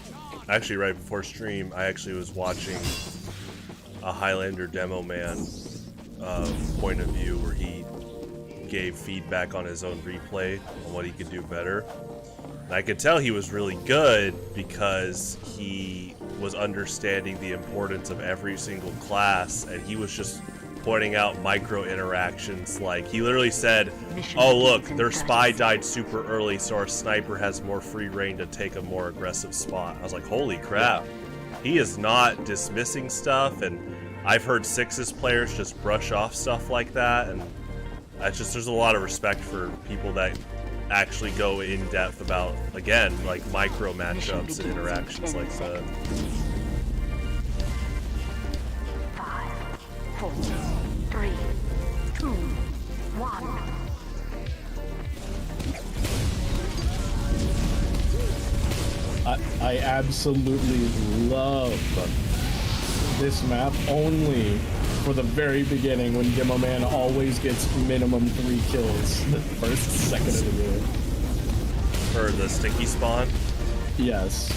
actually right before stream, I actually was watching a Highlander demo man point of view where he gave feedback on his own replay on what he could do better. And I could tell he was really good because he was understanding the importance of every single class, and he was just pointing out micro interactions. Like, he literally said, oh look, their spy died super early, so our sniper has more free reign to take a more aggressive spot. I was like, holy crap. He is not dismissing stuff, and I've heard Sixes players just brush off stuff like that, and that's just, there's a lot of respect for people that actually go in depth about, again, like micro matchups and interactions like that. 5, 4, 3, 2, 1. I absolutely love this map only for the very beginning when Demo Man always gets minimum 3 kills the first second of the game. For the sticky spawn? Yes.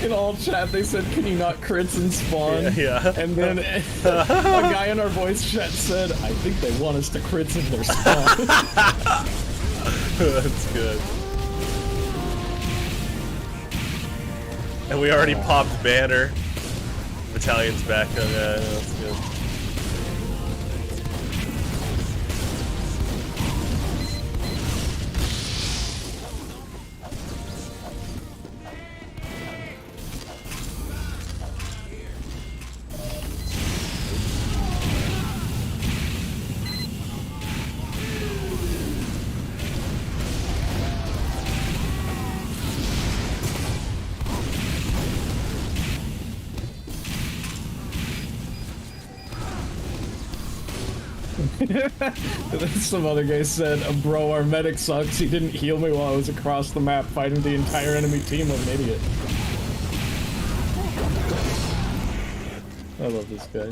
In all chat they said, can you not crits and spawn? Yeah. And then a guy in our voice chat said, I think they want us to crits in their spawn. That's good. And we already popped banner. Battalion's back on that. That's good. Some other guy said, bro, our medic sucks. He didn't heal me while I was across the map fighting the entire enemy team. I'm an idiot. I love this guy.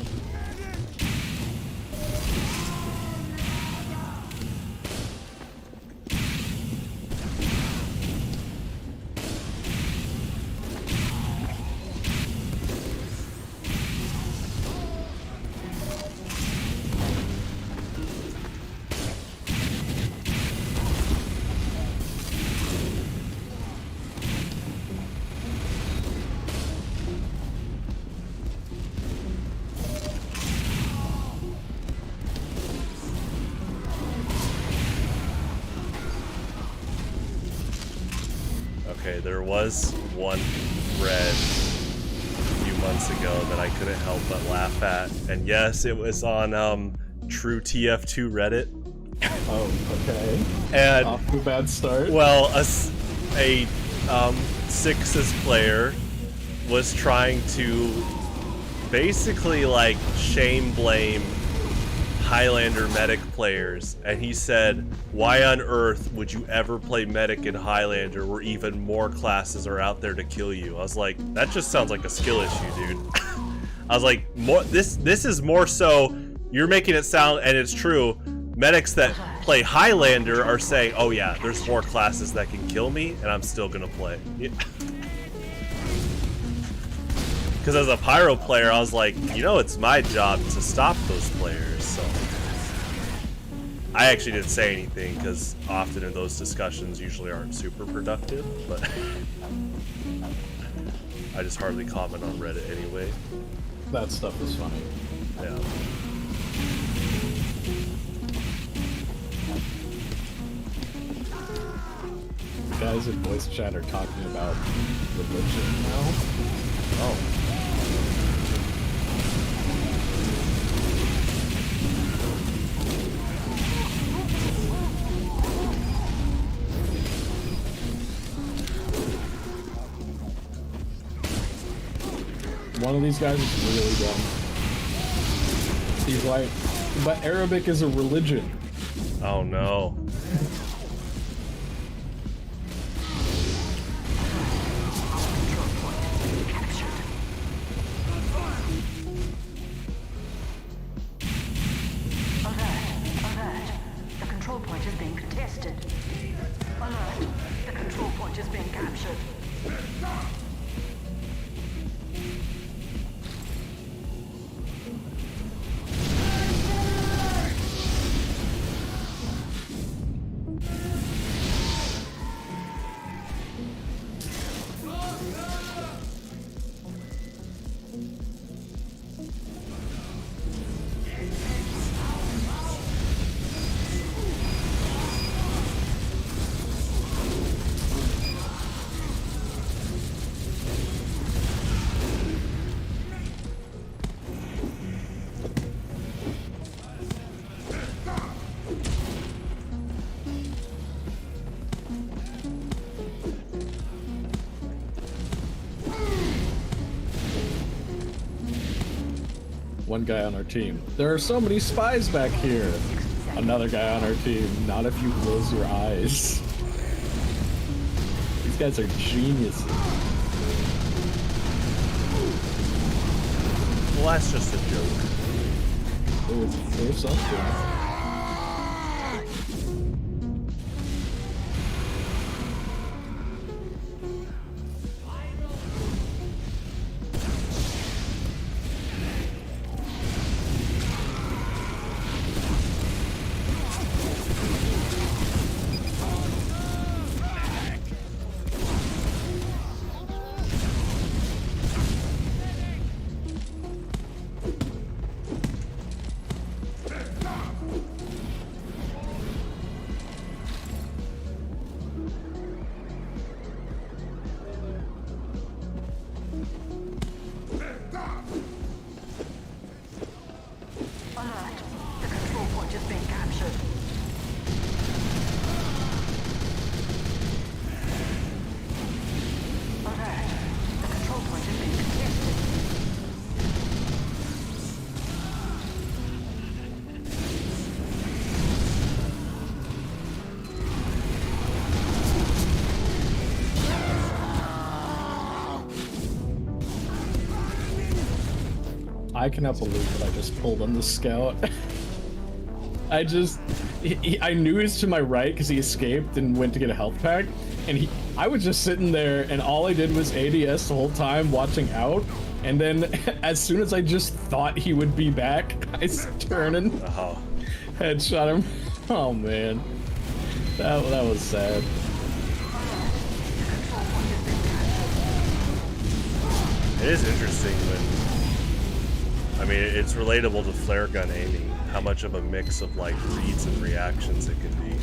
Okay, there was one thread a few months ago that I couldn't help but laugh at. And yes, it was on True TF2 Reddit. Oh, okay. And off to a bad start. well, a Sixes player was trying to basically like shame blame Highlander medic players, and he said, why on earth would you ever play medic in Highlander where even more classes are out there to kill you? I was like, that just sounds like a skill issue, dude. I was like, this is more so, you're making it sound, and it's true, medics that play Highlander are saying, oh yeah, there's more classes that can kill me, and I'm still gonna play. Because as a pyro player, I was like, you know, it's my job to stop those players, so. I actually didn't say anything, because often in those discussions usually aren't super productive, but I just hardly comment on Reddit anyway. That stuff is funny. Yeah. Guys in voice chat are talking about religion now. Oh. One of these guys is really dumb. He's like, but Arabic is a religion. Oh no. Alert. The control point is being contested. Alert. The control point is being captured. One guy on our team. There are so many spies back here. Another guy on our team. Not if you close your eyes. These guys are geniuses. Well, that's just a joke. There's something. I cannot believe that I just pulled on the scout. I knew he was to my right because he escaped and went to get a health pack, and I was just sitting there, and all I did was ADS the whole time, watching out, and then as soon as I just thought he would be back, I turned and headshot him. Oh man, that was sad. It is interesting when, I mean, it's relatable to flare gun aiming, how much of a mix of like reads and reactions it can be.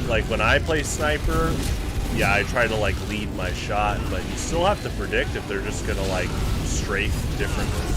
Like when I play sniper, yeah, I try to like lead my shot, but you still have to predict if they're just gonna like strafe differently.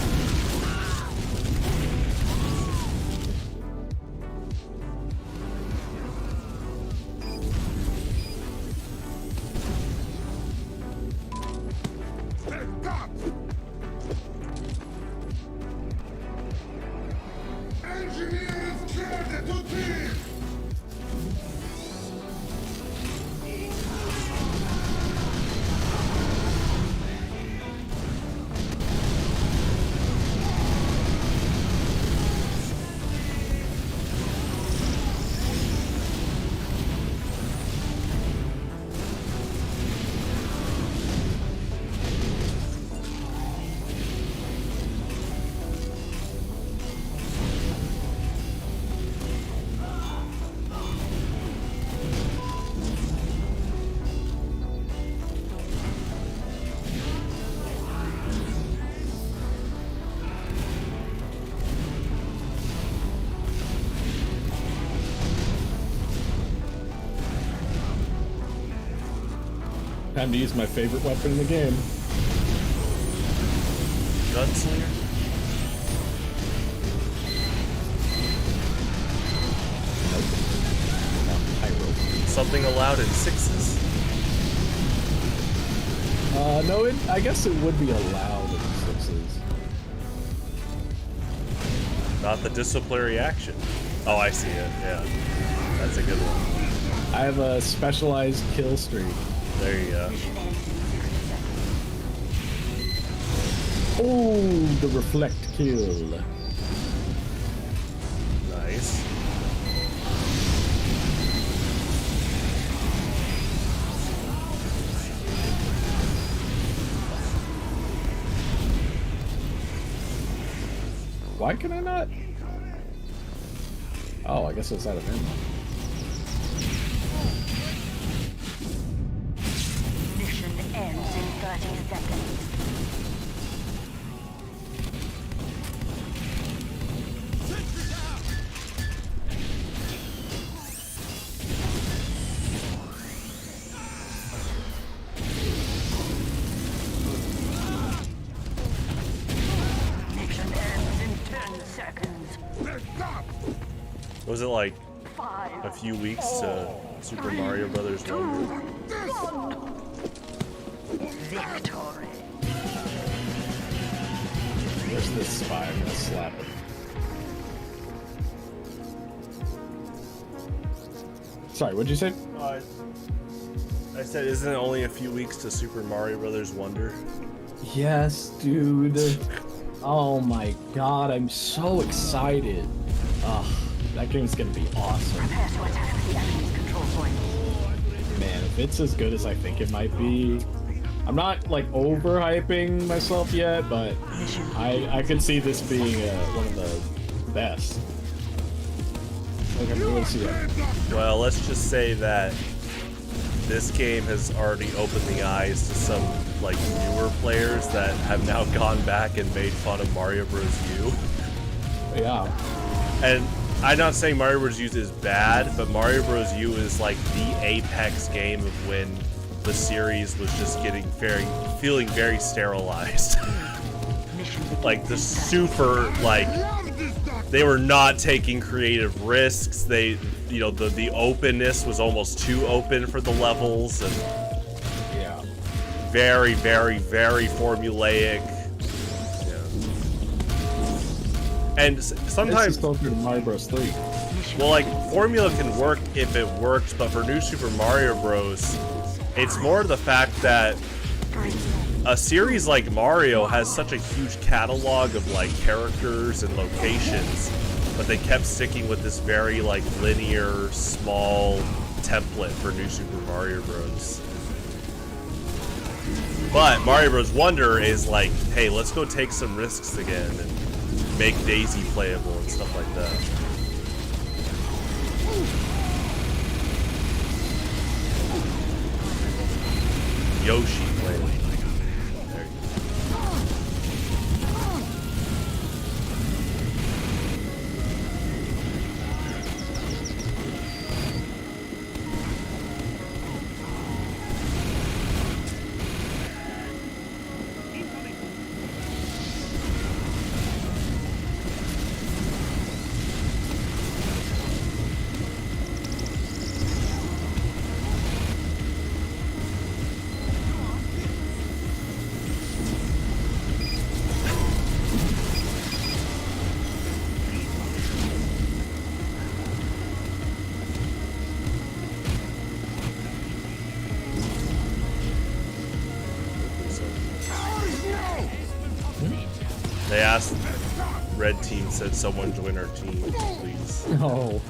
Time to use my favorite weapon in the game. Gunslinger? Pyro. Something allowed in 6s. No, I guess it would be allowed in 6s. Not the disciplinary action. Oh, I see it. Yeah. That's a good one. I have a specialized kill streak. There you go. Oh, the reflect kill. Nice. Why can I not? Oh, I guess it's out of ammo. Mission ends in 30 seconds. Mission ends in 10 seconds. Was it like 5, a few weeks to Super Mario Brothers Wonder? victory. Where's this spy? I'm gonna slap him. Sorry, what'd you say? I said, isn't it only a few weeks to Super Mario Brothers Wonder? Yes, dude. Oh my god, I'm so excited. Ugh, that game's gonna be awesome. Prepare to attack the enemy's control point. Man, if it's as good as I think it might be, I'm not like overhyping myself yet, but I could see this being one of the best. Like, I'm really see that. Well, let's just say that this game has already opened the eyes to some like newer players that have now gone back and made fun of Mario Bros. U. Yeah. And I'm not saying Mario Bros. U is bad, but Mario Bros. U is like the apex game of when the series was just feeling very sterilized. Like the super they were not taking creative risks. The openness was almost too open for the levels, and Yeah. very, very, very formulaic. Yeah. And sometimes, This is closer to Mario Bros. 3. well, like formula can work if it works, but for New Super Mario Bros., it's more the fact that a series like Mario has such a huge catalog of like characters and locations, but they kept sticking with this very like linear, small template for New Super Mario Bros. But Mario Bros. Wonder is like, hey, let's go take some risks again and make Daisy playable and stuff like that. Yoshi playable. There you go. red team said someone join our team, please. Oh.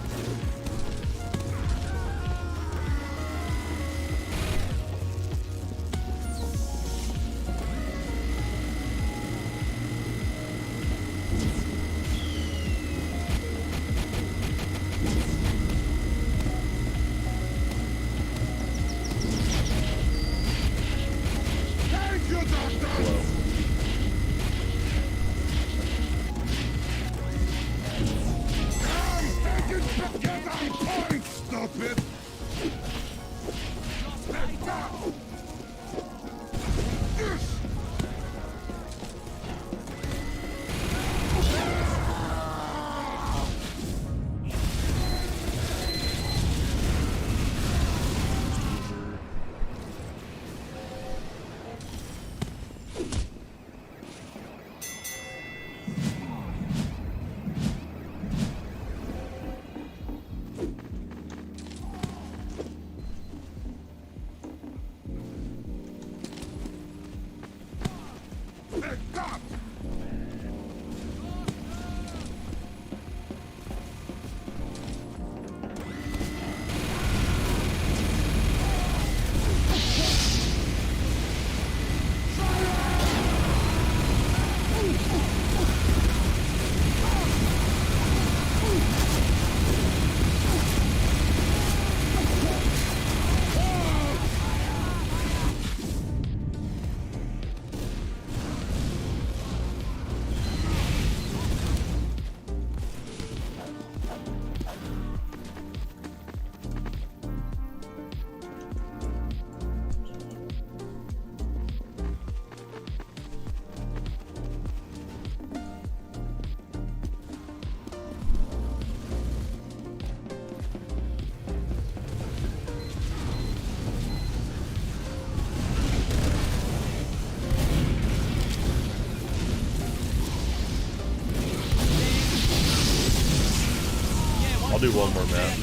I'll do one more map.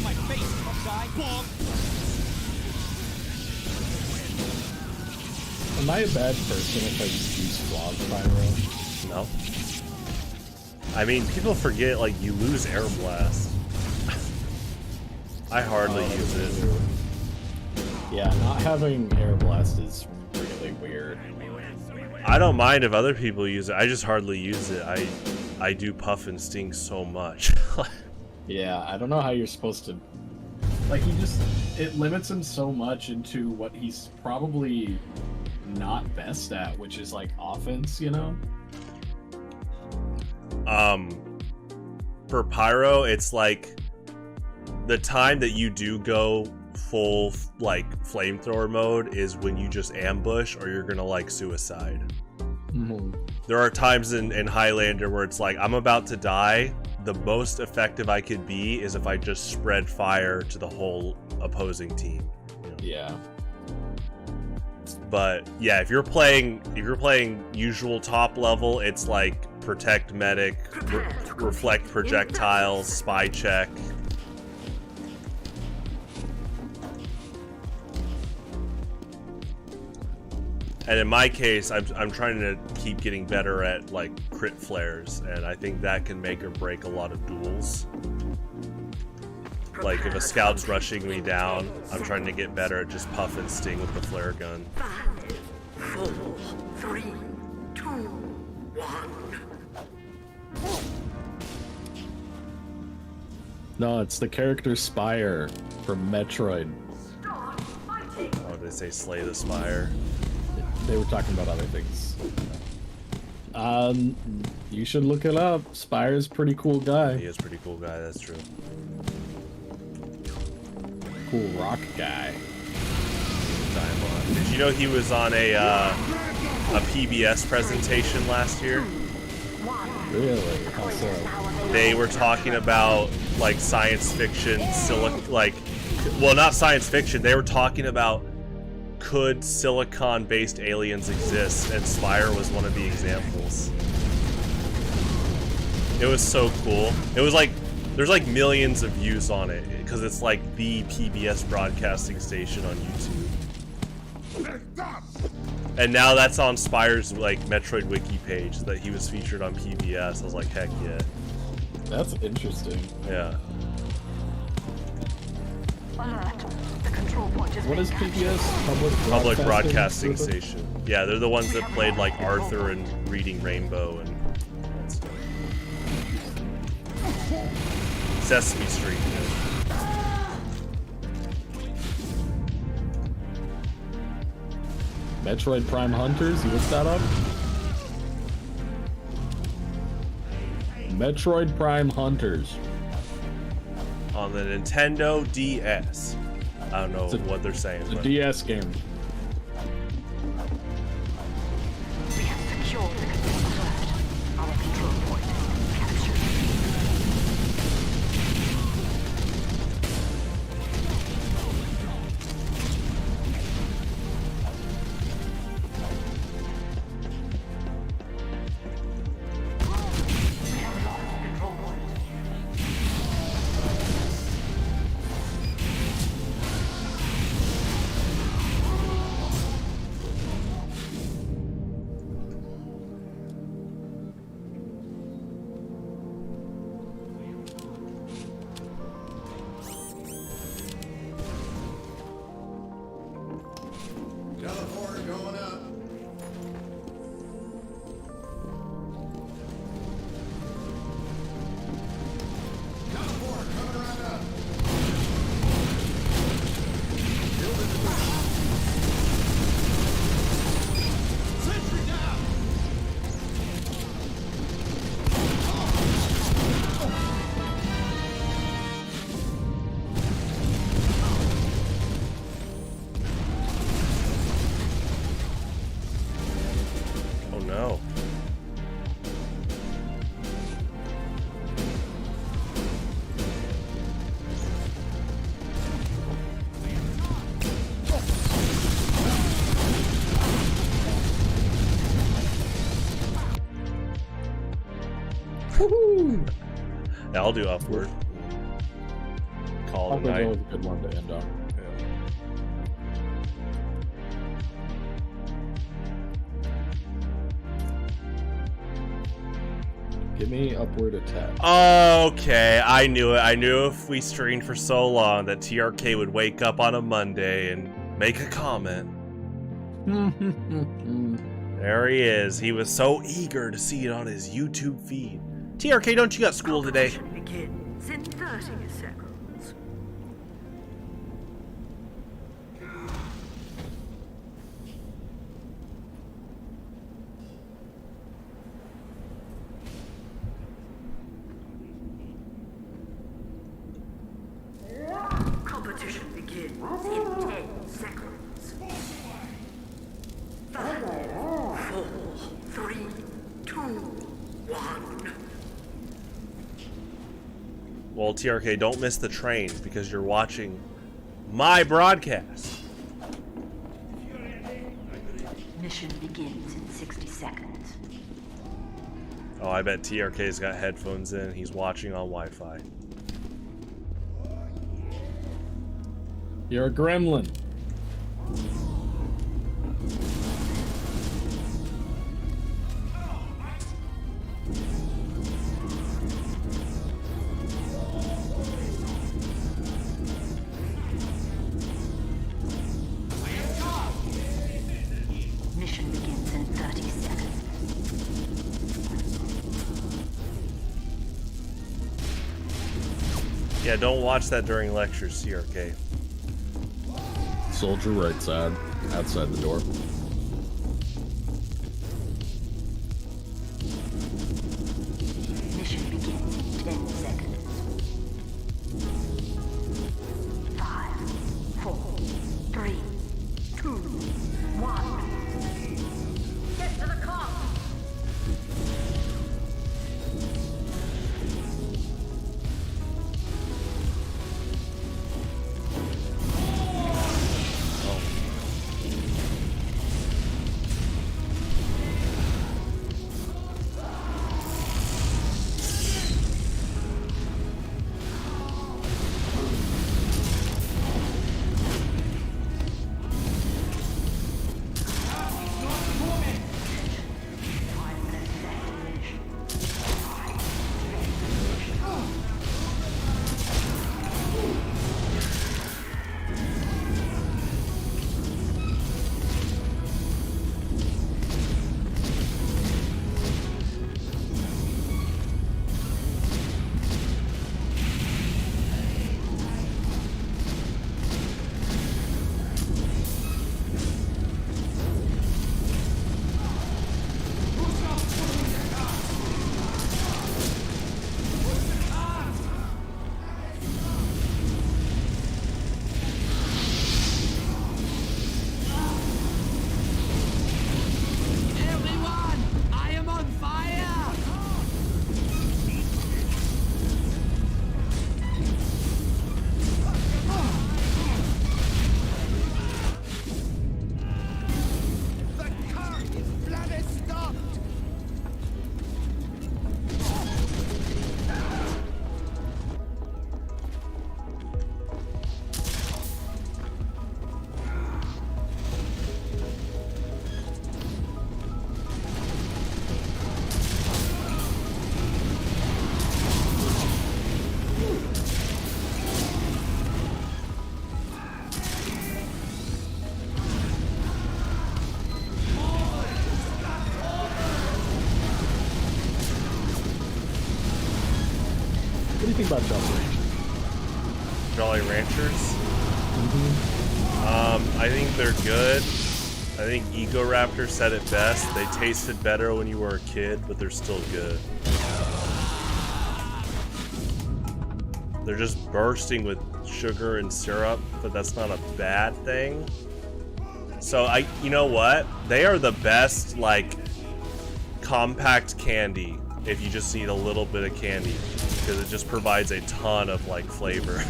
Am I a bad person if I just use Flog Pyro? No. I mean, people forget, like, you lose Air Blast. I hardly use it. Yeah, not having Air Blast is really weird. I don't mind if other people use it. I just hardly use it. I do Puff and Sting so much. Yeah, I don't know how you're supposed to... Like, it limits him so much into what he's probably not best at, which is, like, offense, you know? For Pyro, it's like the time that you do go full, like, flamethrower mode is when you just ambush or you're gonna, like, suicide. Mm-hmm. There are times in Highlander where it's like, I'm about to die. The most effective I could be is if I just spread fire to the whole opposing team. You know? Yeah. But yeah, if you're playing usual top level, it's like protect medic, reflect projectiles, spy check. And in my case, I'm trying to keep getting better at like crit flares, and I think that can make or break a lot of duels. Like if a scout's rushing me down, I'm trying to get better at just puff and sting with the flare gun. 5, 4, 3, 2, 1. No, it's the character Spire from Metroid. Oh, did they say slay the spire? They were talking about other things. You should look it up. Spire's a pretty cool guy. He is a pretty cool guy, that's true. Cool rock guy. Diamond. Did you know he was on a PBS presentation last year? Really? How so? They were talking about like science fiction, well, not science fiction. They were talking about could silicon-based aliens exist, and Spire was one of the examples. It was so cool. It was like there's like millions of views on it because it's like the PBS broadcasting station on YouTube. And now that's on Spire's like Metroid Wiki page that he was featured on PBS. I was like, heck yeah. That's interesting. Yeah. Alert. The control point is What being is captured. PBS? Public Broadcasting Station. Yeah, they're the ones that played like Arthur and Reading Rainbow and that stuff. Sesame Street. Metroid Prime Hunters? You looked that up? Metroid Prime Hunters. On the Nintendo DS. I don't know what they're saying. The But DS game. We have secured the control alert. Our control point is being captured. We have lost the control point. Teleporter going up. Teleporter coming right up. Sentry down. oh no. Yeah, I'll do upward. Call it a Upward night. was a good one to end on. Give me upward attack. Okay, I knew it. I knew if we streamed for so long that TRK would wake up on a Monday and make a comment. There he is. He was so eager to see it on his YouTube feed. TRK, don't you got school today? Competition begins in 30 seconds. Competition begins in 10 seconds. 5, 4, 3, 2, 1. Well, TRK, don't miss the train because you're watching my broadcast. Mission begins in 60 seconds. Oh, I bet TRK's got headphones in. He's watching on Wi-Fi. You're a gremlin. Mission begins in 30 seconds. Yeah, don't watch that during lectures, TRK. Soldier right side, outside the door. Mission begins in 10 seconds. 5, 4, 3, 2, 1. Get to the car! about Jolly Ranchers? Jolly Ranchers? I think they're good. I think Ego Raptor said it best. They tasted better when you were a kid, but they're still good. They're just bursting with sugar and syrup, but that's not a bad thing. So you know what? They are the best, like, compact candy if you just need a little bit of candy, because it just provides a ton of, like, flavor.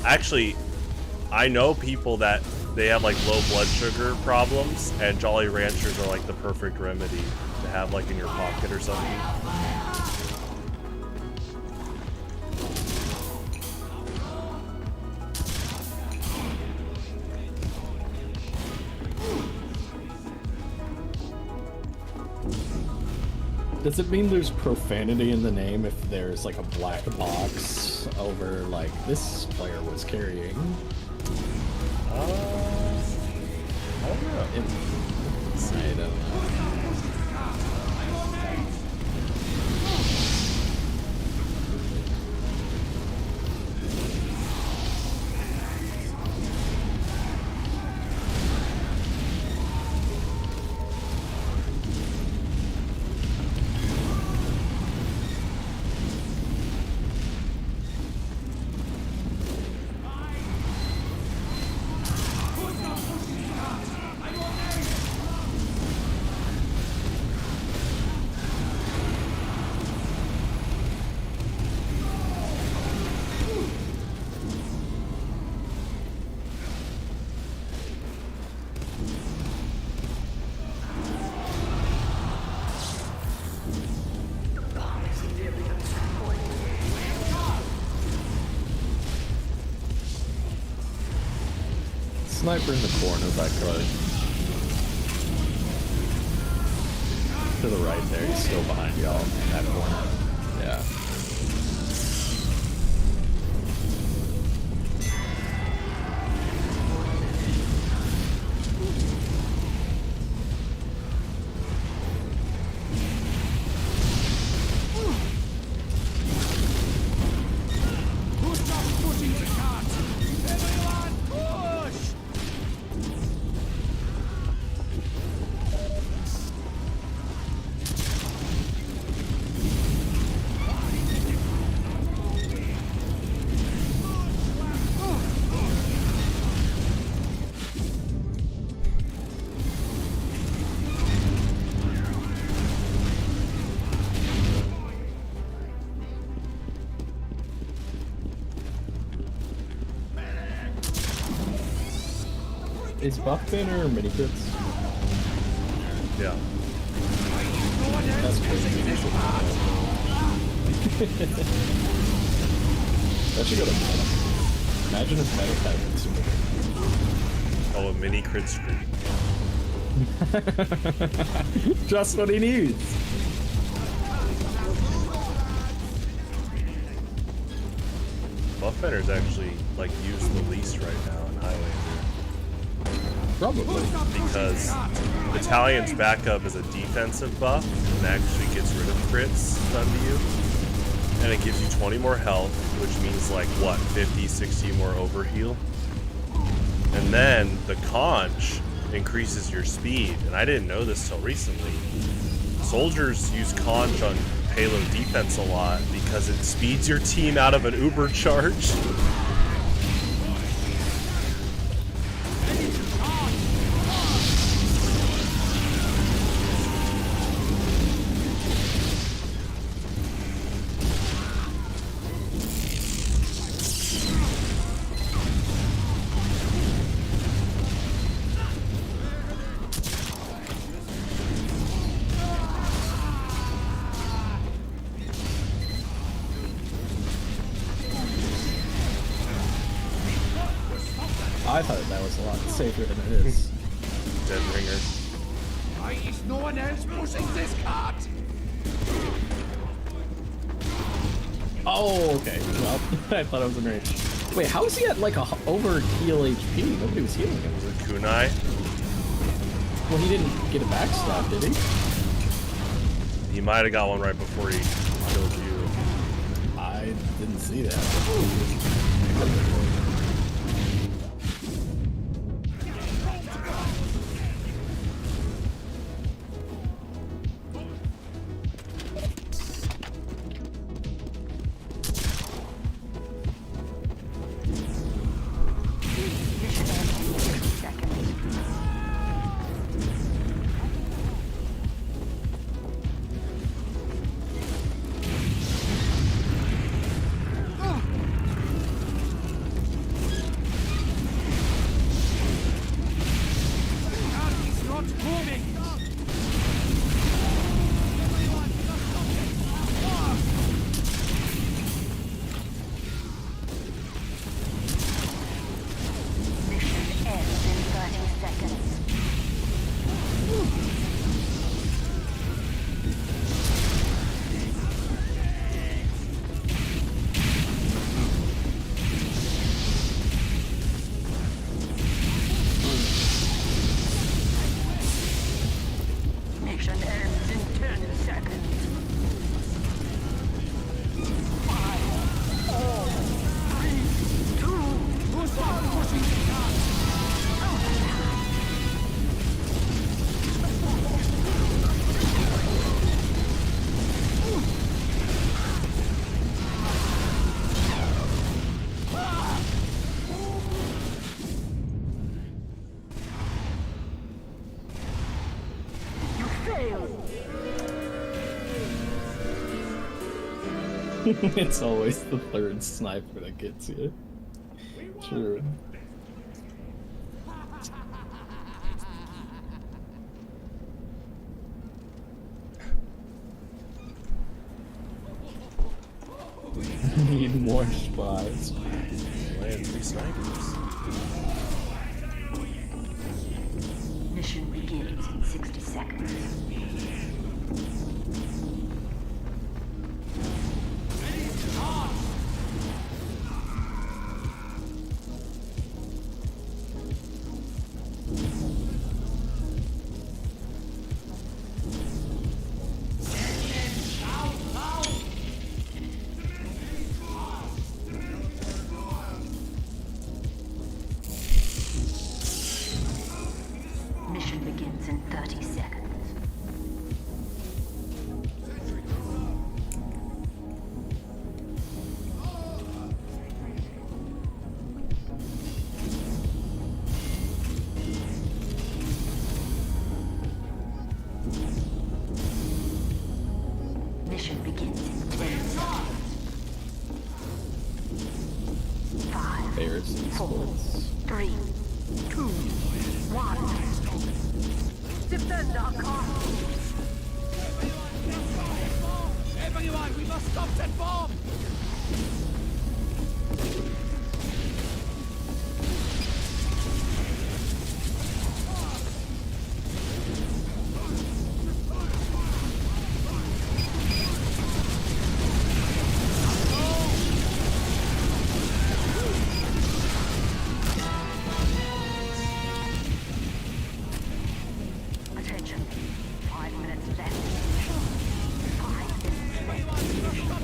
Actually, I know people that they have, like, low blood sugar problems, and Jolly Ranchers are, like, the perfect remedy to have, like, in your pocket or something. Does it mean there's profanity in the name if there's like a black box over like this player was carrying? I don't know. I don't know. Sniper in the corner of that car. To the right there, he's still behind y'all in that corner. Yeah. Is Buff Banner or mini kits? Yeah. That's crazy. That should go to meta. Imagine if meta had been super good. Oh, a mini crit streak. Just what he needs. Buff Banner's actually, like, used the least right now in Highlander. Probably. Because Battalion's backup is a defensive buff and actually gets rid of crits done to you. And it gives you 20 more health, which means like, what, 50, 60 more overheal? And then the conch increases your speed, and I didn't know this till recently. Soldiers use conch on payload defense a lot because it speeds your team out of an uber charge. I thought that was a lot safer than it is. Dead ringer. Why is no one else pushing this cart? Oh, okay. Well, I thought it was in range. Wait, how is he at like a over heal HP? Nobody was healing him. Was it Kunai? Well, he didn't get a backstab, did he? He might have got one right before he killed you. I didn't see that. It's always the third sniper that gets you. True. Need more spies. Land 3 snipers. Mission begins in 60 seconds. Mission begins in 30 seconds. Mission begins in 10 seconds. 5, Bears and 4, splits. 3, 2, 1. Defend our cause! Everyone, we must stop that bomb! Attention. 5 minutes left. 5 minutes left.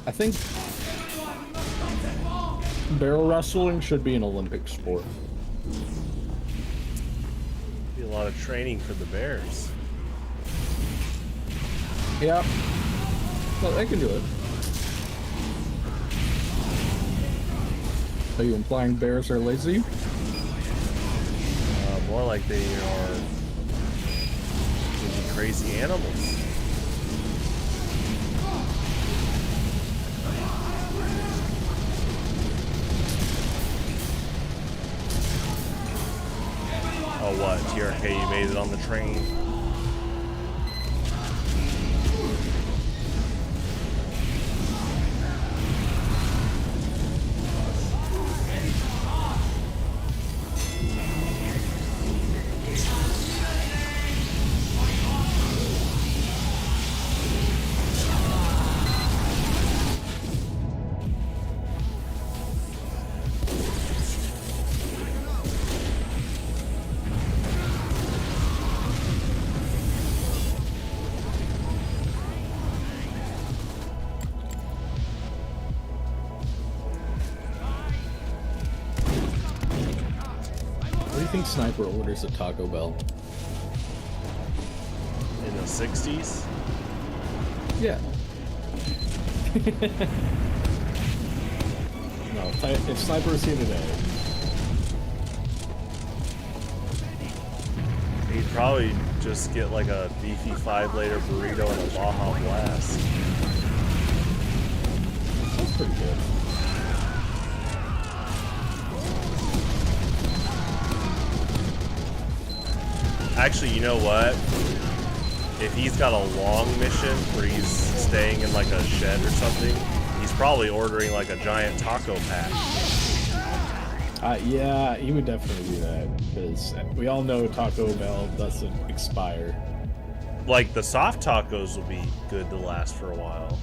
I think barrel wrestling should be an Olympic sport. Be a lot of training for the bears. Yeah. Well, they can do it. Are you implying bears are lazy? More like they are maybe crazy animals. Oh, what? TRK, you made it on the train? think Sniper orders at Taco Bell? In the 60s? Yeah. No, if Sniper is here today, He'd probably just get like a beefy 5-layer burrito and a Baja Blast. that's pretty good. Actually, you know what? If he's got a long mission where he's staying in like a shed or something, he's probably ordering like a giant taco pack. Yeah, he would definitely do that, because we all know Taco Bell doesn't expire. Like the soft tacos will be good to last for a while.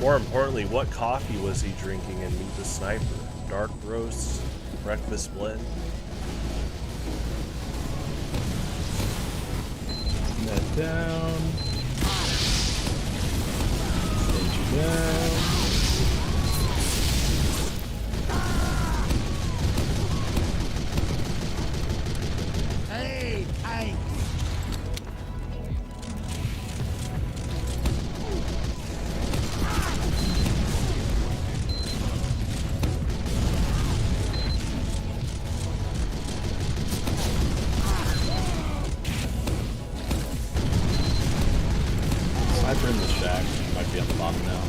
More importantly, what coffee was he drinking in Meet the Sniper? Dark roast, breakfast blend? That down. Stage you down. Hey, hey. Sniper in the shack might be on the bottom now.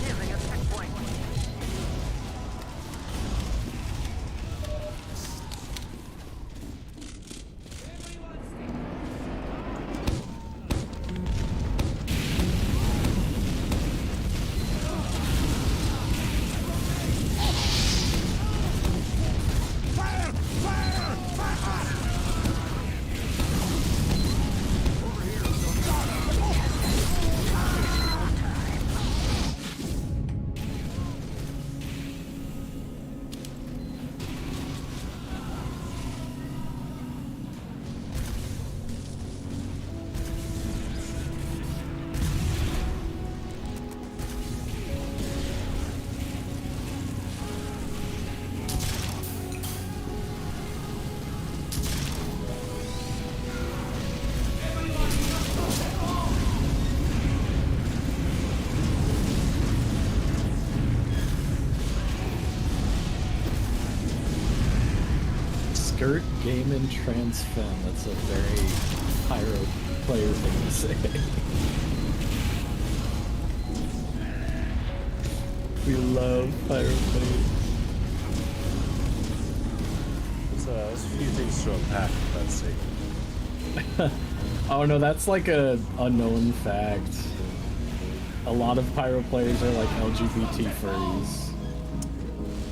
Nearing a checkpoint. Fire! Fire! Fire! Skirt Gaming Transfem. That's a very pyro player thing to say. We love pyro players. There's a few things to unpack with that statement. Oh no, that's like a unknown fact. A lot of pyro players are like LGBT furries.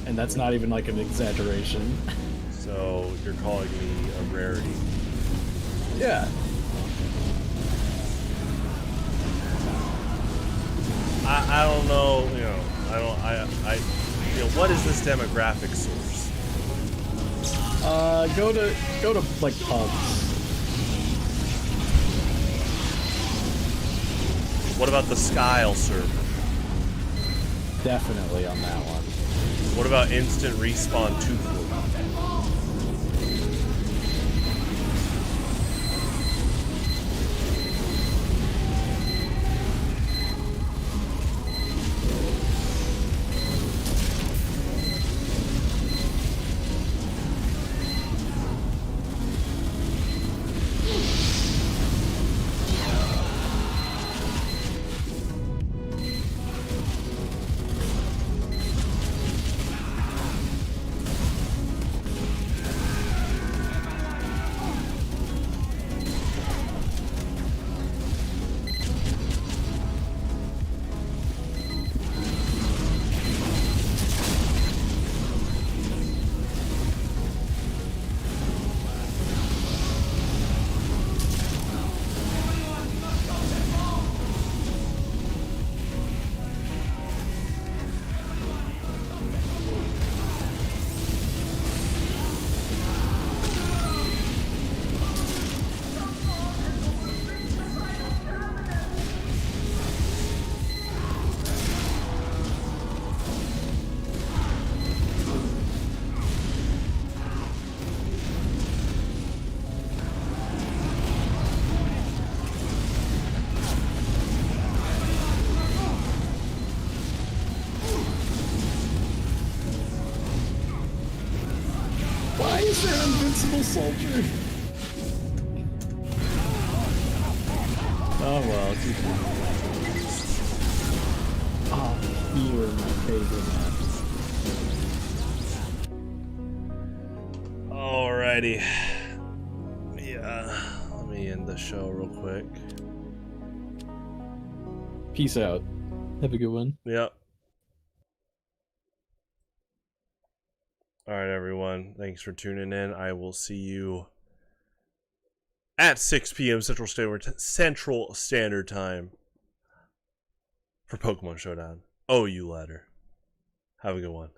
And that's not even like an exaggeration. So you're calling me a rarity. Yeah. I don't know, what is this demographic source? Go to like pubs. What about the Skyle server? Definitely on that one. What about Instant Respawn 240? He's an invincible soldier. Oh well. Oh, you are my favorite man. Alrighty. Yeah. Let me end the show real quick. Peace out. Have a good one. Yep. Alright, everyone. Thanks for tuning in. I will see you at 6 p.m. Central Standard Time for Pokemon Showdown. Oh, you ladder. Have a good one.